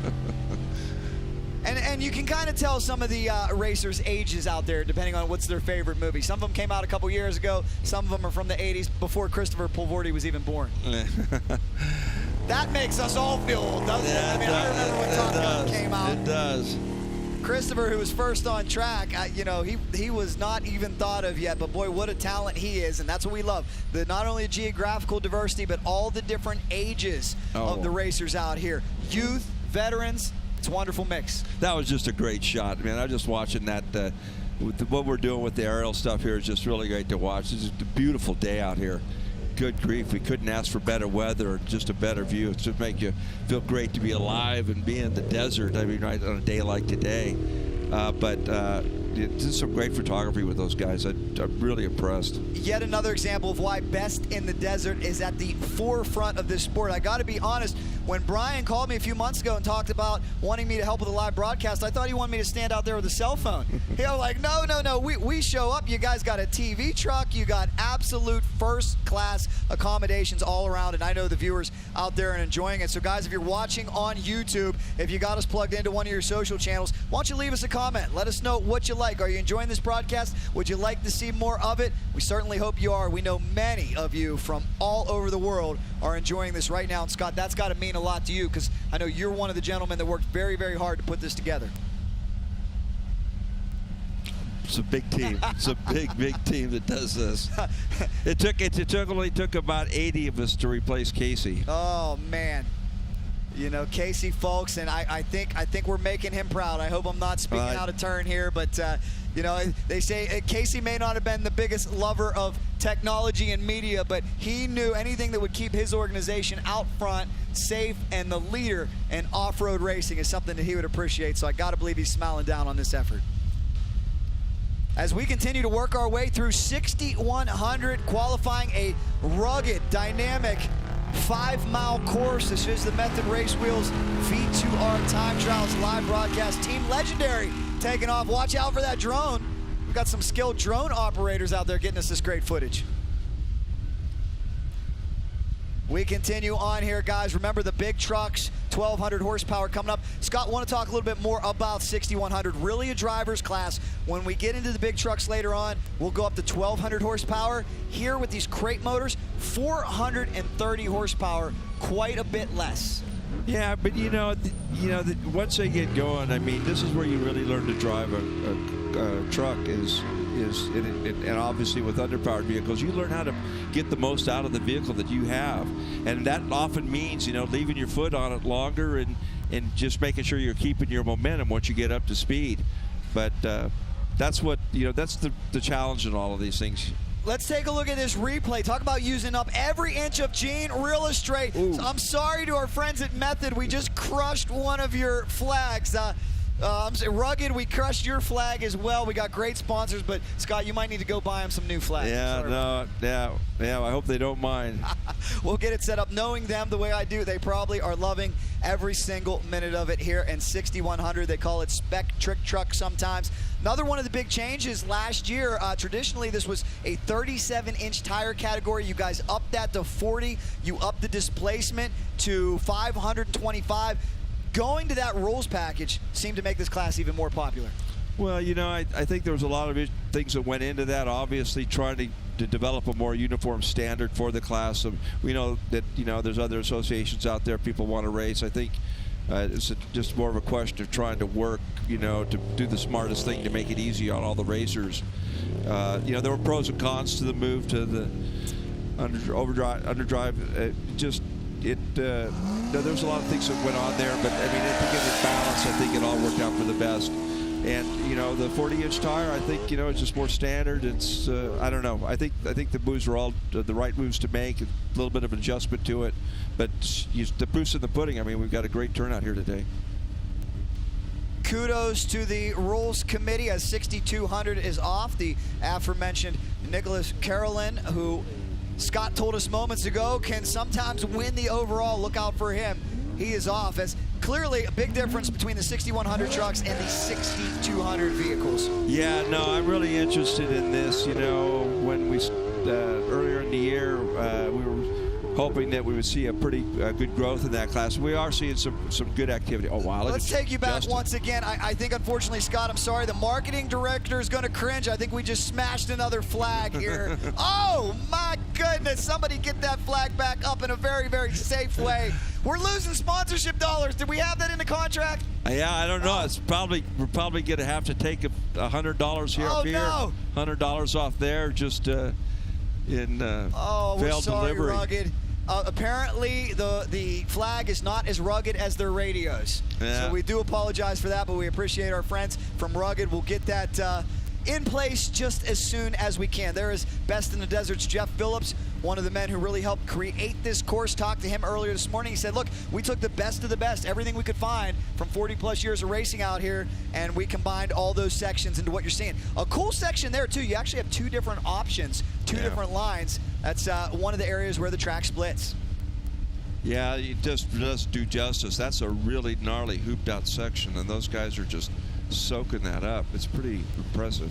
And you can kind of tell some of the racers' ages out there, depending on what's their favorite movie. Some of them came out a couple years ago. Some of them are from the 80s, before Christopher Pulvorti was even born. That makes us all feel old, doesn't it? I mean, I remember when Top Gun came out. It does. Christopher, who was first on track, you know, he was not even thought of yet, but boy, what a talent he is, and that's what we love. Not only the geographical diversity, but all the different ages of the racers out here. Youth, veterans. It's a wonderful mix. That was just a great shot, man. I was just watching that. What we're doing with the aerial stuff here is just really great to watch. It's just a beautiful day out here. Good grief, we couldn't ask for better weather or just a better view. It's just make you feel great to be alive and be in the desert. I mean, right on a day like today. This is some great photography with those guys. I'm really impressed. Yet another example of why best in the desert is at the forefront of this sport. I got to be honest, when Brian called me a few months ago and talked about wanting me to help with a live broadcast, I thought he wanted me to stand out there with a cell phone. He was like, no, we show up. You guys got a TV truck. You got absolute first-class accommodations all around, and I know the viewers out there are enjoying it. So, guys, if you're watching on YouTube, if you got us plugged into one of your social channels, why don't you leave us a comment? Let us know what you like. Are you enjoying this broadcast? Would you like to see more of it? We certainly hope you are. We know many of you from all over the world are enjoying this right now. And Scott, that's got to mean a lot to you, because I know you're one of the gentlemen that worked very, very hard to put this together. It's a big team. It's a big team that does this. It only took about 80 of us to replace Casey. Oh man. You know, Casey, folks, and I think we're making him proud. I hope I'm not speaking out of turn here, but you know, they say Casey may not have been the biggest lover of technology and media, but he knew anything that would keep his organization out front, safe, and the leader in off-road racing is something that he would appreciate. So I got to believe he's smiling down on this effort. As we continue to work our way through 6,100, qualifying a rugged, dynamic 5-mile course. This is the Method Race Wheels V2R Time Trials live broadcast. Team Legendary taking off. Watch out for that drone. We've got some skilled drone operators out there getting us this great footage. We continue on here, guys. Remember the big trucks, 1,200 horsepower coming up. Scott, want to talk a little bit more about 6,100. Really a driver's class. When we get into the big trucks later on, we'll go up to 1,200 horsepower. Here with these crate motors, 430 horsepower, quite a bit less. Yeah, but you know, once they get going, I mean, this is where you really learn to drive a truck. And obviously with underpowered vehicles, you learn how to get the most out of the vehicle that you have, and that often means, you know, leaving your foot on it longer and just making sure you're keeping your momentum once you get up to speed. But that's what, you know, that's the challenge in all of these things. Let's take a look at this replay. Talk about using up every inch of Gene real straight. So I'm sorry to our friends at Method. We just crushed one of your flags. Rugged, we crushed your flag as well. We got great sponsors, but Scott, you might need to go buy them some new flags. Yeah, I hope they don't mind. We'll get it set up. Knowing them the way I do, they probably are loving every single minute of it here in 6100. They call it Spec Trick Truck sometimes. Another one of the big changes last year, traditionally this was a 37-inch tire category. You guys upped that to 40. You upped the displacement to 525. Going to that rules package seemed to make this class even more popular. Well, I think there was a lot of things that went into that. Obviously, trying to develop a more uniform standard for the class. We know that there's other associations out there people want to race. I think it's just more of a question of trying to work, to do the smartest thing to make it easy on all the racers. There were pros and cons to the move to the underdrive. There was a lot of things that went on there, but I mean, I think in balance, I think it all worked out for the best. And the 40-inch tire, I think it's just more standard. It's I don't know. I think the moves are all the right moves to make. A little bit of an adjustment to it, but the proof's in the pudding. I mean, we've got a great turnout here today. Kudos to the rules committee as 6200 is off. The aforementioned Nicholas Carolyn, who Scott told us moments ago can sometimes win the overall. Look out for him. He is off, as clearly a big difference between the 6100 trucks and the 6200 vehicles. Yeah, no, I'm really interested in this. When we earlier in the year, we were hoping that we would see a pretty good growth in that class. We are seeing some good activity. Oh, wow. Let's take you back once again. I think, unfortunately, Scott, I'm sorry, the marketing director is going to cringe. I think we just smashed another flag here. Oh, my goodness. Somebody get that flag back up in a very, very safe way. We're losing sponsorship dollars. Did we have that in the contract? Yeah, I don't know. It's we're probably going to have to take $100 here up here, $100 off there, just in failed delivery. Rugged. Apparently, the flag is not as rugged as their radios. Yeah. So we do apologize for that, but we appreciate our friends from Rugged. We'll get that in place just as soon as we can. There is Best in the Desert's Jeff Phillips, one of the men who really helped create this course. Talked to him earlier this morning. He said, look, we took the best of the best, everything we could find from 40-plus years of racing out here, and we combined all those sections into what you're seeing. A cool section there, too. You actually have two different options, two different lines. That's one of the areas where the track splits. Yeah, it just does do justice. That's a really gnarly hooped-out section, and those guys are just soaking that up. It's pretty impressive.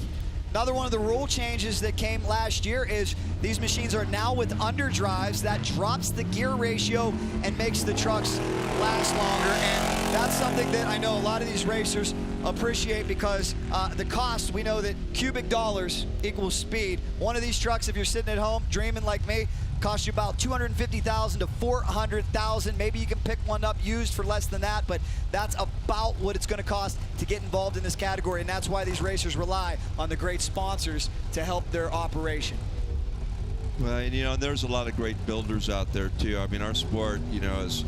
Another one of the rule changes that came last year is these machines are now with underdrives. That drops the gear ratio and makes the trucks last longer. And that's something that I know a lot of these racers appreciate, because the cost, we know that cubic dollars equals speed. One of these trucks, if you're sitting at home dreaming like me, costs you about $250,000 to $400,000. Maybe you can pick one up used for less than that, but that's about what it's going to cost to get involved in this category, and that's why these racers rely on the great sponsors to help their operation. Well, and there's a lot of great builders out there too. I mean, our sport, has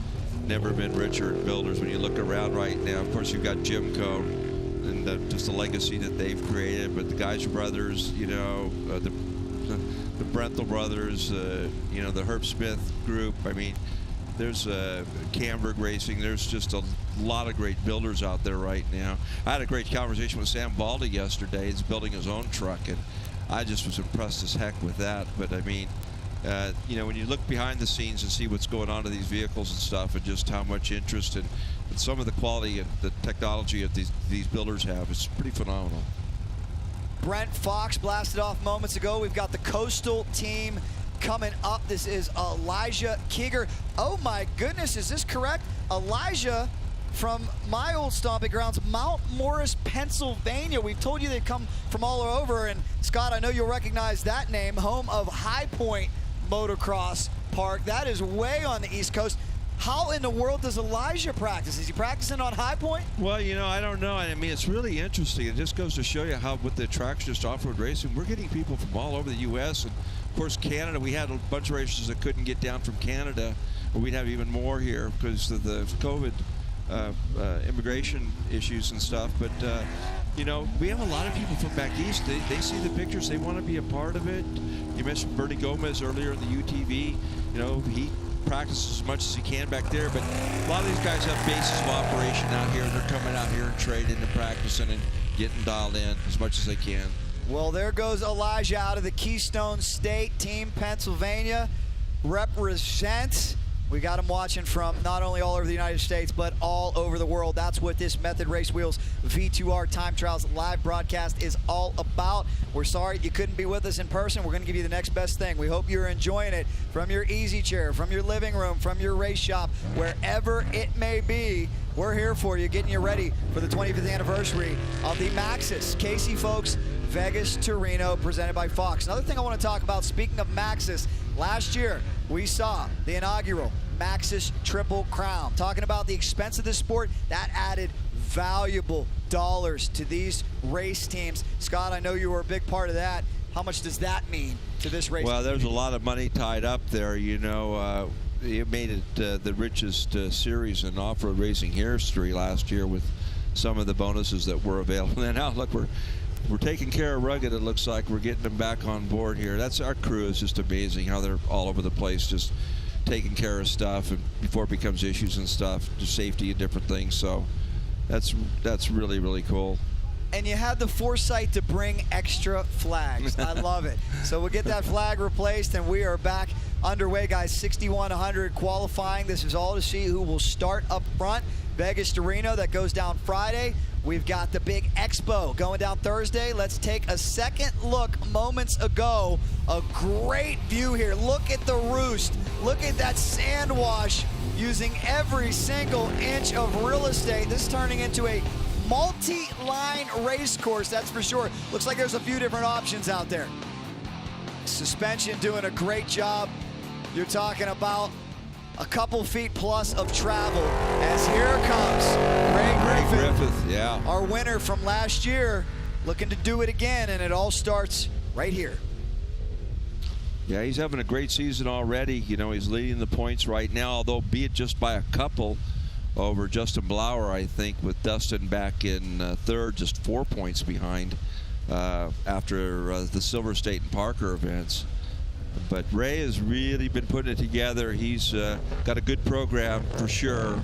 never been richer in builders. When you look around right now, of course, you've got Jimco and just the legacy that they've created, but the Geiger brothers, the Brenthel brothers, the Herb Smith group. I mean, there's Camberg Racing. There's just a lot of great builders out there right now. I had a great conversation with Sam Baldy yesterday. He's building his own truck, and I just was impressed as heck with that. But I mean, when you look behind the scenes and see what's going on to these vehicles and stuff, and just how much interest and some of the quality and the technology that these builders have, it's pretty phenomenal. Brent Fox blasted off moments ago. We've got the Coastal team coming up. This is Elijah Keeger. Oh my goodness, is this correct? Elijah from my old stomping grounds, Mount Morris, Pennsylvania. We've told you they come from all over, and Scott, I know you'll recognize that name, home of High Point Motocross Park. That is way on the East Coast. How in the world does Elijah practice? Is he practicing on High Point? Well, I don't know. I mean, it's really interesting. It just goes to show you how, with the tracks just off-road racing, we're getting people from all over the U.S. and, of course, Canada. We had a bunch of racers that couldn't get down from Canada, or we'd have even more here because of the COVID immigration issues and stuff. But, we have a lot of people from back east. They see the pictures. They want to be a part of it. You mentioned Bernie Gomez earlier in the UTV. He practices as much as he can back there. But a lot of these guys have bases of operation out here. They're coming out here and training and practicing and getting dialed in as much as they can. Well, there goes Elijah out of the Keystone State Team Pennsylvania. Represent. We got him watching from not only all over the United States, but all over the world. That's what this Method Race Wheels V2R Time Trials live broadcast is all about. We're sorry you couldn't be with us in person. We're going to give you the next best thing. We hope you're enjoying it from your easy chair, from your living room, from your race shop, wherever it may be. We're here for you, getting you ready for the 25th anniversary of the Maxxis. Casey, folks, Vegas to Reno, presented by Fox. Another thing I want to talk about, speaking of Maxxis, last year we saw the inaugural Maxxis Triple Crown. Talking about the expense of this sport, that added valuable dollars to these race teams. Scott, I know you were a big part of that. How much does that mean to this race? Well, there's a lot of money tied up there. You know, it made it the richest series in off-road racing history last year with some of the bonuses that were available. And now, look, we're taking care of Rugged. It looks like we're getting them back on board here. That's our crew is just amazing how they're all over the place, just taking care of stuff and before it becomes issues and stuff, just safety and different things. So that's really, really cool. And you had the foresight to bring extra flags. I love it. So we'll get that flag replaced, and we are back underway, guys. 6,100 qualifying. This is all to see who will start up front. Vegas to Reno, that goes down Friday. We've got the big expo going down Thursday. Let's take a second look. Moments ago, a great view here. Look at the roost. Look at that sand wash, using every single inch of real estate. This is turning into a multi-line race course, that's for sure. Looks like there's a few different options out there. Suspension doing a great job. You're talking about a couple feet plus of travel, as here comes Ray Griffith, yeah, our winner from last year, looking to do it again, and it all starts right here. Yeah, he's having a great season already. You know, he's leading the points right now, although be it just by a couple over Justin Blauer, I think, with Dustin back in third, just 4 points behind after the Silver State and Parker events. But Ray has really been putting it together. He's got a good program for sure.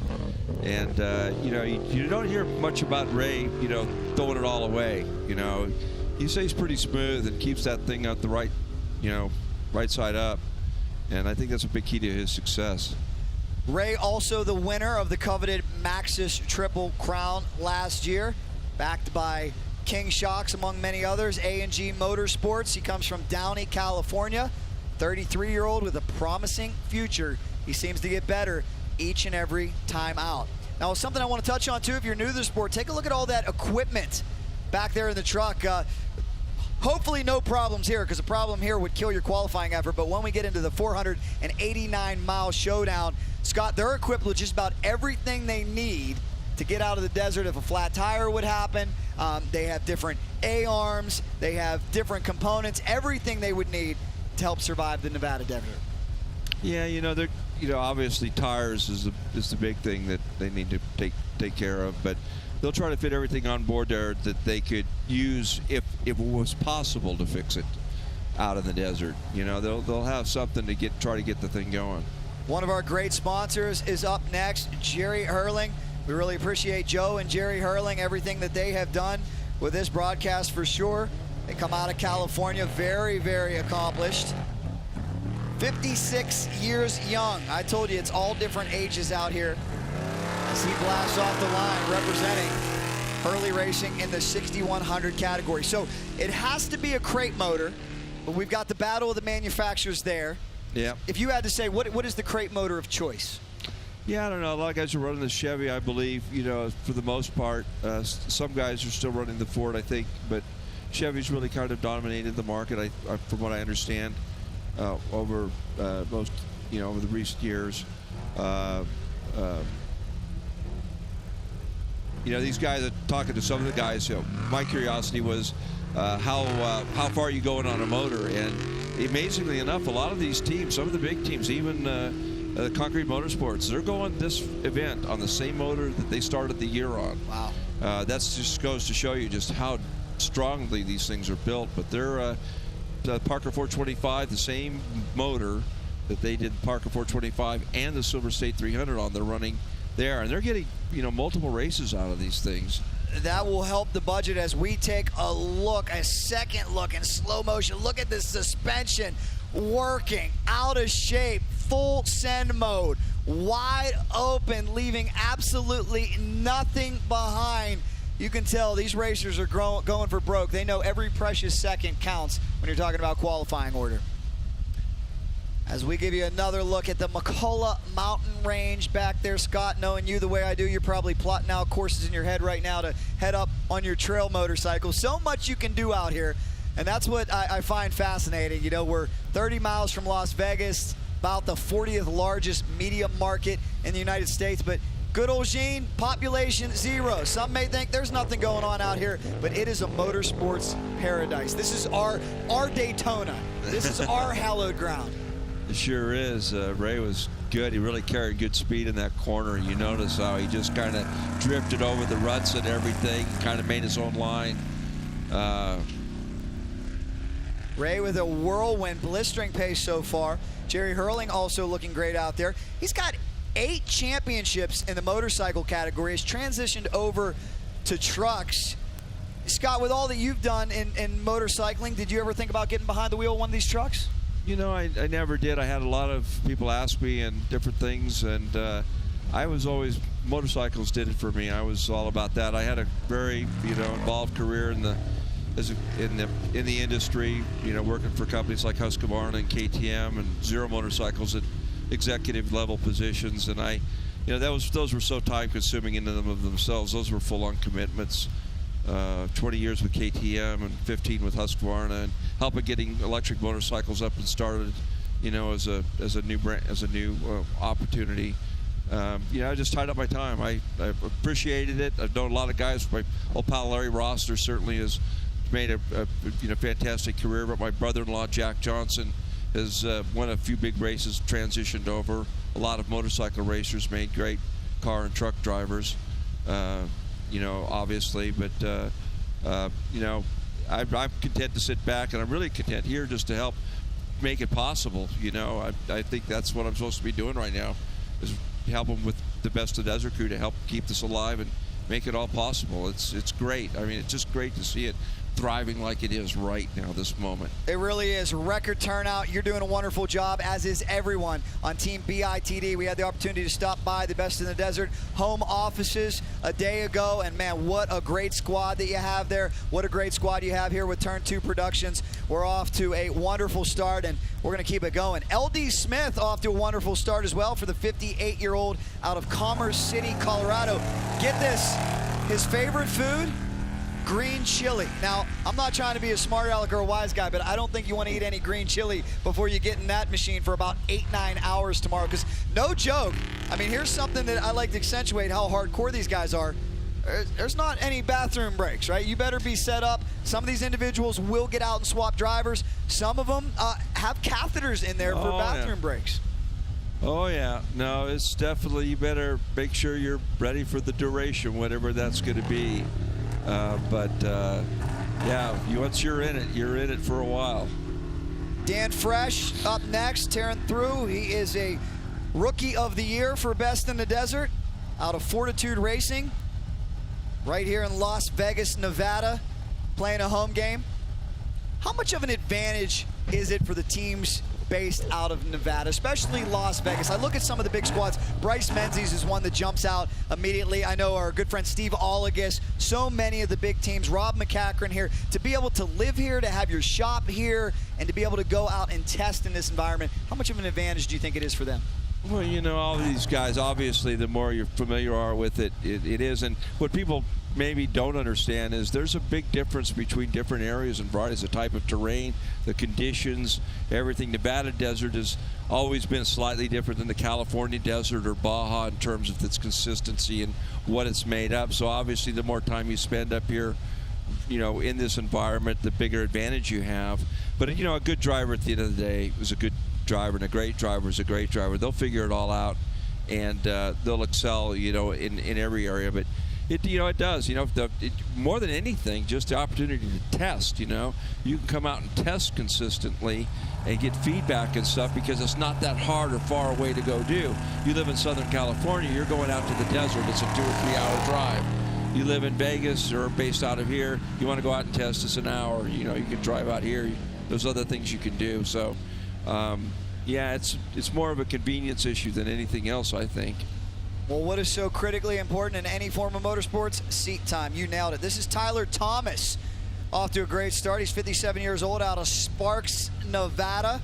And, you know, you don't hear much about Ray, you know, throwing it all away. You know, he stays pretty smooth and keeps that thing out the right, you know, right side up. And I think that's a big key to his success. Ray also the winner of the coveted Maxxis Triple Crown last year, backed by King Shocks, among many others, A&G Motorsports. He comes from Downey, California. 33-year-old with a promising future. He seems to get better each and every time out. Now, something I want to touch on too, if you're new to the sport, take a look at all that equipment back there in the truck. Hopefully no problems here, because a problem here would kill your qualifying effort. But when we get into the 489-mile showdown, Scott, they're equipped with just about everything they need to get out of the desert if a flat tire would happen. They have different A-arms. They have different components, everything they would need to help survive the Nevada desert. Yeah, you know, they're, you know, obviously tires is the big thing that they need to take care of, but they'll try to fit everything on board there that they could use if it was possible to fix it out in the desert. You know, they'll have something to try to get the thing going. One of our great sponsors is up next, Jerry Hurling. We really appreciate Joe and Jerry Hurling, everything that they have done with this broadcast for sure. They come out of California, very, very accomplished. 56 years young. I told you it's all different ages out here as he blasts off the line representing Hurley Racing in the 6100 category. So it has to be a crate motor, but we've got the battle of the manufacturers there. Yeah. If you had to say, what is the crate motor of choice? Yeah, I don't know. A lot of guys are running the Chevy, I believe, you know, for the most part. Some guys are still running the Ford, I think, but Chevy's really kind of dominated the market, from what I understand, over most, you know, over the recent years. You know, these guys are talking to some of the guys. You know, my curiosity was how far are you going on a motor? And amazingly enough, a lot of these teams, some of the big teams, even the Concrete Motorsports, they're going this event on the same motor that they started the year on. Wow. That just goes to show you just how strongly these things are built. But they're the Parker 425, the same motor that they did Parker 425 and the Silver State 300 on. They're running there, and they're getting, you know, multiple races out of these things. That will help the budget as we take a second look in slow motion. Look at this suspension working, out of shape, full send mode, wide open, leaving absolutely nothing behind. You can tell these racers are going for broke. They know every precious second counts when you're talking about qualifying order. As we give you another look at the McCullough Mountain Range back there, Scott, knowing you the way I do, you're probably plotting out courses in your head right now to head up on your trail motorcycle. So much you can do out here, and that's what I find fascinating. You know, we're 30 miles from Las Vegas, about the 40th largest media market in the United States, but good old Gene, population 0. Some may think there's nothing going on out here, but it is a motorsports paradise. This is our Daytona. This is our hallowed ground. It sure is. Ray was good. He really carried good speed in that corner. You notice how he just kind of drifted over the ruts and everything, kind of made his own line. Ray with a whirlwind, blistering pace so far. Jerry Hurling also looking great out there. He's got 8 championships in the motorcycle category. He's transitioned over to trucks. Scott, with all that you've done in motorcycling, did you ever think about getting behind the wheel of one of these trucks? You know, I never did. I had a lot of people ask me and different things, and I was always, motorcycles did it for me. I was all about that. I had a very, you know, involved career in the industry, you know, working for companies like Husqvarna and KTM and Zero Motorcycles at executive level positions, and you know, those were so time consuming in them of themselves. Those were full on commitments. 20 years with KTM and 15 with Husqvarna, and helping getting electric motorcycles up and started, you know, as a new brand, as a new opportunity. You know, I just tied up my time. I appreciated it. I've known a lot of guys. My old pal Larry Roster certainly has made a you know, fantastic career, but my brother-in-law Jack Johnson has won a few big races, transitioned over. A lot of motorcycle racers, made great car and truck drivers. You know, obviously, but you know, I'm content to sit back, and I'm really content here just to help make it possible. You know, I think that's what I'm supposed to be doing right now, is helping with the Best of Desert crew to help keep this alive and make it all possible. It's great. I mean, it's just great to see it thriving like it is right now, this moment. It really is. Record turnout. You're doing a wonderful job, as is everyone on Team BITD. We had the opportunity to stop by the Best in the Desert home offices a day ago, and man, what a great squad that you have there. What a great squad you have here with Turn 2 Productions. We're off to a wonderful start, and we're going to keep it going. LD Smith off to a wonderful start as well for the 58-year-old out of Commerce City, Colorado. Get this, his favorite food? Green chili. Now, I'm not trying to be a smart aleck or a wise guy, but I don't think you want to eat any green chili before you get in that machine for about 8-9 hours tomorrow, because no joke, I mean, here's something that I like to accentuate how hardcore these guys are. There's not any bathroom breaks, right? You better be set up. Some of these individuals will get out and swap drivers. Some of them have catheters in there for bathroom breaks. Oh yeah, no, it's definitely, you better make sure you're ready for the duration, whatever that's going to be. Yeah, once you're in it for a while. Dan Fresh up next, tearing through. He is a Rookie of the Year for Best in the Desert out of Fortitude Racing, right here in Las Vegas, Nevada, playing a home game. How much of an advantage is it for the teams based out of Nevada, especially Las Vegas? I look at some of the big squads. Bryce Menzies is one that jumps out immediately. I know our good friend Steve Olagus, so many of the big teams, Rob McCackron here. To be able to live here, to have your shop here, and to be able to go out and test in this environment, how much of an advantage do you think it is for them? Well, you know, all these guys, obviously, the more you're familiar with it, it is. And what people maybe don't understand is there's a big difference between different areas and varieties, the type of terrain, the conditions, everything. Nevada desert has always been slightly different than the California desert or Baja in terms of its consistency and what it's made up. So obviously, the more time you spend up here, you know, in this environment, the bigger advantage you have. But, you know, a good driver at the end of the day is a good driver, and a great driver is a great driver. They'll figure it all out, and they'll excel, you know, in every area. But It does. More than anything, just the opportunity to test. You can come out and test consistently and get feedback and stuff because it's not that hard or far away to go do. You live in Southern California, you're going out to the desert. It's a 2 or 3 hour drive. You live in Vegas or based out of here, you want to go out and test, it's an hour. You can drive out here. There's other things you can do. So, yeah, it's more of a convenience issue than anything else, I think. Well, what is so critically important in any form of motorsports? Seat time. You nailed it. This is Tyler Thomas. Off to a great start. He's 57 years old, out of Sparks, Nevada.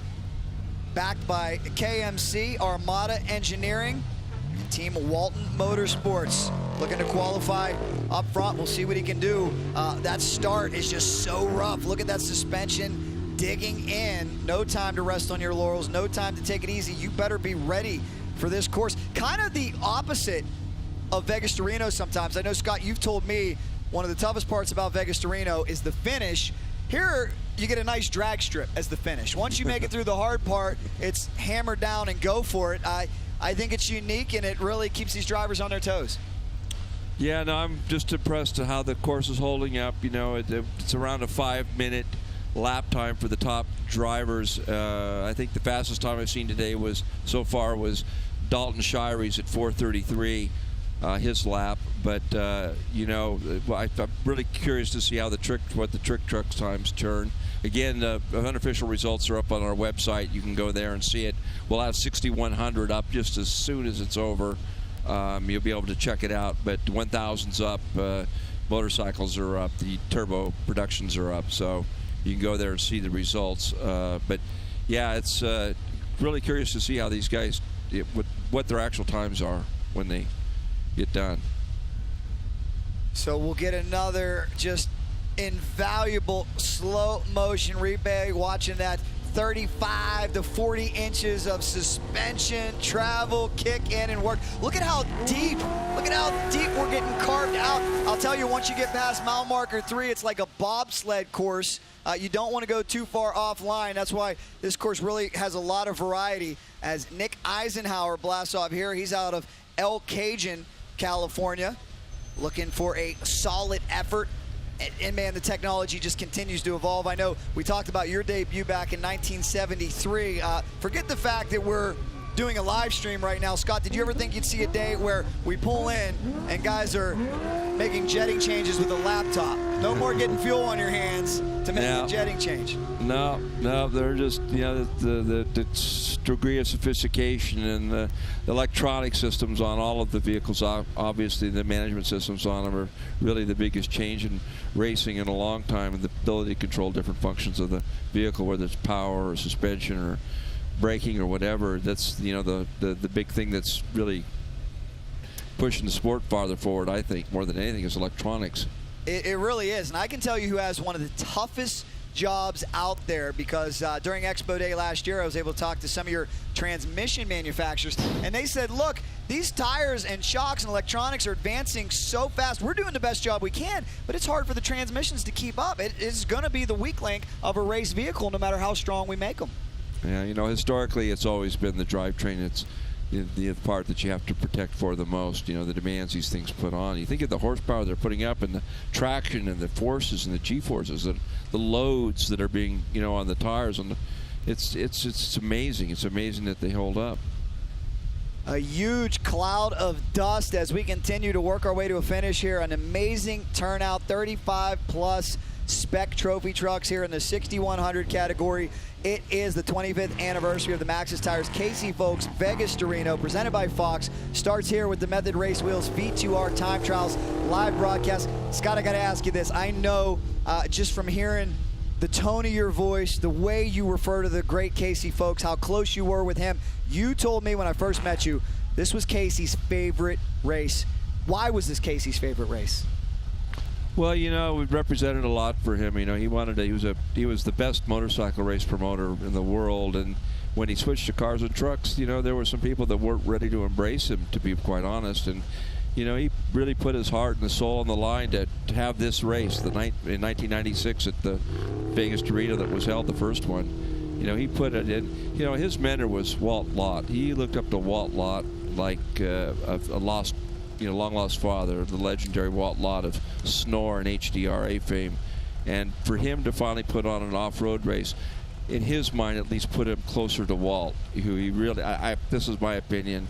Backed by KMC, Armada Engineering, and Team Walton Motorsports. Looking to qualify up front. We'll see what he can do. That start is just so rough. Look at that suspension digging in. No time to rest on your laurels. No time to take it easy. You better be ready for this course. Kind of the opposite of Vegas to Reno sometimes. I know, Scott, you've told me one of the toughest parts about Vegas to Reno is the finish. Here, you get a nice drag strip as the finish. Once you make it through the hard part, it's hammer down and go for it. I think it's unique, and it really keeps these drivers on their toes. Yeah, no, I'm just impressed at how the course is holding up. It's around a 5-minute lap time for the top drivers. I think the fastest time I've seen today so far was Dalton Shire's at 4:33, his lap. But I'm really curious to see how what the trick truck times turn. Again, the unofficial results are up on our website. You can go there and see it. We'll have 6,100 up just as soon as it's over. You'll be able to check it out. But 1,000's up, motorcycles are up, the turbo productions are up. So you can go there and see the results. But yeah, it's really curious to see how these guys, what their actual times are when they get done. So we'll get another just invaluable slow motion replay, watching that 35 to 40 inches of suspension, travel, kick in and work. Look at how deep we're getting carved out. I'll tell you, once you get past mile marker 3, it's like a bobsled course. You don't want to go too far offline. That's why this course really has a lot of variety. As Nick Eisenhower blasts off here, he's out of El Cajun, California, looking for a solid effort. And man, the technology just continues to evolve. I know we talked about your debut back in 1973. Forget the fact that we're doing a live stream right now. Scott, did you ever think you'd see a day where we pull in and guys are making jetting changes with a laptop? No more getting fuel on your hands to make a jetting change. No, they're just, the degree of sophistication and the electronic systems on all of the vehicles, obviously the management systems on them are really the biggest change in racing in a long time, and the ability to control different functions of the vehicle, whether it's power or suspension or braking or whatever. That's the big thing that's really pushing the sport farther forward, I think, more than anything, is electronics. It really is, and I can tell you who has one of the toughest jobs out there, because during Expo Day last year I was able to talk to some of your transmission manufacturers, and they said, look, these tires and shocks and electronics are advancing so fast. We're doing the best job we can, but it's hard for the transmissions to keep up. It is going to be the weak link of a race vehicle no matter how strong we make them. Yeah, historically it's always been the drivetrain. It's the part that you have to protect for the most, the demands these things put on. You think of the horsepower they're putting up and the traction and the forces and the G-forces, the loads that are being, on the tires. And it's amazing. It's amazing that they hold up. A huge cloud of dust as we continue to work our way to a finish here. An amazing turnout, 35+ spec trophy trucks here in the 6100 category. It is the 25th anniversary of the Maxxis Tires Casey Folks Vegas to Reno, presented by Fox. Starts here with the Method Race Wheels V2R Time Trials live broadcast. Scott, I got to ask you this. I know just from hearing the tone of your voice, the way you refer to the great Casey Folks, how close you were with him. You told me when I first met you, this was Casey's favorite race. Why was this Casey's favorite race? Well, we represented a lot for him. He was the best motorcycle race promoter in the world, and when he switched to cars and trucks, there were some people that weren't ready to embrace him, to be quite honest. And he really put his heart and his soul on the line to have this race. In 1996 at the Vegas to Reno that was held, the first one. He put it in. His mentor was Walt Lott. He looked up to Walt Lott like a lost long lost father, the legendary Walt Lott of Snore and HDRA fame. And for him to finally put on an off-road race, in his mind at least, put him closer to Walt, who he really, this is my opinion.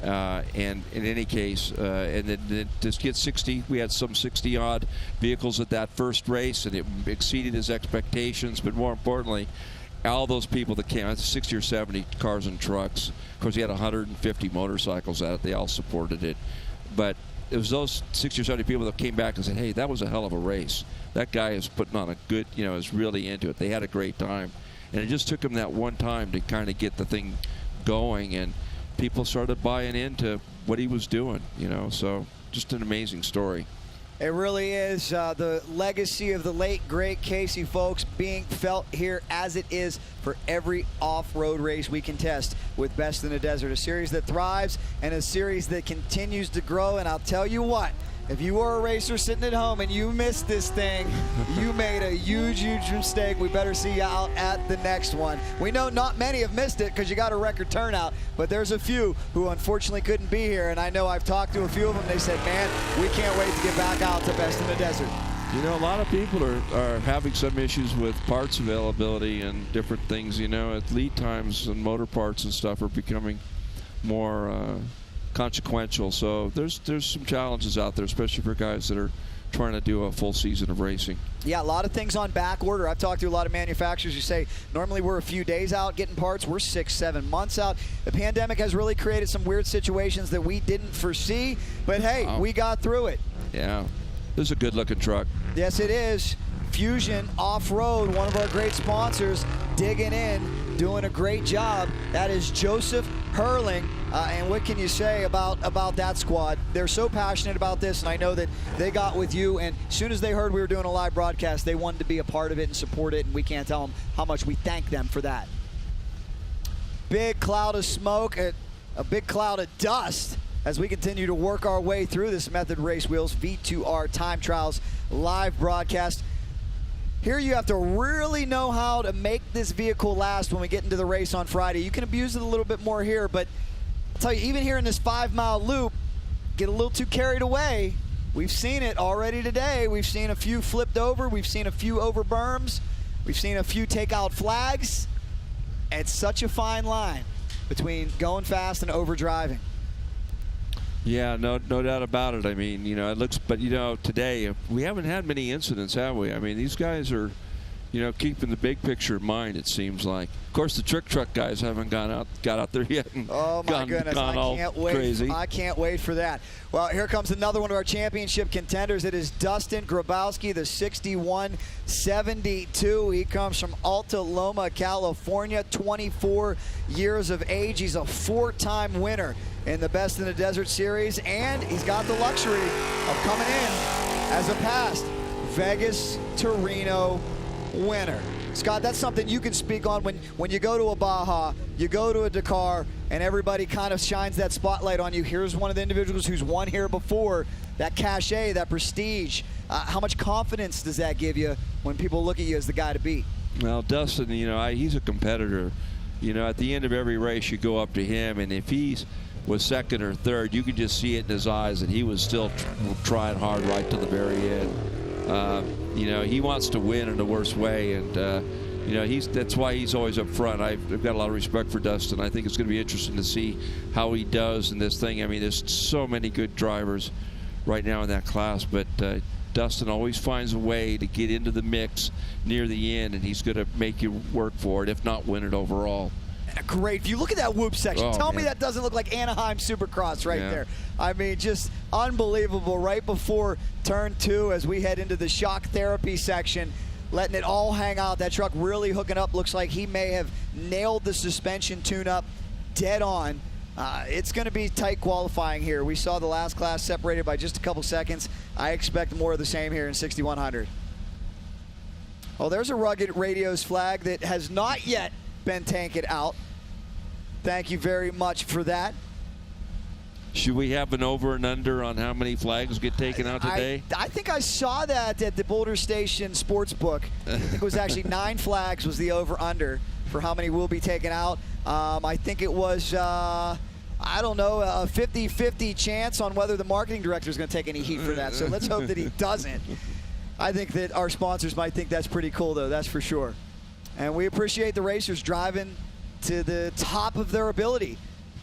And in any case, and then just get 60, we had some 60-odd vehicles at that first race, and it exceeded his expectations. But more importantly, all those people that came, 60 or 70 cars and trucks. Of course, he had 150 motorcycles at it. They all supported it. But it was those 60 or 70 people that came back and said, hey, that was a hell of a race. That guy is putting on a good, is really into it. They had a great time. And it just took him that one time to kind of get the thing going, and people started buying into what he was doing, so just an amazing story. It really is the legacy of the late, great Casey, folks, being felt here as it is for every off-road race we contest with Best in the Desert, a series that thrives and a series that continues to grow. And I'll tell you what, if you are a racer sitting at home and you missed this thing, you made a huge, huge mistake. We better see you out at the next one. We know not many have missed it because you got a record turnout, but there's a few who unfortunately couldn't be here. And I know I've talked to a few of them. They said, man, we can't wait to get back out to Best in the Desert. A lot of people are having some issues with parts availability and different things. Lead times and motor parts and stuff are becoming more consequential. So there's some challenges out there, especially for guys that are trying to do a full season of racing. Yeah, a lot of things on back order. I've talked to a lot of manufacturers who say normally we're a few days out getting parts. We're 6-7 months out. The pandemic has really created some weird situations that we didn't foresee, but hey, we got through it. Yeah, this is a good looking truck. Yes, it is. Fusion Off-Road, one of our great sponsors, digging in, doing a great job. That is Joseph Hurling. And what can you say about that squad? They're so passionate about this, and I know that they got with you, and as soon as they heard we were doing a live broadcast, they wanted to be a part of it and support it, and we can't tell them how much we thank them for that. Big cloud of smoke, a big cloud of dust as we continue to work our way through this Method Race Wheels V2R Time Trials live broadcast. Here you have to really know how to make this vehicle last when we get into the race on Friday. You can abuse it a little bit more here, but I'll tell you, even here in this 5-mile loop, get a little too carried away. We've seen it already today. We've seen a few flipped over. We've seen a few over berms. We've seen a few take out flags. It's such a fine line between going fast and over driving. Yeah, no doubt about it. I mean, it looks, but today we haven't had many incidents, have we? I mean, these guys are, keeping the big picture in mind, it seems like. Of course, the trick truck guys haven't got out there yet and oh my goodness, I can't wait. Crazy. I can't wait for that. Well, here comes another one of our championship contenders. It is Dustin Grabowski, the 6172. He comes from Alta Loma, California, 24 years of age. He's a 4-time winner in the Best in the Desert series, and he's got the luxury of coming in as a past Vegas to Reno winner. Scott, that's something you can speak on when you go to a Baja, you go to a Dakar, and everybody kind of shines that spotlight on you. Here's one of the individuals who's won here before. That cachet, that prestige. How much confidence does that give you when people look at you as the guy to beat? Well, Dustin, he's a competitor. At the end of every race, you go up to him, and if he's was second or third, you could just see it in his eyes that he was still trying hard right to the very end. He wants to win in the worst way, and that's why he's always up front. I've got a lot of respect for Dustin. I think it's going to be interesting to see how he does in this thing. I mean, there's so many good drivers right now in that class, but Dustin always finds a way to get into the mix near the end, and he's going to make you work for it, if not win it overall. Great. If you look at that whoop section, tell me that doesn't look like Anaheim Supercross right there. I mean, just unbelievable. Right before turn 2 as we head into the shock therapy section, letting it all hang out. That truck really hooking up. Looks like he may have nailed the suspension tune-up dead on. It's going to be tight qualifying here. We saw the last class separated by just a couple seconds. I expect more of the same here in 6100. Oh, there's a Rugged Radios flag that has not yet been tanked out. Thank you very much for that. Should we have an over and under on how many flags get taken out today? I think I saw that at the Boulder Station Sportsbook. I think it was actually 9 flags was the over under for how many will be taken out. I think it was, I I don't know, a 50-50 chance on whether the marketing director is going to take any heat for that. So let's hope that he doesn't. I think that our sponsors might think that's pretty cool, though. That's for sure. And we appreciate the racers driving to the top of their ability.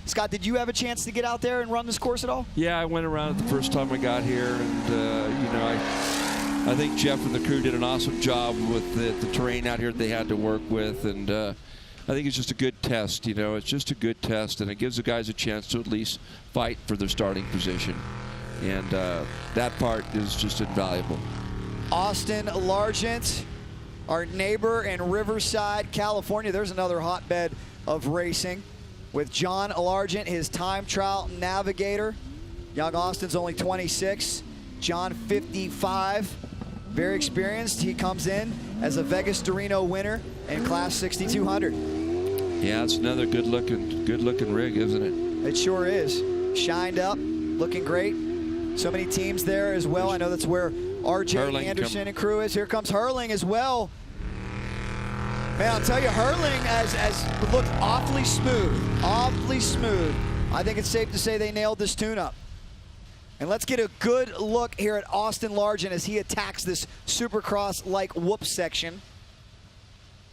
Scott, did you have a chance to get out there and run this course at all? Yeah, I went around it the first time I got here, and you know, I think Jeff and the crew did an awesome job with the terrain out here that they had to work with, and I think it's just a good test. You know, it's just a good test, and it gives the guys a chance to at least fight for their starting position, and that part is just invaluable. Austin Largent, our neighbor in Riverside, California. There's another hotbed of racing with John Largent, his time trial navigator. Young Austin's only 26, John 55, very experienced. He comes in as a Vegas to Reno winner in Class 6200. Yeah, it's another good-looking rig, isn't it? It sure is. Shined up, looking great. So many teams there as well. I know that's where RJ Hurling Anderson and crew is. Here comes Hurling as well. Man, I'll tell you, Hurling has looked awfully smooth. Awfully smooth. I think it's safe to say they nailed this tune-up. And let's get a good look here at Austin Largent as he attacks this Supercross-like whoop section.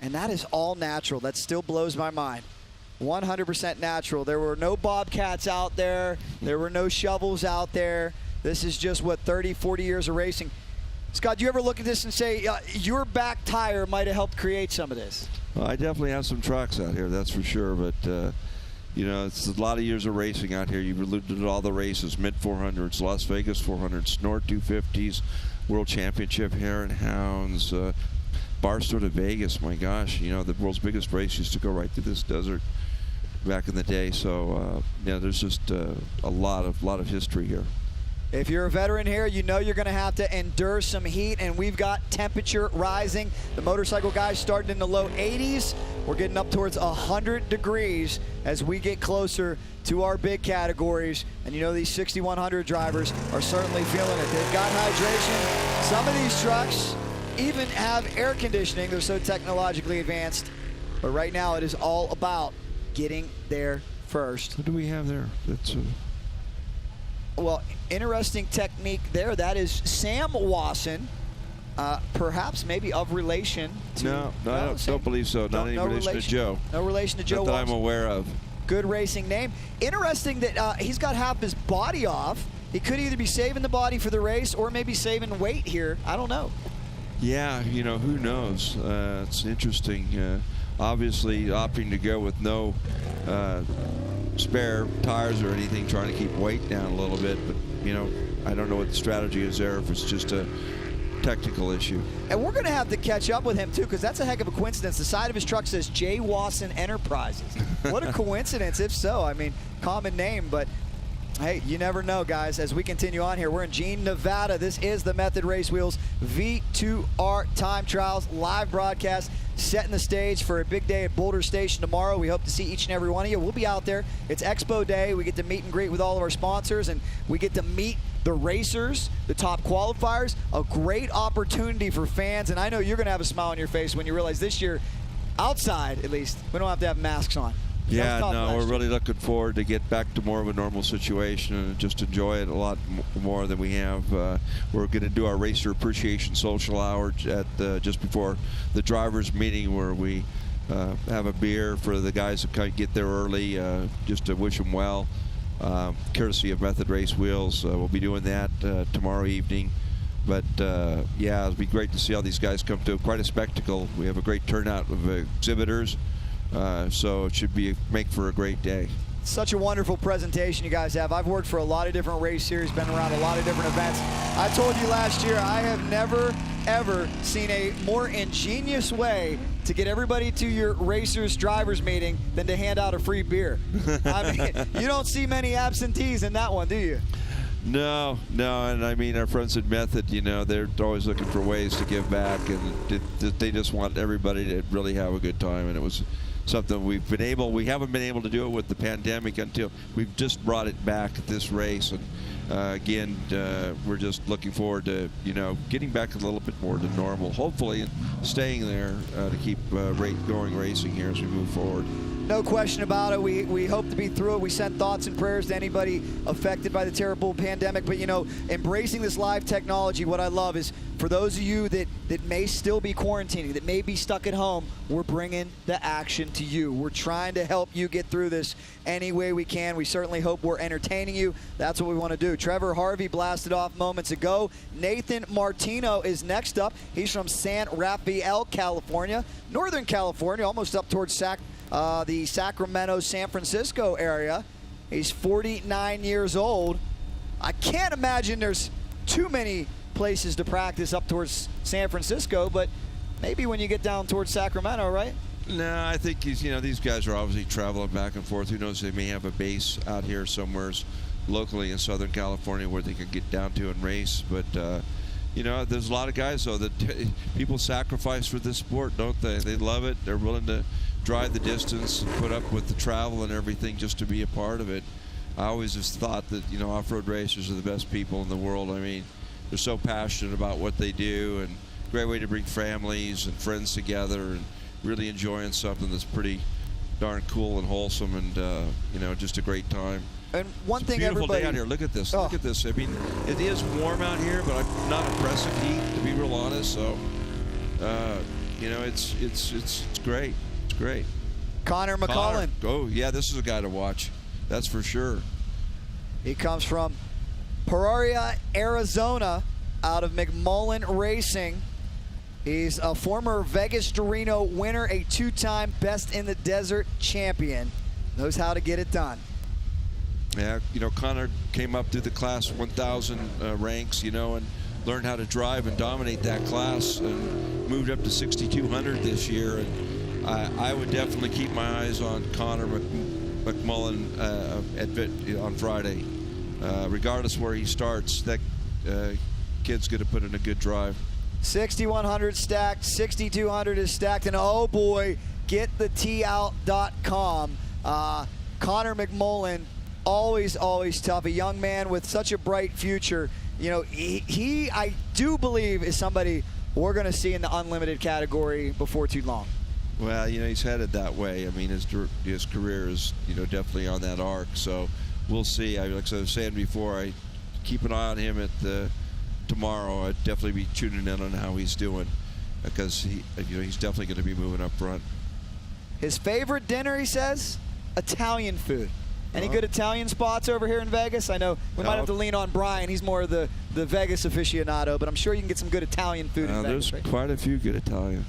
And that is all natural. That still blows my mind. 100% natural. There were no Bobcats out there. There were no shovels out there. This is just, what, 30, 40 years of racing. Scott, do you ever look at this and say, your back tire might have helped create some of this? Well, I definitely have some trucks out here, that's for sure. But, you know, it's a lot of years of racing out here. You've alluded to all the races, mid-400s, Las Vegas 400s, Snort 250s, World Championship Hare and Hounds, Barstow to Vegas. My gosh, you know, the world's biggest race used to go right through this desert back in the day. So, yeah, there's just a lot of history here. If you're a veteran here, you know you're going to have to endure some heat, and we've got temperature rising. The motorcycle guys starting in the low 80s. We're getting up towards 100 degrees as we get closer to our big categories. And you know these 6100 drivers are certainly feeling it. They've got hydration. Some of these trucks even have air conditioning. They're so technologically advanced. But right now it is all about getting there first. What do we have there? That's well, interesting technique there. That is Sam Wasson, perhaps maybe of relation to... No, I don't believe so. Not any relation to Joe. No relation to Joe Not that Wasson. I'm aware of. Good racing name. Interesting that he's got half his body off. He could either be saving the body for the race or maybe saving weight here. I don't know. Yeah, you know, who knows? It's interesting. Obviously, opting to go with no spare tires or anything, trying to keep weight down a little bit. But, you know, I don't know what the strategy is there, if it's just a technical issue. And we're going to have to catch up with him, too, because that's a heck of a coincidence. The side of his truck says J. Wasson Enterprises. What a coincidence, if so. I mean, common name, but... Hey, you never know, guys. As we continue on here, we're in Jean, Nevada. This is the Method Race Wheels V2R Time Trials live broadcast, setting the stage for a big day at Boulder Station tomorrow. We hope to see each and every one of you. We'll be out there. It's Expo Day. We get to meet and greet with all of our sponsors, and we get to meet the racers, the top qualifiers. A great opportunity for fans, and I know you're going to have a smile on your face when you realize this year, outside at least, we don't have to have masks on. Yeah, no, we're really looking forward to get back to more of a normal situation and just enjoy it a lot more than we have. We're going to do our Racer Appreciation Social Hour at just before the drivers' meeting, where we have a beer for the guys who get there early, just to wish them well, courtesy of Method Race Wheels. We'll be doing that tomorrow evening. But, yeah, it'll be great to see all these guys come to quite a spectacle. We have a great turnout of exhibitors. So it should make for a great day. Such a wonderful presentation you guys have. I've worked for a lot of different race series, been around a lot of different events. I told you last year, I have never, ever seen a more ingenious way to get everybody to your racers drivers meeting than to hand out a free beer. I mean, you don't see many absentees in that one, do you? No, and I mean, our friends at Method, you know, they're always looking for ways to give back, and they just want everybody to really have a good time, and it was something we haven't been able to do it with the pandemic until we've just brought it back at this race. And again, we're just looking forward to, you know, getting back a little bit more to normal, hopefully, and staying there to keep going racing here as we move forward. No question about it. We hope to be through it. We send thoughts and prayers to anybody affected by the terrible pandemic. But, embracing this live technology, what I love is for those of you that may still be quarantining, that may be stuck at home, we're bringing the action to you. We're trying to help you get through this any way we can. We certainly hope we're entertaining you. That's what we want to do. Trevor Harvey blasted off moments ago. Nathan Martino is next up. He's from San Rafael, California, Northern California, almost up towards the Sacramento, San Francisco area. He's 49 years old. I can't imagine there's too many places to practice up towards San Francisco, but maybe when you get down towards Sacramento, right? No, I think these guys are obviously traveling back and forth. Who knows, they may have a base out here somewhere locally in Southern California where they can get down to and race. But there's a lot of guys though that people sacrifice for this sport, don't they? They love it. They're willing to drive the distance and put up with the travel and everything just to be a part of it. I always just thought that off-road racers are the best people in the world. I mean, they're so passionate about what they do, and great way to bring families and friends together and really enjoying something that's pretty darn cool and wholesome, and just a great time. And one thing, beautiful everybody day out here. Look at this. Oh. Look at this. I mean, it is warm out here, but not oppressive heat, to be real honest. So, it's great. It's great. Connor McCullen. Oh yeah, this is a guy to watch. That's for sure. He comes from Peoria, Arizona, out of McMullen Racing. He's a former Vegas to Reno winner, a two-time Best in the Desert champion. Knows how to get it done. Yeah, Connor came up through the class 1,000 ranks, and learned how to drive and dominate that class, and moved up to 6,200 this year. And I would definitely keep my eyes on Connor McMullen on Friday. Regardless where he starts, that kid's going to put in a good drive. 6,100 stacked, 6,200 is stacked, and oh boy, getthetout.com. Connor McMullen, always tough, a young man with such a bright future. He I do believe is somebody we're going to see in the unlimited category before too long. Well, he's headed that way. I mean, his career is, definitely on that arc. So we'll see. Like I was saying before, I keep an eye on him at tomorrow. I'd definitely be tuning in on how he's doing, because he's definitely going to be moving up front. His favorite dinner, he says, Italian food. Any good Italian spots over here in Vegas? I know we might have to lean on Brian. He's more of the Vegas aficionado, but I'm sure you can get some good Italian food in Vegas. There's quite a few good Italian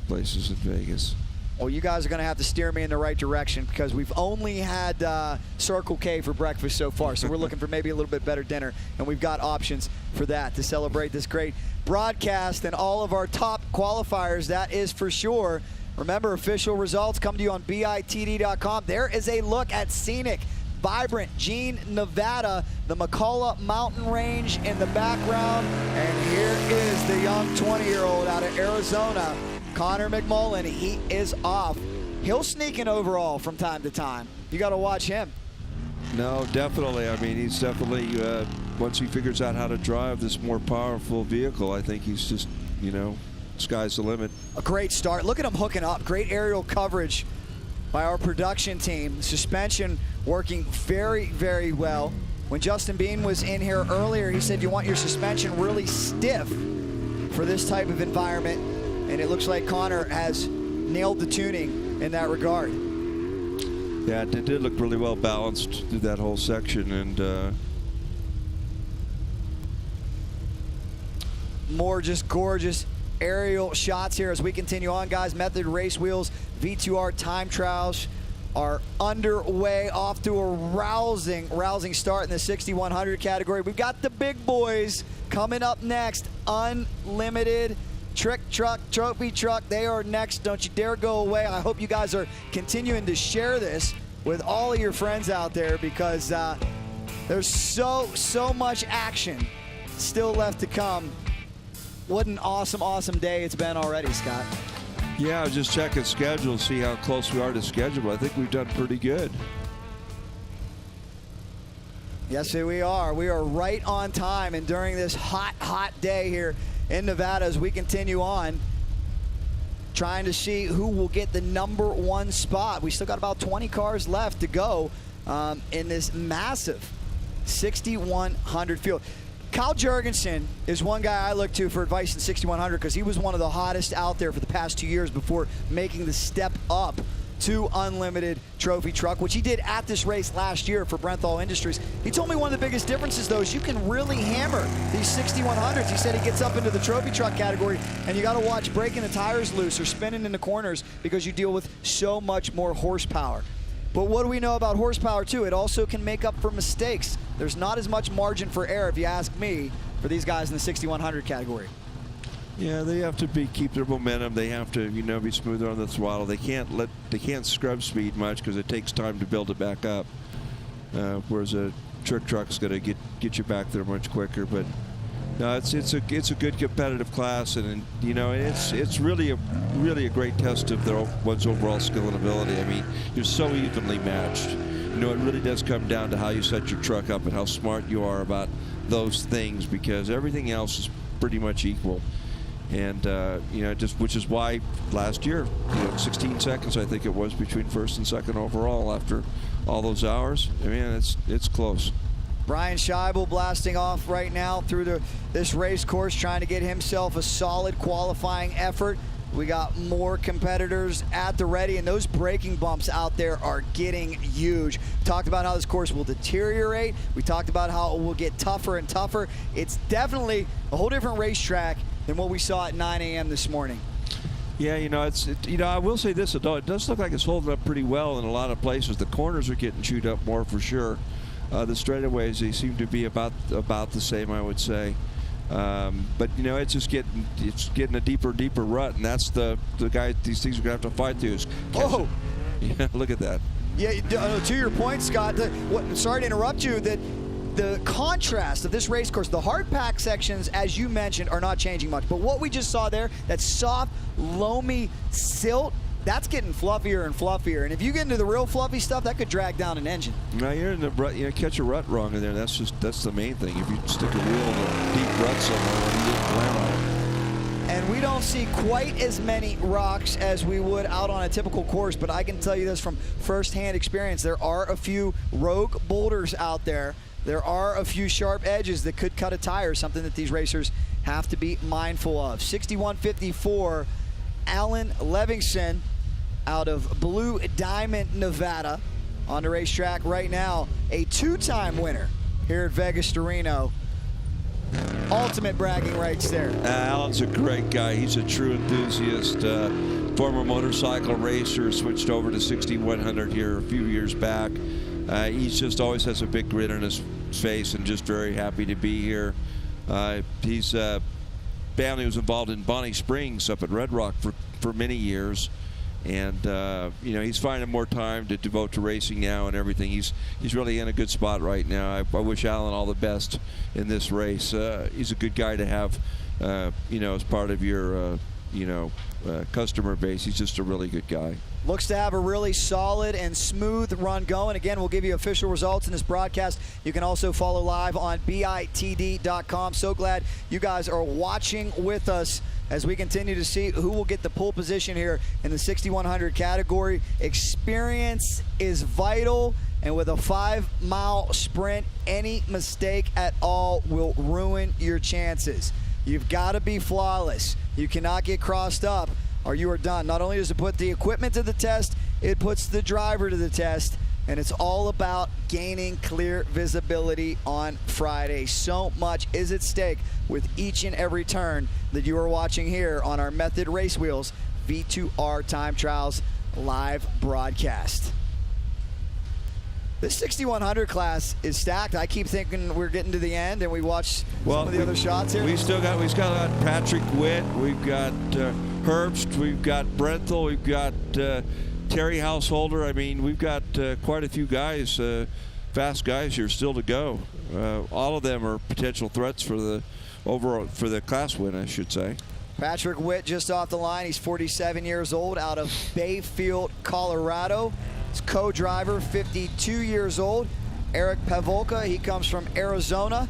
places in Vegas. Well, you guys are going to have to steer me in the right direction, because we've only had Circle K for breakfast so far, so we're looking for maybe a little bit better dinner, and we've got options for that to celebrate this great broadcast and all of our top qualifiers, that is for sure. Remember, official results come to you on bitd.com. There is a look at scenic, vibrant Jean, Nevada, the McCullough Mountain Range in the background, and here is the young 20-year-old out of Arizona, Connor McMullen. He is off. He'll sneak an overall from time to time. You got to watch him. No, definitely. I mean, he's definitely, once he figures out how to drive this more powerful vehicle, I think he's just, sky's the limit. A great start. Look at him hooking up. Great aerial coverage by our production team. Suspension working very, very well. When Justin Bean was in here earlier, he said you want your suspension really stiff for this type of environment, and it looks like Connor has nailed the tuning in that regard. Yeah, it did look really well balanced through that whole section, and more just gorgeous aerial shots here as we continue on, guys. Method Race Wheels V2R time trials are underway, off to a rousing start in the 6,100 category. We've got the big boys coming up next. Unlimited Trick Truck, Trophy Truck, they are next. Don't you dare go away. I hope you guys are continuing to share this with all of your friends out there, because there's so much action still left to come. What an awesome day it's been already, Scott. yeah, I was just checking schedule to see how close we are to schedule, but I think we've done pretty good. Yes, we are. We are right on time, and during this hot day here in Nevada as we continue on, trying to see who will get the #1 spot. We still got about 20 cars left to go in this massive 6,100 field. Kyle Jurgensen is one guy I look to for advice in 6,100 because he was one of the hottest out there for the past 2 years before making the step up to unlimited trophy truck, which he did at this race last year for Brenthal Industries. He told me one of the biggest differences, though, is you can really hammer these 6,100s. He said he gets up into the trophy truck category, and you got to watch breaking the tires loose or spinning in the corners because you deal with so much more horsepower. But what do we know about horsepower, too? It also can make up for mistakes. There's not as much margin for error, if you ask me, for these guys in the 6,100 category. Yeah, they have to keep their momentum. They have to, be smoother on the throttle. They can't scrub speed much because it takes time to build it back up. Whereas a trick truck's going to get you back there much quicker. But no, it's a good competitive class, and it's really a great test of one's overall skill and ability. I mean, you're so evenly matched. It really does come down to how you set your truck up and how smart you are about those things, because everything else is pretty much equal. And which is why last year, 16 seconds I think it was between first and second overall after all those hours. I mean, it's close. Brian Scheibel blasting off right now through this race course, trying to get himself a solid qualifying effort. We got more competitors at the ready, and those braking bumps out there are getting huge. Talked about how this course will deteriorate. We talked about how it will get tougher and tougher. It's definitely a whole different racetrack than what we saw at 9 a.m. this morning. Yeah, I will say this, though, it does look like it's holding up pretty well in a lot of places. The corners are getting chewed up more for sure. The straightaways, they seem to be about the same, I would say. But it's getting a deeper rut, and that's the guy these things are going to have to fight through. Oh, yeah, look at that. Yeah, to your point, Scott. Sorry to interrupt you. The contrast of this race course, the hard pack sections, as you mentioned, are not changing much. But what we just saw there, that soft, loamy silt, that's getting fluffier and fluffier. And if you get into the real fluffy stuff, that could drag down an engine. No, you're in the rut. Catch a rut wrong in there. That's the main thing. If you stick a wheel in a deep rut somewhere, you get land on it. And we don't see quite as many rocks as we would out on a typical course, but I can tell you this from firsthand experience. There are a few rogue boulders out there. There are a few sharp edges that could cut a tire, something that these racers have to be mindful of. 6154, Alan Levinson out of Blue Diamond, Nevada, on the racetrack right now. A two-time winner here at Vegas to Reno. Ultimate bragging rights there. Alan's a great guy. He's a true enthusiast. Former motorcycle racer, switched over to 6100 here a few years back. He just always has a big grin on his face and just very happy to be here. He's family was involved in Bonnie Springs up at Red Rock for many years, and he's finding more time to devote to racing now and everything. He's really in a good spot right now. I wish Alan all the best in this race. He's a good guy to have, as part of your customer base. He's just a really good guy. Looks to have a really solid and smooth run going. Again, we'll give you official results in this broadcast. You can also follow live on bitd.com. So glad you guys are watching with us as we continue to see who will get the pole position here in the 6100 category. Experience is vital, and with a 5-mile sprint, any mistake at all will ruin your chances. You've got to be flawless. You cannot get crossed up, or you are done. Not only does it put the equipment to the test, it puts the driver to the test, and it's all about gaining clear visibility on Friday. So much is at stake with each and every turn that you are watching here on our Method Race Wheels V2R Time Trials live broadcast. This 6100 class is stacked. I keep thinking we're getting to the end, and we watch some of the other shots here. We've got Patrick Witt, we've got Herbst, we've got Brenthal, we've got Terry Householder. I mean, we've got quite a few guys, fast guys here still to go. All of them are potential threats for the class win, I should say. Patrick Witt just off the line. He's 47 years old, out of Bayfield, Colorado. His co-driver, 52 years old, Eric Pavolka. He comes from Arizona.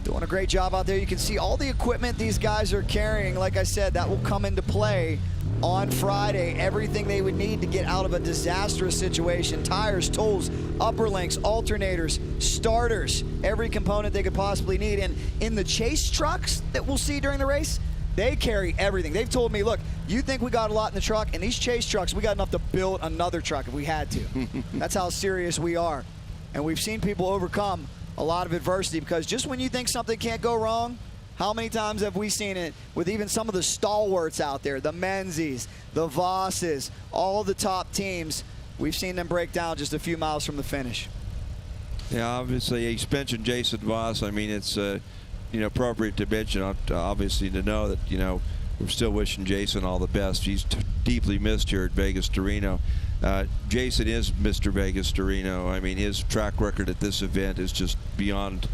Doing a great job out there. You can see all the equipment these guys are carrying. Like I said, that will come into play on Friday everything they would need to get out of a disastrous situation. Tires, tools, upper links, alternators, starters, every component they could possibly need. And in the chase trucks that we'll see during the race, they carry everything. They've told me, look, you think we got a lot in the truck? In these chase trucks, we got enough to build another truck if we had to. That's how serious we are. And we've seen people overcome a lot of adversity, because just when you think something can't go wrong, how many times have we seen it with even some of the stalwarts out there, the Mckenzies, the Vosses, all the top teams? We've seen them break down just a few miles from the finish. Yeah, obviously, you mentioned Jason Voss. I mean, it's appropriate to mention, obviously, to know that, we're still wishing Jason all the best. He's deeply missed here at Vegas to Reno. Jason is Mr. Vegas to Reno. I mean, his track record at this event is just beyond.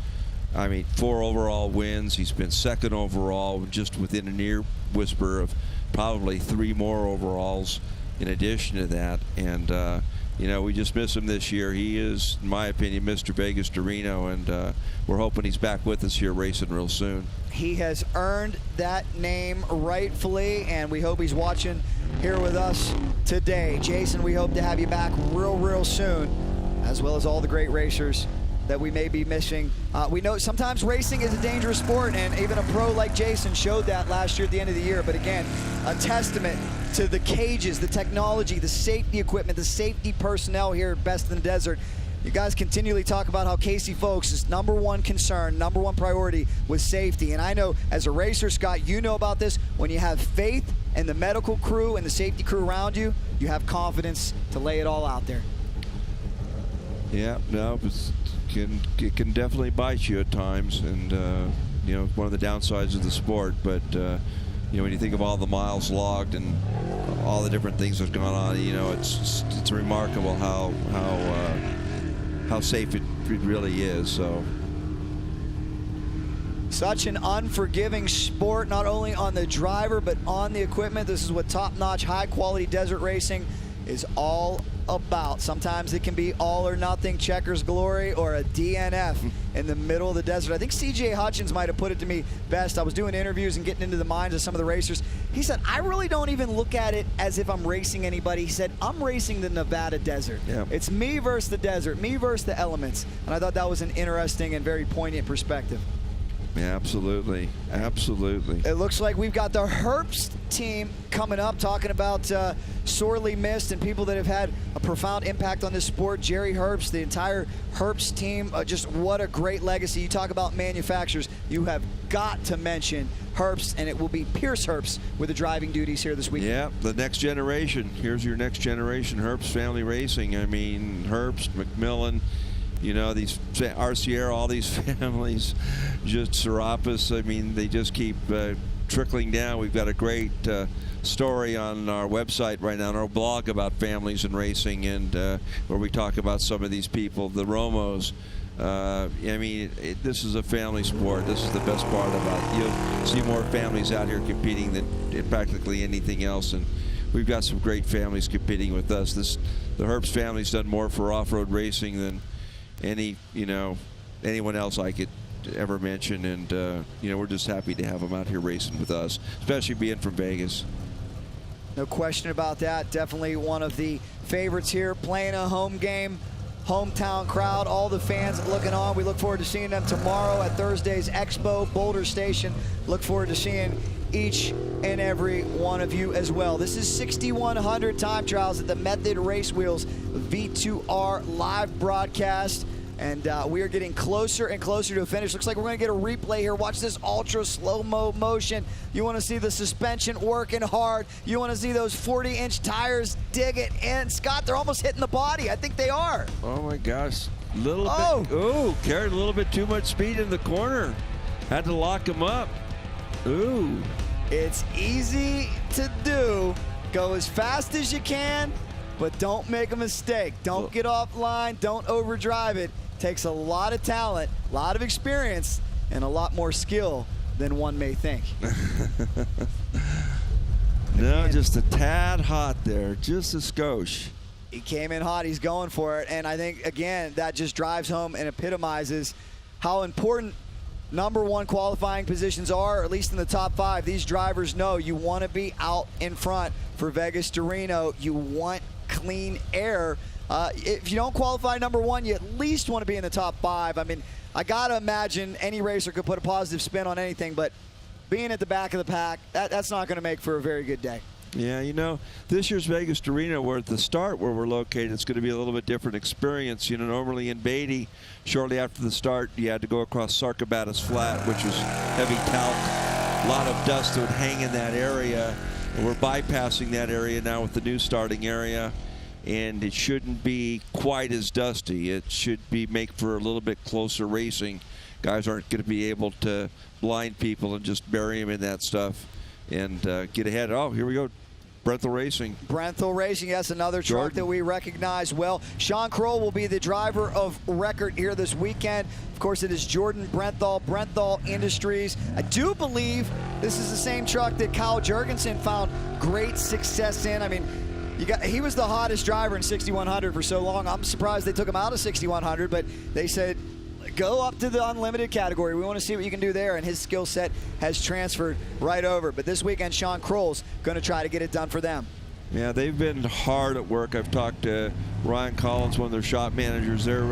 4 overall wins. He's been 2nd overall, just within an ear whisper of probably 3 more overalls in addition to that. And, we just miss him this year. He is, in my opinion, Mr. Vegas to Reno, and we're hoping he's back with us here racing real soon. He has earned that name rightfully, and we hope he's watching here with us today. Jason, we hope to have you back real soon, as well as all the great racers that we may be missing. We know sometimes racing is a dangerous sport, and even a pro like Jason showed that last year at the end of the year. But again, a testament to the cages, the technology, the safety equipment, the safety personnel here at Best in the Desert. You guys continually talk about how Casey Folks' #1 concern, #1 priority was safety. And I know as a racer, Scott, you know about this. When you have faith in the medical crew and the safety crew around you, you have confidence to lay it all out there. Yeah, no, it can definitely bite you at times, and one of the downsides of the sport. But when you think of all the miles logged and all the different things that have gone on, it's remarkable how safe it really is. So, such an unforgiving sport, not only on the driver but on the equipment. This is what top-notch, high-quality desert racing is all about. Sometimes it can be all or nothing, checkers glory, or a DNF in the middle of the desert. I think CJ Hutchins might have put it to me best. I was doing interviews and getting into the minds of some of the racers. He said, I really don't even look at it as if I'm racing anybody. He said, I'm racing the Nevada desert. Yeah. It's me versus the desert, me versus the elements. And I thought that was an interesting and very poignant perspective. Yeah, absolutely. It looks like we've got the Herbst team coming up, talking about sorely missed and people that have had a profound impact on this sport. Jerry Herbst, the entire Herbst team, just what a great legacy. You talk about manufacturers, you have got to mention Herbst, and it will be Pierce Herbst with the driving duties here this weekend. Yeah, the next generation. Here's your next generation, Herbst Family Racing. I mean, Herbst, McMillan, these RCR, all these families, just Serapis. I mean, they just keep trickling down. We've got a great story on our website right now, on our blog, about families and racing, and where we talk about some of these people, the Romos. This is a family sport. This is the best part about it. You'll see more families out here competing than in practically anything else, and we've got some great families competing with us. The Herbst family's done more for off-road racing than anyone else I could ever mention, and we're just happy to have them out here racing with us, especially being from Vegas. No question about that. Definitely one of the favorites here, playing a home game, hometown crowd, all the fans looking on. We look forward to seeing them tomorrow at Thursday's Expo, Boulder Station. Look forward to seeing each and every one of you as well. This is 6,100 time trials at the Method Race Wheels V2R live broadcast, and we are getting closer and closer to a finish. Looks like we're going to get a replay here. Watch this ultra slow-mo motion. You want to see the suspension working hard. You want to see those 40-inch tires dig it in. Scott, they're almost hitting the body. I think they are. Oh my gosh, bit. Oh, carried a little bit too much speed in the corner. Had to lock him up. Ooh. It's easy to do. Go as fast as you can, but don't make a mistake. Don't get offline. Don't overdrive it. Takes a lot of talent, a lot of experience, and a lot more skill than one may think. No, just a tad hot there, just a skosh. He came in hot. He's going for it. And I think, again, that just drives home and epitomizes how important #1 qualifying positions are, or at least in the top 5, these drivers know you want to be out in front for Vegas to Reno. You want clean air. If you don't qualify #1, you at least want to be in the top 5. I mean, I got to imagine any racer could put a positive spin on anything, but being at the back of the pack, that's not going to make for a very good day. Yeah, you know, this year's Vegas to Reno, we're at the start where we're located. It's going to be a little bit different experience. You know, normally in Beatty, shortly after the start, you had to go across Sarcobatus Flat, which was heavy talc, a lot of dust that would hang in that area. And we're bypassing that area now with the new starting area, and it shouldn't be quite as dusty. It should be make for a little bit closer racing. Guys aren't going to be able to blind people and just bury them in that stuff and get ahead. Oh, here we go. Brenthel Racing. Brenthel Racing, yes, another truck that we recognize well. Sean Kroll will be the driver of record here this weekend. Of course, it is Jordan Brenthal, Brenthal Industries. I do believe this is the same truck that Kyle Jurgensen found great success in. I mean, he was the hottest driver in 6100 for so long. I'm surprised they took him out of 6100, but they said, go up to the unlimited category. We want to see what you can do there, and his skill set has transferred right over. But this weekend, Sean Kroll's going to try to get it done for them. Yeah, they've been hard at work. I've talked to Ryan Collins, one of their shop managers. They're,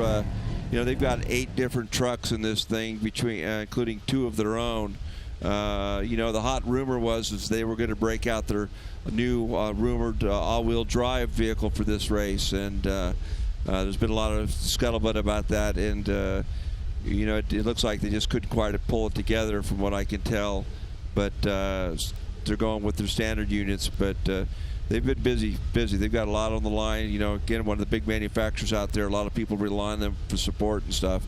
you know, they've got 8 different trucks in this thing, between including 2 of their own. You know, the hot rumor was they were going to break out their new rumored all-wheel drive vehicle for this race, and there's been a lot of scuttlebutt about that, and you know, it looks like they just couldn't quite pull it together from what I can tell, but they're going with their standard units. But they've been busy. They've got a lot on the line. You know, again, one of the big manufacturers out there. A lot of people rely on them for support and stuff.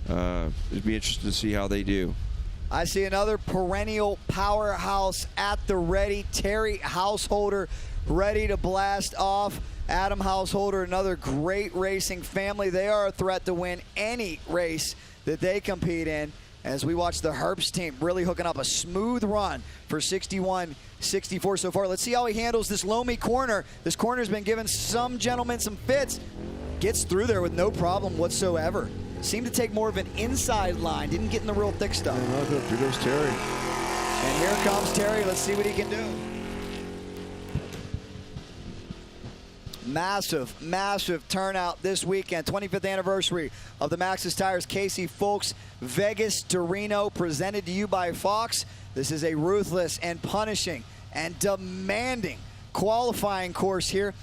It'd be interesting to see how they do. I see another perennial powerhouse at the ready. Terry Householder ready to blast off. Adam Householder, another great racing family. They are a threat to win any race that they compete in, as we watch the Herbst team really hooking up a smooth run for 61-64 so far. Let's see how he handles this Loamy corner. This corner's been giving some gentlemen some fits. Gets through there with no problem whatsoever. Seemed to take more of an inside line. Didn't get in the real thick stuff. Here goes Terry. And here comes Terry. Let's see what he can do. Massive turnout this weekend. 25th anniversary of the Maxxis Tires Casey Folks Vegas to Reno, presented to you by Fox. This is a ruthless and punishing and demanding qualifying course here.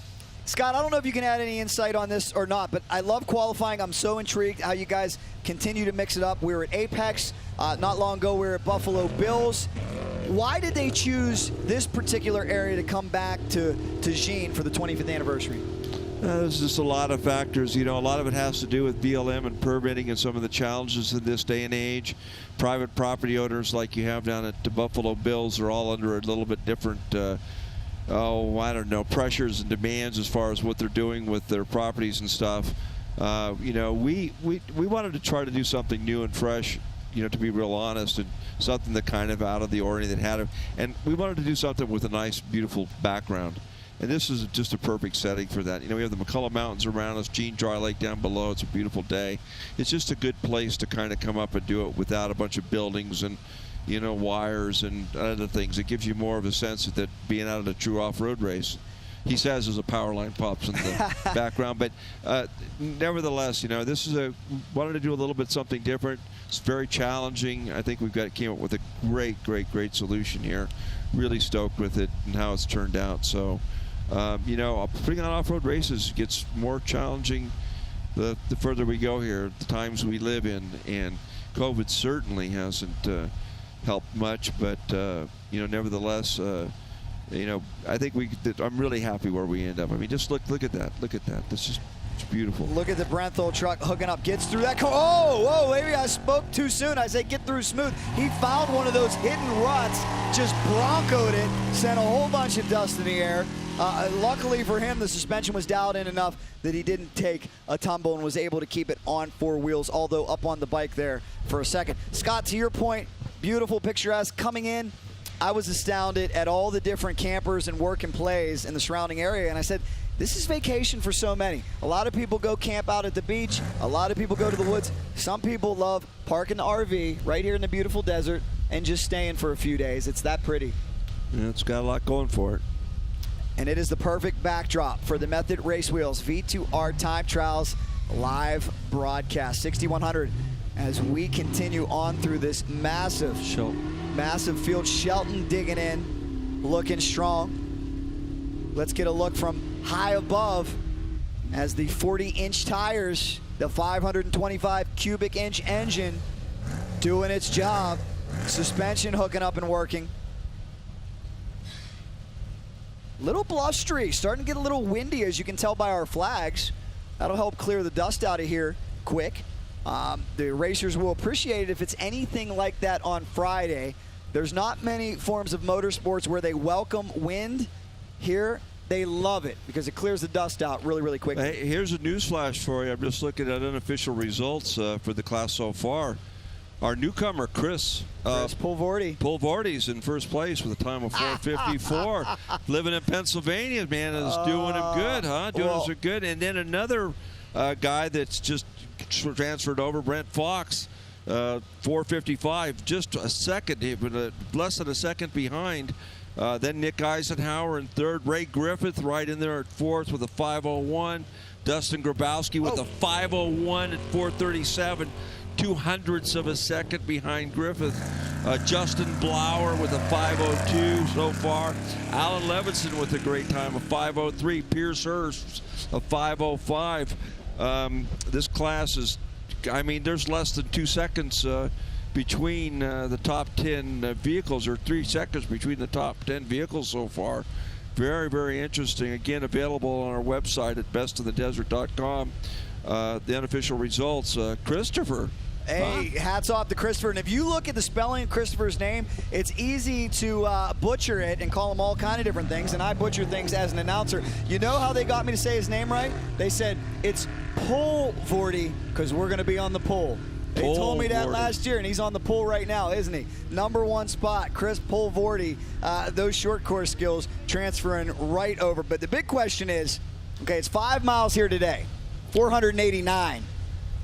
Scott, I don't know if you can add any insight on this or not, but I love qualifying. I'm so intrigued how you guys continue to mix it up. We were at Apex not long ago. We were at Buffalo Bills. Why did they choose this particular area to come back to Jean for the 25th anniversary? There's just a lot of factors. You know, a lot of it has to do with BLM and permitting and some of the challenges in this day and age. Private property owners like you have down at the Buffalo Bills are all under a little bit different I don't know, pressures and demands as far as what they're doing with their properties and stuff. You know, we wanted to try to do something new and fresh, you know, to be real honest, and something that kind of out of the ordinary that had it. And we wanted to do something with a nice, beautiful background. And this is just a perfect setting for that. You know, we have the McCullough Mountains around us, Jean Dry Lake down below. It's a beautiful day. It's just a good place to kind of come up and do it without a bunch of buildings and, you know, wires and other things. It gives you more of a sense that being out of a true off-road race. He says as a power line pops in the background, but nevertheless, you know, this is wanted to do a little bit something different. It's very challenging. I think came up with a great solution here. Really stoked with it and how it's turned out. So, you know, putting on off-road races gets more challenging the further we go here, the times we live in, and COVID certainly hasn't helped much, but you know, nevertheless, you know, I think I'm really happy where we end up. I mean, just look at that. Look at that. This is beautiful. Look at the Brenthal truck hooking up, gets through that. Whoa, maybe I spoke too soon. I said get through smooth. He found one of those hidden ruts, just broncoed it, sent a whole bunch of dust in the air. Luckily for him, the suspension was dialed in enough that he didn't take a tumble and was able to keep it on 4 wheels, although up on the bike there for a second. Scott, to your point, beautiful, picturesque. Coming in, I was astounded at all the different campers and work and plays in the surrounding area, and I said, this is vacation for so many. A lot of people go camp out at the beach. A lot of people go to the woods. Some people love parking the RV right here in the beautiful desert and just staying for a few days. It's that pretty. Yeah, it's got a lot going for it. And it is the perfect backdrop for the Method Race Wheels V2R Time Trials live broadcast. 6100 as we continue on through this massive field. Shelton digging in, looking strong. Let's get a look from high above as the 40-inch tires, the 525 cubic inch engine doing its job. Suspension hooking up and working. Little blustery, starting to get a little windy, as you can tell by our flags. That'll help clear the dust out of here quick. The racers will appreciate it if it's anything like that on Friday. There's not many forms of motorsports where they welcome wind. Here, they love it because it clears the dust out really, really quickly. Hey, here's a news flash for you. I'm just looking at unofficial results for the class so far. Our newcomer, Chris Pulvardi's in first place with a time of 4:54. Living in Pennsylvania, man, is doing him good, huh? Doing us good. And then another guy that's just transferred over, Brent Fox, 4:55, just a second, less than a second behind. Then Nick Eisenhower in third. Ray Griffith right in there at fourth with a 5:01. Dustin Grabowski with a 5:01 at 4:37. 0.02 of a second behind Griffith. Justin Blauer with a 5:02 so far. Alan Levinson with a great time of 5:03. Pierce Hurst a 5:05. This class is, I mean, there's less than 2 seconds between the top 10 vehicles, or 3 seconds between the top 10 vehicles so far. Very, very interesting. Again, available on our website at bestinthedesert.com. The unofficial results. Christopher. Hey, hats off to Christopher. And if you look at the spelling of Christopher's name, it's easy to butcher it and call him all kind of different things. And I butcher things as an announcer. You know how they got me to say his name right? They said, it's Pulvardi, because we're going to be on the pole. They told me that last year, and he's on the pole right now, isn't he? #1 spot, Chris Pulvardi. Those short course skills transferring right over. But the big question is, okay, it's 5 miles here today, 489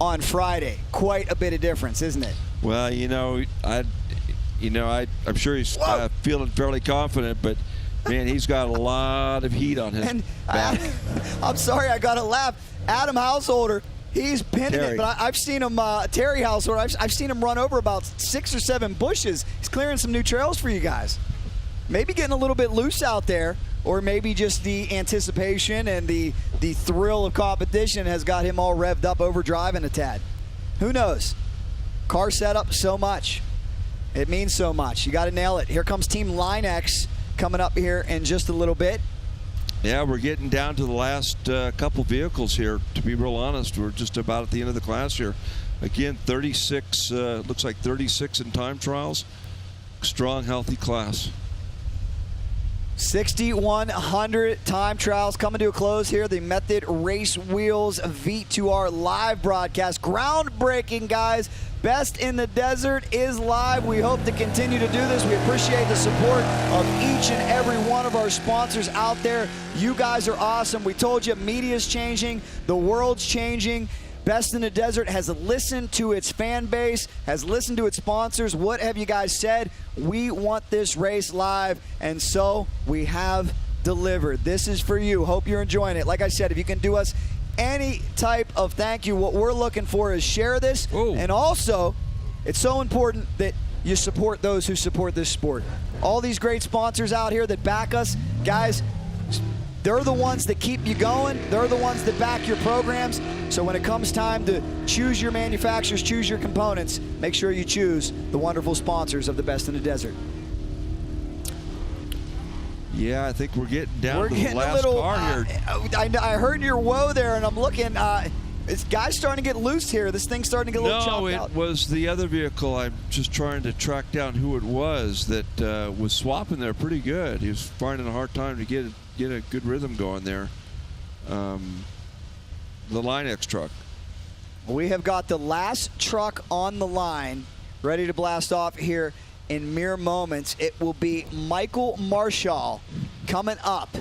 on Friday. Quite a bit of difference, isn't it? Well, I'm sure he's feeling fairly confident, but man, he's got a lot of heat on his back. I'm sorry, I got to laugh. Adam Householder, he's pinning it, but I've seen him, Terry Householder, I've seen him run over about 6 or 7 bushes. He's clearing some new trails for you guys. Maybe getting a little bit loose out there, or maybe just the anticipation and the thrill of competition has got him all revved up, overdriving a tad. Who knows? Car setup, so much. It means so much. You got to nail it. Here comes Team Line X coming up here in just a little bit. Yeah, we're getting down to the last couple vehicles here. To be real honest, we're just about at the end of the class here. Again, 36, looks like 36 in time trials. Strong, healthy class. 6,100 time trials coming to a close here. The Method Race Wheels V2R live broadcast. Groundbreaking, guys. Best in the Desert is live. We hope to continue to do this. We appreciate the support of each and every one of our sponsors out there. You guys are awesome. We told you, media's changing. The world's changing. Best in the Desert has listened to its fan base, has listened to its sponsors. What have you guys said? We want this race live, and so we have delivered. This is for you. Hope you're enjoying it. Like I said, if you can do us any type of thank you, what we're looking for is share this. And also, it's so important that you support those who support this sport. All these great sponsors out here that back us, guys, they're the ones that keep you going. They're the ones that back your programs. So when it comes time to choose your manufacturers, choose your components, make sure you choose the wonderful sponsors of the Best in the Desert. Yeah, I think we're getting down to the last car here. I heard your whoa there, and I'm looking. This guy's starting to get loose here. This thing's starting to get a little chopped out. No, it was the other vehicle. I'm just trying to track down who it was that was swapping there pretty good. He was finding a hard time to get a good rhythm going there. The Line X truck. We have got the last truck on the line, ready to blast off here in mere moments. It will be Michael Marshall coming up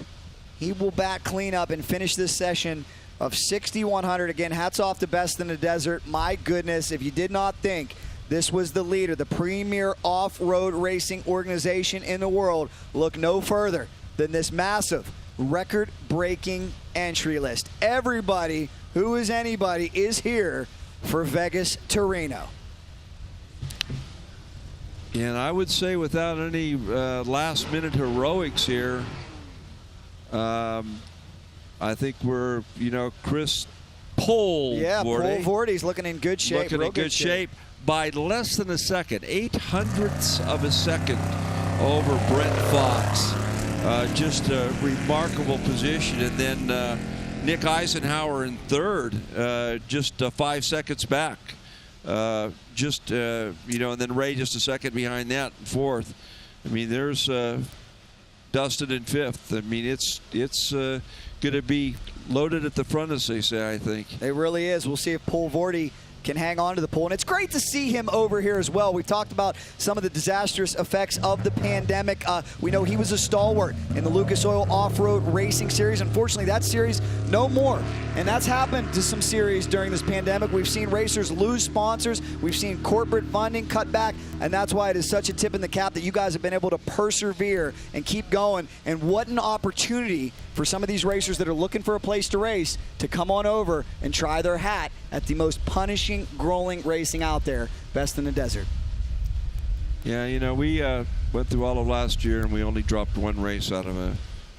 he will back cleanup and finish this session of 6,100. Again, hats off to Best in the Desert. My goodness, if you did not think this was the leader, the premier off-road racing organization in the world, look no further than this massive record-breaking entry list. Everybody who is anybody is here for Vegas to Reno. And I would say without any last-minute heroics here, I think we're, Chris Pole. Yeah, Pole Vorty's looking in good shape. Looking in good shape by less than a second, 0.08 of a second over Brent Fox. Just a remarkable position. And then Nick Eisenhower in third, just 5 seconds back. And then Ray just a second behind that in fourth. I mean, there's Dustin in fifth. I mean, it's going to be loaded at the front, as they say, I think. It really is. We'll see if Pole Vorty can hang on to the pole. And it's great to see him over here as well. We've talked about some of the disastrous effects of the pandemic. We know he was a stalwart in the Lucas Oil Off-Road Racing Series. Unfortunately, that series, no more. And that's happened to some series during this pandemic. We've seen racers lose sponsors. We've seen corporate funding cut back. And that's why it is such a tip in the cap that you guys have been able to persevere and keep going. And what an opportunity for some of these racers that are looking for a place to race to come on over and try their hat at the most punishing, grueling racing out there, Best in the Desert. Yeah, we went through all of last year and we only dropped one race out of a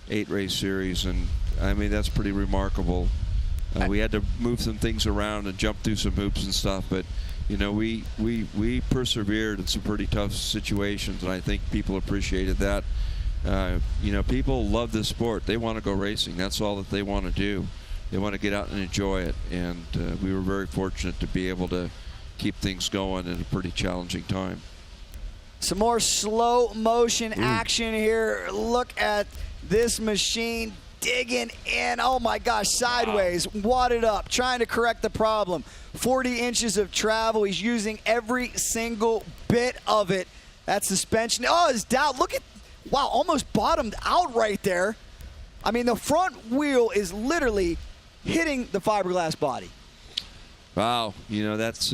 8-race series, and I mean, that's pretty remarkable. We had to move some things around and jump through some hoops and stuff, but we persevered in some pretty tough situations, and I think people appreciated that. People love this sport. They want to go racing. That's all that they want to do. They want to get out and enjoy it, and we were very fortunate to be able to keep things going in a pretty challenging time. Some more slow motion action here. Look at this machine digging in. Oh my gosh, sideways, wadded up, trying to correct the problem. 40 inches of travel. He's using every single bit of it. That suspension. Oh, it's down. Look at, wow, almost bottomed out right there. I mean, the front wheel is literally hitting the fiberglass body. Wow, that's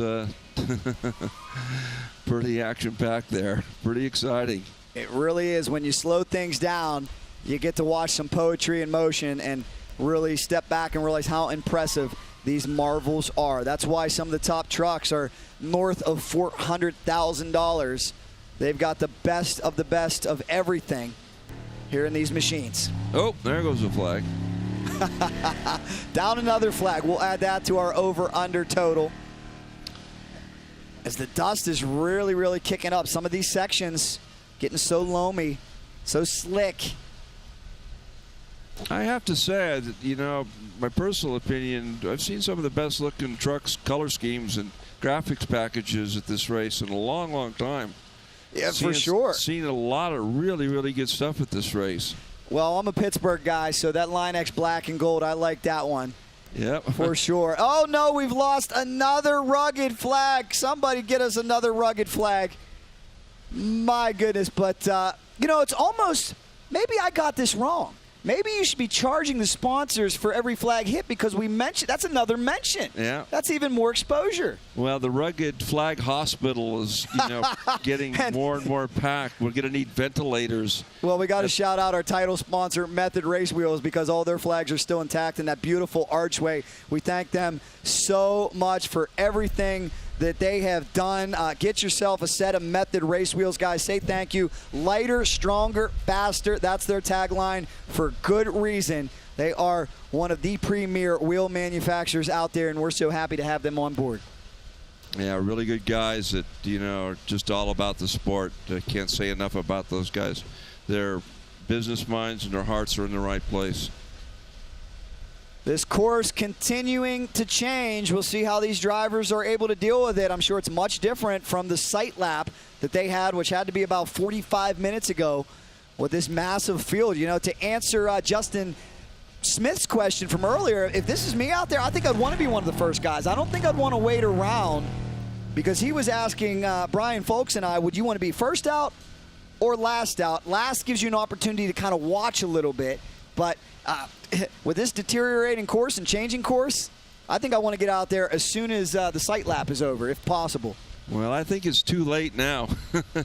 pretty action-packed there. Pretty exciting. It really is. When you slow things down, you get to watch some poetry in motion and really step back and realize how impressive these marvels are. That's why some of the top trucks are north of $400,000. They've got the best of everything here in these machines. Oh, there goes the flag. Down another flag. We'll add that to our over-under total. As the dust is really, really kicking up. Some of these sections getting so loamy, so slick. I have to say that, my personal opinion, I've seen some of the best looking trucks, color schemes, and graphics packages at this race in a long, long time. Yeah, for sure. Seen a lot of really, really good stuff at this race. Well, I'm a Pittsburgh guy, so that Line X black and gold, I like that one. Yep. For sure. Oh, no, we've lost another rugged flag. Somebody get us another rugged flag. My goodness. But, it's almost, maybe I got this wrong. Maybe you should be charging the sponsors for every flag hit because we mentioned, that's another mention. Yeah. That's even more exposure. Well, the Rugged Flag Hospital is, getting more and more packed. We're going to need ventilators. Well, we got to shout out our title sponsor, Method Race Wheels, because all their flags are still intact in that beautiful archway. We thank them so much for everything that they have done. Get yourself a set of Method Race Wheels, guys. Say thank you. Lighter, stronger, faster. That's their tagline for good reason. They are one of the premier wheel manufacturers out there, and we're so happy to have them on board. Yeah, really good guys that, are just all about the sport. I can't say enough about those guys. Their business minds and their hearts are in the right place. This course continuing to change. We'll see how these drivers are able to deal with it. I'm sure it's much different from the sight lap that they had, which had to be about 45 minutes ago with this massive field. To answer Justin Smith's question from earlier, if this is me out there, I think I'd want to be one of the first guys. I don't think I'd want to wait around because he was asking Brian Folks and I, would you want to be first out or last out? Last gives you an opportunity to kind of watch a little bit. But with this deteriorating course and changing course, I think I want to get out there as soon as the sight lap is over, if possible. Well, I think it's too late now.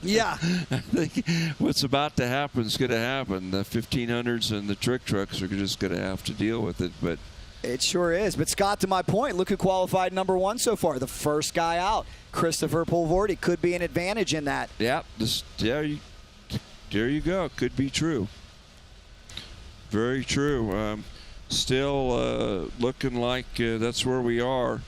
Yeah. I think what's about to happen is going to happen. The 1500s and the trick trucks are just going to have to deal with it. But it sure is. But, Scott, to my point, look who qualified #1 so far. The first guy out, Christopher Pulvorti, could be an advantage in that. Yeah, there you go. Could be true. Very true. Still looking like that's where we are.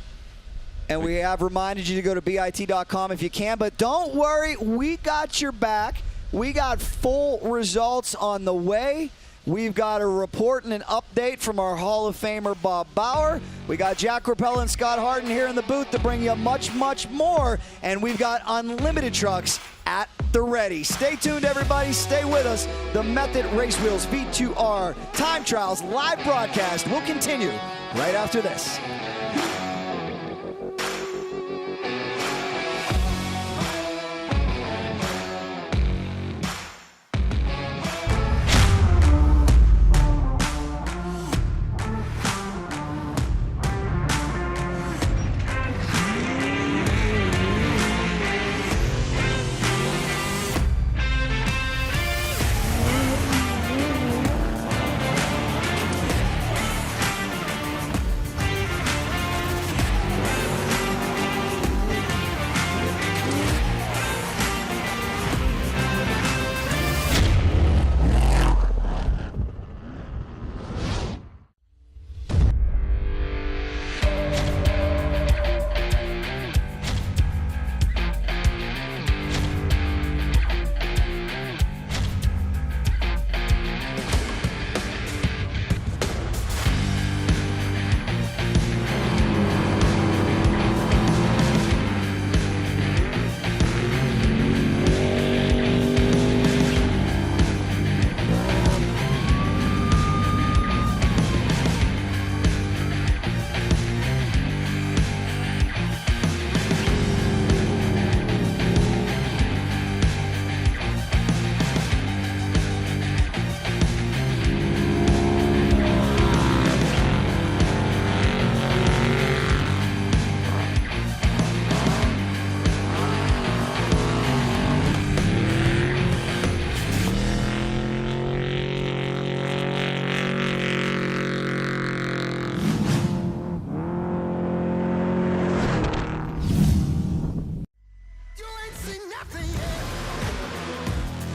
And we have reminded you to go to BIT.com if you can. But don't worry, we got your back. We got full results on the way. We've got a report and an update from our Hall of Famer, Bob Bauer. We got Jack Rappel and Scott Harden here in the booth to bring you much, much more. And we've got unlimited trucks at the ready. Stay tuned, everybody. Stay with us. The Method Race Wheels V2R Time Trials live broadcast will continue right after this.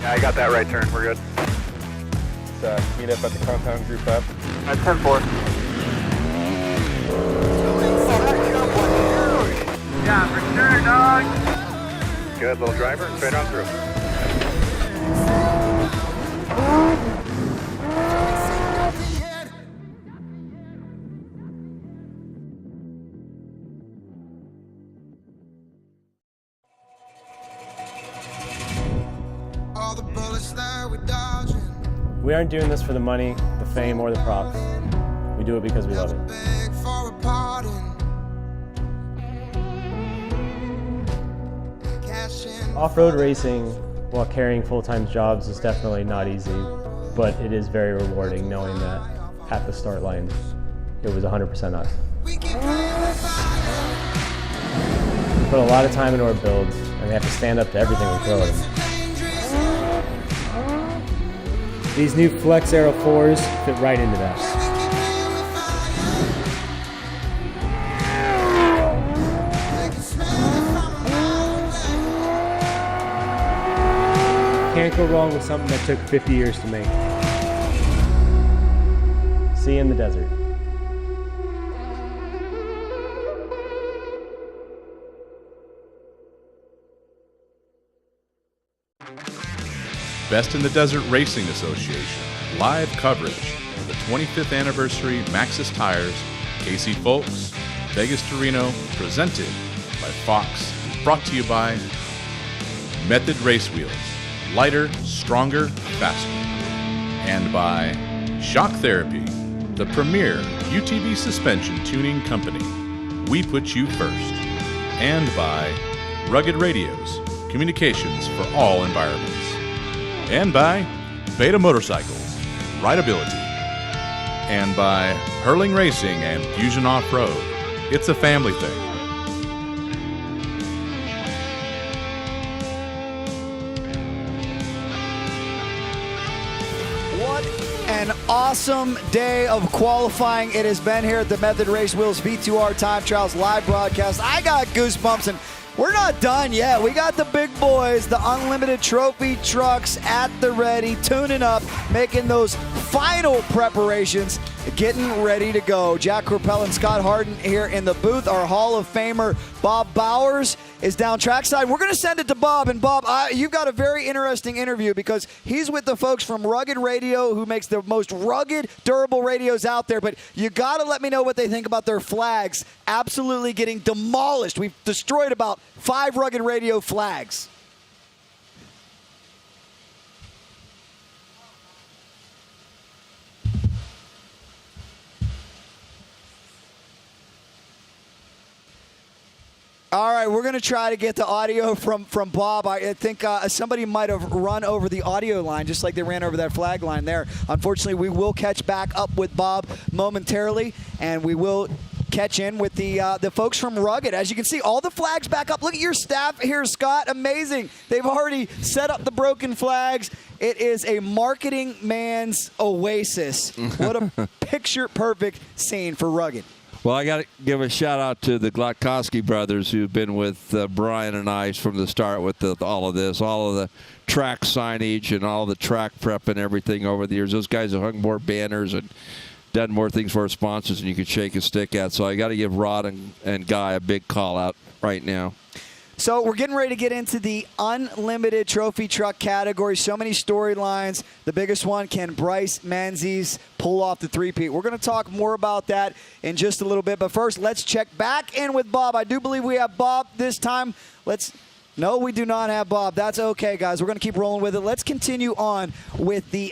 Yeah, I got that right turn. We're good. Let's meet up at the compound group up. At 10-4. Yeah, for sure, dog. Good little driver, straight on through. We aren't doing this for the money, the fame, or the props. We do it because we love it. Off-road racing while carrying full-time jobs is definitely not easy, but it is very rewarding knowing that at the start line, it was 100% us. We put a lot of time into our builds, and they have to stand up to everything we throw at them. These new Flex Aero 4s fit right into that. Can't go wrong with something that took 50 years to make. See you in the desert. Best in the Desert Racing Association, live coverage of the 25th anniversary Maxxis Tires, Casey Folks, Vegas to Reno, presented by Fox, brought to you by Method Race Wheels, lighter, stronger, faster, and by Shock Therapy, the premier UTV suspension tuning company. We put you first. And by Rugged Radios, communications for all environments. And by Beta Motorcycles, rideability and by Hurling Racing and Fusion Off-Road. It's a family thing. What an awesome day of qualifying it has been here at the Method Race Wheels V2R Time Trials live broadcast. I got goosebumps, and we're not done yet. We got the big boys, the Unlimited Trophy trucks at the ready, tuning up, making those final preparations, getting ready to go. Jack Coppell and Scott Harden here in the booth. Our Hall of Famer Bob Bowers is down trackside. We're going to send it to Bob. And Bob, you've got a very interesting interview because he's with the folks from Rugged Radio, who makes the most rugged, durable radios out there. But you got to let me know what they think about their flags absolutely getting demolished. We've destroyed about 5 Rugged Radio flags. All right, we're going to try to get the audio from Bob. I think somebody might have run over the audio line, just like they ran over that flag line there. Unfortunately, we will catch back up with Bob momentarily, and we will catch in with the folks from Rugged. As you can see, all the flags back up. Look at your staff here, Scott. Amazing. They've already set up the broken flags. It is a marketing man's oasis. What a picture-perfect scene for Rugged. Well, I got to give a shout-out to the Glutkowski brothers who've been with Brian and I from the start with all of this, all of the track signage and all the track prep and everything over the years. Those guys have hung more banners and done more things for our sponsors than you could shake a stick at. So I got to give Rod and Guy a big call-out right now. So we're getting ready to get into the Unlimited Trophy Truck category. So many storylines. The biggest one, can Bryce Mckenzies pull off the three-peat? We're going to talk more about that in just a little bit. But first, let's check back in with Bob. I do believe we have Bob this time. No, we do not have Bob. That's okay, guys. We're going to keep rolling with it. Let's continue on with the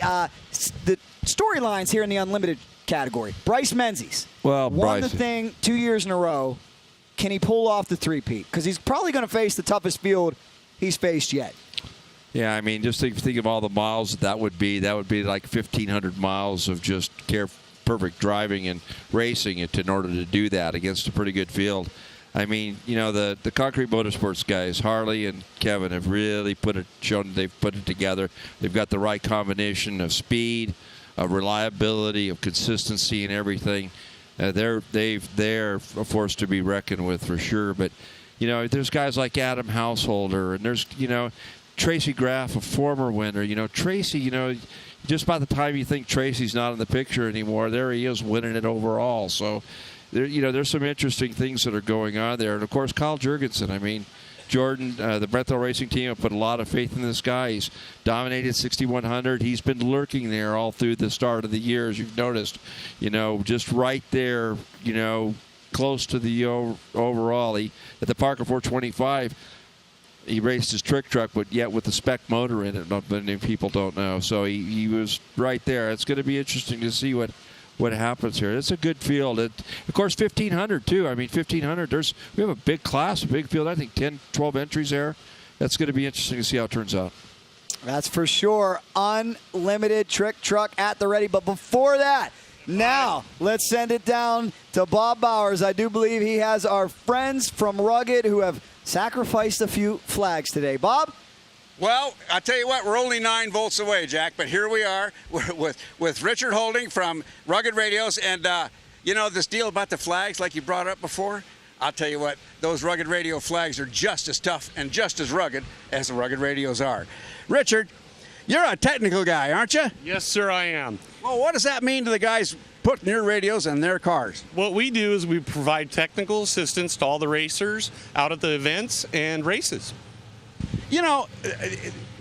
storylines here in the Unlimited category. Bryce Mckenzies won the thing 2 years in a row. Can he pull off the three-peat? Because he's probably going to face the toughest field he's faced yet. Yeah, I mean, just think of all the miles that would be like 1,500 miles of just perfect driving and racing it in order to do that against a pretty good field. I mean, you know, the Concrete Motorsports guys, Harley and Kevin, have really they've put it together. They've got the right combination of speed, of reliability, of consistency, and everything. They're a force to be reckoned with for sure. But, you know, there's guys like Adam Householder, and there's, you know, Tracy Graff, a former winner. You know, Tracy, you know, just by the time you think Tracy's not in the picture anymore, there he is winning it overall. So, there's some interesting things that are going on there. And, of course, Kyle Jurgensen. I mean, Jordan, the Brethel Racing team, have put a lot of faith in this guy. He's dominated 6,100. He's been lurking there all through the start of the year, as you've noticed. You know, just right there, you know, close to the overall. At the Parker 425, he raced his trick truck, but yet with the spec motor in it. Not many people don't know. So he was right there. It's going to be interesting to see what happens here. It's a good field. Of course, 1,500, too. I mean, 1,500, we have a big class, a big field. I think 10, 12 entries there. That's going to be interesting to see how it turns out. That's for sure. Unlimited trick truck at the ready. But before that, now let's send it down to Bob Bowers. I do believe he has our friends from Rugged who have sacrificed a few flags today. Bob? Well, I tell you what, we're only 9 volts away, Jack, but here we are with Richard Holding from Rugged Radios. And, you know, this deal about the flags like you brought up before, I'll tell you what, those Rugged Radio flags are just as tough and just as rugged as the Rugged Radios are. Richard, you're a technical guy, aren't you? Yes, sir, I am. Well, what does that mean to the guys putting your radios in their cars? What we do is we provide technical assistance to all the racers out at the events and races. You know,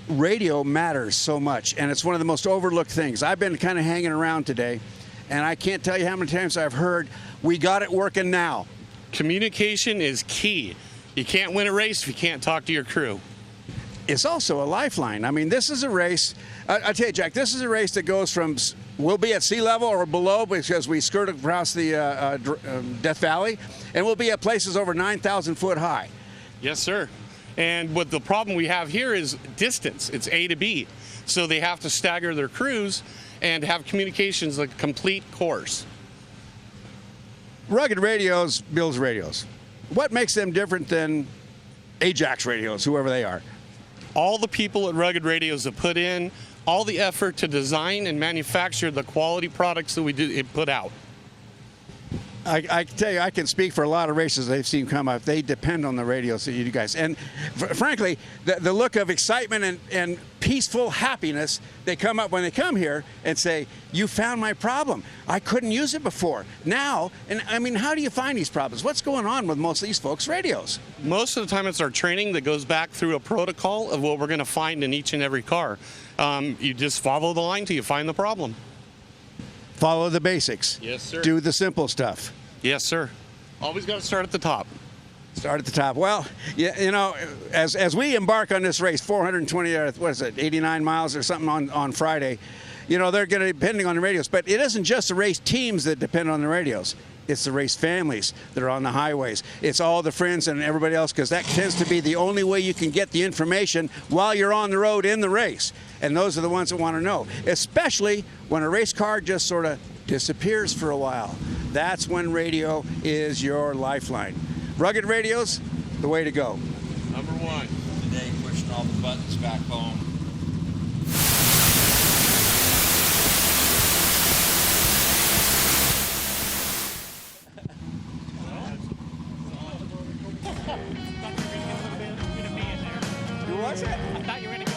radio matters so much, and it's one of the most overlooked things. I've been kind of hanging around today, and I can't tell you how many times I've heard, we got it working now. Communication is key. You can't win a race if you can't talk to your crew. It's also a lifeline. I mean, this is a race. I tell you, Jack, this is a race that goes from, we'll be at sea level or below because we skirt across the Death Valley, and we'll be at places over 9,000 foot high. Yes, sir. And what the problem we have here is distance. It's A to B. So they have to stagger their crews. and have communications like a complete course. Rugged Radios builds radios. What makes them different than Ajax radios, whoever they are? All the people at Rugged Radios have put in all the effort to design and manufacture the quality products that we put out. I can tell you, I can speak for a lot of races they've seen come up. They depend on the radios that you guys. And frankly, the look of excitement and peaceful happiness, they come up when they come here and say, you found my problem. I couldn't use it before. Now, and I mean, how do you find these problems? What's going on with most of these folks' radios? Most of the time it's our training that goes back through a protocol of what we're going to find in each and every car. You just follow the line till you find the problem. Follow the basics. Yes, sir. Do the simple stuff. Yes, sir. Always got to start at the top. Start at the top. Well, you know, as we embark on this race, 420, what is it, 89 miles or something on Friday, you know, they're going to be depending on the radios. But it isn't just the race teams that depend on the radios. It's the race families that are on the highways. It's all the friends and everybody else, because that tends to be the only way you can get the information while you're on the road in the race. And those are the ones that want to know, especially when a race car just sort of disappears for a while. That's when radio is your lifeline. Rugged Radios, the way to go. Number one. Today, pushing all the buttons back home. Who was it? I thought you were in a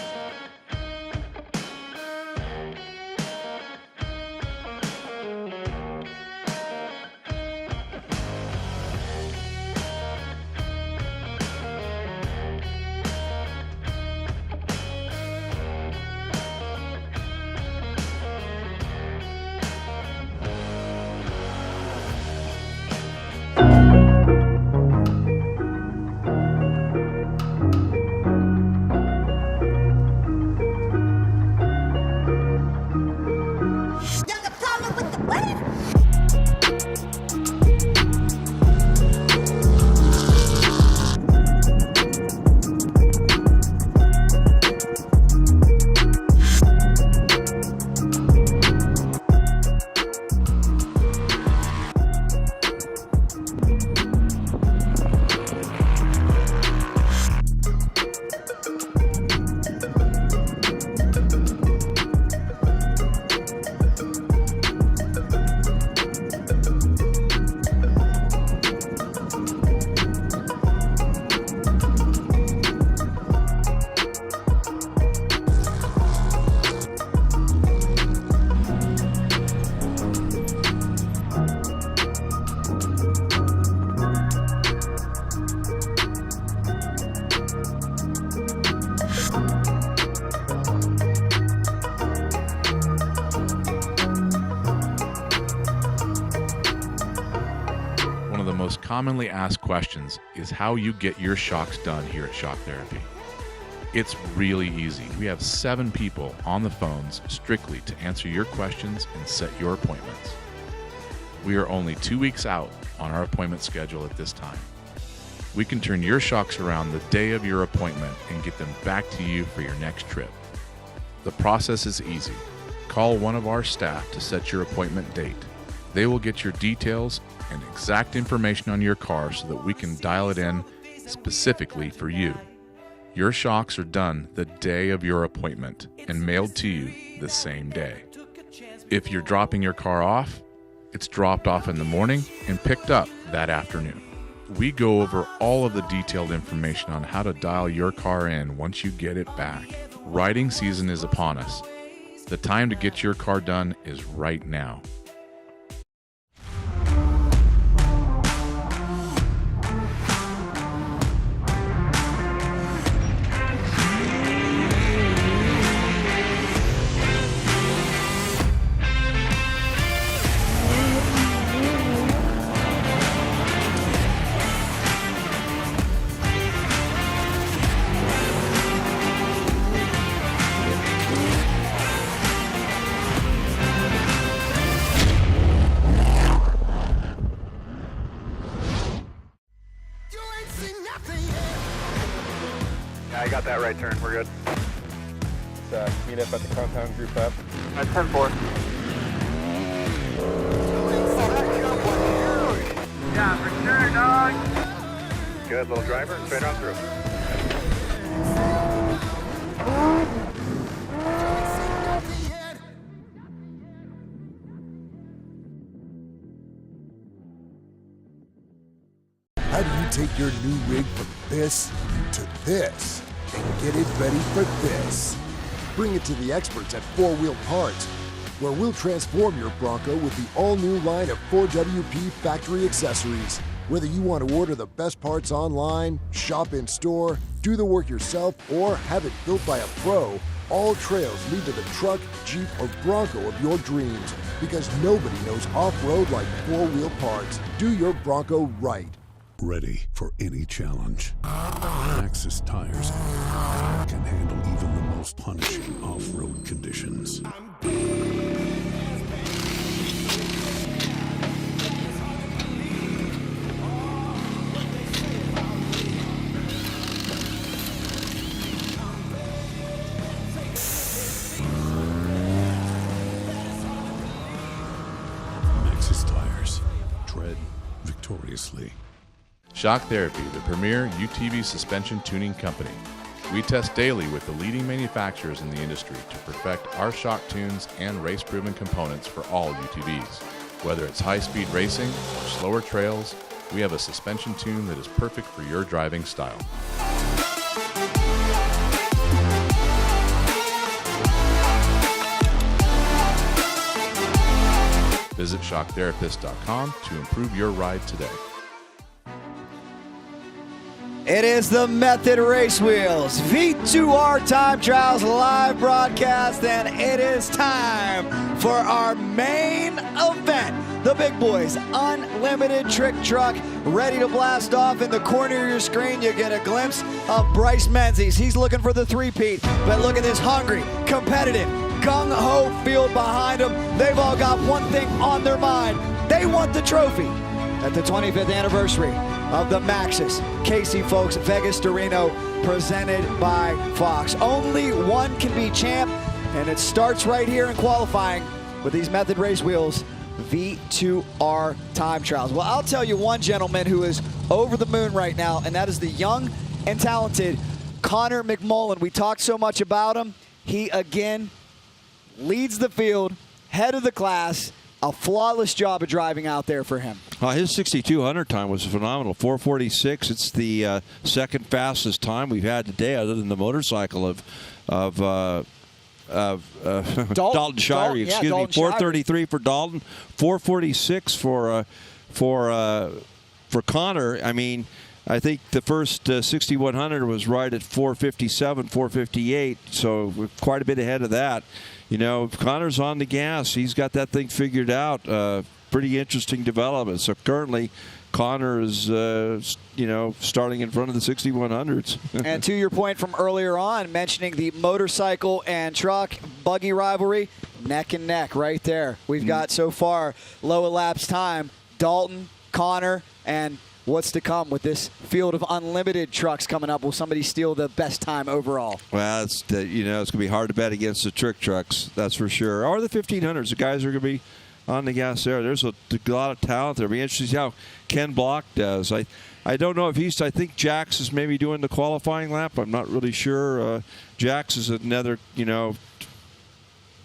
commonly asked questions is how you get your shocks done here at Shock Therapy. It's really easy. We have 7 people on the phones strictly to answer your questions and set your appointments. We are only 2 weeks out on our appointment schedule at this time. We can turn your shocks around the day of your appointment and get them back to you for your next trip. The process is easy. Call one of our staff to set your appointment date. They will get your details and exact information on your car so that we can dial it in specifically for you. Your shocks are done the day of your appointment and mailed to you the same day. If you're dropping your car off, it's dropped off in the morning and picked up that afternoon. We go over all of the detailed information on how to dial your car in once you get it back. Riding season is upon us. The time to get your car done is right now. I got that right turn. We're good. meet up at the compound group up. At 10-4. Yeah, for sure, dog. Good little driver, straight on through. How do you take your new rig from this to this and get it ready for this? Bring it to the experts at 4-Wheel Parts, where we'll transform your Bronco with the all-new line of 4WP factory accessories. Whether you want to order the best parts online, shop in store, do the work yourself, or have it built by a pro, all trails lead to the truck, Jeep, or Bronco of your dreams, because nobody knows off-road like 4-Wheel Parts. Do your Bronco right. Ready for any challenge. Maxxis Tires can handle even the most punishing off-road conditions. Maxxis Tires. Tread victoriously. Shock Therapy, the premier UTV suspension tuning company. We test daily with the leading manufacturers in the industry to perfect our shock tunes and race-proven components for all UTVs. Whether it's high-speed racing or slower trails, we have a suspension tune that is perfect for your driving style. Visit shocktherapist.com to improve your ride today. It is the Method Race Wheels V2R Time Trials live broadcast, and it is time for our main event. The big boys, unlimited trick truck, ready to blast off. In the corner of your screen, you get a glimpse of Bryce Mckenzies. He's looking for the three-peat, but look at this hungry, competitive, gung-ho field behind him. They've all got one thing on their mind. They want the trophy at the 25th anniversary of the Maxxis Casey folks Vegas to Reno, presented by Fox. Only one can be champ, and it starts right here in qualifying with these Method Race Wheels V2R time trials. Well, I'll tell you one gentleman who is over the moon right now, and that is the young and talented Connor McMullen. We talked so much about him. He again leads the field, head of the class. A flawless job of driving out there for him. His 6200 time was phenomenal, 4:46. It's the second fastest time we've had today, other than the motorcycle of Dalton Shire. Yeah, excuse me, 4:33 for Dalton, 4:46 for Connor. I mean, I think the first 6100 was right at 4:57, 4:58, so we're quite a bit ahead of that. You know, Connor's on the gas. He's got that thing figured out. Pretty interesting development. So currently, Connor is, starting in front of the 6100s. And to your point from earlier on, mentioning the motorcycle and truck buggy rivalry, neck and neck right there. We've got so far low elapsed time, Dalton, Connor, and what's to come with this field of unlimited trucks coming up? Will somebody steal the best time overall? Well, it's going to be hard to bet against the trick trucks, that's for sure. Or the 1500s. The guys are going to be on the gas there. There's a lot of talent there. It'll be interesting to see how Ken Block does. I don't know if I think Jax is maybe doing the qualifying lap. I'm not really sure. Jax is another,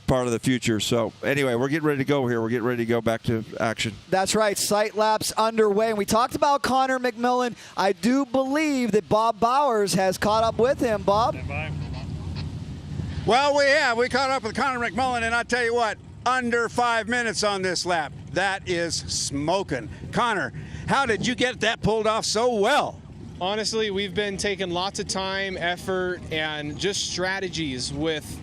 part of the future. So anyway, we're getting ready to go here. We're getting ready to go back to action. That's right. Sight laps underway. And we talked about Connor McMullen. I do believe that Bob Bowers has caught up with him. Bob? Well, we have. We caught up with Connor McMullen, and I tell you what, under 5 minutes on this lap. That is smoking. Connor, how did you get that pulled off so well? Honestly, we've been taking lots of time, effort, and just strategies with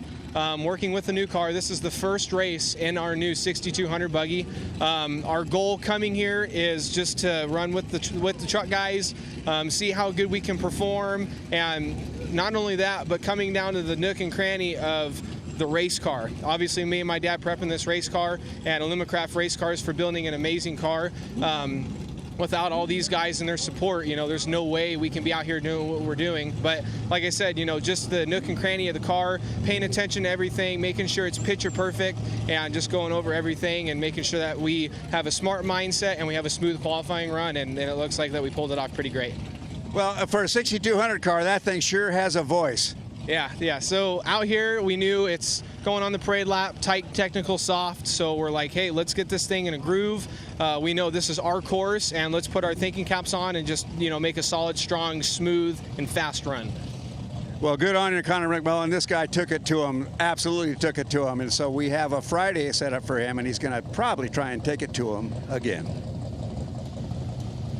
working with the new car. This is the first race in our new 6200 buggy. Our goal coming here is just to run with the truck guys, see how good we can perform, and not only that, but coming down to the nook and cranny of the race car. Obviously, me and my dad prepping this race car, and Illumicraft race cars for building an amazing car. without all these guys and their support, there's no way we can be out here doing what we're doing. But like I said, just the nook and cranny of the car, paying attention to everything, making sure it's picture perfect, and just going over everything and making sure that we have a smart mindset and we have a smooth qualifying run, and it looks like that we pulled it off pretty great. Well, for a 6200 car, that thing sure has a voice. Yeah. So out here, we knew it's going on the parade lap, tight, technical, soft. So we're like, hey, let's get this thing in a groove. We know this is our course, and let's put our thinking caps on and just, make a solid, strong, smooth, and fast run. Well, good on you, Connor McMullen. This guy took it to him, absolutely took it to him. And so we have a Friday set up for him, and he's going to probably try and take it to him again.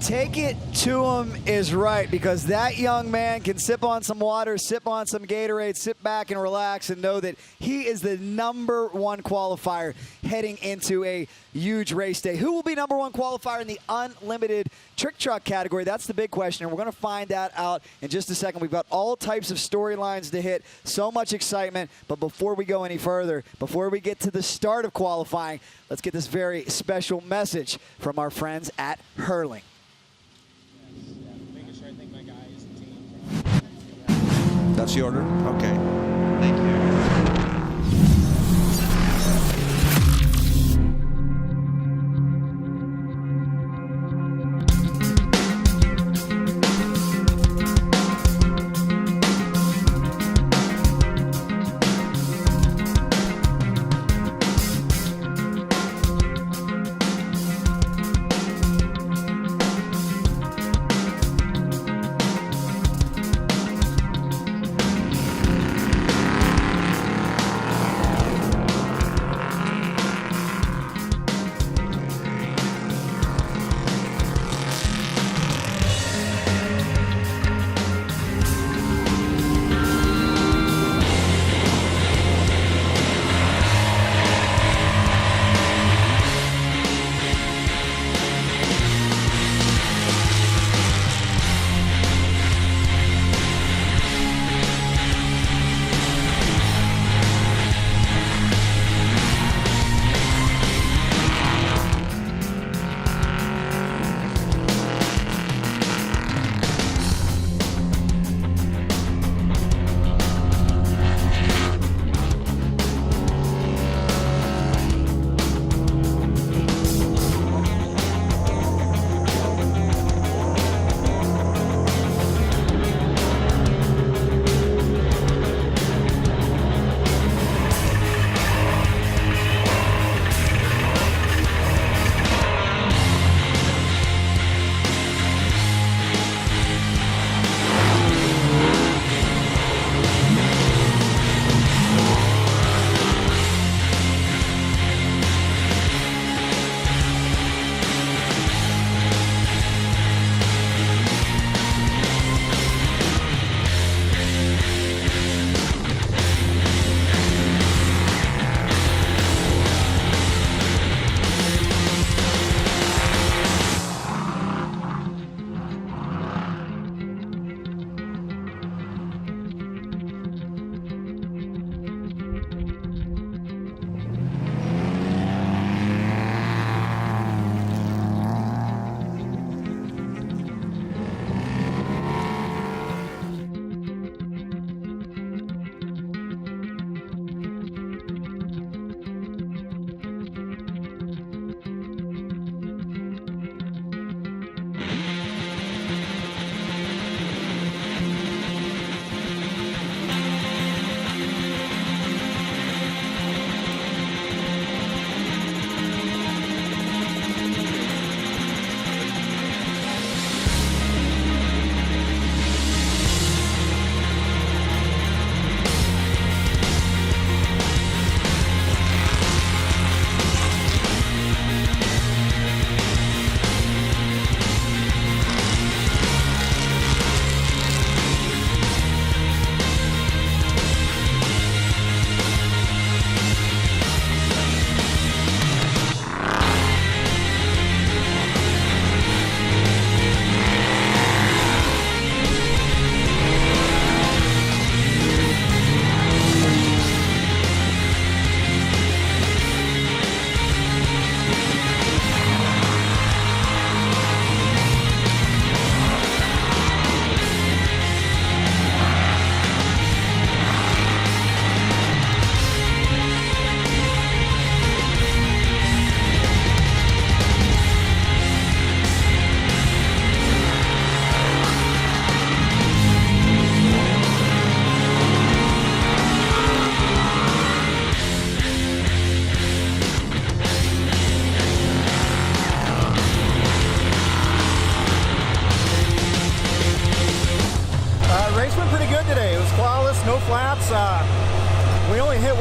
Take it to him is right, because that young man can sip on some water, sip on some Gatorade, sit back and relax and know that he is the #1 qualifier heading into a huge race day. Who will be #1 qualifier in the unlimited trick truck category? That's the big question, and we're going to find that out in just a second. We've got all types of storylines to hit, so much excitement. But before we go any further, before we get to the start of qualifying, let's get this very special message from our friends at Hurling. That's the order? Okay. Thank you.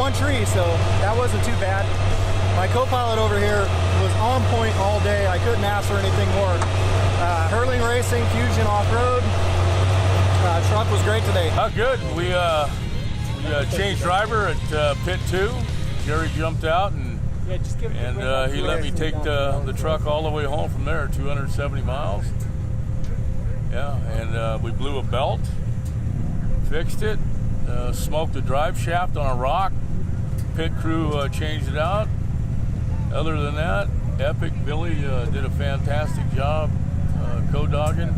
one tree, so that wasn't too bad. My co-pilot over here was on point all day. I couldn't ask for anything more. Hurling Racing, Fusion Off-Road. Truck was great today. Good. We changed driver at pit 2. Jerry jumped out and he let me take the truck all the way home from there, 270 miles. Yeah, and we blew a belt, fixed it, smoked the drive shaft on a rock. Pit crew changed it out. Other than that, Epic Billy did a fantastic job co-dogging,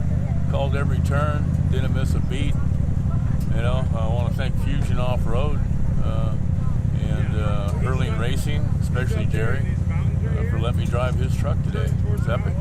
called every turn, didn't miss a beat. You know, I want to thank Fusion Off-Road and Hurling Racing, especially Jerry, for letting me drive his truck today. It was epic.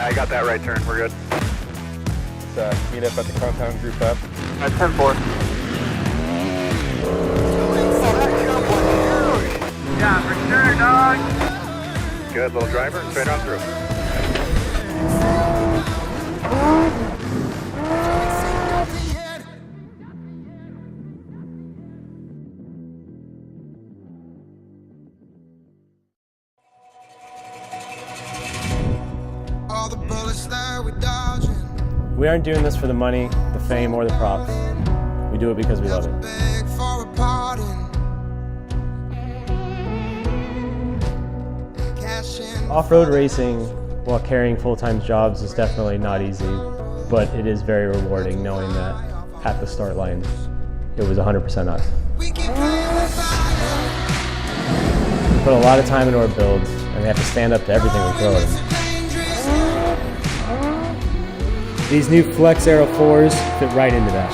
I got that right turn. We're good. Let's meet up at the compound group up. At 10-4. Yeah, for sure, dog. Good little driver, straight on through. All the bullets that we're dodging. We aren't doing this for the money, the fame, or the props. We do it because we love it. Beg for a pardon. Off-road racing, while carrying full-time jobs, is definitely not easy, but it is very rewarding knowing that at the start line, it was 100% us. We put a lot of time into our builds, and we have to stand up to everything we throw at them. These new Flex Aero 4s fit right into that.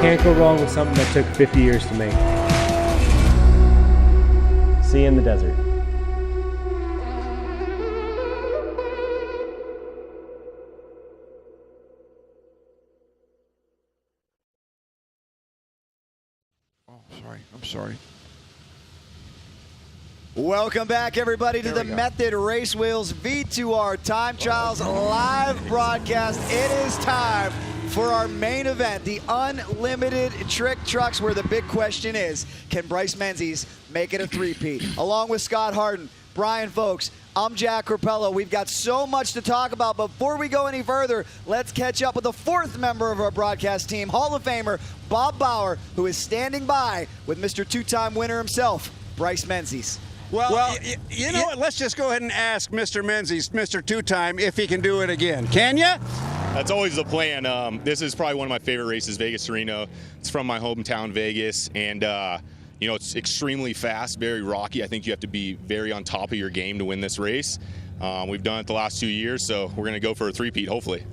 Can't go wrong with something that took 50 years to make. See you in the desert. I'm sorry. Welcome back, everybody, to the Method Race Wheels V2R Time Trials live broadcast. It is time for our main event, the Unlimited Trick Trucks, where the big question is, can Bryce Menzies make it a three-peat? Along with Scott Harden, Brian Folks, I'm Jack Rapello. We've got so much to talk about. Before we go any further, let's catch up with the fourth member of our broadcast team, Hall of Famer Bob Bauer, who is standing by with Mr. two-time winner himself, Bryce Menzies. Well, you know what? Let's just go ahead and ask Mr. Menzies, Mr. Two-Time, if he can do it again. Can you? That's always the plan. This is probably one of my favorite races, Vegas to Reno. It's from my hometown, Vegas, and you know, it's extremely fast, very rocky. I think you have to be very on top of your game to win this race. We've done it the last 2 years, so we're going to go for a three-peat, hopefully.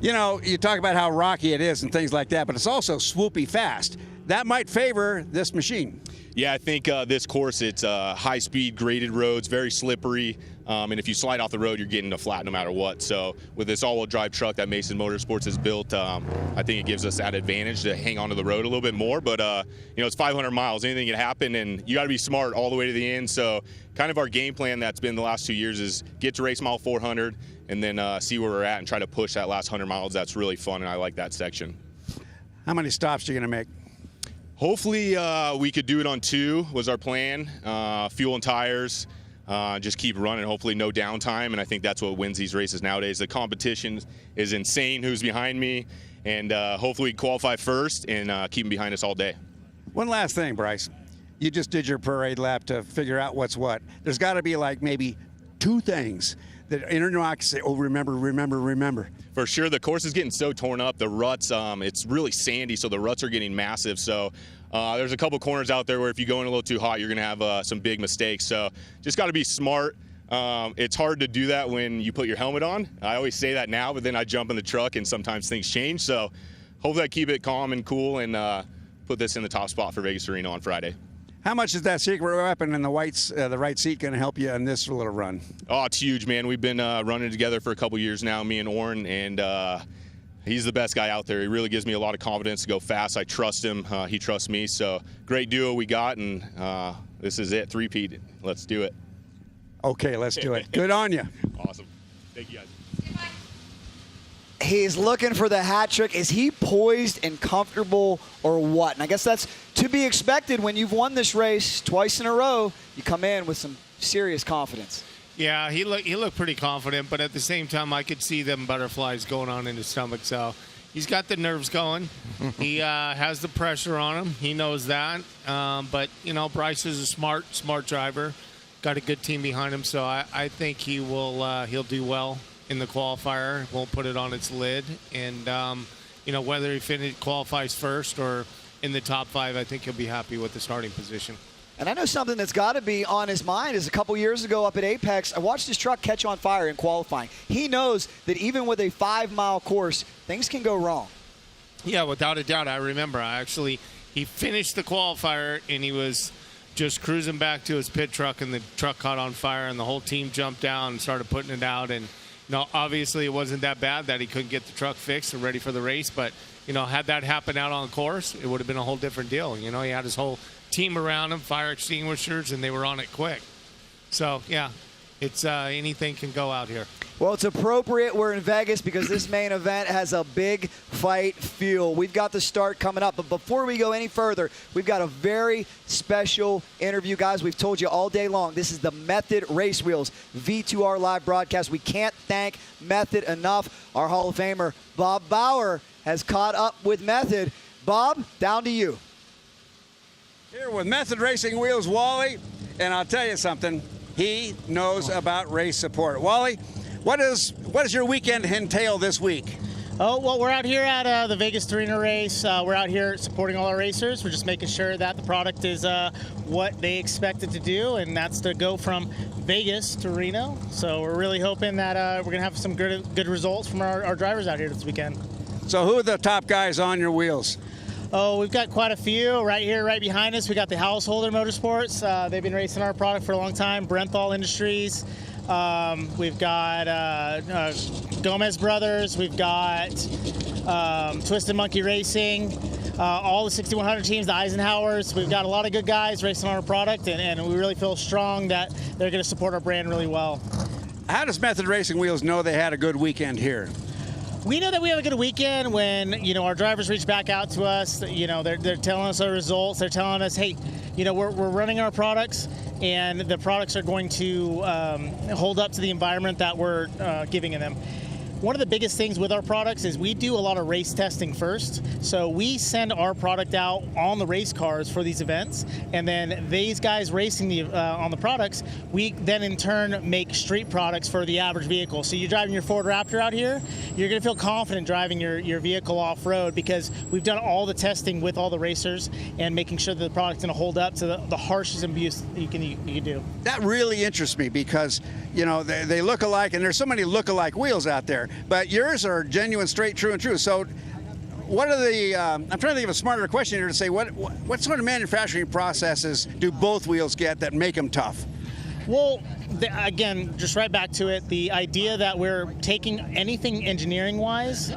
You know, you talk about how rocky it is and things like that, but it's also swoopy fast. That might favor this machine. Yeah, I think this course, it's high-speed graded roads, very slippery, and if you slide off the road, you're getting a flat no matter what. So with this all-wheel drive truck that Mason Motorsports has built, I think it gives us that advantage to hang onto the road a little bit more. But you know, it's 500 miles, anything can happen, and you got to be smart all the way to the end. So kind of our game plan that's been the last 2 years is get to race mile 400, and then see where we're at and try to push that last 100 miles. That's really fun, and I like that section. How many stops are you going to make? Hopefully we could do it on 2 was our plan. Fuel and tires, just keep running, hopefully no downtime, and I think that's what wins these races nowadays. The competition is insane who's behind me, and hopefully we qualify first and keep them behind us all day. One last thing, Bryce. You just did your parade lap to figure out what's what. There's got to be like maybe 2 things that interlock say, oh, remember, remember, remember. For sure, the course is getting so torn up. The ruts, it's really sandy, so the ruts are getting massive. So there's a couple corners out there where if you go in a little too hot, you're going to have some big mistakes. So just got to be smart. It's hard to do that when you put your helmet on. I always say that now, but then I jump in the truck and sometimes things change. So hopefully I keep it calm and cool and put this in the top spot for Vegas to Reno on Friday. How much is that secret weapon in the right seat going to help you in this little run? Oh, it's huge, man. We've been running together for a couple years now, me and Orrin, and he's the best guy out there. He really gives me a lot of confidence to go fast. I trust him. He trusts me. So great duo we got, and this is it. Three-peat. Let's do it. Okay, let's do it. Good on you. Awesome. Thank you, guys. He's looking for the hat trick. Is he poised and comfortable or what? And I guess that's to be expected when you've won this race twice in a row. You come in with some serious confidence. Yeah, he looked pretty confident, but at the same time, I could see them butterflies going on in his stomach. So he's got the nerves going. He has the pressure on him. He knows that. But, you know, Bryce is a smart driver. Got a good team behind him, so I think he'll do well in the qualifier. Won't put it on its lid. And, you know, whether he qualifies first or in the top 5, I think he'll be happy with the starting position. And I know something that's got to be on his mind is a couple years ago up at Apex, I watched his truck catch on fire in qualifying. He knows that even with a 5-mile course, things can go wrong. Yeah, without a doubt. I remember he finished the qualifier and he was just cruising back to his pit truck, and the truck caught on fire, and the whole team jumped down and started putting it out. And no, obviously it wasn't that bad that he couldn't get the truck fixed and ready for the race, but, you know, had that happened out on the course, it would have been a whole different deal. You know, he had his whole team around him, fire extinguishers, and they were on it quick. So, yeah, it's anything can go out here. Well, it's appropriate we're in Vegas because this main event has a big fight feel. We've got the start coming up, but before we go any further, we've got a very special interview. Guys, we've told you all day long, this is the Method Race Wheels V2R live broadcast. We can't thank Method enough. Our Hall of Famer, Bob Bauer, has caught up with Method. Bob, down to you. Here with Method Racing Wheels, Wally, and I'll tell you something, he knows about race support. Wally, what does your weekend entail this week? Oh, well, we're out here at the Vegas to Reno race. We're out here supporting all our racers. We're just making sure that the product is what they expect it to do, and that's to go from Vegas to Reno. So we're really hoping that we're going to have some good results from our drivers out here this weekend. So who are the top guys on your wheels? Oh, we've got quite a few. Right here, right behind us, we got the Householder Motorsports. They've been racing our product for a long time. Brenthal Industries. We've got Gomez Brothers. We've got Twisted Monkey Racing. All the 6100 teams, the Eisenhowers. We've got a lot of good guys racing on our product, and we really feel strong that they're going to support our brand really well. How does Method Racing Wheels know they had a good weekend here? We know that we have a good weekend when, you know, our drivers reach back out to us. You know, they're telling us our results. They're telling us, hey, you know, we're running our products, and the products are going to hold up to the environment that we're giving them. one of the biggest things with our products is we do a lot of race testing first. So we send our product out on the race cars for these events, and then these guys racing on the products, we then in turn make street products for the average vehicle. So you're driving your Ford Raptor out here, you're going to feel confident driving your vehicle off-road because we've done all the testing with all the racers and making sure that the product's going to hold up to the harshest abuse you can do. That really interests me because, you know, they look alike, and there's so many look-alike wheels out there, but yours are genuine, straight, true, and true. So what are the, I'm trying to think of a smarter question here to say, what sort of manufacturing processes do both wheels get that make them tough? Well, again, just right back to it, the idea that we're taking anything engineering-wise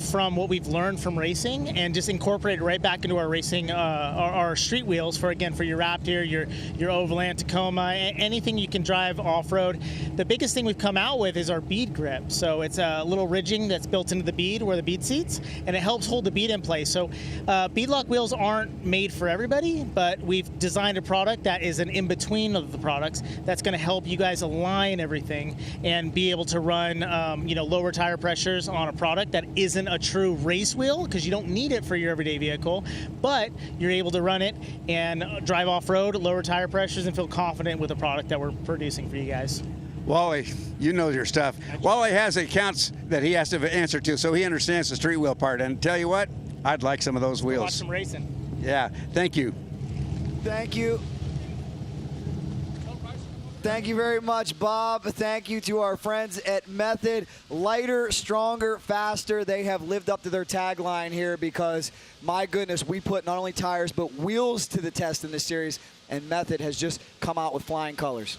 from what we've learned from racing and just incorporate it right back into our racing, our street wheels for your Raptor, your Overland, Tacoma, anything you can drive off-road. The biggest thing we've come out with is our bead grip. So it's a little ridging that's built into the bead where the bead seats, and it helps hold the bead in place. So beadlock wheels aren't made for everybody, but we've designed a product that is an in-between of the products that's going to help you guys align everything and be able to run lower tire pressures on a product that isn't a true race wheel, because you don't need it for your everyday vehicle, but you're able to run it and drive off-road, lower tire pressures, and feel confident with the product that we're producing for you guys. Wally, you know your stuff. Wally has accounts that he has to answer to, so he understands the street wheel part. And tell you what, I'd like some of those wheels. Watch some racing. Yeah, thank you. Thank you. Thank you very much, Bob. Thank you to our friends at Method. Lighter, stronger, faster. They have lived up to their tagline here because, my goodness, we put not only tires but wheels to the test in this series, and Method has just come out with flying colors.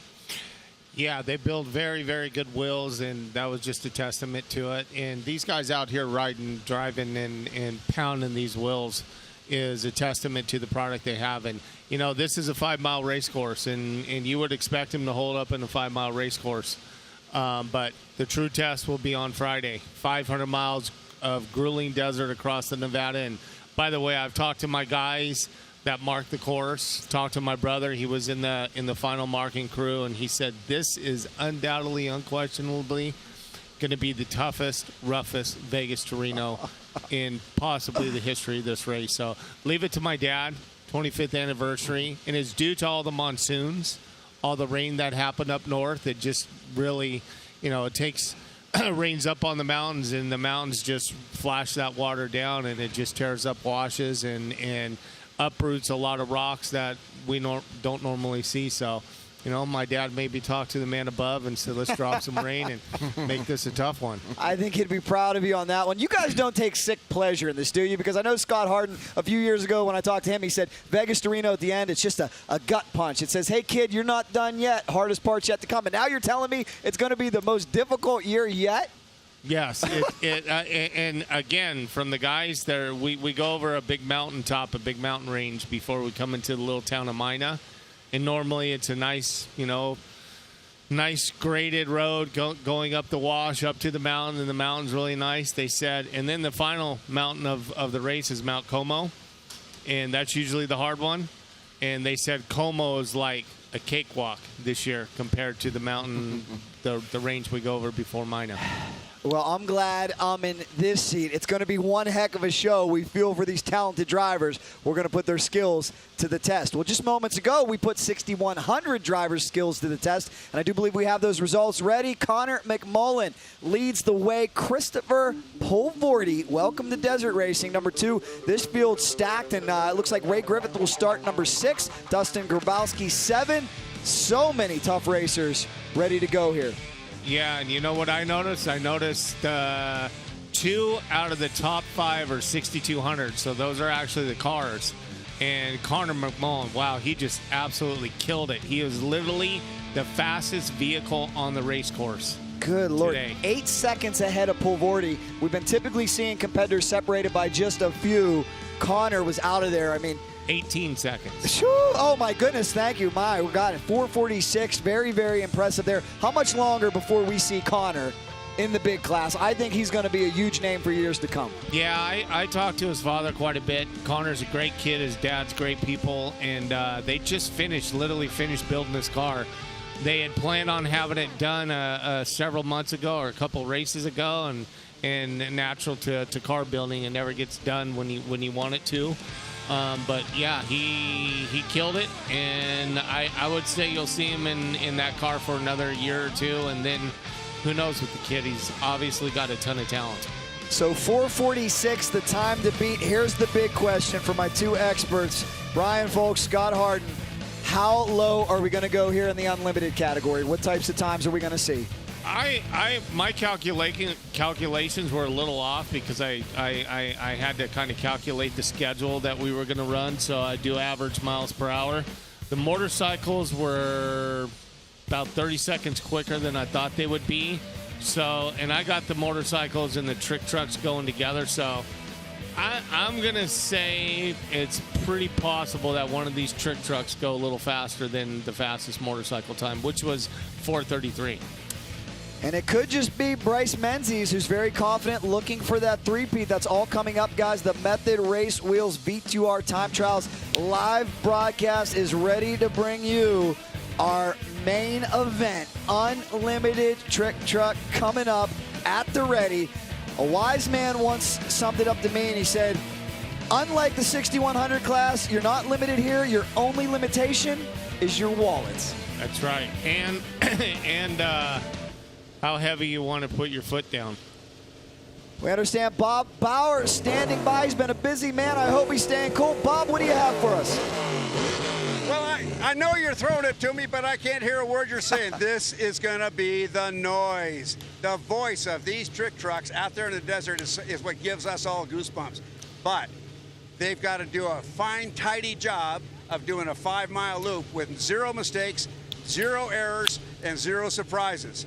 Yeah, they build very, very good wheels, and that was just a testament to it. And these guys out here riding, driving, and pounding these wheels is a testament to the product they have. And, you know, this is a 5-mile race course, and you would expect them to hold up in a 5-mile race course. But the true test will be on Friday. 500 miles of grueling desert across the Nevada. And, by the way, I've talked to my guys that marked the course, talked to my brother. He was in the final marking crew, and he said this is undoubtedly, unquestionably going to be the toughest, roughest Vegas to Reno in possibly the history of this race. So leave it to my dad. 25th anniversary, and it's due to all the monsoons, all the rain that happened up north. It just really, you know, it takes rains up on the mountains, and the mountains just flash that water down, and it just tears up washes and uproots a lot of rocks that we don't normally see. So, you know, my dad maybe talked to the man above and said, let's drop some rain and make this a tough one. I think he'd be proud of you on that one. You guys don't take sick pleasure in this, do you? Because I know Scott Harden, a few years ago when I talked to him, he said, Vegas to Reno at the end, it's just a gut punch. It says, hey, kid, you're not done yet. Hardest part's yet to come. And now you're telling me it's going to be the most difficult year yet? Yes, and again, from the guys there, we go over a big mountaintop, a big mountain range before we come into the little town of Mina. And normally it's a nice, you know, nice graded road going up the wash, up to the mountain, and the mountain's really nice, they said. And then the final mountain of the race is Mount Como, and that's usually the hard one. And they said Como is like a cakewalk this year compared to the mountain, the range we go over before Mina. Well, I'm glad I'm in this seat. It's going to be one heck of a show. We feel for these talented drivers. We're going to put their skills to the test. Well, just moments ago, we put 6,100 drivers' skills to the test, and I do believe we have those results ready. Connor McMullen leads the way. Christopher Polvorty, welcome to Desert Racing. Number 2, this field's stacked, and it looks like Ray Griffith will start number 6. Dustin Grabowski, 7. So many tough racers ready to go here. Yeah, and you know what I noticed? I noticed 2 out of the top 5 are 6,200, so those are actually the cars. And Connor McMullen, wow, he just absolutely killed it. He was literally the fastest vehicle on the race course. Good Lord. Today. 8 seconds ahead of Polvorty. We've been typically seeing competitors separated by just a few. Connor was out of there. I mean, 18 seconds. Oh, my goodness. Thank you. We got it. 4:46. Very, very impressive there. How much longer before we see Connor in the big class? I think he's going to be a huge name for years to come. Yeah, I talked to his father quite a bit. Connor's a great kid. His dad's great people. And they just literally finished building this car they had planned on having it done several months ago or a couple races ago, and natural to car building, it never gets done when you want it to. But yeah, he killed it, and I would say you'll see him in that car for another year or two, and then who knows with the kid. He's obviously got a ton of talent. So 4:46, the time to beat. Here's the big question for my two experts, Brian Folks, Scott Harden. How low are we going to go here in the unlimited category? What types of times are we going to see? My calculations were a little off because I had to kind of calculate the schedule that we were going to run, so I do average miles per hour. The motorcycles were about 30 seconds quicker than I thought they would be. So, and I got the motorcycles and the trick trucks going together, so I'm going to say it's pretty possible that one of these trick trucks go a little faster than the fastest motorcycle time, which was 4:33. And it could just be Bryce Menzies, who's very confident, looking for that three-peat. That's all coming up, guys. The Method Race Wheels V2R Time Trials live broadcast is ready to bring you our main event. Unlimited trick truck coming up at the ready. A wise man once summed it up to me, and he said, unlike the 6100 class, you're not limited here. Your only limitation is your wallets. That's right. And how heavy you want to put your foot down. We understand Bob Bauer standing by. He's been a busy man. I hope he's staying cool. Bob, what do you have for us? Well, I know you're throwing it to me, but I can't hear a word you're saying. This is going to be the noise. The voice of these trick trucks out there in the desert is what gives us all goosebumps. But they've got to do a fine, tidy job of doing a 5-mile loop with 0 mistakes, 0 errors, and 0 surprises.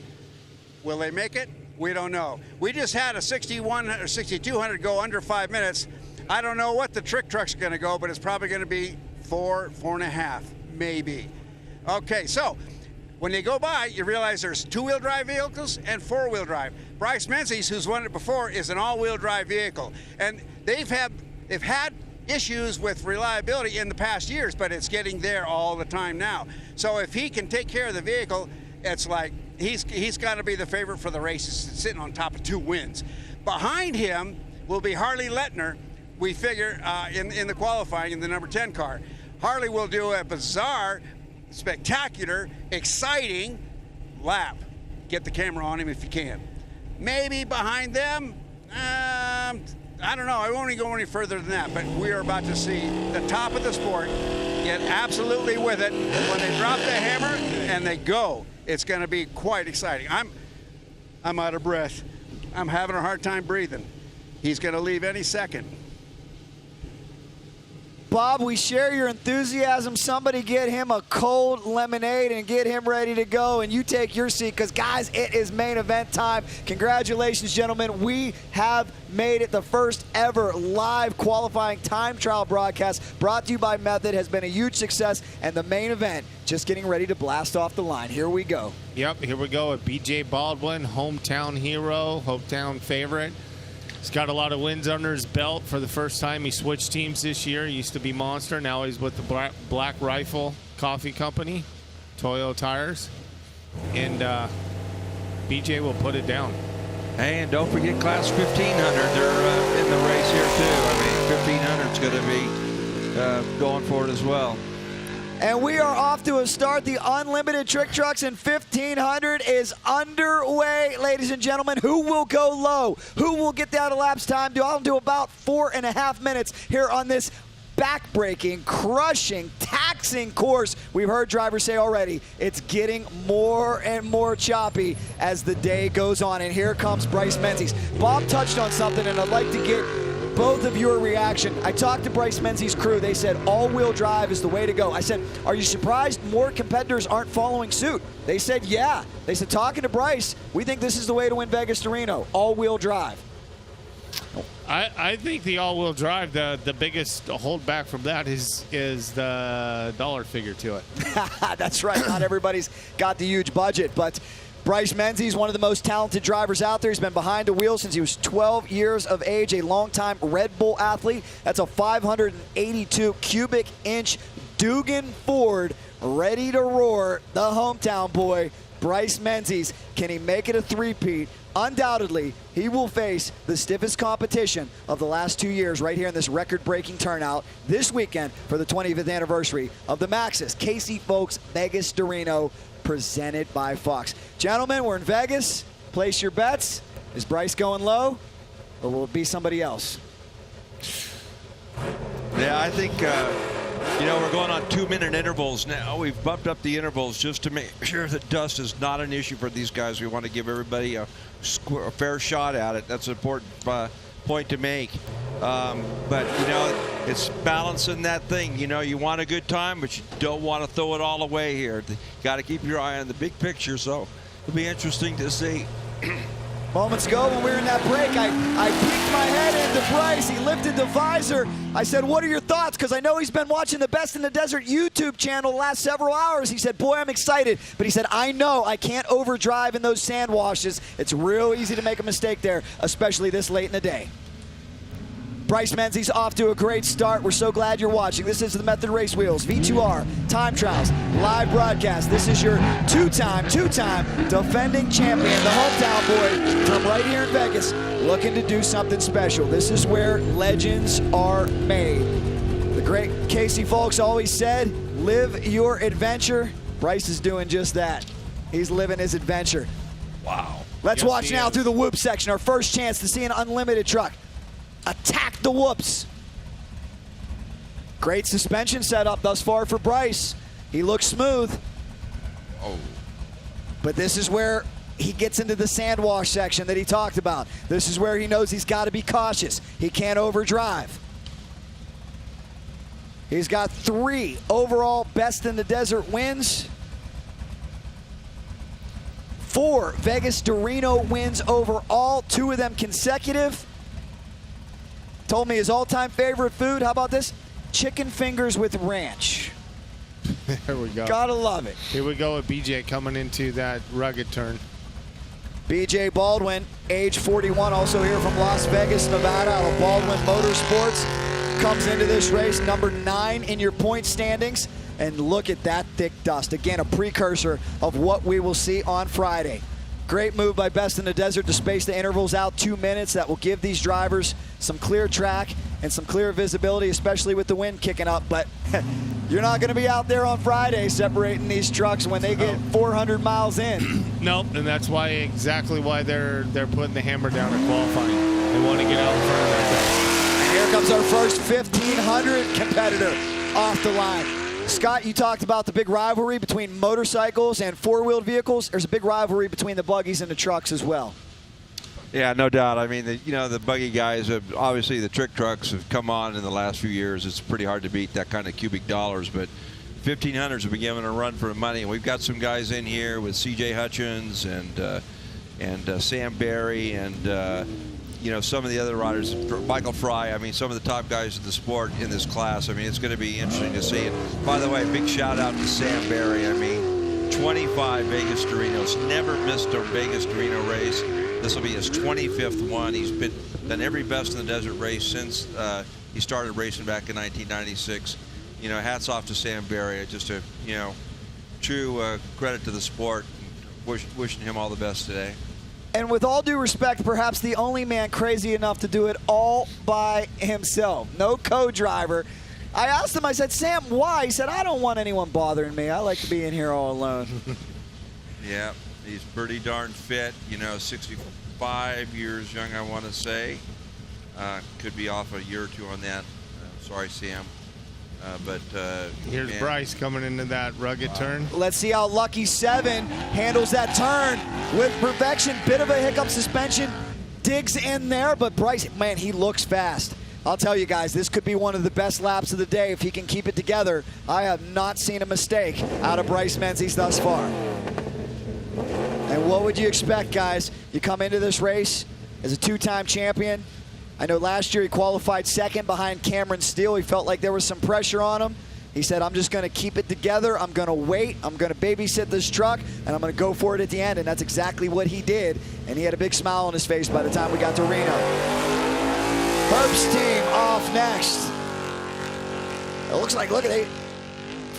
Will they make it? We don't know. We just had a 6100 or 6200 go under 5 minutes. I don't know what the trick truck's going to go, but it's probably going to be 4.5, maybe. Okay, so when they go by, you realize there's 2-wheel drive vehicles and 4-wheel drive. Bryce Menzies, who's won it before, is an all-wheel drive vehicle, and they've had issues with reliability in the past years, but it's getting there all the time now. So if he can take care of the vehicle, it's like he's got to be the favorite for the races, sitting on top of 2 wins. Behind him will be Harley Lettner, we figure, in the qualifying in the number 10 car. Harley will do a bizarre, spectacular, exciting lap. Get the camera on him if you can. Maybe behind them, I don't know. I won't go any further than that, but we are about to see the top of the sport get absolutely with it. When they drop the hammer and they go, it's going to be quite exciting. I'm out of breath. I'm having a hard time breathing. He's going to leave any second. Bob, we share your enthusiasm. Somebody get him a cold lemonade and get him ready to go, and you take your seat because, guys, it is main event time. Congratulations, gentlemen. We have made it. The first ever live qualifying time trial broadcast brought to you by Method has been a huge success, and the main event just getting ready to blast off the line. Here we go. Yep, here we go with B.J. Baldwin, hometown hero, hometown favorite. He's got a lot of wins under his belt for the first time. He switched teams this year. He used to be Monster. Now he's with the Black Rifle Coffee Company, Toyo Tires. And BJ will put it down. Hey, and don't forget Class 1500. They're in the race here, too. I mean, 1500 is going to be going for it as well. And we are off to a start. The Unlimited Trick Trucks in 1500 is underway, ladies and gentlemen. Who will go low? Who will get down to laps time? I'll do about 4.5 minutes here on this back-breaking, crushing, taxing course. We've heard drivers say already, it's getting more and more choppy as the day goes on. And here comes Bryce Menzies. Bob touched on something, and I'd like to get both of your reaction. I talked to Bryce Menzies' crew. They said all-wheel drive is the way to go. I said, are you surprised more competitors aren't following suit? They said, yeah. They said, talking to Bryce, we think this is the way to win Vegas to Reno, all-wheel drive. I think the all-wheel drive, the biggest holdback from that is the dollar figure to it. That's right. Not everybody's got the huge budget, but Bryce Menzies, one of the most talented drivers out there. He's been behind the wheel since he was 12 years of age, a longtime Red Bull athlete. That's a 582 cubic inch Dugan Ford ready to roar, the hometown boy, Bryce Menzies. Can he make it a three-peat? Undoubtedly, he will face the stiffest competition of the last 2 years right here in this record-breaking turnout this weekend for the 25th anniversary of the Maxxis Casey Folks Vegas to Reno, presented by Fox. Gentlemen, we're in Vegas. Place your bets. Is Bryce going low, or will it be somebody else? Yeah, I think, we're going on 2-minute intervals now. We've bumped up the intervals just to make sure that dust is not an issue for these guys. We want to give everybody a fair shot at it. That's an important point to make. But, it's balancing that thing. You want a good time, but you don't want to throw it all away here. You got to keep your eye on the big picture, so it'll be interesting to see. Moments ago when we were in that break, I peeked my head into Bryce. He lifted the visor. I said, what are your thoughts? Because I know he's been watching the Best in the Desert YouTube channel the last several hours. He said, boy, I'm excited. But he said, I know I can't overdrive in those sand washes. It's real easy to make a mistake there, especially this late in the day. Bryce Menzies off to a great start. We're so glad you're watching. This is the Method Race Wheels, V2R, Time Trials, live broadcast. This is your two-time defending champion, the hometown boy from right here in Vegas, looking to do something special. This is where legends are made. The great Casey Folks always said, live your adventure. Bryce is doing just that. He's living his adventure. Wow. Let's watch now through the whoop section. Our first chance to see an unlimited truck attack the whoops. Great suspension setup thus far for Bryce. He looks smooth. Oh. But this is where he gets into the sand wash section that he talked about. This is where he knows he's got to be cautious. He can't overdrive. He's got 3 overall Best in the Desert wins. 4 Vegas to Reno wins overall, 2 of them consecutive. Told me his all-time favorite food, how about this? Chicken fingers with ranch. There we go. Gotta love it. Here we go with BJ coming into that rugged turn. BJ Baldwin, age 41, also here from Las Vegas, Nevada, out of Baldwin Motorsports. Comes into this race, number 9 in your point standings. And look at that thick dust. Again, a precursor of what we will see on Friday. Great move by Best in the Desert to space the intervals out 2 minutes. That will give these drivers some clear track and some clear visibility, especially with the wind kicking up. But you're not going to be out there on Friday separating these trucks when they get 400 miles in. Nope, and that's exactly why they're putting the hammer down at qualifying. They want to get out in front of that guy. And here comes our first 1500 competitor off the line. Scott, you talked about the big rivalry between motorcycles and four-wheeled vehicles. There's a big rivalry between the buggies and the trucks as well. Yeah, no doubt. I mean, the buggy guys have, obviously the trick trucks have come on in the last few years. It's pretty hard to beat that kind of cubic dollars, but 1500s have been given a run for the money. And we've got some guys in here with C.J. Hutchins and Sam Berry and some of the other riders, Michael Fry. I mean, some of the top guys in the sport in this class. I mean, it's going to be interesting to see. And by the way, big shout out to Sam Berry. I mean, 25 Vegas to Reno's, never missed a Vegas to Reno race. This will be his 25th one. He's done every Best in the Desert race since he started racing back in 1996. Hats off to Sam Berry. Just a true credit to the sport. Wishing him all the best today. And with all due respect, perhaps the only man crazy enough to do it all by himself. No co-driver. I asked him, I said, Sam, why? He said, I don't want anyone bothering me. I like to be in here all alone. Yeah, he's pretty darn fit. 65 years young, I want to say. Could be off a year or two on that. Sorry, Sam. Here's Bryce coming into that rugged turn. Let's see how Lucky 7 handles that turn with perfection. Bit of a hiccup suspension. Digs in there, but Bryce, man, he looks fast. I'll tell you guys, this could be one of the best laps of the day if he can keep it together. I have not seen a mistake out of Bryce Menzies thus far. And what would you expect, guys? You come into this race as a 2-time champion. I know last year he qualified second behind Cameron Steele. He felt like there was some pressure on him. He said, I'm just going to keep it together. I'm going to wait. I'm going to babysit this truck, and I'm going to go for it at the end. And that's exactly what he did. And he had a big smile on his face by the time we got to Reno. Herb's team off next. It looks like, look at it.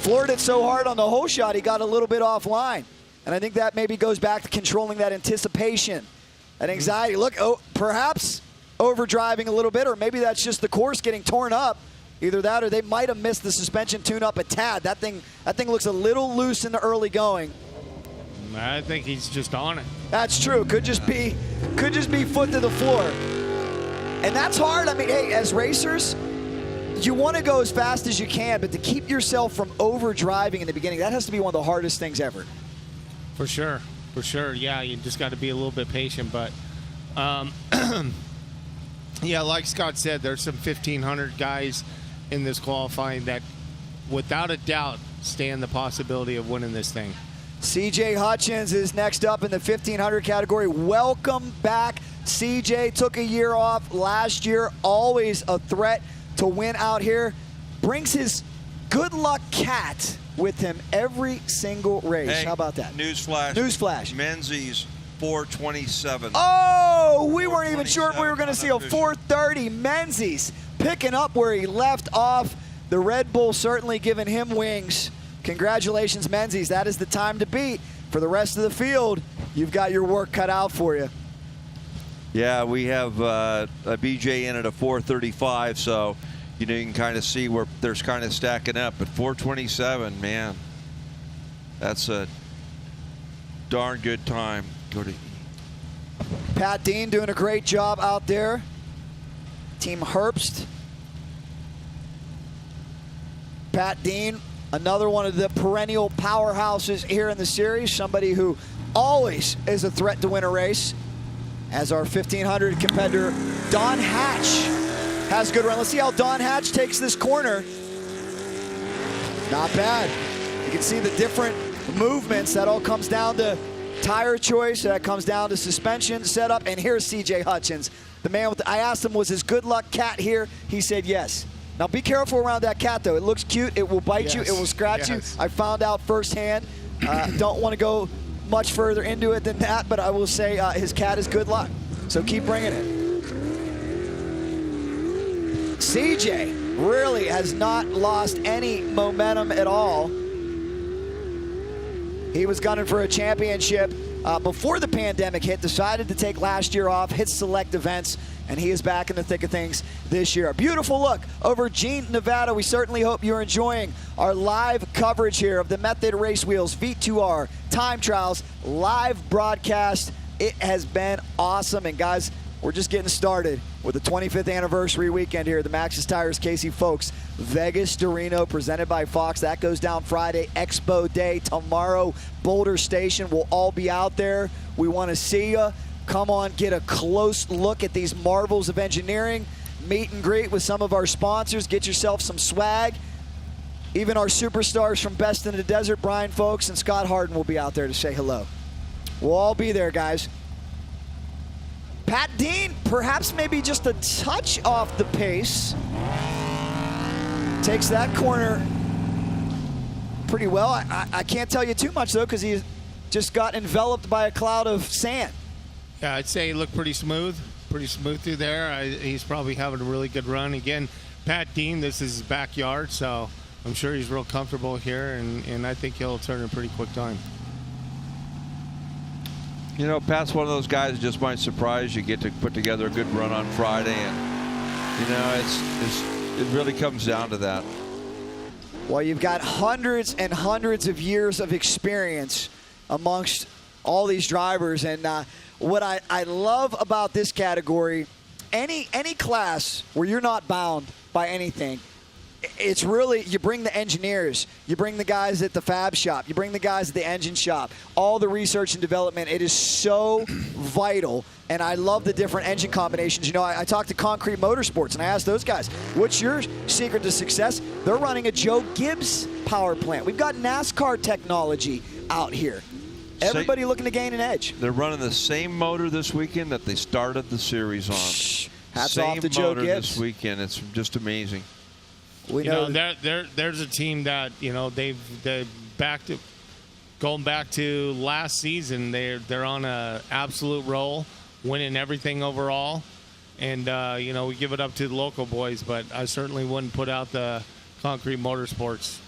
floored it so hard on the hole shot, he got a little bit offline. And I think that maybe goes back to controlling that anticipation, that anxiety. Look, perhaps overdriving a little bit, or maybe that's just the course getting torn up. Either that, or they might have missed the suspension tune-up a tad. That thing looks a little loose in the early going. I think he's just on it. That's true. Could just be foot to the floor. And that's hard. I mean, hey, as racers, you want to go as fast as you can, but to keep yourself from overdriving in the beginning, that has to be one of the hardest things ever. For sure. Yeah, you just got to be a little bit patient. But, yeah, like Scott said, there's some 1,500 guys in this qualifying that, without a doubt, stand the possibility of winning this thing. CJ Hutchins is next up in the 1,500 category. Welcome back. CJ took a year off last year, always a threat to win out here. Brings his good luck cat with him every single race. Hey, how about that? Newsflash. Mckenzies 427. Oh, we weren't even sure if we were going to see a 430. Mckenzies picking up where he left off. The Red Bull certainly giving him wings. Congratulations, Mckenzies. That is the time to beat. For the rest of the field, you've got your work cut out for you. Yeah, we have a BJ in at a 435, so you can kind of see where there's kind of stacking up. But 427, man, that's a darn good time. Go to Pat Dean doing a great job out there. Team Herbst. Pat Dean, another one of the perennial powerhouses here in the series. Somebody who always is a threat to win a race. As our 1,500 competitor, Don Hatch, has a good run. Let's see how Don Hatch takes this corner. Not bad. You can see the different movements. That all comes down to tire choice. That comes down to suspension setup. And here's CJ Hutchins. The man with I asked him, was his good luck cat here? He said yes. Now be careful around that cat, though. It looks cute. It will bite you. It will scratch you. I found out firsthand. Don't want to go much further into it than that, but I will say his cat is good luck. So keep bringing it. CJ really has not lost any momentum at all. He was gunning for a championship before the pandemic hit, decided to take last year off, hit select events, and he is back in the thick of things this year. A beautiful look over Jean, Nevada. We certainly hope you're enjoying our live coverage here of the Method Race Wheels V2R Time Trials live broadcast. It has been awesome, and guys, we're just getting started with the 25th anniversary weekend here at the Maxxis Tires Casey Folks Vegas to Reno, presented by Fox. That goes down Friday, Expo Day. Tomorrow, Boulder Station. We'll all be out there. We want to see you. Come on, get a close look at these marvels of engineering. Meet and greet with some of our sponsors. Get yourself some swag. Even our superstars from Best in the Desert, Brian Folks and Scott Harden, will be out there to say hello. We'll all be there, guys. Pat Dean, perhaps maybe just a touch off the pace. Takes that corner pretty well. I can't tell you too much, though, because he just got enveloped by a cloud of sand. Yeah, I'd say he looked pretty smooth through there. He's probably having a really good run. Again, Pat Dean, this is his backyard, so I'm sure he's real comfortable here, and I think he'll turn in a pretty quick time. You know, Pat's one of those guys that just might surprise you. Get to put together a good run on Friday, and you know, it really comes down to that. Well, you've got hundreds and hundreds of years of experience amongst all these drivers, and what I love about this category, any class where you're not bound by anything, it's really, you bring the engineers, you bring the guys at the fab shop, you bring the guys at the engine shop, all the research and development. It is so vital, and I love the different engine combinations. You know, I talked to Concrete Motorsports, and I asked those guys, what's your secret to success? They're running a Joe Gibbs power plant. We've got NASCAR technology out here. Everybody looking to gain an edge. They're running the same motor this weekend that they started the series on. Hats off to Joe Gibbs this weekend. It's just amazing. We know there's a team that, you know, they've going back to last season. They're on a absolute roll, winning everything overall, and you know, we give it up to the local boys, but I certainly wouldn't put out the Concrete Motorsports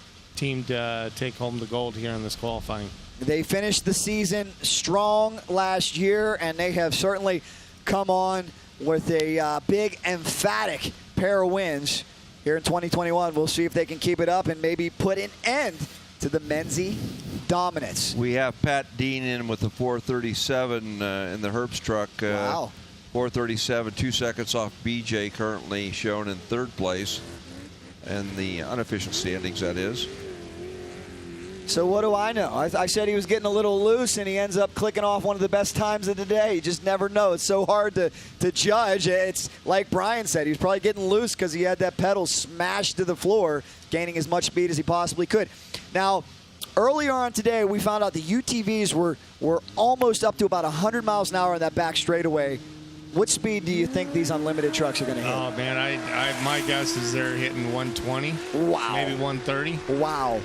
team to take home the gold here in this qualifying. They finished the season strong last year, and they have certainly come on with a big, emphatic pair of wins here in 2021. We'll see if they can keep it up and maybe put an end to the Mckenzie dominance. We have Pat Dean in with the 437 in the Herbst truck. Wow. 437, 2 seconds off BJ, currently shown in 3rd place. And the unofficial standings, that is. So what do I know? I said he was getting a little loose, and he ends up clicking off one of the best times of the day. You just never know. It's so hard to judge. It's like Brian said, he was probably getting loose because he had that pedal smashed to the floor, gaining as much speed as he possibly could. Now, earlier on today, we found out the UTVs were almost up to about 100 miles an hour on that back straightaway. What speed do you think these unlimited trucks are going to hit? Oh, man, my guess is they're hitting 120. Wow. Maybe 130. Wow.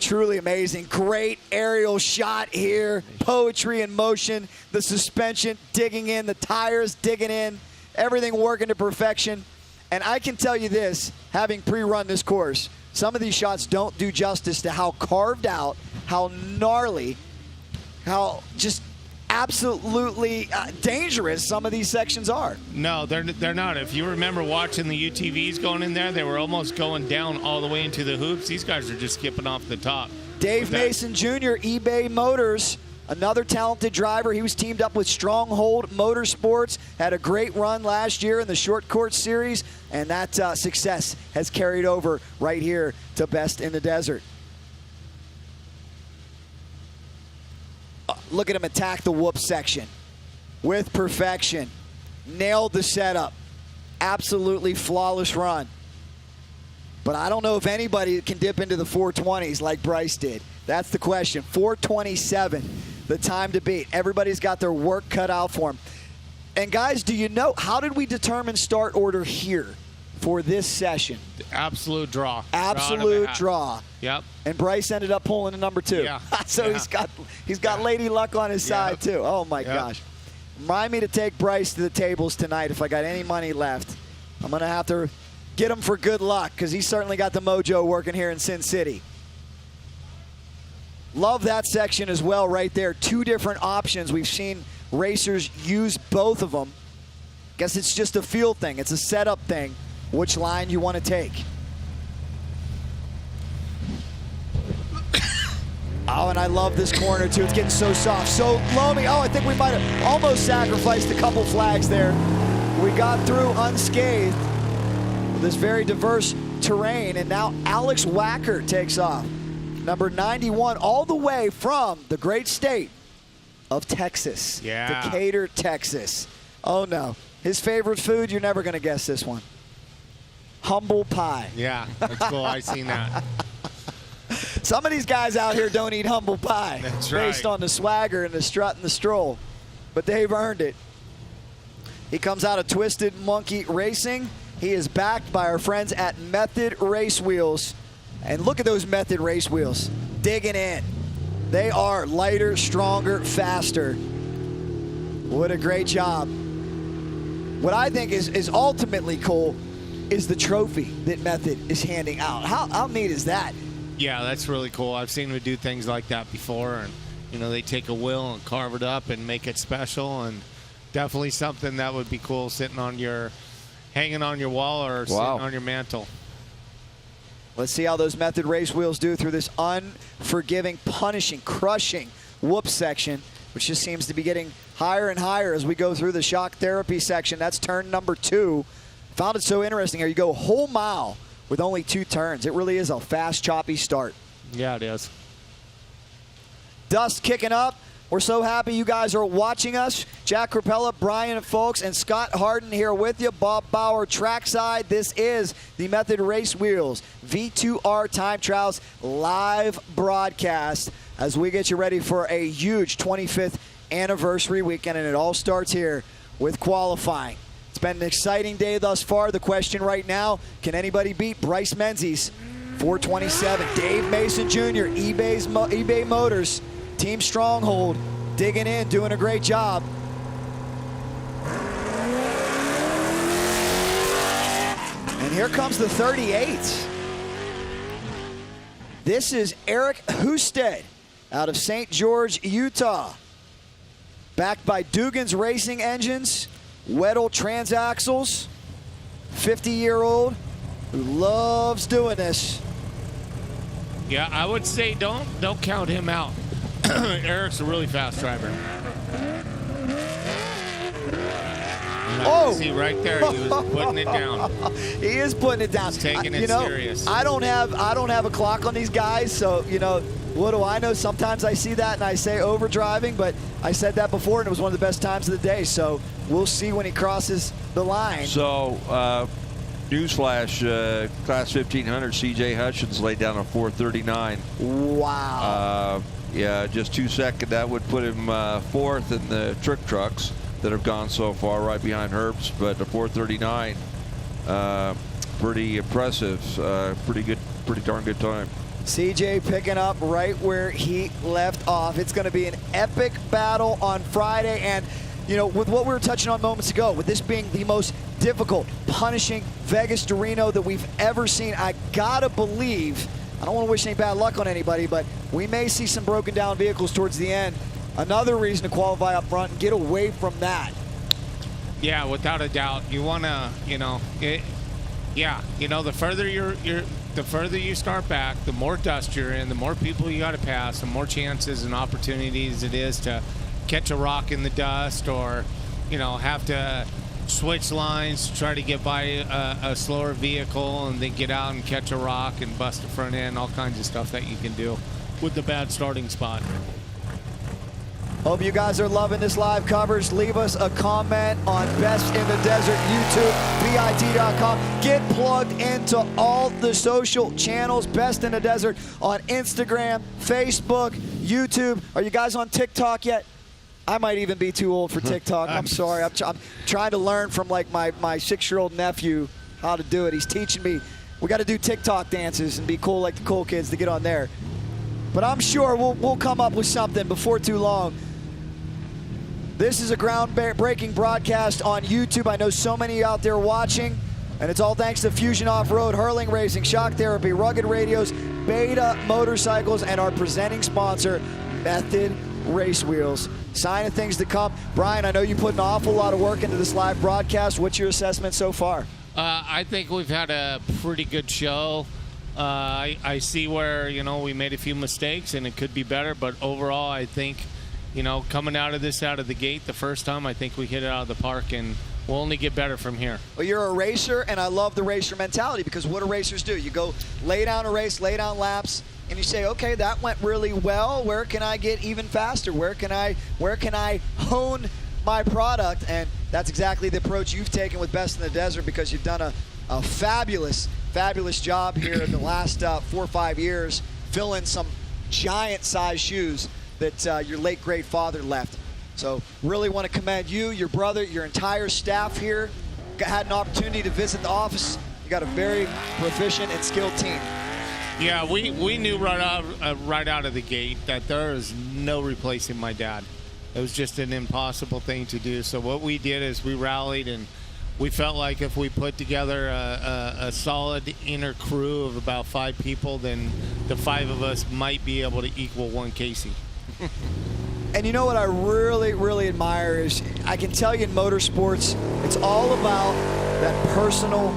Truly amazing. Great aerial shot here. Poetry in motion. The suspension digging in. The tires digging in. Everything working to perfection. And I can tell you this, having pre-run this course, some of these shots don't do justice to how carved out, how gnarly, how just absolutely dangerous some of these sections are. No, they're not. If you remember watching the UTVs going in there, they were almost going down all the way into the hoops. These guys are just skipping off the top. Dave Mason Jr., eBay Motors, another talented driver. He was teamed up with Stronghold Motorsports, had a great run last year in the short course series, and that success has carried over right here to Best in the Desert. Look at him attack the whoop section with perfection. Nailed the setup. Absolutely flawless run. But I don't know if anybody can dip into the 420s like Bryce did. That's the question. 427, the time to beat. Everybody's got their work cut out for them. And guys, do you know, how did we determine start order here for this session? Absolute draw. Absolute draw. Yep. And Bryce ended up pulling a number 2. Yeah. So yeah. he's got Lady Luck on his side too. Oh my gosh. Remind me to take Bryce to the tables tonight if I got any money left. I'm gonna have to get him for good luck because he's certainly got the mojo working here in Sin City. Love that section as well right there. 2 different options. We've seen racers use both of them. Guess it's just a feel thing. It's a setup thing, which line you want to take. Oh, and I love this corner, too. It's getting so soft, so loamy. Oh, I think we might have almost sacrificed a couple flags there. We got through unscathed with this very diverse terrain, and now Alex Wacker takes off. Number 91, all the way from the great state of Texas. Yeah. Decatur, Texas. Oh, no. His favorite food, you're never going to guess this one. Humble pie. Yeah, that's cool. I seen that. Some of these guys out here don't eat humble pie. That's right. Based on the swagger and the strut and the stroll. But they've earned it. He comes out of Twisted Monkey Racing. He is backed by our friends at Method Race Wheels. And look at those Method Race Wheels. Digging in. They are lighter, stronger, faster. What a great job. What I think is ultimately cool is the trophy that Method is handing out. How neat is that? Yeah, that's really cool. I've seen them do things like that before, and you know, they take a wheel and carve it up and make it special, and definitely something that would be cool sitting on hanging on your wall or sitting on your mantle. Let's see how those Method Race Wheels do through this unforgiving, punishing, crushing whoop section, which just seems to be getting higher and higher as we go through the shock therapy section. That's turn number 2. Found it so interesting here. You go a whole mile with only 2 turns. It really is a fast, choppy start. Yeah, it is. Dust kicking up. We're so happy you guys are watching us. Jack Crapella, Brian Folks, and Scott Harden here with you. Bob Bauer trackside. This is the Method Race Wheels V2R Time Trials live broadcast as we get you ready for a huge 25th anniversary weekend, and it all starts here with qualifying. It's been an exciting day thus far. The question right now, can anybody beat Bryce Mckenzies? 427. Dave Mason Jr., eBay Motors, Team Stronghold, digging in, doing a great job. And here comes the 38. This is Eric Husted out of St. George, Utah. Backed by Dugan's Racing Engines, Weddell Transaxles, 50-year-old who loves doing this. Yeah, I would say don't count him out. Eric's a really fast driver. Oh! See right there, he was putting it down. He is putting it down. He's taking it serious. I don't have a clock on these guys, so what do I know? Sometimes I see that and I say overdriving, but I said that before and it was one of the best times of the day. So we'll see when he crosses the line. So, newsflash, Class 1500, C.J. Hutchins laid down a 4:39. Wow. Yeah, just 2 seconds. That would put him fourth in the trick trucks that have gone so far, right behind Herbst. But a 4:39, pretty impressive. Pretty darn good time. CJ picking up right where he left off. It's going to be an epic battle on Friday. And, with what we were touching on moments ago, with this being the most difficult, punishing Vegas to Reno that we've ever seen, I got to believe, I don't want to wish any bad luck on anybody, but we may see some broken down vehicles towards the end. Another reason to qualify up front and get away from that. Yeah, without a doubt. You want to, the further you start back, the more dust you're in, the more people you got to pass, the more chances and opportunities it is to catch a rock in the dust or, have to switch lines, try to get by a slower vehicle and then get out and catch a rock and bust a front end, all kinds of stuff that you can do with the bad starting spot. Hope you guys are loving this live coverage. Leave us a comment on Best in the Desert, YouTube, VIT.com. Get plugged into all the social channels. Best in the Desert on Instagram, Facebook, YouTube. Are you guys on TikTok yet? I might even be too old for TikTok. I'm sorry. I'm trying to learn from my 6-year-old nephew how to do it. He's teaching me. We got to do TikTok dances and be cool like the cool kids to get on there. But I'm sure we'll come up with something before too long. This is a groundbreaking broadcast on YouTube. I know so many out there watching, and it's all thanks to Fusion Off-Road, Hurling Racing, Shock Therapy, Rugged Radios, Beta Motorcycles, and our presenting sponsor, Method Race Wheels. Sign of things to come. Brian, I know you put an awful lot of work into this live broadcast. What's your assessment so far? I think we've had a pretty good show. I see where, we made a few mistakes and it could be better, but overall I think, coming out of the gate the first time, I think we hit it out of the park and we'll only get better from here. Well, you're a racer, and I love the racer mentality because what do racers do? You go lay down a race, lay down laps, and you say, okay, that went really well. Where can I get even faster? Where can I hone my product? And that's exactly the approach you've taken with Best in the Desert because you've done a fabulous job here in the last 4 or 5 years, filling some giant-sized shoes that your late great father left. So really want to commend you, your brother, your entire staff here. Had an opportunity to visit the office. You got a very proficient and skilled team. Yeah, we knew right out of the gate that there is no replacing my dad. It was just an impossible thing to do. So what we did is we rallied, and we felt like if we put together a solid inner crew of about 5 people, then the 5 of us might be able to equal one Casey. And you know what I really, really admire is I can tell you in motorsports, it's all about that personal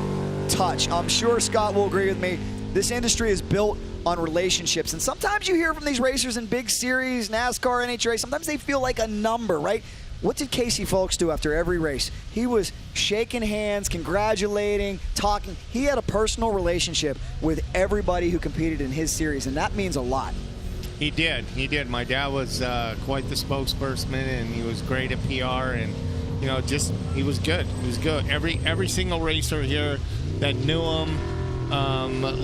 touch. I'm sure Scott will agree with me. This industry is built on relationships. And sometimes you hear from these racers in big series, NASCAR, NHRA, sometimes they feel like a number, right? What did Casey Folks do after every race? He was shaking hands, congratulating, talking. He had a personal relationship with everybody who competed in his series, and that means a lot. He did. My dad was quite the spokesperson, and he was great at PR, and he was good. He was good. Every single racer here that knew him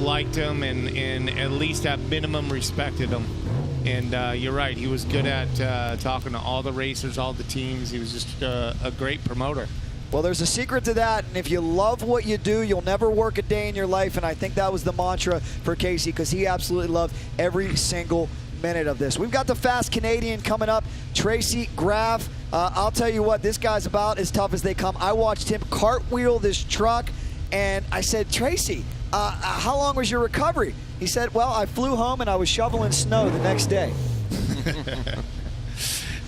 liked him, and at least at minimum respected him. And you're right, he was good at talking to all the racers, all the teams. He was just a great promoter. Well, there's a secret to that, and if you love what you do, you'll never work a day in your life, and I think that was the mantra for Casey because he absolutely loved every single minute of this. We've got the Fast Canadian coming up, Tracy Graff. I'll tell you what, this guy's about as tough as they come. I watched him cartwheel this truck, and I said, Tracy, how long was your recovery? He said, well, I flew home and I was shoveling snow the next day.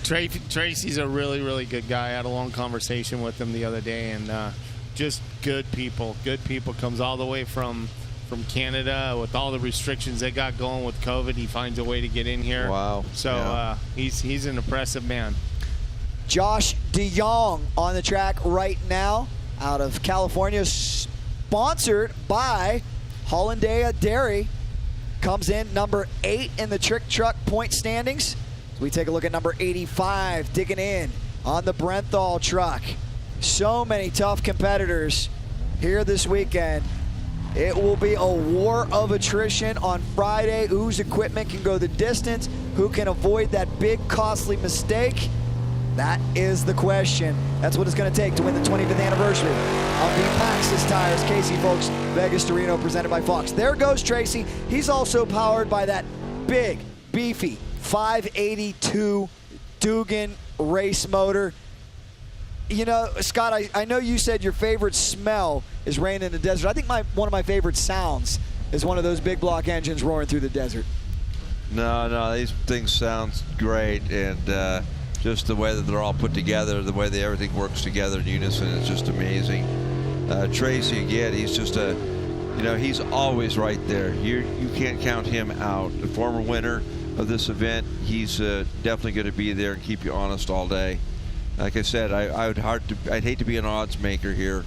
Tracy's a really, really good guy. I had a long conversation with him the other day, and just good people. Good people. Comes all the way from Canada with all the restrictions they got going with COVID. He finds a way to get in here. Wow. So he's an impressive man. Josh DeYoung on the track right now out of California, sponsored by Hollandia Dairy. Comes in number 8 in the trick truck point standings. So we take a look at number 85 digging in on the Brenthal truck. So many tough competitors here this weekend. It will be a war of attrition on Friday. Whose equipment can go the distance? Who can avoid that big costly mistake? That is the question. That's what it's going to take to win the 25th anniversary of the Maxxis Tires. Casey, folks, Vegas to Reno, presented by Fox. There goes Tracy. He's also powered by that big, beefy 582 Dugan race motor. You know, Scott, I know you said your favorite smell is rain in the desert. I think one of my favorite sounds is one of those big block engines roaring through the desert. No, these things sound great, and just the way that they're all put together, the way that everything works together in unison is just amazing. Tracy, again, he's just he's always right there. You can't count him out. The former winner of this event, he's definitely going to be there and keep you honest all day. Like I said, I'd hate to be an odds maker here.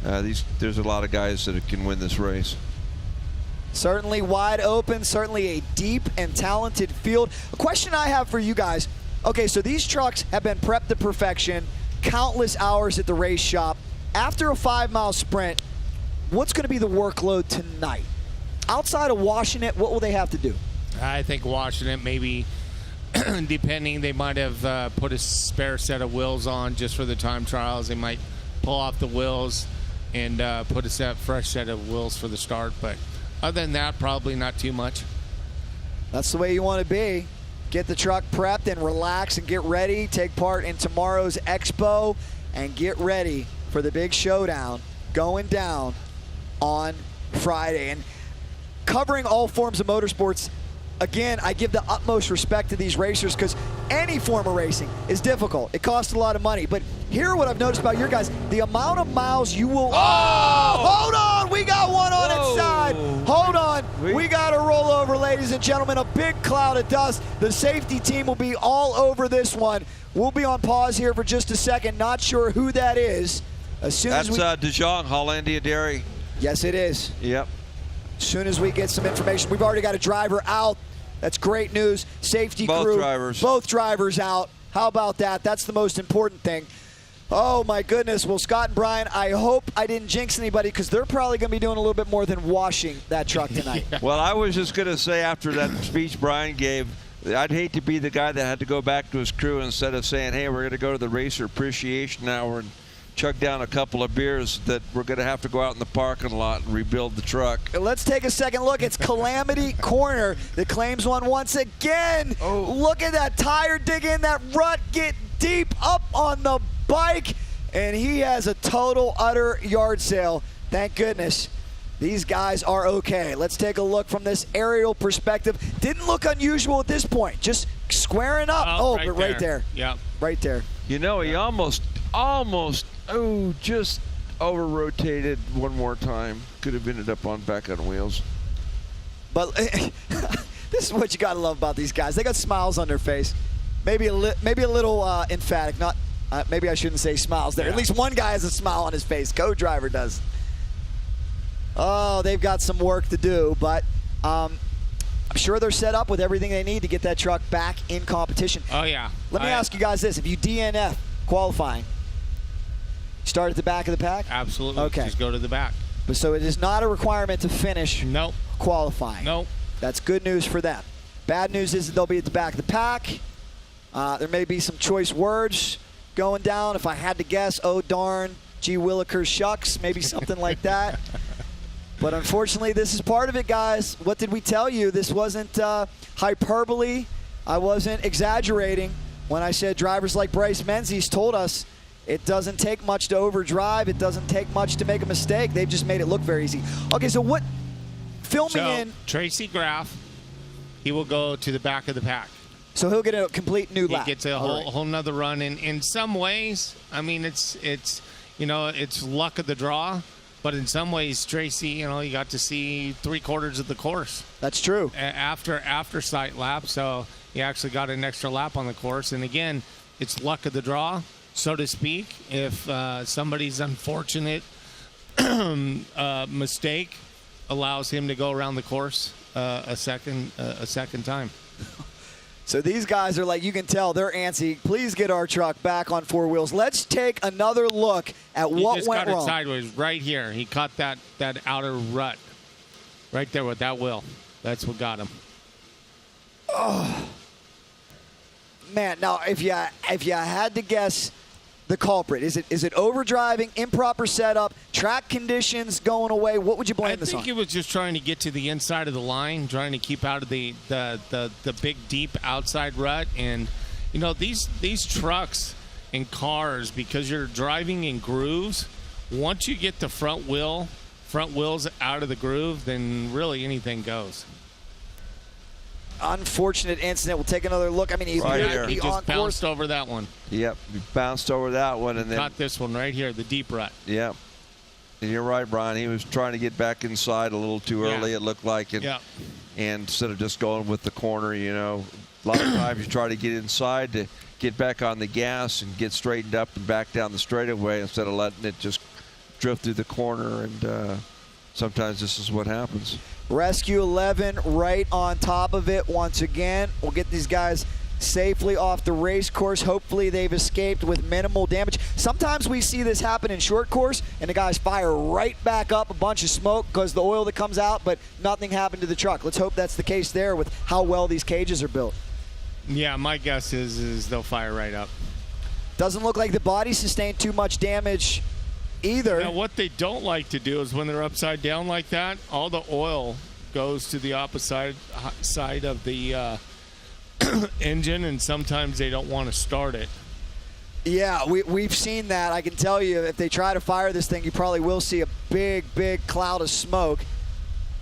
There's a lot of guys that can win this race. Certainly wide open, certainly a deep and talented field. A question I have for you guys. Okay, so these trucks have been prepped to perfection, countless hours at the race shop. After a 5-mile sprint, what's going to be the workload tonight? Outside of washing it, what will they have to do? I think washing it, maybe, depending, they might have put a spare set of wheels on just for the time trials. They might pull off the wheels and put a fresh set of wheels for the start. But other than that, probably not too much. That's the way you want to be. Get the truck prepped and relax and get ready. Take part in tomorrow's expo and get ready for the big showdown going down on Friday. And covering all forms of motorsports, again, I give the utmost respect to these racers because any form of racing is difficult. It costs a lot of money. But here, what I've noticed about your guys, the amount of miles you will... Oh! Hold on! We got one on its side. Hold on. We got to roll over, ladies and gentlemen. A big cloud of dust. The safety team will be all over this one. We'll be on pause here for just a second. Not sure who that is. As soon as That's DeJong, Hollandia Dairy. Yes, it is. Yep. As soon as we get some information. We've already got a driver out. That's great news. Safety crew. Both drivers out. How about that? That's the most important thing. Oh, my goodness. Well, Scott and Brian, I hope I didn't jinx anybody because they're probably going to be doing a little bit more than washing that truck tonight. Well, I was just going to say after that speech Brian gave, I'd hate to be the guy that had to go back to his crew instead of saying, hey, we're going to go to the Racer Appreciation Hour and chug down a couple of beers, that we're going to have to go out in the parking lot and rebuild the truck. Let's take a second look. It's Calamity Corner that claims one once again. Oh. Look at that tire dig in that rut, get deep up on the bike, and he has a total, utter yard sale. Thank goodness. These guys are okay. Let's take a look from this aerial perspective. Didn't look unusual at this point. Just squaring up. Right there. Yeah. Right there. You know, he almost, just over-rotated one more time. Could have ended up back on wheels. But this is what you got to love about these guys. They got smiles on their face. Maybe a little emphatic. Not maybe I shouldn't say smiles there. Yeah. At least one guy has a smile on his face. Co-driver does. Oh, they've got some work to do, but I'm sure they're set up with everything they need to get that truck back in competition. Oh, yeah. Let me ask you guys this. If you DNF qualifying, start at the back of the pack? Absolutely. Okay. Just go to the back. But so it is not a requirement to finish qualifying. Nope. That's good news for them. Bad news is that they'll be at the back of the pack. There may be some choice words going down. If I had to guess, oh, darn, gee willikers shucks, maybe something like that. But unfortunately, this is part of it, guys. What did we tell you? This wasn't hyperbole. I wasn't exaggerating when I said drivers like Bryce Menzies told us It doesn't take much to overdrive. It doesn't take much to make a mistake. They've just made it look very easy. Okay, so what? Fill me in. Tracy Graff, he will go to the back of the pack. So he'll get a complete new lap. He gets a whole nother run. And in some ways, I mean, it's luck of the draw. But in some ways, Tracy, you got to see 3/4 of the course. That's true. After sight lap, so he actually got an extra lap on the course. And again, it's luck of the draw, so to speak. If somebody's unfortunate mistake allows him to go around the course a second time. So these guys are like, you can tell they're antsy. Please get our truck back on 4 wheels. Let's take another look at what went wrong. He just got it sideways right here. He caught that outer rut right there with that wheel. That's what got him. Oh, man. Now, if you had to guess the culprit, is it overdriving, improper setup, track conditions going away? What would you blame this on? I think he was just trying to get to the inside of the line, trying to keep out of the big deep outside rut. And these trucks and cars, because you're driving in grooves, once you get the front wheels out of the groove, then really anything goes. Unfortunate incident. We'll take another look. I mean, he just bounced over that one. Yep, he bounced over that one, and then got this one right here, the deep rut. Yep. And you're right, Brian. He was trying to get back inside a little too early. It looked like it. Yeah. And instead of just going with the corner, a lot of times you try to get inside to get back on the gas and get straightened up and back down the straightaway instead of letting it just drift through the corner. And sometimes this is what happens. Rescue 11 right on top of it once again. We'll get these guys safely off the race course. Hopefully they've escaped with minimal damage. Sometimes we see this happen in short course and the guys fire right back up, a bunch of smoke because the oil that comes out, but nothing happened to the truck. Let's hope that's the case there with how well these cages are built. Yeah, my guess is they'll fire right up. Doesn't look like the body sustained too much damage either. Now, what they don't like to do is when they're upside down like that, all the oil goes to the opposite side of the engine, and sometimes they don't want to start it. Yeah, we've seen that. I can tell you, if they try to fire this thing, you probably will see a big cloud of smoke.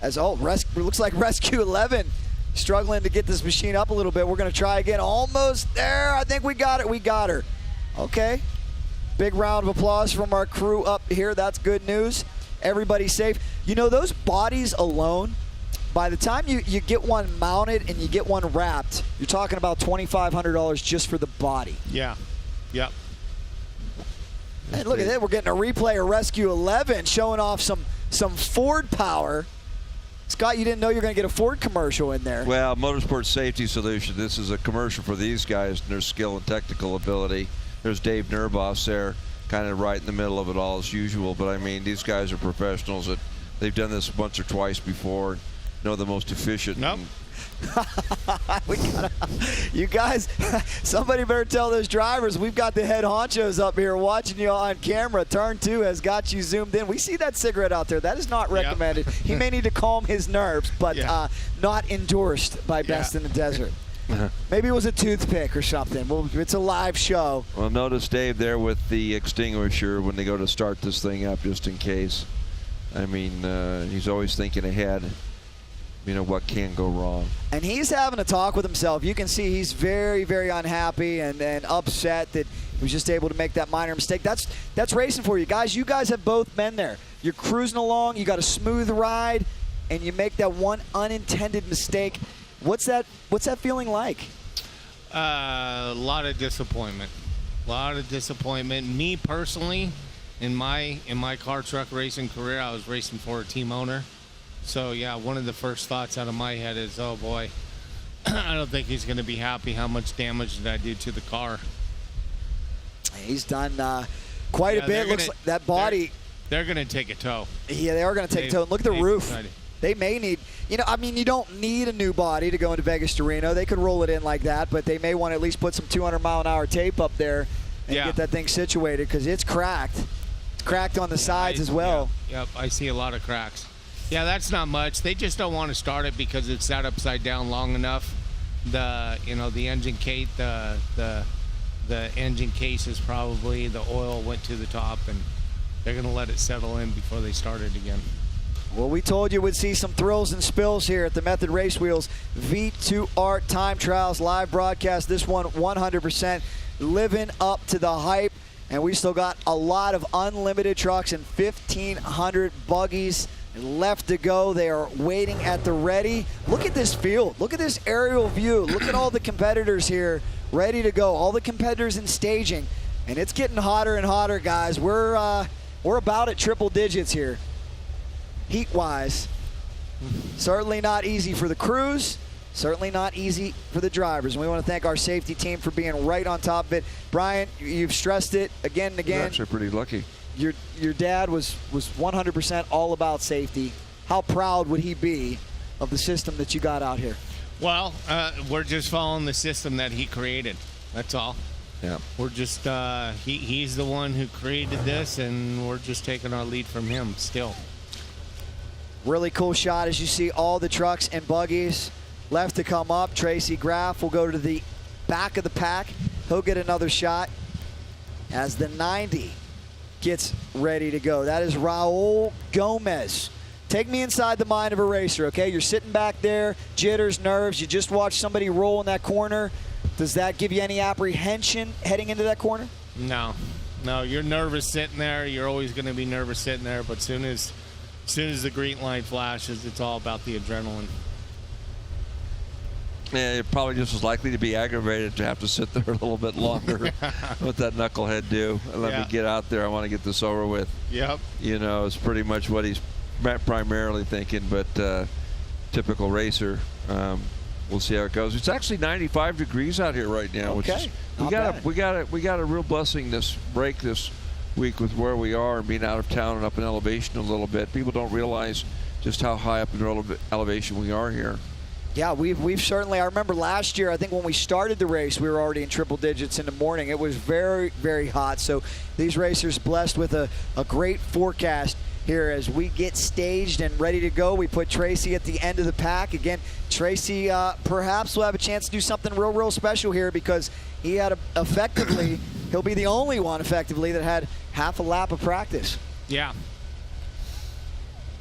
As looks like Rescue 11 struggling to get this machine up a little bit. We're going to try again. Almost there. I think we got it. We got her. Okay. Big round of applause from our crew up here. That's good news. Everybody's safe. Those bodies alone, by the time you get one mounted and you get one wrapped, you're talking about $2,500 just for the body. Yeah. Yep. And look at that. We're getting a replay of Rescue 11 showing off some Ford power. Scott, you didn't know you were going to get a Ford commercial in there. Well, Motorsport Safety Solution. This is a commercial for these guys and their skill and technical ability. There's Dave Nerboss there, kind of right in the middle of it all as usual. But, I mean, these guys are professionals. They've done this once or twice before. Know the most efficient. Nope. You guys, somebody better tell those drivers we've got the head honchos up here watching you on camera. Turn 2 has got you zoomed in. We see that cigarette out there. That is not recommended. Yep. He may need to calm his nerves, but not endorsed by Best in the Desert. Maybe it was a toothpick or something. Well, it's a live show. Well, notice Dave there with the extinguisher when they go to start this thing up, just in case. I mean, he's always thinking ahead. What can go wrong. And he's having a talk with himself. You can see he's very, very unhappy and upset that he was just able to make that minor mistake. That's racing for you guys. You guys have both been there. You're cruising along. You got a smooth ride, and you make that one unintended mistake. What's that feeling like? A lot of disappointment. Me personally, in my car truck racing career, I was racing for a team owner. So, yeah, one of the first thoughts out of my head is, oh, boy, I don't think he's going to be happy how much damage did I do to the car. He's done quite a bit. Looks like that body. They're going to take a tow. Yeah, they are going to take a tow. And look at the roof. Decided. They may need, you don't need a new body to go into Vegas to Reno. They could roll it in like that, but they may want to at least put some 200-mile-an-hour tape up there and get that thing situated because it's cracked. It's cracked on the sides as well. Yep, I see a lot of cracks. Yeah, that's not much. They just don't want to start it because it's sat upside down long enough. The engine gate, the the engine cases probably, the oil went to the top, and they're going to let it settle in before they start it again. Well, we told you we'd see some thrills and spills here at the Method Race Wheels V2R Time Trials live broadcast. This one 100% living up to the hype. And we still got a lot of unlimited trucks and 1,500 buggies left to go. They are waiting at the ready. Look at this field. Look at this aerial view. Look at all the competitors here ready to go. All the competitors in staging. And it's getting hotter and hotter, guys. We're about at triple digits here. Heat-wise, certainly not easy for the crews, certainly not easy for the drivers. And we want to thank our safety team for being right on top of it. Brian, you've stressed it again and again. You're actually pretty lucky. Your dad was 100% all about safety. How proud would he be of the system that you got out here? Well, we're just following the system that he created. That's all. Yeah. We're just, he's the one who created this, and we're just taking our lead from him still. Really cool shot as you see all the trucks and buggies left to come up. Tracy Graff will go to the back of the pack. He'll get another shot as the 90 gets ready to go. That is Raul Gomez. Take me inside the mind of a racer, okay? You're sitting back there, jitters, nerves. You just watched somebody roll in that corner. Does that give you any apprehension heading into that corner? No, you're nervous sitting there. You're always going to be nervous sitting there, but as soon as the green light flashes, it's all about the adrenaline. Yeah, you're probably just as likely to be aggravated to have to sit there a little bit longer. What that knucklehead do? Let me get out there. I want to get this over with. Yep. You know, it's pretty much what he's primarily thinking, but typical racer. We'll see how it goes. It's actually 95 degrees out here right now, which is we got a real blessing this break this week with where we are and being out of town and up in elevation a little bit. People don't realize just how high up in elevation we are here. Yeah, we've certainly, I remember last year, I think when we started the race, we were already in triple digits in the morning. It was very, very hot. So these racers blessed with a great forecast here as we get staged and ready to go. We put Tracy at the end of the pack. Again, Tracy perhaps will have a chance to do something real, real special here because he had effectively, he'll be the only one effectively that had half a lap of practice. Yeah.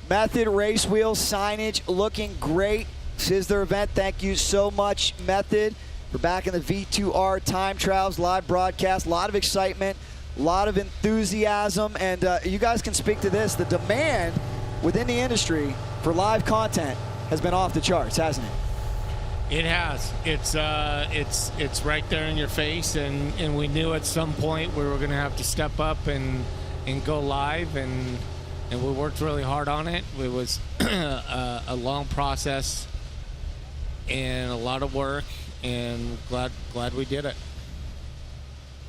Method Race Wheels signage looking great. This is their event. Thank you so much, Method, for back in the V2R Time Trials live broadcast. A lot of excitement, a lot of enthusiasm, and you guys can speak to this. The demand within the industry for live content has been off the charts, hasn't it? It has. It's right there in your face, and we knew at some point we were going to have to step up and go live, and we worked really hard on it. It was a long process and a lot of work, and glad we did it.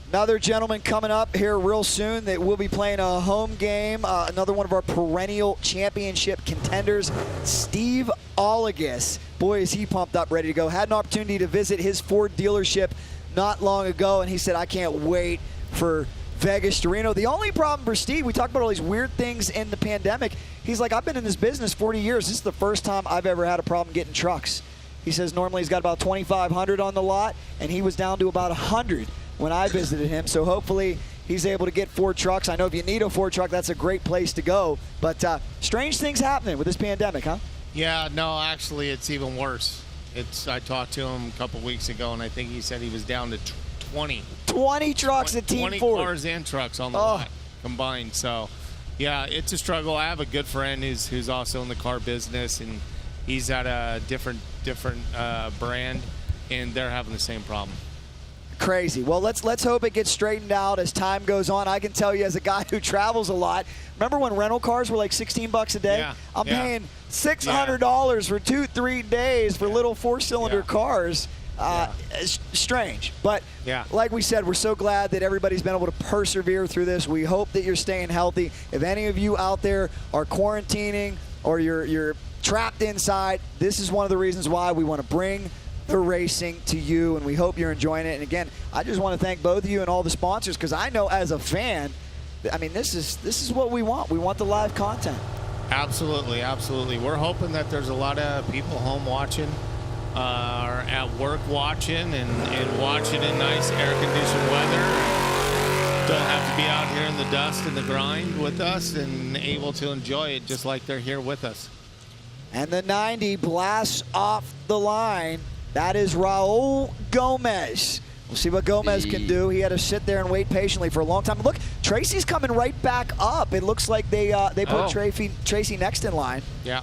Another gentleman coming up here real soon that will be playing a home game. Another one of our perennial championship contenders, Steve Olligus. Boy, is he pumped up, ready to go. Had an opportunity to visit his Ford dealership not long ago, and he said, I can't wait for Vegas to Reno. The only problem for Steve, we talked about all these weird things in the pandemic. He's like, I've been in this business 40 years. This is the first time I've ever had a problem getting trucks. He says normally he's got about 2,500 on the lot, and he was down to about 100 when I visited him. So hopefully he's able to get 4 trucks. I know if you need a 4 truck, that's a great place to go. But strange things happening with this pandemic, huh? Yeah, no, actually it's even worse. I talked to him a couple weeks ago, and I think he said he was down to 20. 20 trucks at Team 20 Ford. cars and trucks on the lot combined. So, yeah, it's a struggle. I have a good friend who's also in the car business, and he's at a different brand, and they're having the same problem. Crazy. Well, let's hope it gets straightened out as time goes on. I can tell you as a guy who travels a lot, remember when rental cars were like $16 a day? Yeah. I'm paying $600 for 2-3 days for little 4-cylinder cars. It's strange. But like we said, we're so glad that everybody's been able to persevere through this. We hope that you're staying healthy. If any of you out there are quarantining or you're trapped inside, this is one of the reasons why we want to bring the racing to you, and we hope you're enjoying it. And again, I just want to thank both of you and all the sponsors, because I know as a fan, I mean, this is what we want. We want the live content. Absolutely, absolutely. We're hoping that there's a lot of people home watching. are at work watching and watching in nice air-conditioned weather. Don't have to be out here in the dust and the grind with us and able to enjoy it just like they're here with us. And the 90 blasts off the line. That is Raul Gomez. We'll see what Gomez can do. He had to sit there and wait patiently for a long time. Look, Tracy's coming right back up. It looks like they put Tracy next in line. Yeah.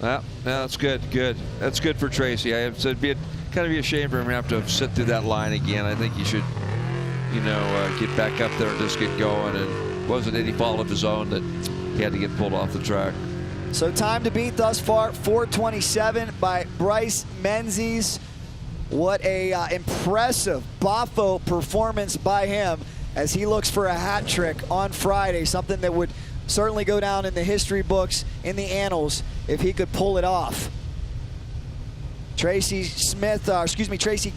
Well, that's good. Good. That's good for Tracy. It'd be kind of be a shame for him to have to sit through that line again. I think he should, get back up there and just get going. And it wasn't any fault of his own that he had to get pulled off the track. So time to beat thus far, 4:27 by Bryce Menzies. What a impressive Bafo performance by him as he looks for a hat trick on Friday, something that would certainly go down in the history books, in the annals, if he could pull it off. Tracy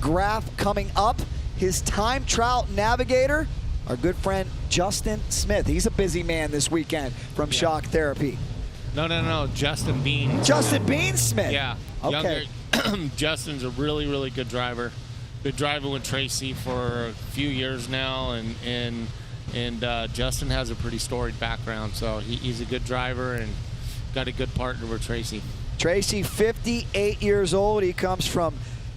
Graff coming up. His time trial navigator, our good friend Justin Smith. He's a busy man this weekend from Shock Therapy. No, Justin Bean. Justin Bean Smith? Yeah. Okay. Justin's a really, really good driver. Been driving with Tracy for a few years now, and Justin has a pretty storied background, so he's a good driver and got a good partner with Tracy. Tracy, 58 years old. He comes from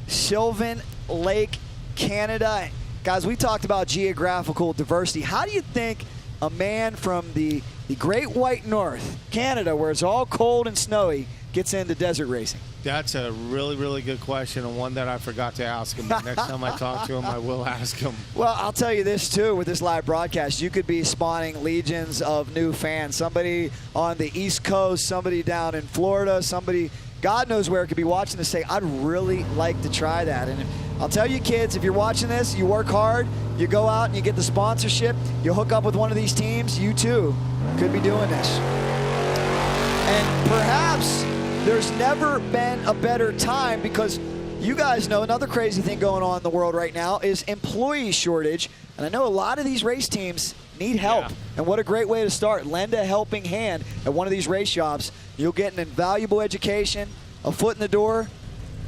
Sylvan Lake, Canada. Guys, we talked about geographical diversity. How do you think a man from the Great White North, Canada, where it's all cold and snowy, gets into desert racing? That's a really, really good question, and one that I forgot to ask him. But next time I talk to him, I will ask him. Well, I'll tell you this, too, with this live broadcast, you could be spawning legions of new fans. Somebody on the East Coast, somebody down in Florida, somebody, God knows where, could be watching this, say, I'd really like to try that. And I'll tell you, kids, if you're watching this, you work hard, you go out and you get the sponsorship, you hook up with one of these teams, you, too, could be doing this. And perhaps there's never been a better time, because you guys know another crazy thing going on in the world right now is employee shortage. And I know a lot of these race teams need help. Yeah. And what a great way to start. Lend a helping hand at one of these race shops. You'll get an invaluable education, a foot in the door.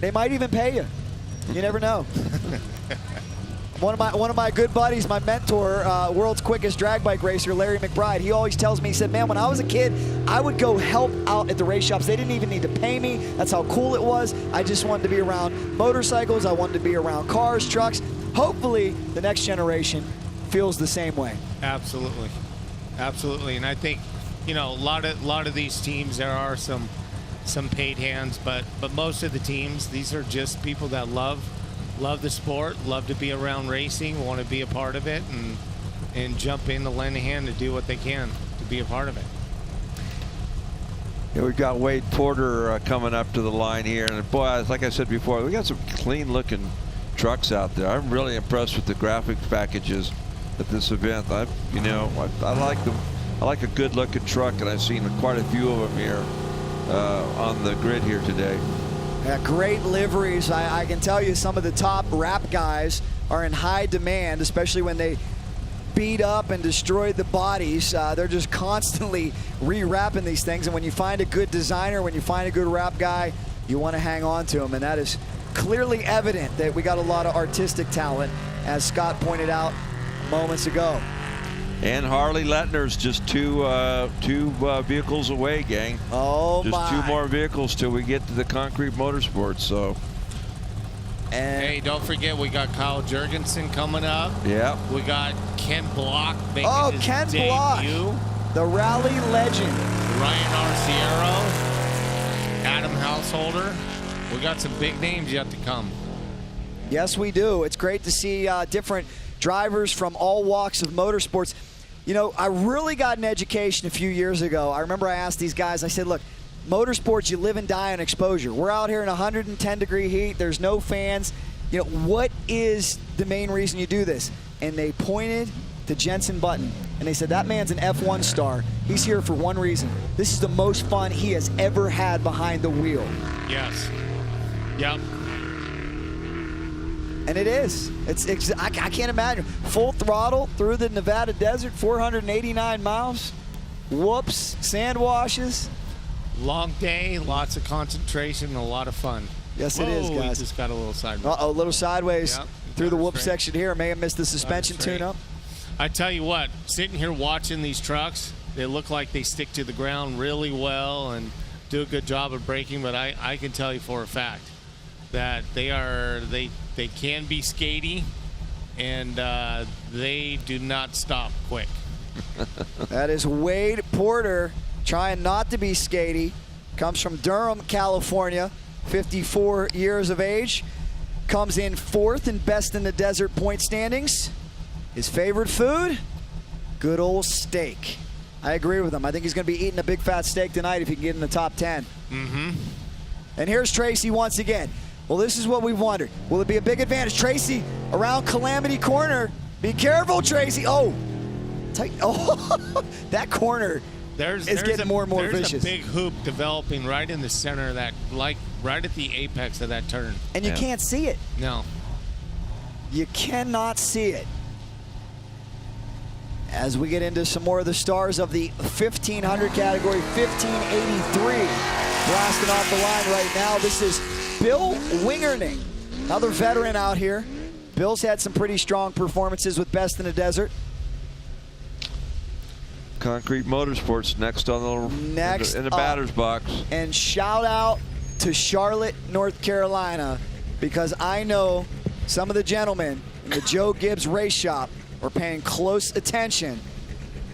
They might even pay you. You never know. One of my good buddies, my mentor, world's quickest drag bike racer, Larry McBride, he always tells me, he said, man, when I was a kid, I would go help out at the race shops. They didn't even need to pay me. That's how cool it was. I just wanted to be around motorcycles. I wanted to be around cars, trucks. Hopefully, the next generation feels the same way. Absolutely. Absolutely. And I think, a lot of these teams, there are some paid hands, but most of the teams, these are just people that love the sport, love to be around racing, want to be a part of it, and jump in to lend a hand to do what they can to be a part of it. Yeah, we've got Wade Porter coming up to the line here, and boy, like I said before, we got some clean-looking trucks out there. I'm really impressed with the graphics packages at this event. I like them. I like a good-looking truck, and I've seen quite a few of them here on the grid here today. Yeah, great liveries. I can tell you some of the top rap guys are in high demand, especially when they beat up and destroy the bodies. They're just constantly re-wrapping these things. And when you find a good designer, when you find a good rap guy, you want to hang on to him. And that is clearly evident that we got a lot of artistic talent, as Scott pointed out moments ago. And Harley Lettner's just two vehicles away, gang. Oh, just 2 more vehicles till we get to the concrete motorsports. So. And hey, don't forget, we got Kyle Jurgensen coming up. Yeah. We got Ken Block making his Ken debut. Block, the rally legend. Ryan Arciero, Adam Householder. We got some big names yet to come. Yes, we do. It's great to see different drivers from all walks of motorsports. I really got an education a few years ago. I remember I asked these guys, I said, look, motorsports, you live and die on exposure. We're out here in 110-degree heat. There's no fans. What is the main reason you do this? And they pointed to Jenson Button, and they said, that man's an F1 star. He's here for one reason. This is the most fun he has ever had behind the wheel. Yes. Yep. And it is. I can't imagine. Full throttle through the Nevada desert, 489 miles. Whoops, sand washes. Long day, lots of concentration, and a lot of fun. Yes, it is, Whoa, guys. He just got a little sideways. Uh-oh, a little sideways Yep. through the whoop Straight. section here. May have missed the suspension tune-up. I tell you what, sitting here watching these trucks, they look like they stick to the ground really well and do a good job of braking, but I can tell you for a fact that they can be skatey, and they do not stop quick. That is Wade Porter trying not to be skatey. Comes from Durham, California, 54 years of age. Comes in 4th in Best in the Desert point standings. His favorite food? Good old steak. I agree with him. I think he's going to be eating a big fat steak tonight if he can get in the top 10. Mm-hmm. And here's Tracy once again. Well, this is what we've wondered. Will it be a big advantage? Tracy around Calamity Corner. Be careful, Tracy. Oh, that corner is getting more and more vicious. There's a big hoop developing right in the center of that, like right at the apex of that turn. And you can't see it. No. You cannot see it. As we get into some more of the stars of the 1500 category, 1583 blasting off the line right now. This is Bill Wingerning, another veteran out here. Bill's had some pretty strong performances with Best in the Desert. Concrete Motorsports next on the in the batter's box. And shout out to Charlotte, North Carolina, because I know some of the gentlemen in the Joe Gibbs race shop are paying close attention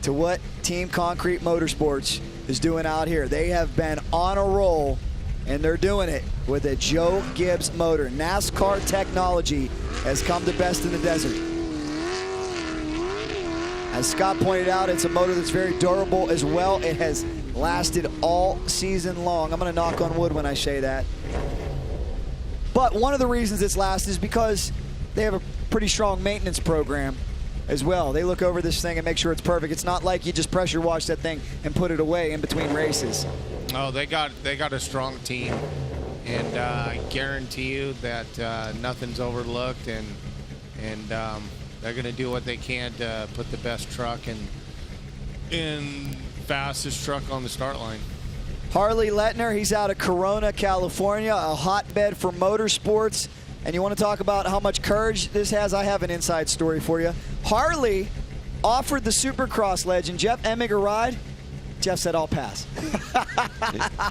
to what Team Concrete Motorsports is doing out here. They have been on a roll, and they're doing it with a Joe Gibbs motor. NASCAR technology has come to Best in the Desert. As Scott pointed out, it's a motor that's very durable as well. It has lasted all season long. I'm going to knock on wood when I say that. But one of the reasons it's lasted is because they have a pretty strong maintenance program as well. They look over this thing and make sure it's perfect. It's not like you just pressure wash that thing and put it away in between races. Oh, they got a strong team, and I guarantee you that nothing's overlooked, and they're going to do what they can to put the best truck and fastest truck on the start line. Harley Lettner, he's out of Corona, California, a hotbed for motorsports. And you want to talk about how much courage this has? I have an inside story for you. Harley offered the Supercross legend Jeff Emig a ride. Jeff said, I'll pass.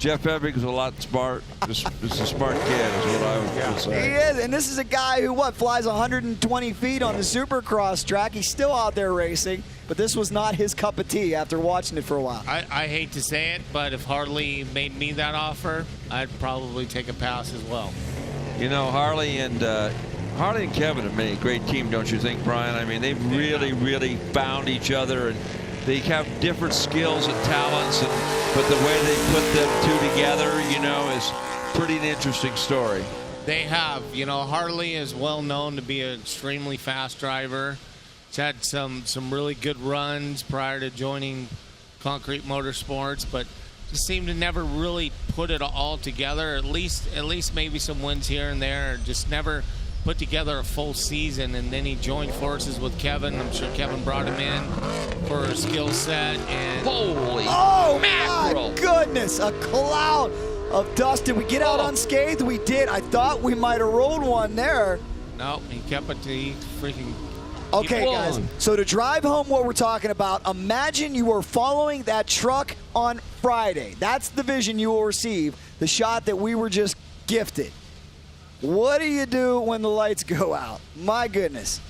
Jeff Emig is a lot smart. Just a smart kid is what I would say. He is, and this is a guy who, flies 120 feet on the Supercross track. He's still out there racing, but this was not his cup of tea after watching it for a while. I hate to say it, but if Harley made me that offer, I'd probably take a pass as well. You know, Harley and Kevin have made a great team, don't you think, Brian? I mean, they've really found each other, and they have different skills and talents, but the way they put them two together, you know, is pretty an interesting story. They have. You know, Harley is well known to be an extremely fast driver. He's had some really good runs prior to joining Concrete Motorsports, but just seemed to never really put it all together. At least maybe some wins here and there. Just never put together a full season. And then he joined forces with Kevin. I'm sure Kevin brought him in for a skill set. And holy mackerel! My goodness, a cloud of dust. Did we get out unscathed? We did. I thought we might have rolled one there. No, he kept it to freaking. Okay, guys, so to drive home what we're talking about, imagine you were following that truck on Friday. That's the vision you will receive, the shot that we were just gifted. What do you do when the lights go out? My goodness.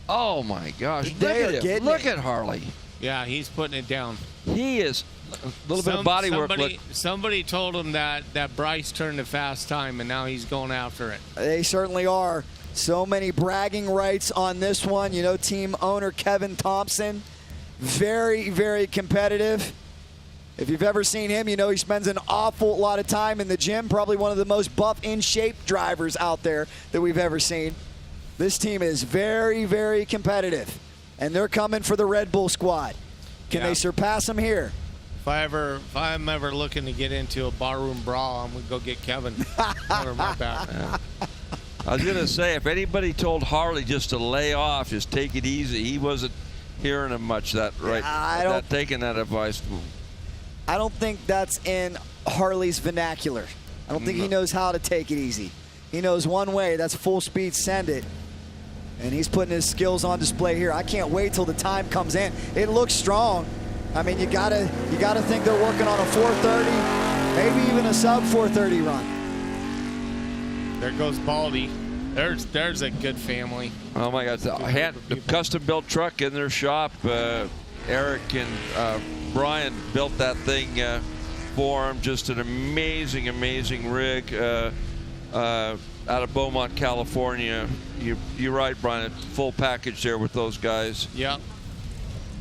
Oh, my gosh. Look at Harley. Yeah, he's putting it down. He is a little bit of body work. Somebody told him that Bryce turned a fast time, and now he's going after it. They certainly are. So many bragging rights on this one. You know, team owner Kevin Thompson, very competitive. If you've ever seen him, you know he spends an awful lot of time in the gym. Probably one of the most buff, in-shape drivers out there that we've ever seen. This team is very competitive, and they're coming for the Red Bull squad. Can they surpass them here? If I'm ever looking to get into a barroom brawl, I'm gonna go get Kevin over my back. Yeah. I was going to say, if anybody told Harley just to lay off, just take it easy, he wasn't hearing him much taking that advice. I don't think that's in Harley's vernacular. I don't think he knows how to take it easy. He knows one way, that's full speed, send it. And he's putting his skills on display here. I can't wait till the time comes in. It looks strong. I mean, you gotta think they're working on a 430, maybe even a sub 430 run. There goes Baldy. There's a good family. Oh my God, the custom-built truck in their shop. Eric and Brian built that thing for him. Just an amazing, amazing rig out of Beaumont, California. You're right, Brian. It's a full package there with those guys. Yep.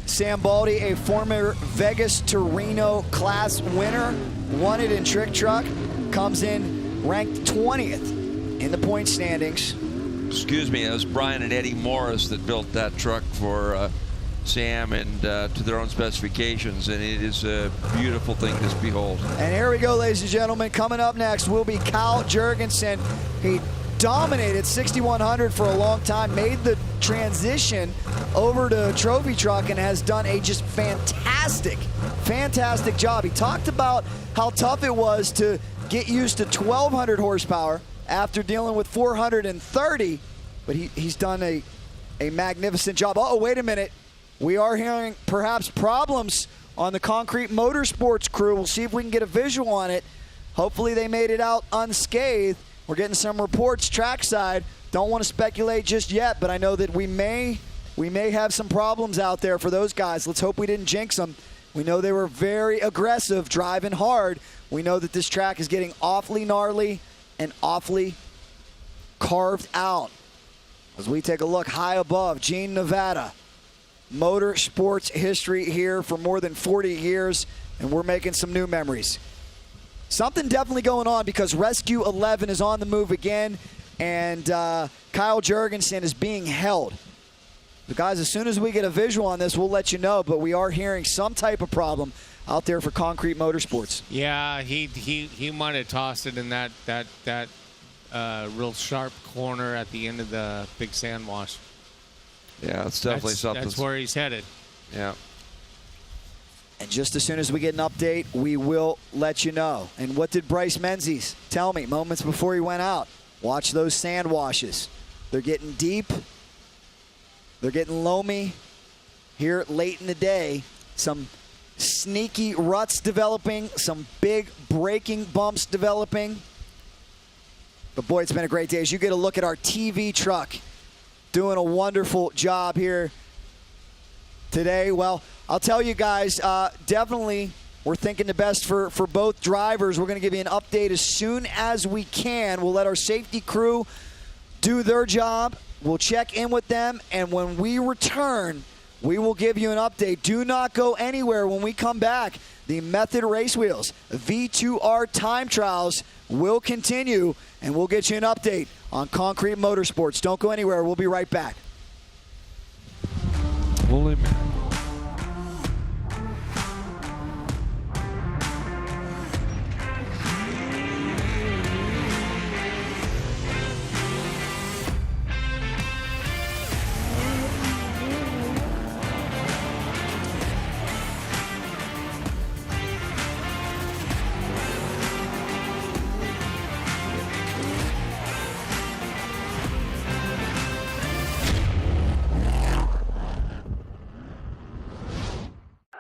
Sam Baldy, a former Vegas to Reno class winner, won it in trick truck, comes in ranked 20th in the point standings. Excuse me, it was Brian and Eddie Morris that built that truck for Sam and to their own specifications, and it is a beautiful thing to behold. And here we go, ladies and gentlemen. Coming up next will be Kyle Jurgensen. He dominated 6100 for a long time, made the transition over to trophy truck, and has done a just fantastic job. He talked about how tough it was to get used to 1200 horsepower after dealing with 430, but he's done a magnificent job. Oh, wait a minute. We are hearing perhaps problems on the Concrete Motorsports crew. We'll see if we can get a visual on it. Hopefully they made it out unscathed. We're getting some reports trackside. Don't want to speculate just yet, but I know that we may have some problems out there for those guys. Let's hope we didn't jinx them. We know they were very aggressive, driving hard. We know that this track is getting awfully gnarly and awfully carved out. As we take a look high above, Gene, Nevada. Motorsports history here for more than 40 years, and we're making some new memories. Something definitely going on because Rescue 11 is on the move again, and Kyle Jurgensen is being held. The guys, as soon as we get a visual on this, we'll let you know, but we are hearing some type of problem out there for Concrete Motorsports. Yeah, he might have tossed it in that real sharp corner at the end of the big sand wash. Yeah, it's definitely something. That's where he's headed. Yeah. And just as soon as we get an update, we will let you know. And what did Bryce Menzies tell me moments before he went out? Watch those sand washes. They're getting deep. They're getting loamy here late in the day. Some sneaky ruts developing, some big braking bumps developing. But boy, it's been a great day. As you get a look at our TV truck doing a wonderful job here today. Well, I'll tell you guys, definitely we're thinking the best for both drivers. We're going to give you an update as soon as we can. We'll let our safety crew do their job. We'll check in with them, and when we return, we will give you an update. Do not go anywhere. When we come back, the Method Race Wheels V2R time trials will continue, and we'll get you an update on Concrete Motorsports. Don't go anywhere. We'll be right back. Holy man.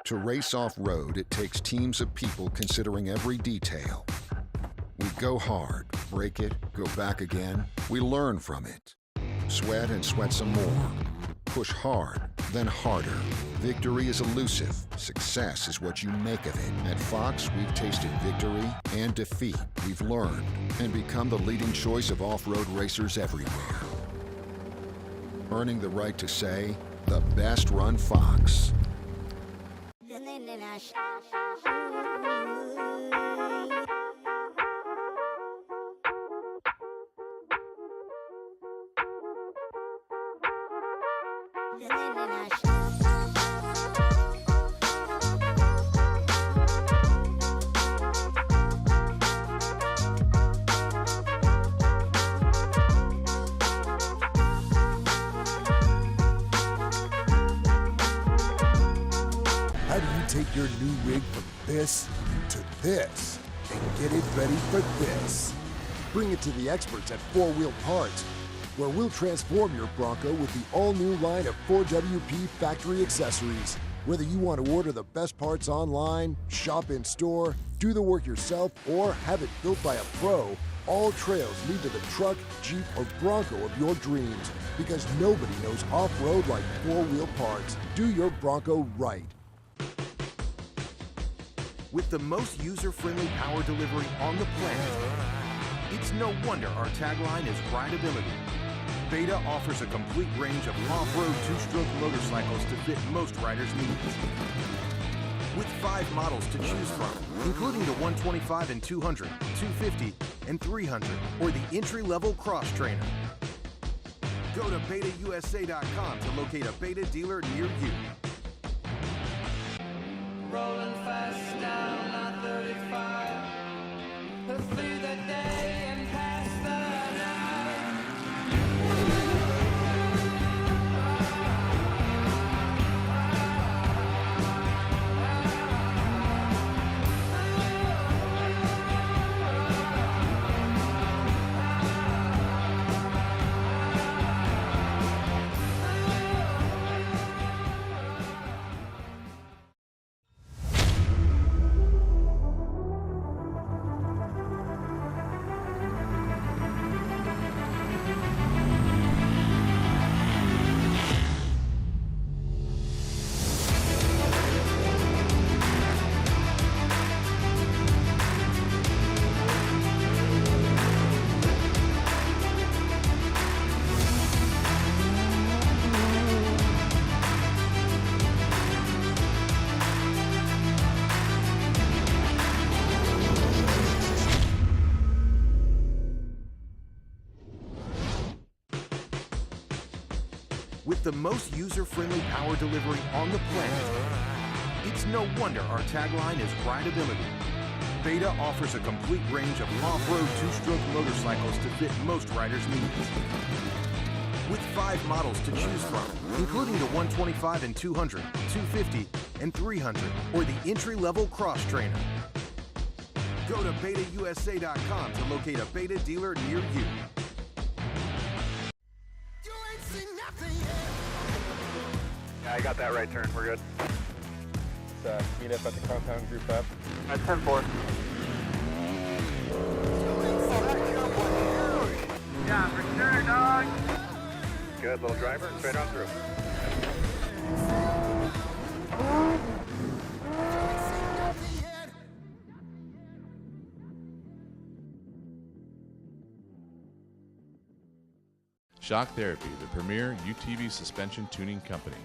To race off-road, it takes teams of people considering every detail. We go hard, break it, go back again. We learn from it. Sweat and sweat some more. Push hard, then harder. Victory is elusive. Success is what you make of it. At Fox, we've tasted victory and defeat. We've learned and become the leading choice of off-road racers everywhere. Earning the right to say, the best run Fox. How do you take your new rig from this to this and get it ready for this. Bring it to the experts at 4 Wheel Parts, where we'll transform your Bronco with the all-new line of 4WP factory accessories. Whether you want to order the best parts online, shop in store, do the work yourself, or have it built by a pro, all trails lead to the truck, Jeep, or Bronco of your dreams, because nobody knows off-road like 4 Wheel Parts. Do your Bronco right. With the most user-friendly power delivery on the planet, it's no wonder our tagline is rideability. Beta offers a complete range of off-road two-stroke motorcycles to fit most riders' needs. With 5 models to choose from, including the 125 and 200, 250, and 300, or the entry-level cross trainer. Go to betausa.com to locate a Beta dealer near you. Rolling fast down I-35, through the day and past the With the most user-friendly power delivery on the planet, it's no wonder our tagline is rideability. Beta offers a complete range of off-road two-stroke motorcycles to fit most riders' needs. With 5 models to choose from, including the 125 and 200, 250, and 300, or the entry-level cross trainer. Go to betausa.com to locate a Beta dealer near you. Yeah, I got that right turn. We're good. Let's meet up at the compound group up. At 10-4. Yeah, for sure, dog. Good little driver, straight on through. Shock Therapy, the premier UTV suspension tuning company.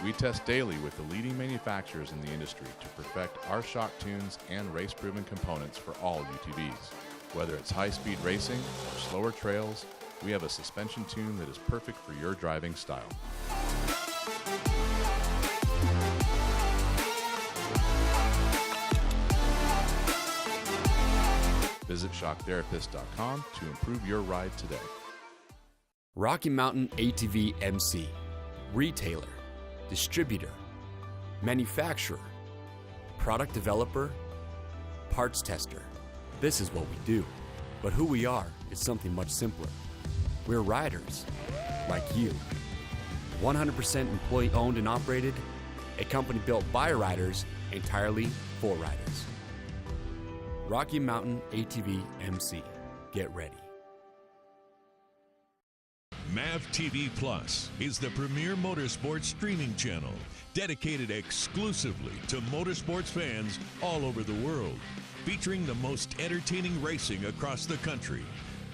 We test daily with the leading manufacturers in the industry to perfect our shock tunes and race-proven components for all UTVs. Whether it's high-speed racing or slower trails, we have a suspension tune that is perfect for your driving style. Visit shocktherapist.com to improve your ride today. Rocky Mountain ATV MC, retailer, distributor, manufacturer, product developer, parts tester. This is what we do, but who we are is something much simpler. We're riders, like you. 100% employee owned and operated, a company built by riders, entirely for riders. Rocky Mountain ATV MC, get ready. MAV TV Plus is the premier motorsports streaming channel dedicated exclusively to motorsports fans all over the world, featuring the most entertaining racing across the country.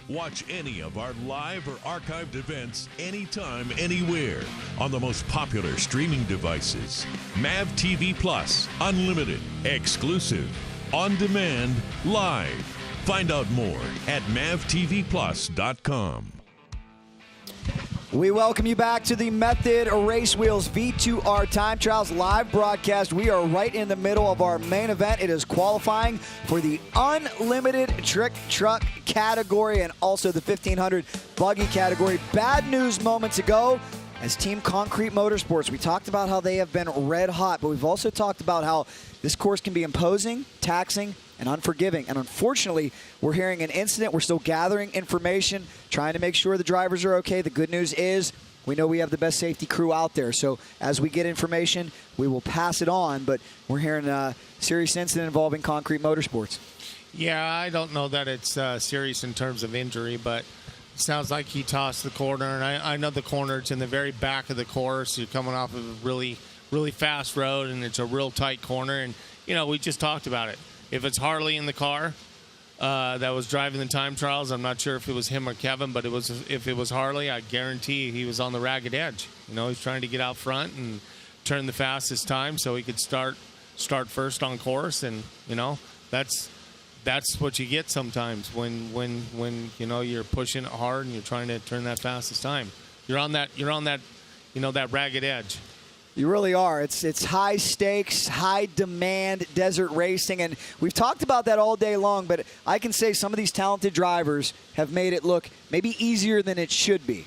Watch any of our live or archived events anytime, anywhere on the most popular streaming devices. MAV TV Plus, unlimited, exclusive, on demand, live. Find out more at mavtvplus.com. We welcome you back to the Method Race Wheels V2R Time Trials live broadcast. We are right in the middle of our main event. It is qualifying for the unlimited trick truck category and also the 1500 buggy category. Bad news moments ago as Team Concrete Motorsports. We talked about how they have been red hot, but we've also talked about how this course can be imposing, taxing, and unforgiving. And unfortunately, we're hearing an incident. We're still gathering information, trying to make sure the drivers are okay. The good news is we know we have the best safety crew out there. So as we get information, we will pass it on. But we're hearing a serious incident involving Concrete Motorsports. Yeah, I don't know that it's serious in terms of injury, but it sounds like he tossed the corner. And I know the corner, it's in the very back of the course. You're coming off of a really, really fast road, and it's a real tight corner. And, we just talked about it. If it's Harley in the car that was driving the time trials, I'm not sure if it was him or Kevin, but if it was Harley, I guarantee he was on the ragged edge. He's trying to get out front and turn the fastest time so he could start first on course. And, that's what you get sometimes when you're pushing it hard and you're trying to turn that fastest time. You're on that that ragged edge. You really are. It's high stakes, high demand desert racing, and we've talked about that all day long, but I can say some of these talented drivers have made it look maybe easier than it should be.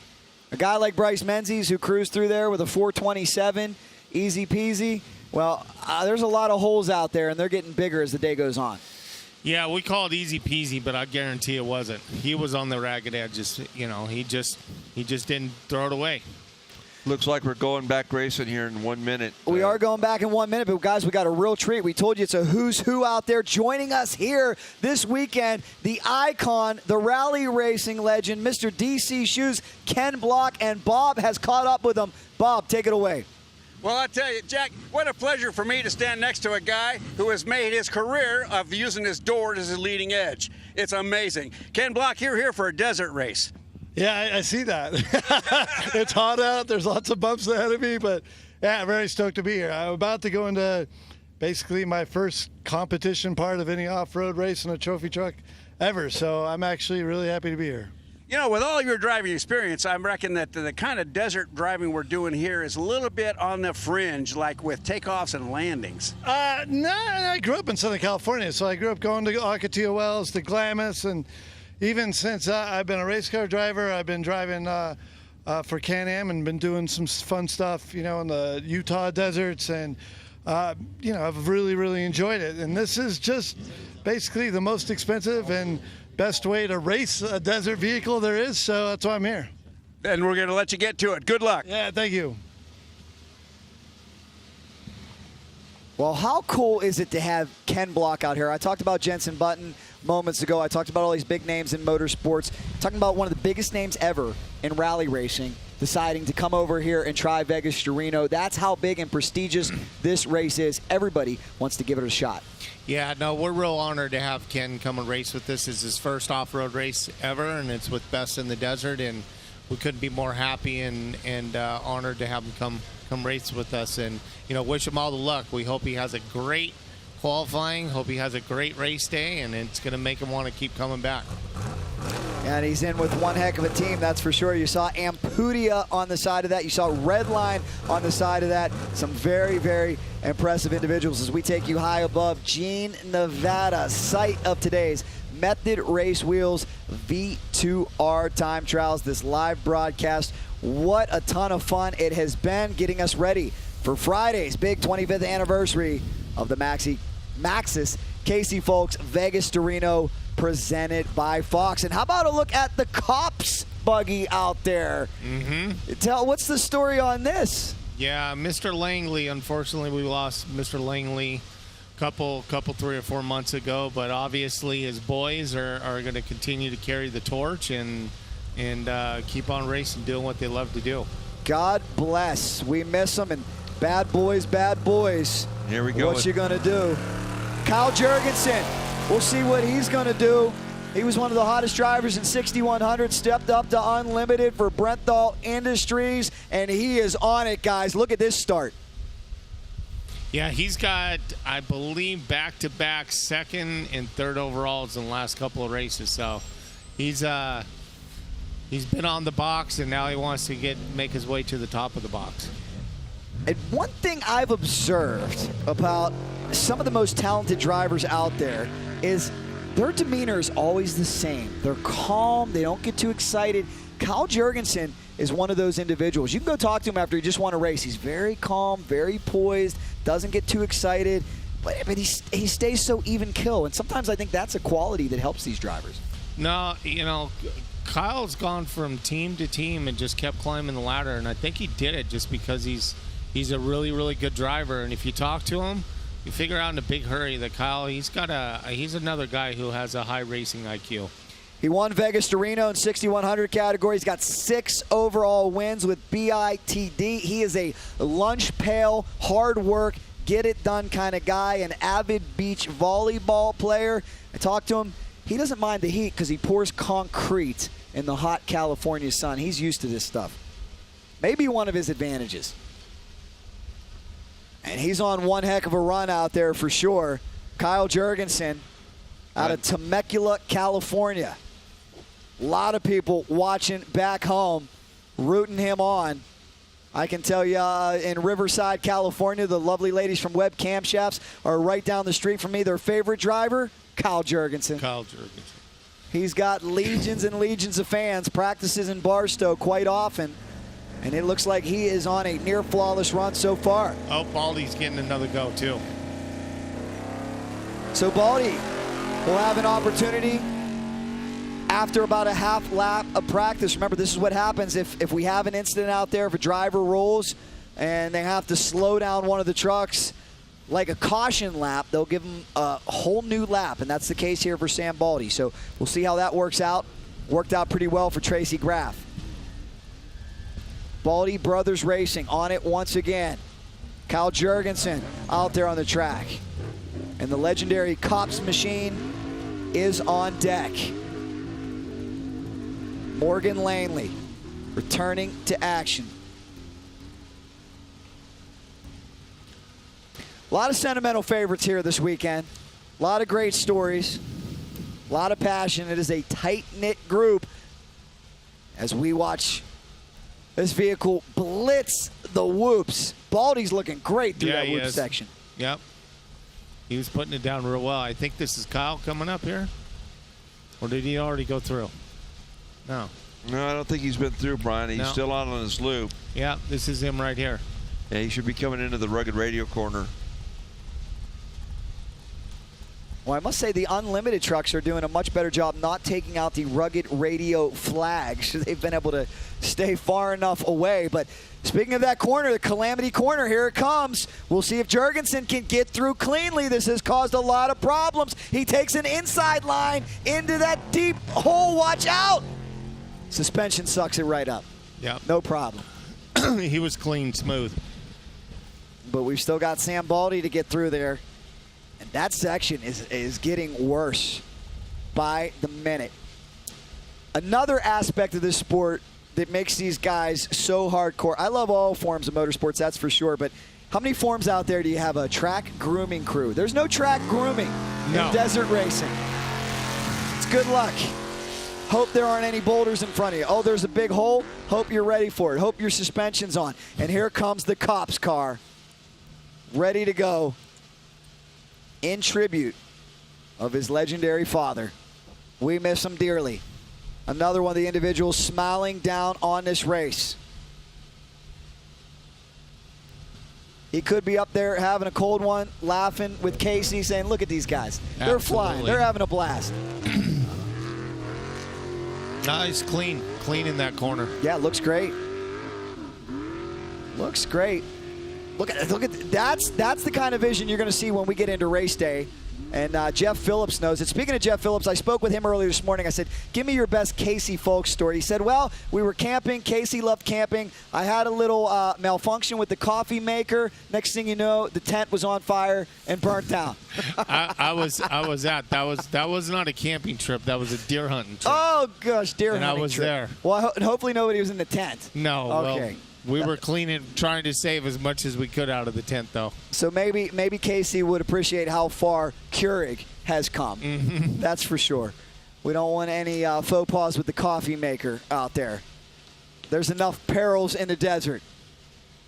A guy like Bryce Menzies, who cruised through there with a 427, easy peasy. Well, there's a lot of holes out there, and they're getting bigger as the day goes on. Yeah, we call it easy peasy, but I guarantee it wasn't. He was on the ragged edges. He just didn't throw it away. Looks like we're going back racing here in 1 minute. We are going back in 1 minute, but guys, we got a real treat. We told you it's a who's who out there. Joining us here this weekend, the icon, the rally racing legend, Mr. DC Shoes, Ken Block, and Bob has caught up with him. Bob, take it away. Well, I tell you, Jack, what a pleasure for me to stand next to a guy who has made his career of using his door as his leading edge. It's amazing. Ken Block, you're here for a desert race. Yeah, I see that. It's hot out. There's lots of bumps ahead of me, but yeah, I'm very stoked to be here. I'm about to go into basically my first competition part of any off-road race in a trophy truck ever, so I'm actually really happy to be here. With all your driving experience, I reckon that the kind of desert driving we're doing here is a little bit on the fringe, like with takeoffs and landings. No, I grew up in Southern California, so I grew up going to Ocotillo Wells, to Glamis, and even since I've been a race car driver, I've been driving for Can-Am and been doing some fun stuff, in the Utah deserts, and I've really, really enjoyed it. And this is just basically the most expensive and best way to race a desert vehicle there is, so that's why I'm here. And we're going to let you get to it. Good luck. Yeah, thank you. Well, how cool is it to have Ken Block out here? I talked about Jenson Button moments ago. I talked about all these big names in motorsports. Talking about one of the biggest names ever in rally racing deciding to come over here and try Vegas to Reno. That's how big and prestigious this race is. Everybody wants to give it a shot. Yeah, no, we're real honored to have Ken come and race with us. It's his first off-road race ever, and it's with Best in the Desert, and we couldn't be more happy and honored to have him come race with us, and wish him all the luck. We hope he has a great qualifying, hope he has a great race day, and it's going to make him want to keep coming back. And he's in with one heck of a team, that's for sure. You saw Ampudia on the side of that. You saw Redline on the side of that. Some very, very impressive individuals as we take you high above Gene, Nevada, site of today's Method Race Wheels V2R time trials. This live broadcast, what a ton of fun it has been, getting us ready for Friday's big 25th anniversary of the Maxxis Casey Folks Vegas to Reno, presented by Fox. And how about a look at the Cops buggy out there? What's the story on this? Yeah, Mr. Langley, unfortunately we lost Mr. Langley couple 3 or 4 months ago, but obviously his boys are going to continue to carry the torch and keep on racing, doing what they love to do. God bless. We miss them, and bad boys. Here we go. What you going to do? Kyle Jurgensen, we'll see what he's going to do. He was one of the hottest drivers in 6100, stepped up to Unlimited for Brenthal Industries, and he is on it, guys. Look at this start. Yeah, he's got, I believe, back-to-back second and third overalls in the last couple of races. So he's been on the box, and now he wants to make his way to the top of the box. And one thing I've observed about some of the most talented drivers out there is their demeanor is always the same. They're calm. They don't get too excited. Kyle Jurgensen is one of those individuals. You can go talk to him after he just won a race. He's very calm, very poised, doesn't get too excited. but he stays so even kill, and sometimes I think that's a quality that helps these drivers. No, you know, Kyle's gone from team to team and just kept climbing the ladder, and I think he did it just because he's a really, really good driver. And if you talk to him, you figure out in a big hurry that Kyle, he's another guy who has a high racing IQ. He won Vegas to Reno in 6100 category. He's got 6 overall wins with BITD. He is a lunch pail, hard work, get it done kind of guy, an avid beach volleyball player. I talked to him. He doesn't mind the heat because he pours concrete in the hot California sun. He's used to this stuff. Maybe one of his advantages. And he's on one heck of a run out there for sure. Kyle Jurgensen out of Temecula, California. A lot of people watching back home, rooting him on. I can tell you in Riverside, California, the lovely ladies from Webb Camshafts are right down the street from me. Their favorite driver, Kyle Jurgensen. Kyle Jurgensen. He's got legions and legions of fans, practices in Barstow quite often, and it looks like he is on a near flawless run so far. Oh, Baldy's getting another go too. So Baldy will have an opportunity after about a half lap of practice. Remember, this is what happens if we have an incident out there, if a driver rolls and they have to slow down one of the trucks, like a caution lap, they'll give him a whole new lap, and that's the case here for Sam Baldy. So we'll see how that works out. Worked out pretty well for Tracy Graff. Baldy Brothers Racing on it once again. Kyle Jurgensen out there on the track. And the legendary Cops machine is on deck. Morgan Langley returning to action. A lot of sentimental favorites here this weekend. A lot of great stories. A lot of passion. It is a tight-knit group as we watch this vehicle blitz the whoops. Baldy's looking great through that whoop section. Yep. He was putting it down real well. I think this is Kyle coming up here. Or did he already go through? No. No, I don't think he's been through, Brian. He's still on his loop. Yeah, this is him right here. Yeah, he should be coming into the rugged radio corner. Well, I must say the Unlimited trucks are doing a much better job not taking out the rugged radio flags. They've been able to stay far enough away. But speaking of that corner, the Calamity corner, here it comes. We'll see if Jurgensen can get through cleanly. This has caused a lot of problems. He takes an inside line into that deep hole. Watch out. Suspension sucks it right up. Yeah. No problem. He was clean, smooth. But we've still got Sam Baldy to get through there. And that section is getting worse by the minute. Another aspect of this sport that makes these guys so hardcore. I love all forms of motorsports, that's for sure. But how many forms out there do you have a track grooming crew? There's no track grooming in desert racing. It's good luck. Hope there aren't any boulders in front of you. Oh, there's a big hole. Hope you're ready for it. Hope your suspension's on. And here comes the Cops car, ready to go in tribute of his legendary father. We miss him dearly. Another one of the individuals smiling down on this race. He could be up there having a cold one, laughing with Casey, saying, look at these guys. They're flying. They're having a blast. Nice, clean in that corner. Yeah, looks great. Looks great. Look at that's the kind of vision you're going to see when we get into race day. And Jeff Phillips knows it. Speaking of Jeff Phillips, I spoke with him earlier this morning. I said, give me your best Casey Folks story. He said, well, we were camping. Casey loved camping. I had a little malfunction with the coffee maker. Next thing you know, the tent was on fire and burnt down. I was at that was not a camping trip. That was a deer hunting trip. Oh gosh, deer hunting trip. And I was there. Well, hopefully nobody was in the tent. No. Okay. Well, we were cleaning, trying to save as much as we could out of the tent, though. So maybe Casey would appreciate how far Keurig has come. Mm-hmm. That's for sure. We don't want any faux pas with the coffee maker out there. There's enough perils in the desert.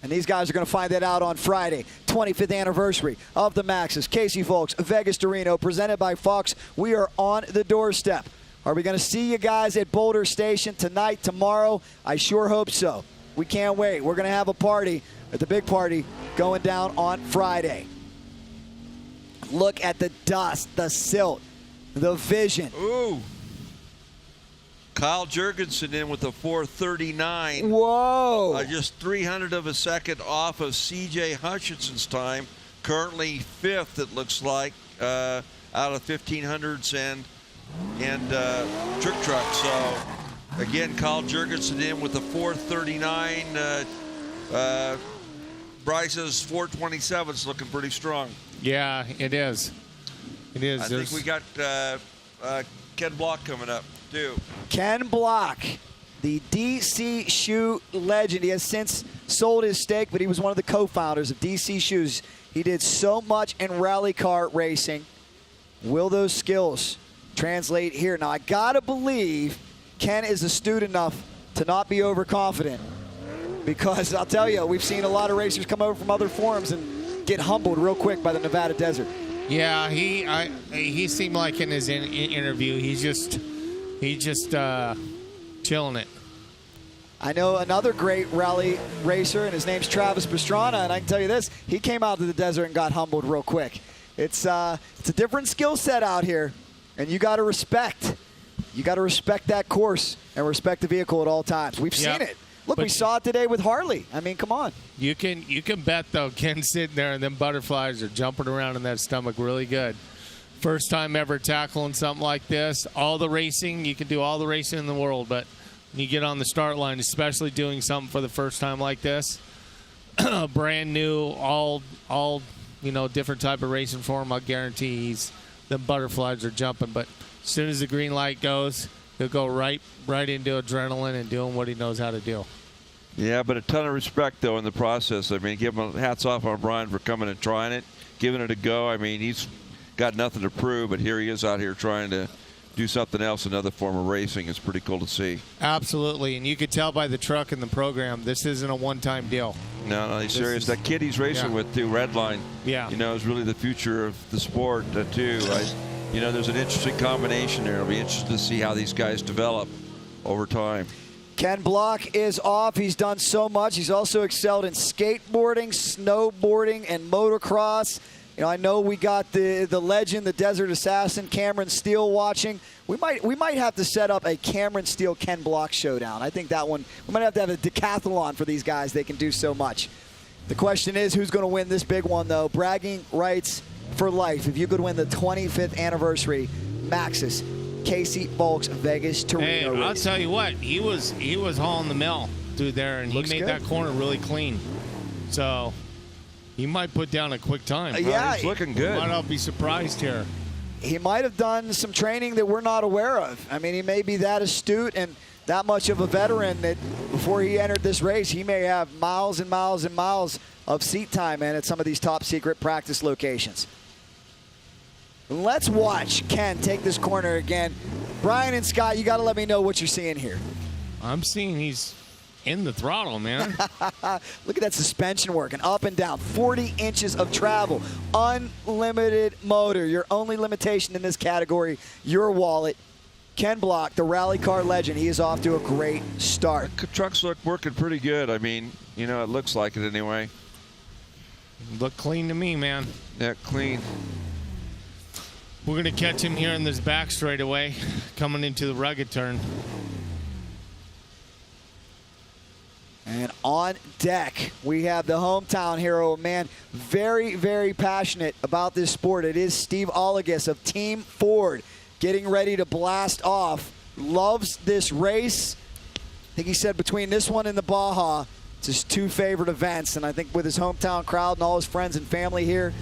And these guys are going to find that out on Friday, 25th anniversary of the Maxxis. Casey Folks, Vegas to Reno, presented by Fox. We are on the doorstep. Are we going to see you guys at Boulder Station tonight, tomorrow? I sure hope so. We can't wait. We're going to have a party, the big party, going down on Friday. Look at the dust, the silt, the vision. Ooh. Kyle Jurgensen in with a 4:39. Whoa. Just 300 of a second off of C.J. Hutchinson's time. Currently 5th, it looks like, out of 1500s and trick truck. So, again, Kyle Jurgensen in with a 4:39. Bryce's 4:27 is looking pretty strong. Yeah, it is. It is. I think we got Ken Block coming up, too. Ken Block, the DC Shoe legend. He has since sold his stake, but he was one of the co-founders of DC Shoes. He did so much in rally car racing. Will those skills translate here? Now, I got to believe Ken is astute enough to not be overconfident, because I'll tell you, we've seen a lot of racers come over from other forums and get humbled real quick by the Nevada desert. Yeah, he seemed like in his interview, he's just chilling it. I know another great rally racer, and his name's Travis Pastrana, and I can tell you this, he came out to the desert and got humbled real quick. It's a different skill set out here, and you got to respect. You got to respect that course and respect the vehicle at all times. We've seen it. Look, we saw it today with Harley. I mean, come on. You can bet, though, Ken's sitting there and them butterflies are jumping around in that stomach really good. First time ever tackling something like this. All the racing, you can do all the racing in the world, but when you get on the start line, especially doing something for the first time like this, brand new, all different type of racing for him, I guarantee them butterflies are jumping. But as soon as the green light goes, he'll go right into adrenaline and doing what he knows how to do. Yeah, but a ton of respect, though, in the process. I mean, give him hats off on Brian for coming and trying it, giving it a go. I mean, he's got nothing to prove, but here he is out here trying to do something else, another form of racing. It's pretty cool to see. Absolutely, and you could tell by the truck and the program, this isn't a one-time deal. No, he's serious. That kid he's racing with, too, Redline, is really the future of the sport, too. There's an interesting combination there. It'll be interesting to see how these guys develop over time. Ken Block is off. He's done so much. He's also excelled in skateboarding, snowboarding, and motocross. I know we got the legend, the Desert Assassin, Cameron Steele watching. We might have to set up a Cameron Steele Ken Block showdown. I think that one, we might have to have a decathlon for these guys. They can do so much. The question is, who's going to win this big one, though? Bragging rights for life. If you could win the 25th anniversary Maxxis Casey Folks Vegas to Reno race. I'll tell you what, he was hauling the mill through there, and he made that corner really clean. So he might put down a quick time. Yeah, he's looking good. Might not be surprised here. He might have done some training that we're not aware of. I mean, he may be that astute and that much of a veteran that before he entered this race, he may have miles and miles and miles of seat time in at some of these top secret practice locations. Let's watch Ken take this corner again. Brian and Scott, you got to let me know what you're seeing here. I'm seeing he's in the throttle, man. Look at that suspension working up and down. 40 inches of travel. Unlimited motor. Your only limitation in this category, your wallet. Ken Block, the rally car legend, he is off to a great start. The trucks look working pretty good. I mean, it looks like it anyway. Look clean to me, man. Yeah, clean. We're going to catch him here in this back straightaway, coming into the rugged turn. And on deck, we have the hometown hero, man, very, very passionate about this sport. It is Steve Olagus of Team Ford getting ready to blast off. Loves this race. I think he said between this one and the Baja, it's his two favorite events. And I think with his hometown crowd and all his friends and family here,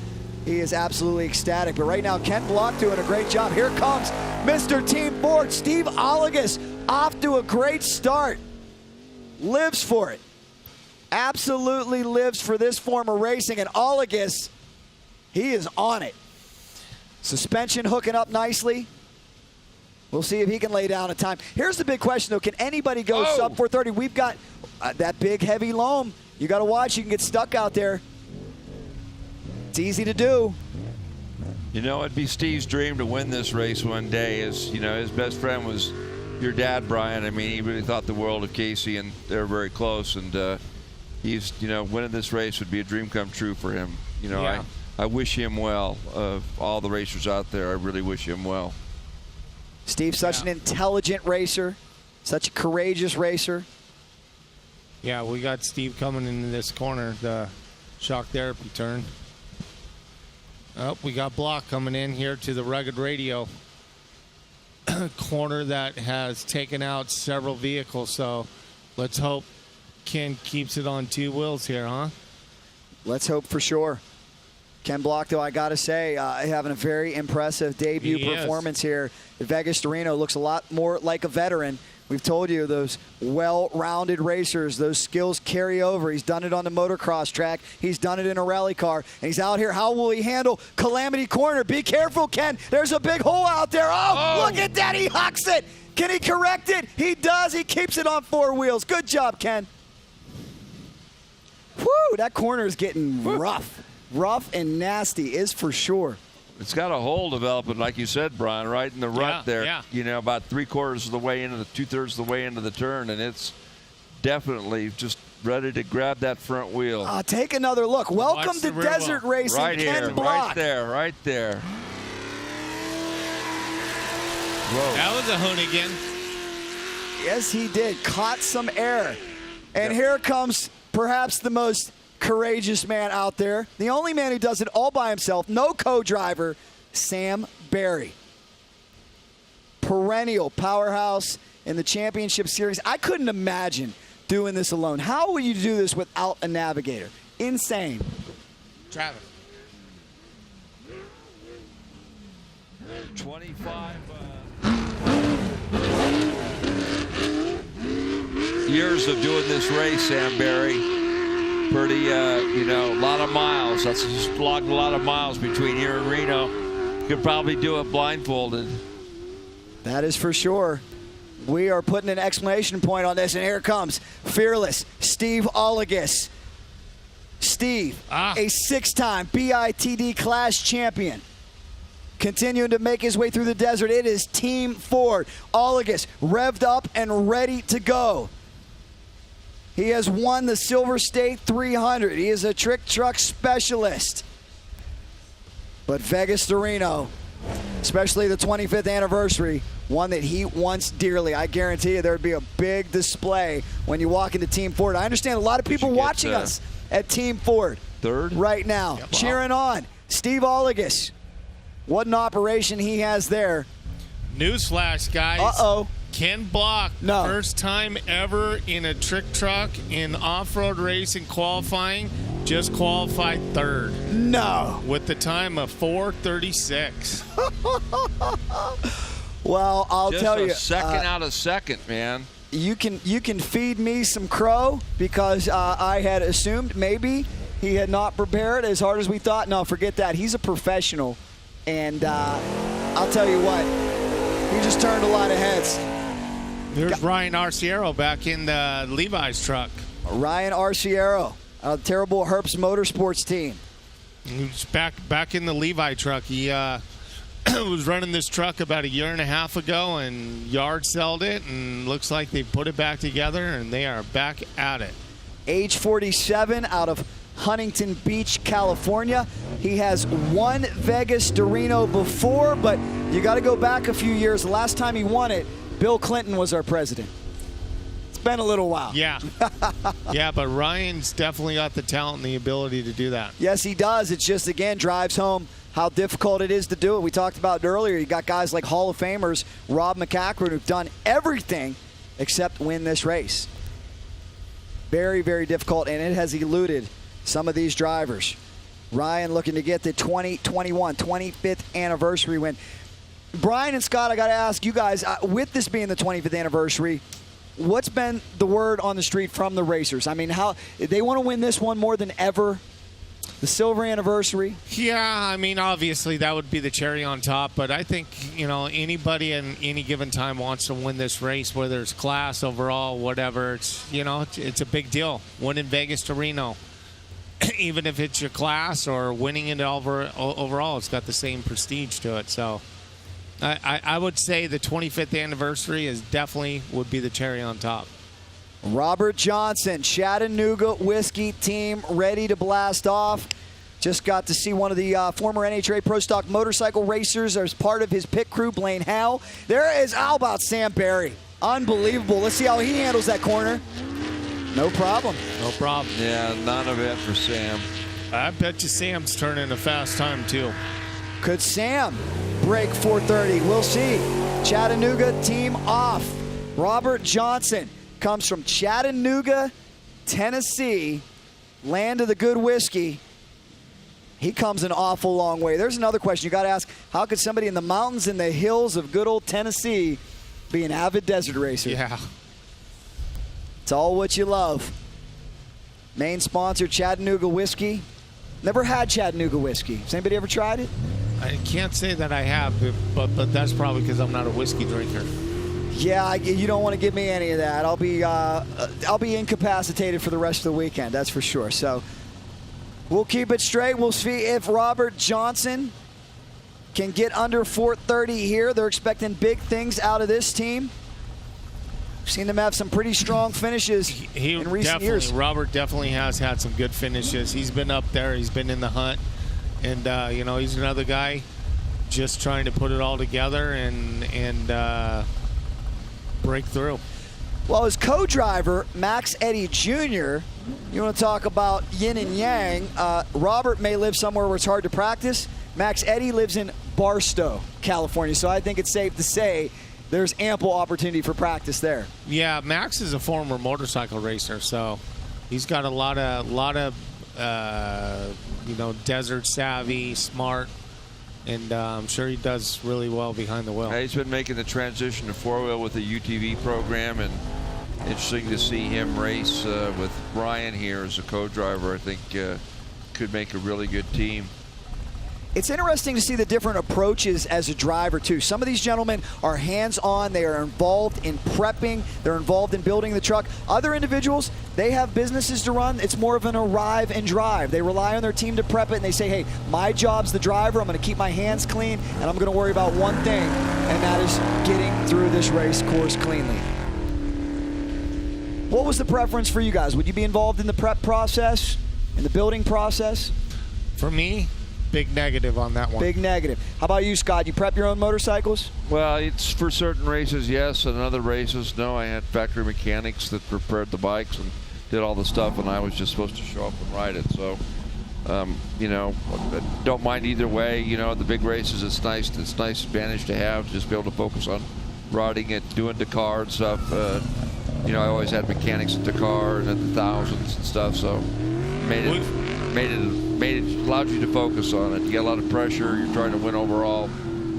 he is absolutely ecstatic. But right now, Ken Block doing a great job. Here comes Mr. Team Ford, Steve Olagus, off to a great start. Lives for it. Absolutely lives for this form of racing. And Olagus, he is on it. Suspension hooking up nicely. We'll see if he can lay down a time. Here's the big question, though. Can anybody go sub 430? We've got that big, heavy loam. You got to watch. You can get stuck out there. It's easy to do. It'd be Steve's dream to win this race one day. His best friend was your dad, Brian. I mean, he really thought the world of Casey, and they're very close. And he's, winning this race would be a dream come true for him. I wish him well. Of all the racers out there, I really wish him well. Steve's such an intelligent racer, such a courageous racer. Yeah, we got Steve coming into this corner, the shock therapy turn. Oh, we got Block coming in here to the rugged radio corner that has taken out several vehicles. So let's hope Ken keeps it on 2 wheels here, huh? Let's hope for sure. Ken Block, though, I got to say, having a very impressive debut performance here at Vegas to Reno. Looks a lot more like a veteran. We've told you those well-rounded racers, those skills carry over. He's done it on the motocross track. He's done it in a rally car. And he's out here. How will he handle Calamity Corner? Be careful, Ken. There's a big hole out there. Oh, look at that. He hucks it. Can he correct it? He does. He keeps it on 4 wheels. Good job, Ken. Whew, that corner is getting rough. Rough and nasty is for sure. It's got a hole developing, like you said, Brian, right in the rut there. Yeah. You know, about 3/4 of the way into the 2/3 of the way into the turn, and it's definitely just ready to grab that front wheel. Take another look. Welcome to Desert Racing, right Ken here, Block. right there. Whoa. That was a hoonigan. Yes, he did. Caught some air. And here comes perhaps the most courageous man out there. The only man who does it all by himself. No co-driver. Sam Barry. Perennial powerhouse in the championship series. I couldn't imagine doing this alone. How will you do this without a navigator? Insane. Travis. 25 years of doing this race, Sam Barry. Pretty, a lot of miles. That's just logged a lot of miles between here and Reno. Could probably do it blindfolded. That is for sure. We are putting an exclamation point on this, and here comes fearless Steve Olagus. Steve, a 6-time BITD class champion. Continuing to make his way through the desert. It is Team Ford. Olagus revved up and ready to go. He has won the Silver State 300. He is a trick truck specialist. But Vegas to Reno, especially the 25th anniversary, one that he wants dearly. I guarantee you there would be a big display when you walk into Team Ford. I understand a lot of people watching us at Team Ford third right now, cheering on Steve Olagus. What an operation he has there. Newsflash, guys. Uh-oh. Ken Block, first time ever in a trick truck in off-road racing qualifying, just qualified 3rd. No. With the time of 4:36. Well, I'll tell you. Just a second out of second, man. You can feed me some crow because I had assumed maybe he had not prepared as hard as we thought. No, forget that. He's a professional. And I'll tell you what, he just turned a lot of heads. There's Ryan Arciero back in the Levi's truck. Ryan Arciero, terrible Herps Motorsports team. He's back in the Levi truck. He was running this truck about 1.5 years ago and yard sold it, and looks like they put it back together, and they are back at it. Age 47 out of Huntington Beach, California. He has won Vegas to Reno before, but you got to go back a few years. The last time he won it, Bill Clinton was our president. It's been a little while. Yeah. Yeah, but Ryan's definitely got the talent and the ability to do that. Yes, he does. It's just, again, drives home how difficult it is to do it. We talked about it earlier. You got guys like Hall of Famers, Rob McCackron, who've done everything except win this race. Very, very difficult, and it has eluded some of these drivers. Ryan looking to get the 2021 25th anniversary win. Brian and Scott, I got to ask you guys, with this being the 25th anniversary, what's been the word on the street from the racers? I mean, how they want to win this one more than ever? The silver anniversary? Yeah, I mean, obviously that would be the cherry on top, but I think, anybody in any given time wants to win this race, whether it's class, overall, whatever. It's, it's a big deal. Winning Vegas to Reno. Even if it's your class or winning it overall, it's got the same prestige to it. So I would say the 25th anniversary is definitely would be the cherry on top. Robert Johnson, Chattanooga Whiskey team ready to blast off. Just got to see one of the former NHRA Pro Stock motorcycle racers as part of his pit crew, Blaine Howe. There is, how about Sam Barry? Unbelievable. Let's see how he handles that corner. No problem. No problem. Yeah, non-event for Sam. I bet you Sam's turning a fast time, too. Could Sam break 4:30? We'll see. Chattanooga team off. Robert Johnson comes from Chattanooga, Tennessee, land of the good whiskey. He comes an awful long way. There's another question you got to ask. How could somebody in the mountains and the hills of good old Tennessee be an avid desert racer? Yeah. It's all what you love. Main sponsor, Chattanooga Whiskey. Never had Chattanooga whiskey. Has anybody ever tried it? I can't say that I have, but that's probably because I'm not a whiskey drinker. Yeah, you don't want to give me any of that. I'll be incapacitated for the rest of the weekend. That's for sure. So we'll keep it straight. We'll see if Robert Johnson can get under 4:30 here. They're expecting big things out of this team. We've seen them have some pretty strong finishes in recent years. Robert definitely has had some good finishes. He's been up there. He's been in the hunt. And, he's another guy just trying to put it all together and break through. Well, as co-driver, Max Eddy Jr., you want to talk about yin and yang. Robert may live somewhere where it's hard to practice. Max Eddy lives in Barstow, California, so I think it's safe to say there's ample opportunity for practice there. Yeah, Max is a former motorcycle racer, so he's got a lot of desert savvy, smart, and I'm sure he does really well behind the wheel. He's been making the transition to four-wheel with the UTV program, and interesting to see him race with Brian here as a co-driver. I think could make a really good team. It's interesting to see the different approaches as a driver, too. Some of these gentlemen are hands-on. They are involved in prepping. They're involved in building the truck. Other individuals, they have businesses to run. It's more of an arrive and drive. They rely on their team to prep it, and they say, hey, my job's the driver. I'm going to keep my hands clean, and I'm going to worry about one thing, and that is getting through this race course cleanly. What was the preference for you guys? Would you be involved in the prep process, in the building process? For me, big negative on that one. Big negative. How about you, Scott? You prep your own motorcycles? Well, it's for certain races, yes, and other races, no. I had factory mechanics that prepared the bikes and did all the stuff, and I was just supposed to show up and ride it. So, don't mind either way. The big races, it's nice advantage to have, to just be able to focus on riding it, doing Dakar and stuff. I always had mechanics at Dakar and at the thousands and stuff, so made it allowed you to focus on it. You get a lot of pressure. You're trying to win overall.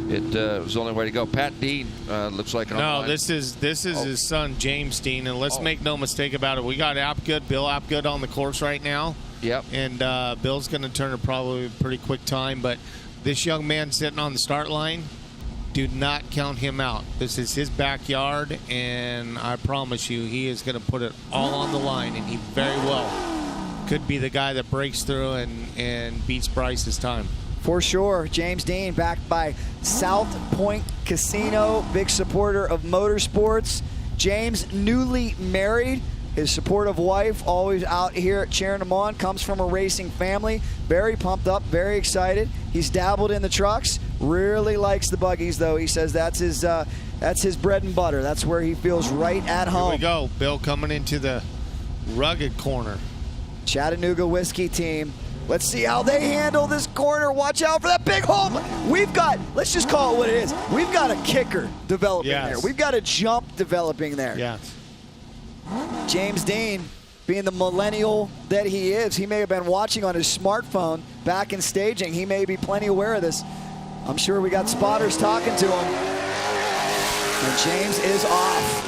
It was the only way to go. Pat Dean looks like no. This is his son James Dean, and let's make no mistake about it. We got Bill Apgood on the course right now. Yep. And Bill's going to turn probably a pretty quick time, but this young man sitting on the start line, do not count him out. This is his backyard, and I promise you, he is going to put it all on the line, and he very well could be the guy that breaks through and beats Bryce's time. For sure. James Dean, backed by South Point Casino, big supporter of motorsports. James, newly married. His supportive wife, always out here cheering him on, comes from a racing family. Very pumped up, very excited. He's dabbled in the trucks. Really likes the buggies, though. He says that's his bread and butter. That's where he feels right at home. Here we go. Bill coming into the rugged corner. Chattanooga Whiskey team. Let's see how they handle this corner. Watch out for that big hole. Let's just call it what it is. We've got a kicker developing there. We've got a jump developing there. Yes. James Dean, being the millennial that he is, he may have been watching on his smartphone back in staging. He may be plenty aware of this. I'm sure we got spotters talking to him. And James is off.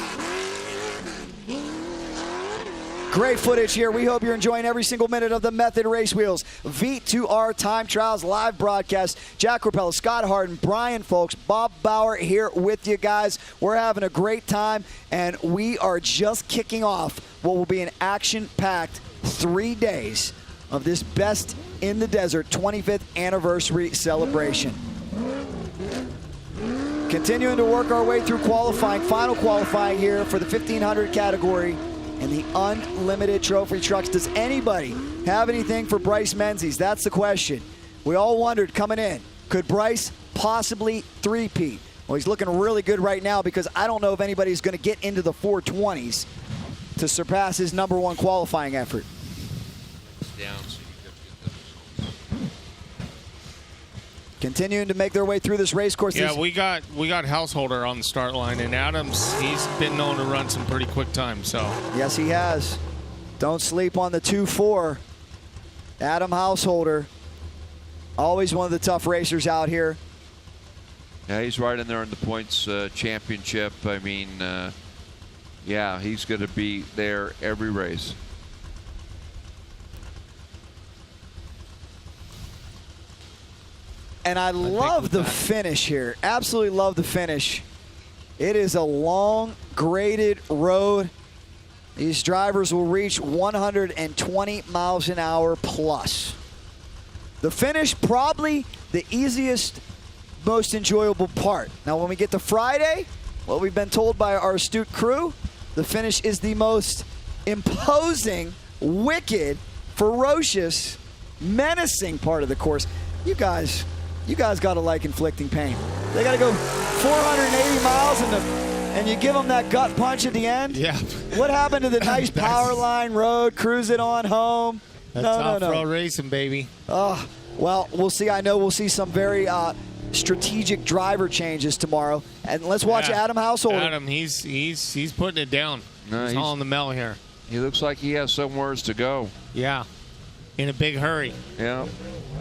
Great footage here. We hope you're enjoying every single minute of the Method Race Wheels V2R Time Trials live broadcast. Jack Rapella, Scott Harden, Brian Folks, Bob Bauer here with you guys. We're having a great time, and we are just kicking off what will be an action-packed 3 days of this Best in the Desert 25th anniversary celebration. Continuing to work our way through qualifying, final qualifying here for the 1500 category and the unlimited trophy trucks. Does anybody have anything for Bryce Menzies? That's the question. We all wondered coming in, could Bryce possibly three-peat? Well, he's looking really good right now because I don't know if anybody's going to get into the 420s to surpass his #1 qualifying effort. Continuing to make their way through this race course. Yeah, we got Householder on the start line, and Adams, he's been known to run some pretty quick time. So yes, he has. Don't sleep on the 2-4. Adam Householder, always one of the tough racers out here. Yeah, he's right in there in the points championship. I mean, yeah, he's going to be there every race. And I love the finish here. Absolutely love the finish. It is a long, graded road. These drivers will reach 120 miles an hour plus. The finish, probably the easiest, most enjoyable part. Now, when we get to Friday, what we've been told by our astute crew, the finish is the most imposing, wicked, ferocious, menacing part of the course. You guys got to like inflicting pain. They got to go 480 miles and you give them that gut punch at the end? Yeah. What happened to the nice power line road, cruise it on home? That's off-road racing, baby. Oh, well, we'll see. I know we'll see some very strategic driver changes tomorrow. And let's watch Adam Householder. Adam, he's putting it down. He's hauling the mail here. He looks like he has somewheres to go. Yeah, in a big hurry. Yeah.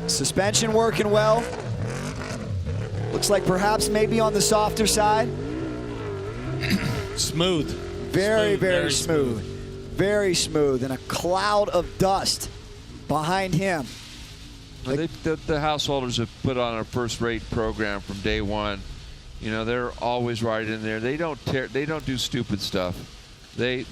Suspension working well. Looks like perhaps maybe on the softer side. Smooth. Very smooth. Very smooth. And a cloud of dust behind him. Well, the Householders have put on a first-rate program from day one. You know, they're always right in there. They don't do stupid stuff. They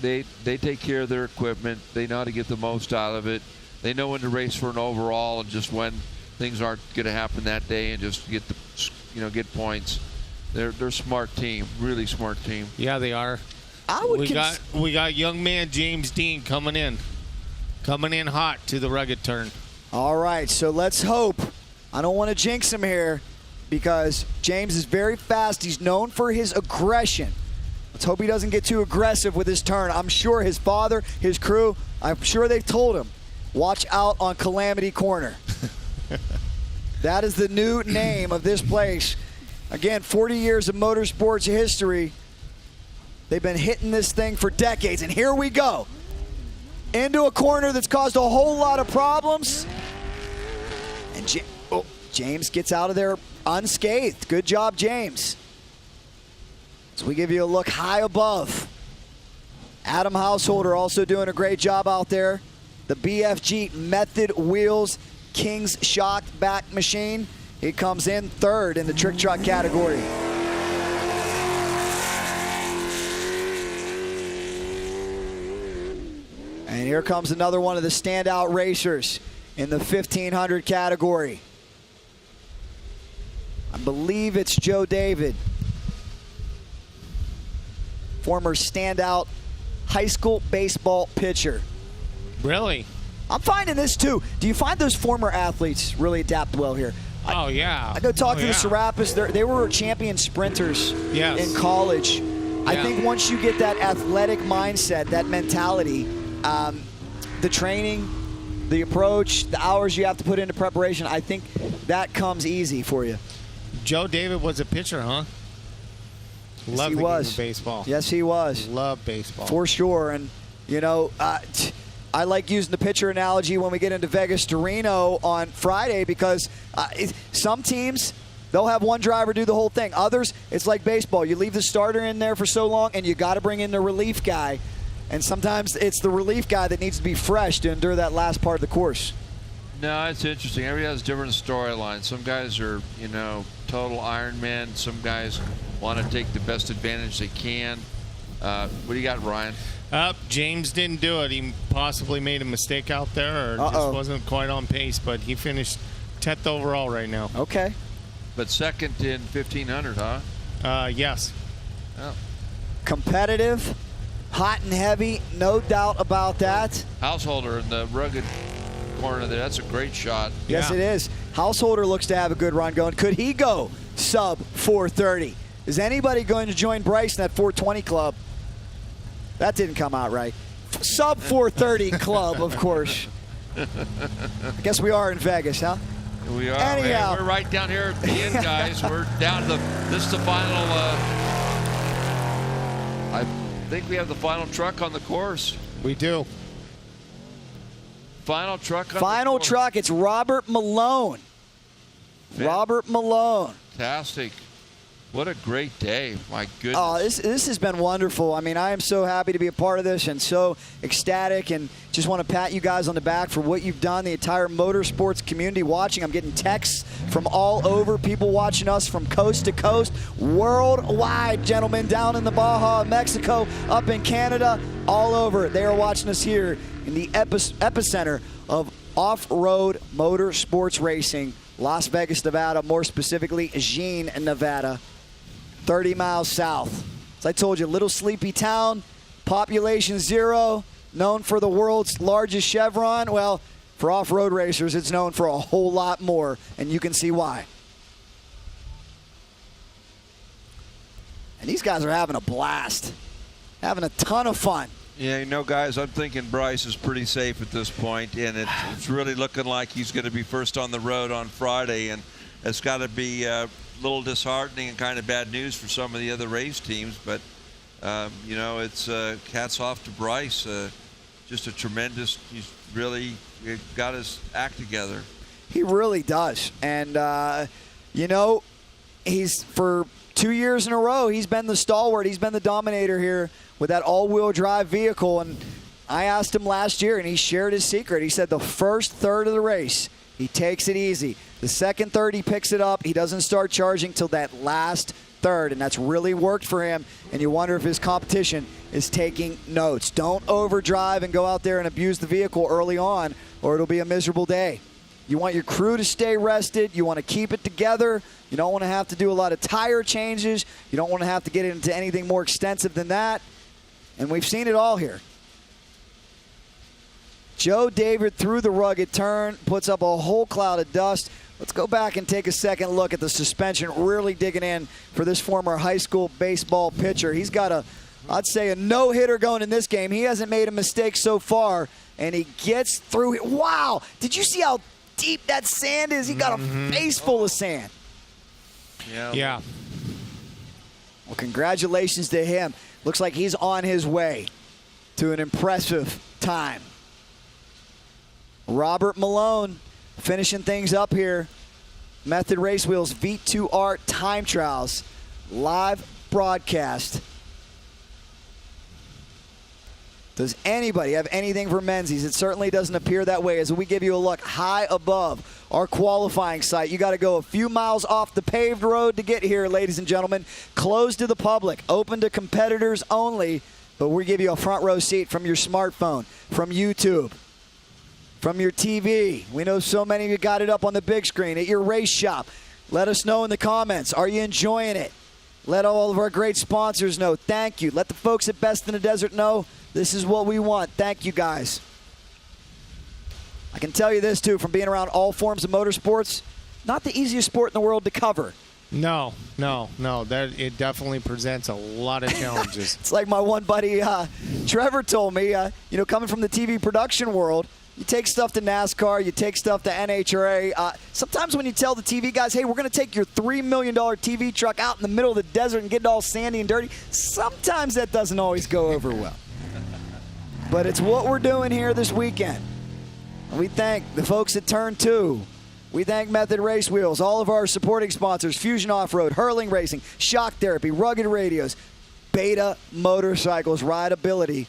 take care of their equipment. They know how to get the most out of it. They know when to race for an overall and just when things aren't going to happen that day and just get get points. They're a smart team, really smart team. Yeah, they are. We got young man James Dean coming in hot to the rugged turn. All right, so let's hope. I don't want to jinx him here because James is very fast. He's known for his aggression. Let's hope he doesn't get too aggressive with his turn. I'm sure his father, his crew, I'm sure they've told him, watch out on Calamity Corner. That is the new name of this place. Again, 40 years of motorsports history. They've been hitting this thing for decades, and here we go. Into a corner that's caused a whole lot of problems. And James gets out of there unscathed. Good job, James. So we give you a look high above. Adam Householder also doing a great job out there. The BFG Method Wheels King's Shock back machine. He comes in third in the trick truck category. And here comes another one of the standout racers in the 1500 category. I believe it's Joe David. Former standout high school baseball pitcher. Really? I'm finding this too. Do you find those former athletes really adapt well here? Oh, yeah. I go talk to the Serapis. They were champion sprinters in college. I think once you get that athletic mindset, that mentality, the training, the approach, the hours you have to put into preparation, I think that comes easy for you. Joe David was a pitcher, huh? Yes, Love he the was. game of baseball. Yes, he was. Love baseball. For sure. And, you know, I like using the pitcher analogy when we get into Vegas to Reno on Friday because some teams, they'll have one driver do the whole thing. Others, it's like baseball. You leave the starter in there for so long, and you got to bring in the relief guy. And sometimes it's the relief guy that needs to be fresh to endure that last part of the course. No, it's interesting. Everybody has different storylines. Some guys are, you know, total Iron Men. Some guys want to take the best advantage they can. What do you got, Ryan? James didn't do it. He possibly made a mistake out there or just wasn't quite on pace, but he finished 10th overall right now. Okay. But second in 1500, huh? Yes. Oh. Competitive, hot and heavy, no doubt about that. Householder in the rugged corner there. That's a great shot. Yes, it is. Householder looks to have a good run going. Could he go sub 430? Is anybody going to join Bryce in that 420 club? That didn't come out right. Sub 430 club, of course. I guess we are in Vegas, huh? We are. Anyhow. We're right down here at the end, guys. We're down to this is the final. I think we have the final truck on the course. We do. Final truck on Final the course. truck. It's Robert Malone. Robert Malone. Fantastic. What a great day. My goodness. Oh, this has been wonderful. I mean, I am so happy to be a part of this and so ecstatic, and just want to pat you guys on the back for what you've done. The entire motorsports community watching. I'm getting texts from all over, people watching us from coast to coast, worldwide, gentlemen, down in the Baja, Mexico, up in Canada, all over. They are watching us here in the epicenter of off-road motorsports racing, Las Vegas, Nevada, more specifically, Jean, Nevada. 30 miles south. As I told you, little sleepy town, population 0, known for the world's largest Chevron. Well, for off-road racers, it's known for a whole lot more, and you can see why. And these guys are having a blast, having a ton of fun. Yeah, you know, guys, I'm thinking Bryce is pretty safe at this point, and it's really looking like he's going to be first on the road on Friday, and it's got to be a little disheartening and kind of bad news for some of the other race teams, but, you know, it's hats off to Bryce. Just a tremendous, he's really got his act together. He really does, and, you know, he's for 2 years in a row, he's been the stalwart, he's been the dominator here with that all-wheel drive vehicle. And I asked him last year, and he shared his secret. He said the first third of the race, he takes it easy. The second third, he picks it up. He doesn't start charging till that last third, and that's really worked for him. And you wonder if his competition is taking notes. Don't overdrive and go out there and abuse the vehicle early on, or it'll be a miserable day. You want your crew to stay rested. You want to keep it together. You don't want to have to do a lot of tire changes. You don't want to have to get into anything more extensive than that. And we've seen it all here. Joe David through the rugged turn, puts up a whole cloud of dust. Let's go back and take a second look at the suspension, really digging in for this former high school baseball pitcher. He's got I'd say a no-hitter going in this game. He hasn't made a mistake so far, and he gets through it. Wow! Did you see how deep that sand is? He got a face full of sand. Yeah. Well, congratulations to him. Looks like he's on his way to an impressive time. Robert Malone finishing things up here. Method Race Wheels V2R time trials. Live broadcast. Does anybody have anything for Mckenzies? It certainly doesn't appear that way as we give you a look high above our qualifying site. You got to go a few miles off the paved road to get here, ladies and gentlemen. Closed to the public, open to competitors only, but we give you a front row seat from your smartphone, from YouTube, from your TV. We know so many of you got it up on the big screen at your race shop. Let us know in the comments. Are you enjoying it? Let all of our great sponsors know. Thank you. Let the folks at Best in the Desert know. This is what we want. Thank you, guys. I can tell you this, too, from being around all forms of motorsports, not the easiest sport in the world to cover. No. It definitely presents a lot of challenges. It's like my one buddy, Trevor, told me, coming from the TV production world, you take stuff to NASCAR, you take stuff to NHRA. Sometimes when you tell the TV guys, hey, we're going to take your $3 million TV truck out in the middle of the desert and get it all sandy and dirty, sometimes that doesn't always go over well. But it's what we're doing here this weekend. We thank the folks at Turn 2. We thank Method Race Wheels, all of our supporting sponsors, Fusion Off-Road, Hurling Racing, Shock Therapy, Rugged Radios, Beta Motorcycles, Rideability.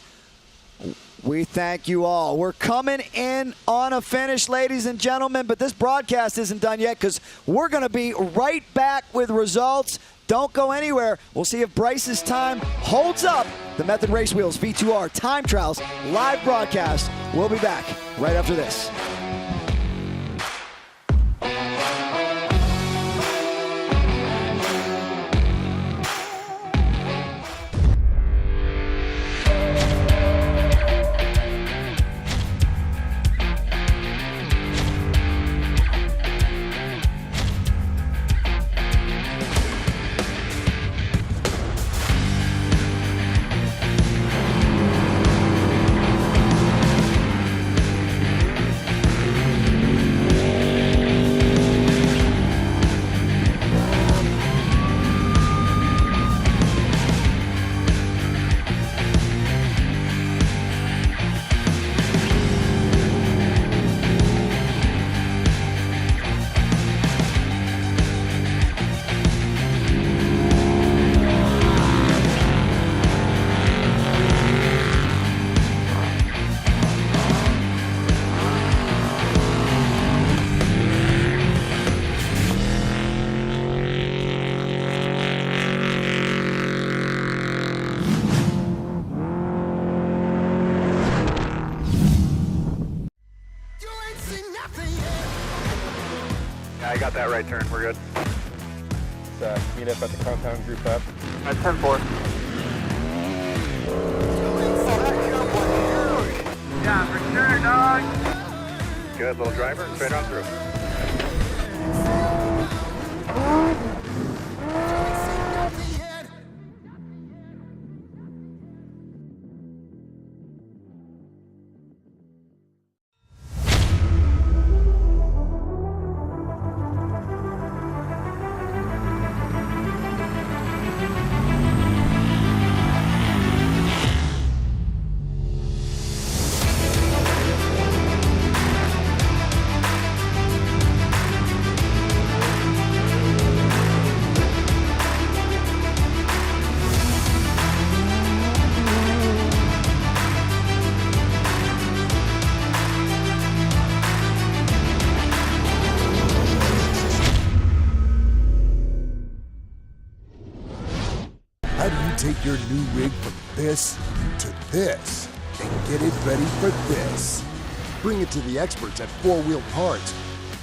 We thank you all. We're coming in on a finish, ladies and gentlemen, but this broadcast isn't done yet because we're going to be right back with results. Don't go anywhere. We'll see if Bryce's time holds up. The Method Race Wheels V2R Time Trials live broadcast. We'll be back right after this. got that right turn. We're good. Let's meet up at the compound group up. At 10-4. Yeah, for sure, dog. Good little driver, straight on through. How do you take your new rig from this to this and get it ready for this? Bring it to the experts at 4-Wheel Parts,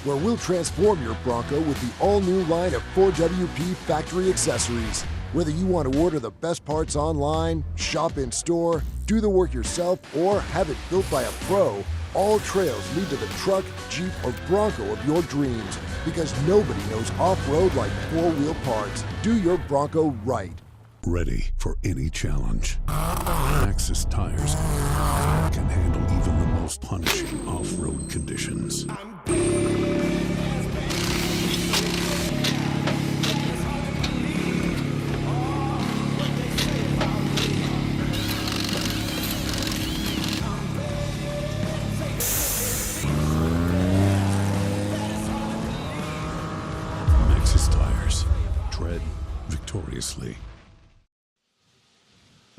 where we'll transform your Bronco with the all-new line of 4WP factory accessories. Whether you want to order the best parts online, shop in store, do the work yourself, or have it built by a pro, all trails lead to the truck, Jeep, or Bronco of your dreams, because nobody knows off-road like 4-Wheel Parts. Do your Bronco right. Ready for any challenge. Maxxis Tires can handle even the most punishing off-road conditions. Maxxis Tires. Tread victoriously.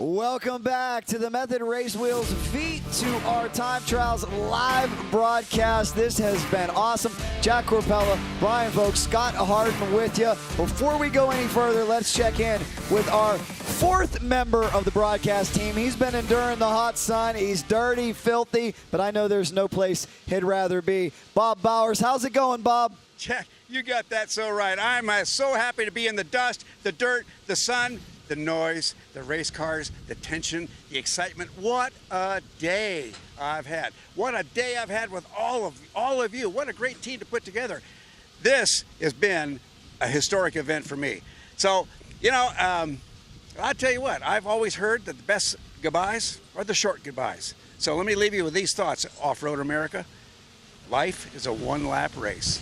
Welcome back to the Method Race Wheels V2R Time Trials live broadcast. This has been awesome. Jack Corpella, Brian Vokes, Scott Harden with you. Before we go any further, let's check in with our fourth member of the broadcast team. He's been enduring the hot sun. He's dirty, filthy, but I know there's no place he'd rather be. Bob Bowers, how's it going, Bob? Jack, you got that so right. I'm so happy to be in the dust, the dirt, the sun, the noise, the race cars, the tension, the excitement. What a day I've had. What a day I've had with all of you. What a great team to put together. This has been a historic event for me. So, you know, I'll tell you what, I've always heard that the best goodbyes are the short goodbyes. So let me leave you with these thoughts, Off-Road America. Life is a one-lap race.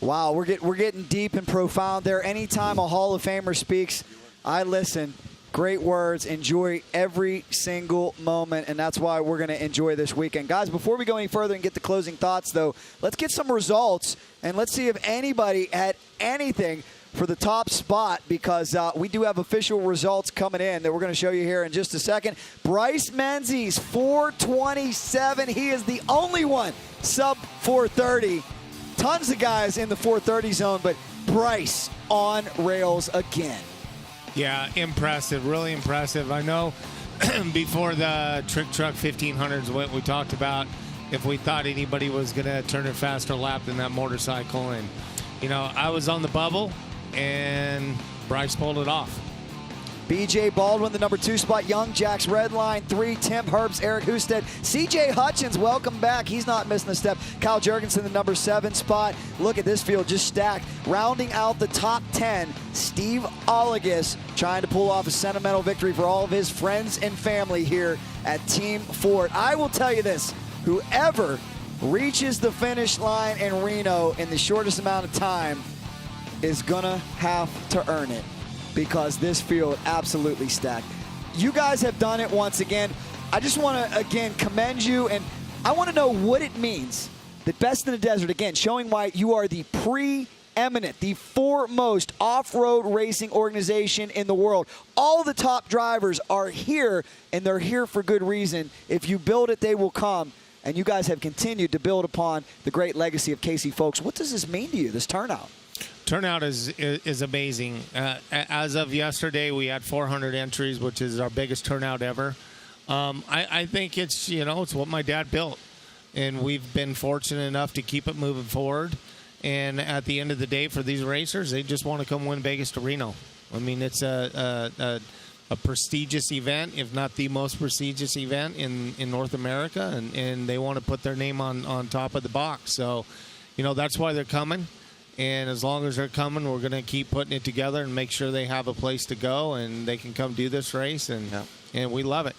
Wow, we're getting deep and profound there. Anytime a Hall of Famer speaks, I listen. Great words. Enjoy every single moment, and that's why we're going to enjoy this weekend. Guys, before we go any further and get the closing thoughts, though, let's get some results, and let's see if anybody had anything for the top spot, because we do have official results coming in that we're going to show you here in just a second. Bryce Menzies, 427. He is the only one sub 430. Tons of guys in the 430 zone, but Bryce on rails again. Yeah, impressive, really impressive. I know before the Trick Truck 1500s, what we talked about, if we thought anybody was going to turn a faster lap than that motorcycle. And, you know, I was on the bubble, and Bryce pulled it off. BJ Baldwin, the number 2 spot. Young Jack's Red Line 3. Tim Herbst, Eric Husted. CJ Hutchins, welcome back. He's not missing a step. Kyle Jurgensen, the number 7 spot. Look at this field, just stacked. Rounding out the top 10, Steve Olagus trying to pull off a sentimental victory for all of his friends and family here at Team Ford. I will tell you this, whoever reaches the finish line in Reno in the shortest amount of time is gonna have to earn it, because this field absolutely stacked. You guys have done it once again. I just want to, again, commend you, and I want to know what it means. The best in the desert, again, showing why you are the preeminent, the foremost off-road racing organization in the world. All the top drivers are here, and they're here for good reason. If you build it, they will come. And you guys have continued to build upon the great legacy of Casey Folks. What does this mean to you, this turnout? Turnout is amazing. As of yesterday, we had 400 entries, which is our biggest turnout ever. I think it's, you know, it's what my dad built. and we've been fortunate enough to keep it moving forward. And at the end of the day, for these racers, they just want to come win Vegas to Reno. I mean, it's a prestigious event, if not the most prestigious event in North America, and they want to put their name on top of the box. So, you know, that's why they're coming. And as long as they're coming, we're going to keep putting it together and make sure they have a place to go and they can come do this race, and we love it.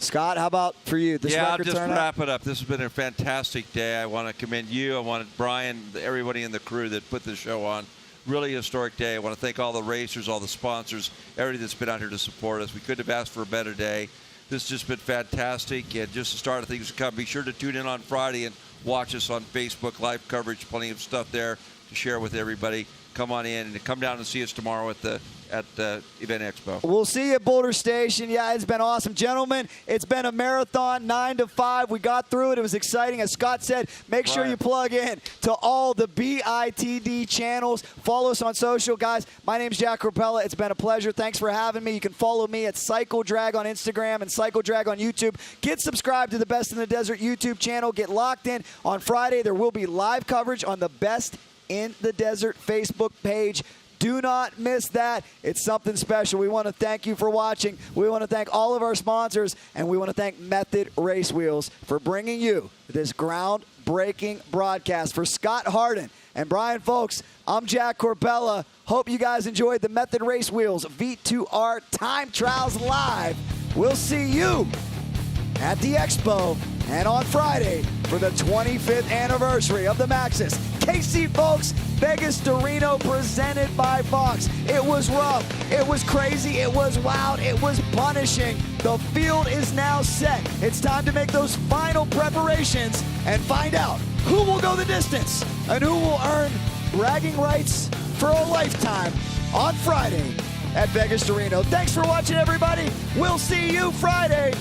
Scott, how about for you? I'll just wrap it up. This has been a fantastic day. I want to commend you. I want Brian, everybody in the crew that put the show on. Really historic day. I want to thank all the racers, all the sponsors, everybody that's been out here to support us. We couldn't have asked for a better day. This has just been fantastic, and just the start of things to come. Be sure to tune in on Friday and watch us on Facebook, live coverage, plenty of stuff there to share with everybody. Come on in and come down and see us tomorrow at the Event Expo. We'll see you at Boulder Station. Yeah, it's been awesome. Gentlemen, it's been a marathon, 9 to 5. We got through it. It was exciting. As Scott said, make sure you plug in to all the BITD channels. Follow us on social. Guys, my name's Jack Corpella. It's been a pleasure. Thanks for having me. You can follow me at Cycle Drag on Instagram and Cycle Drag on YouTube. Get subscribed to the Best in the Desert YouTube channel. Get locked in. On Friday, there will be live coverage on the Best in the Desert Facebook page. Do not miss that. It's something special. We want to thank you for watching. We want to thank all of our sponsors, and we want to thank Method Race Wheels for bringing you this groundbreaking broadcast. For Scott Harden and Brian Folks, I'm Jack Corpella. Hope you guys enjoyed the Method Race Wheels V2R Time Trials Live. We'll see you at the Expo and on Friday for the 25th anniversary of the Maxxis. Casey Folks, Vegas to Reno, presented by Fox. It was rough, it was crazy, it was wild, it was punishing. The field is now set. It's time to make those final preparations and find out who will go the distance and who will earn bragging rights for a lifetime on Friday at Vegas to Reno. Thanks for watching, everybody. We'll see you Friday.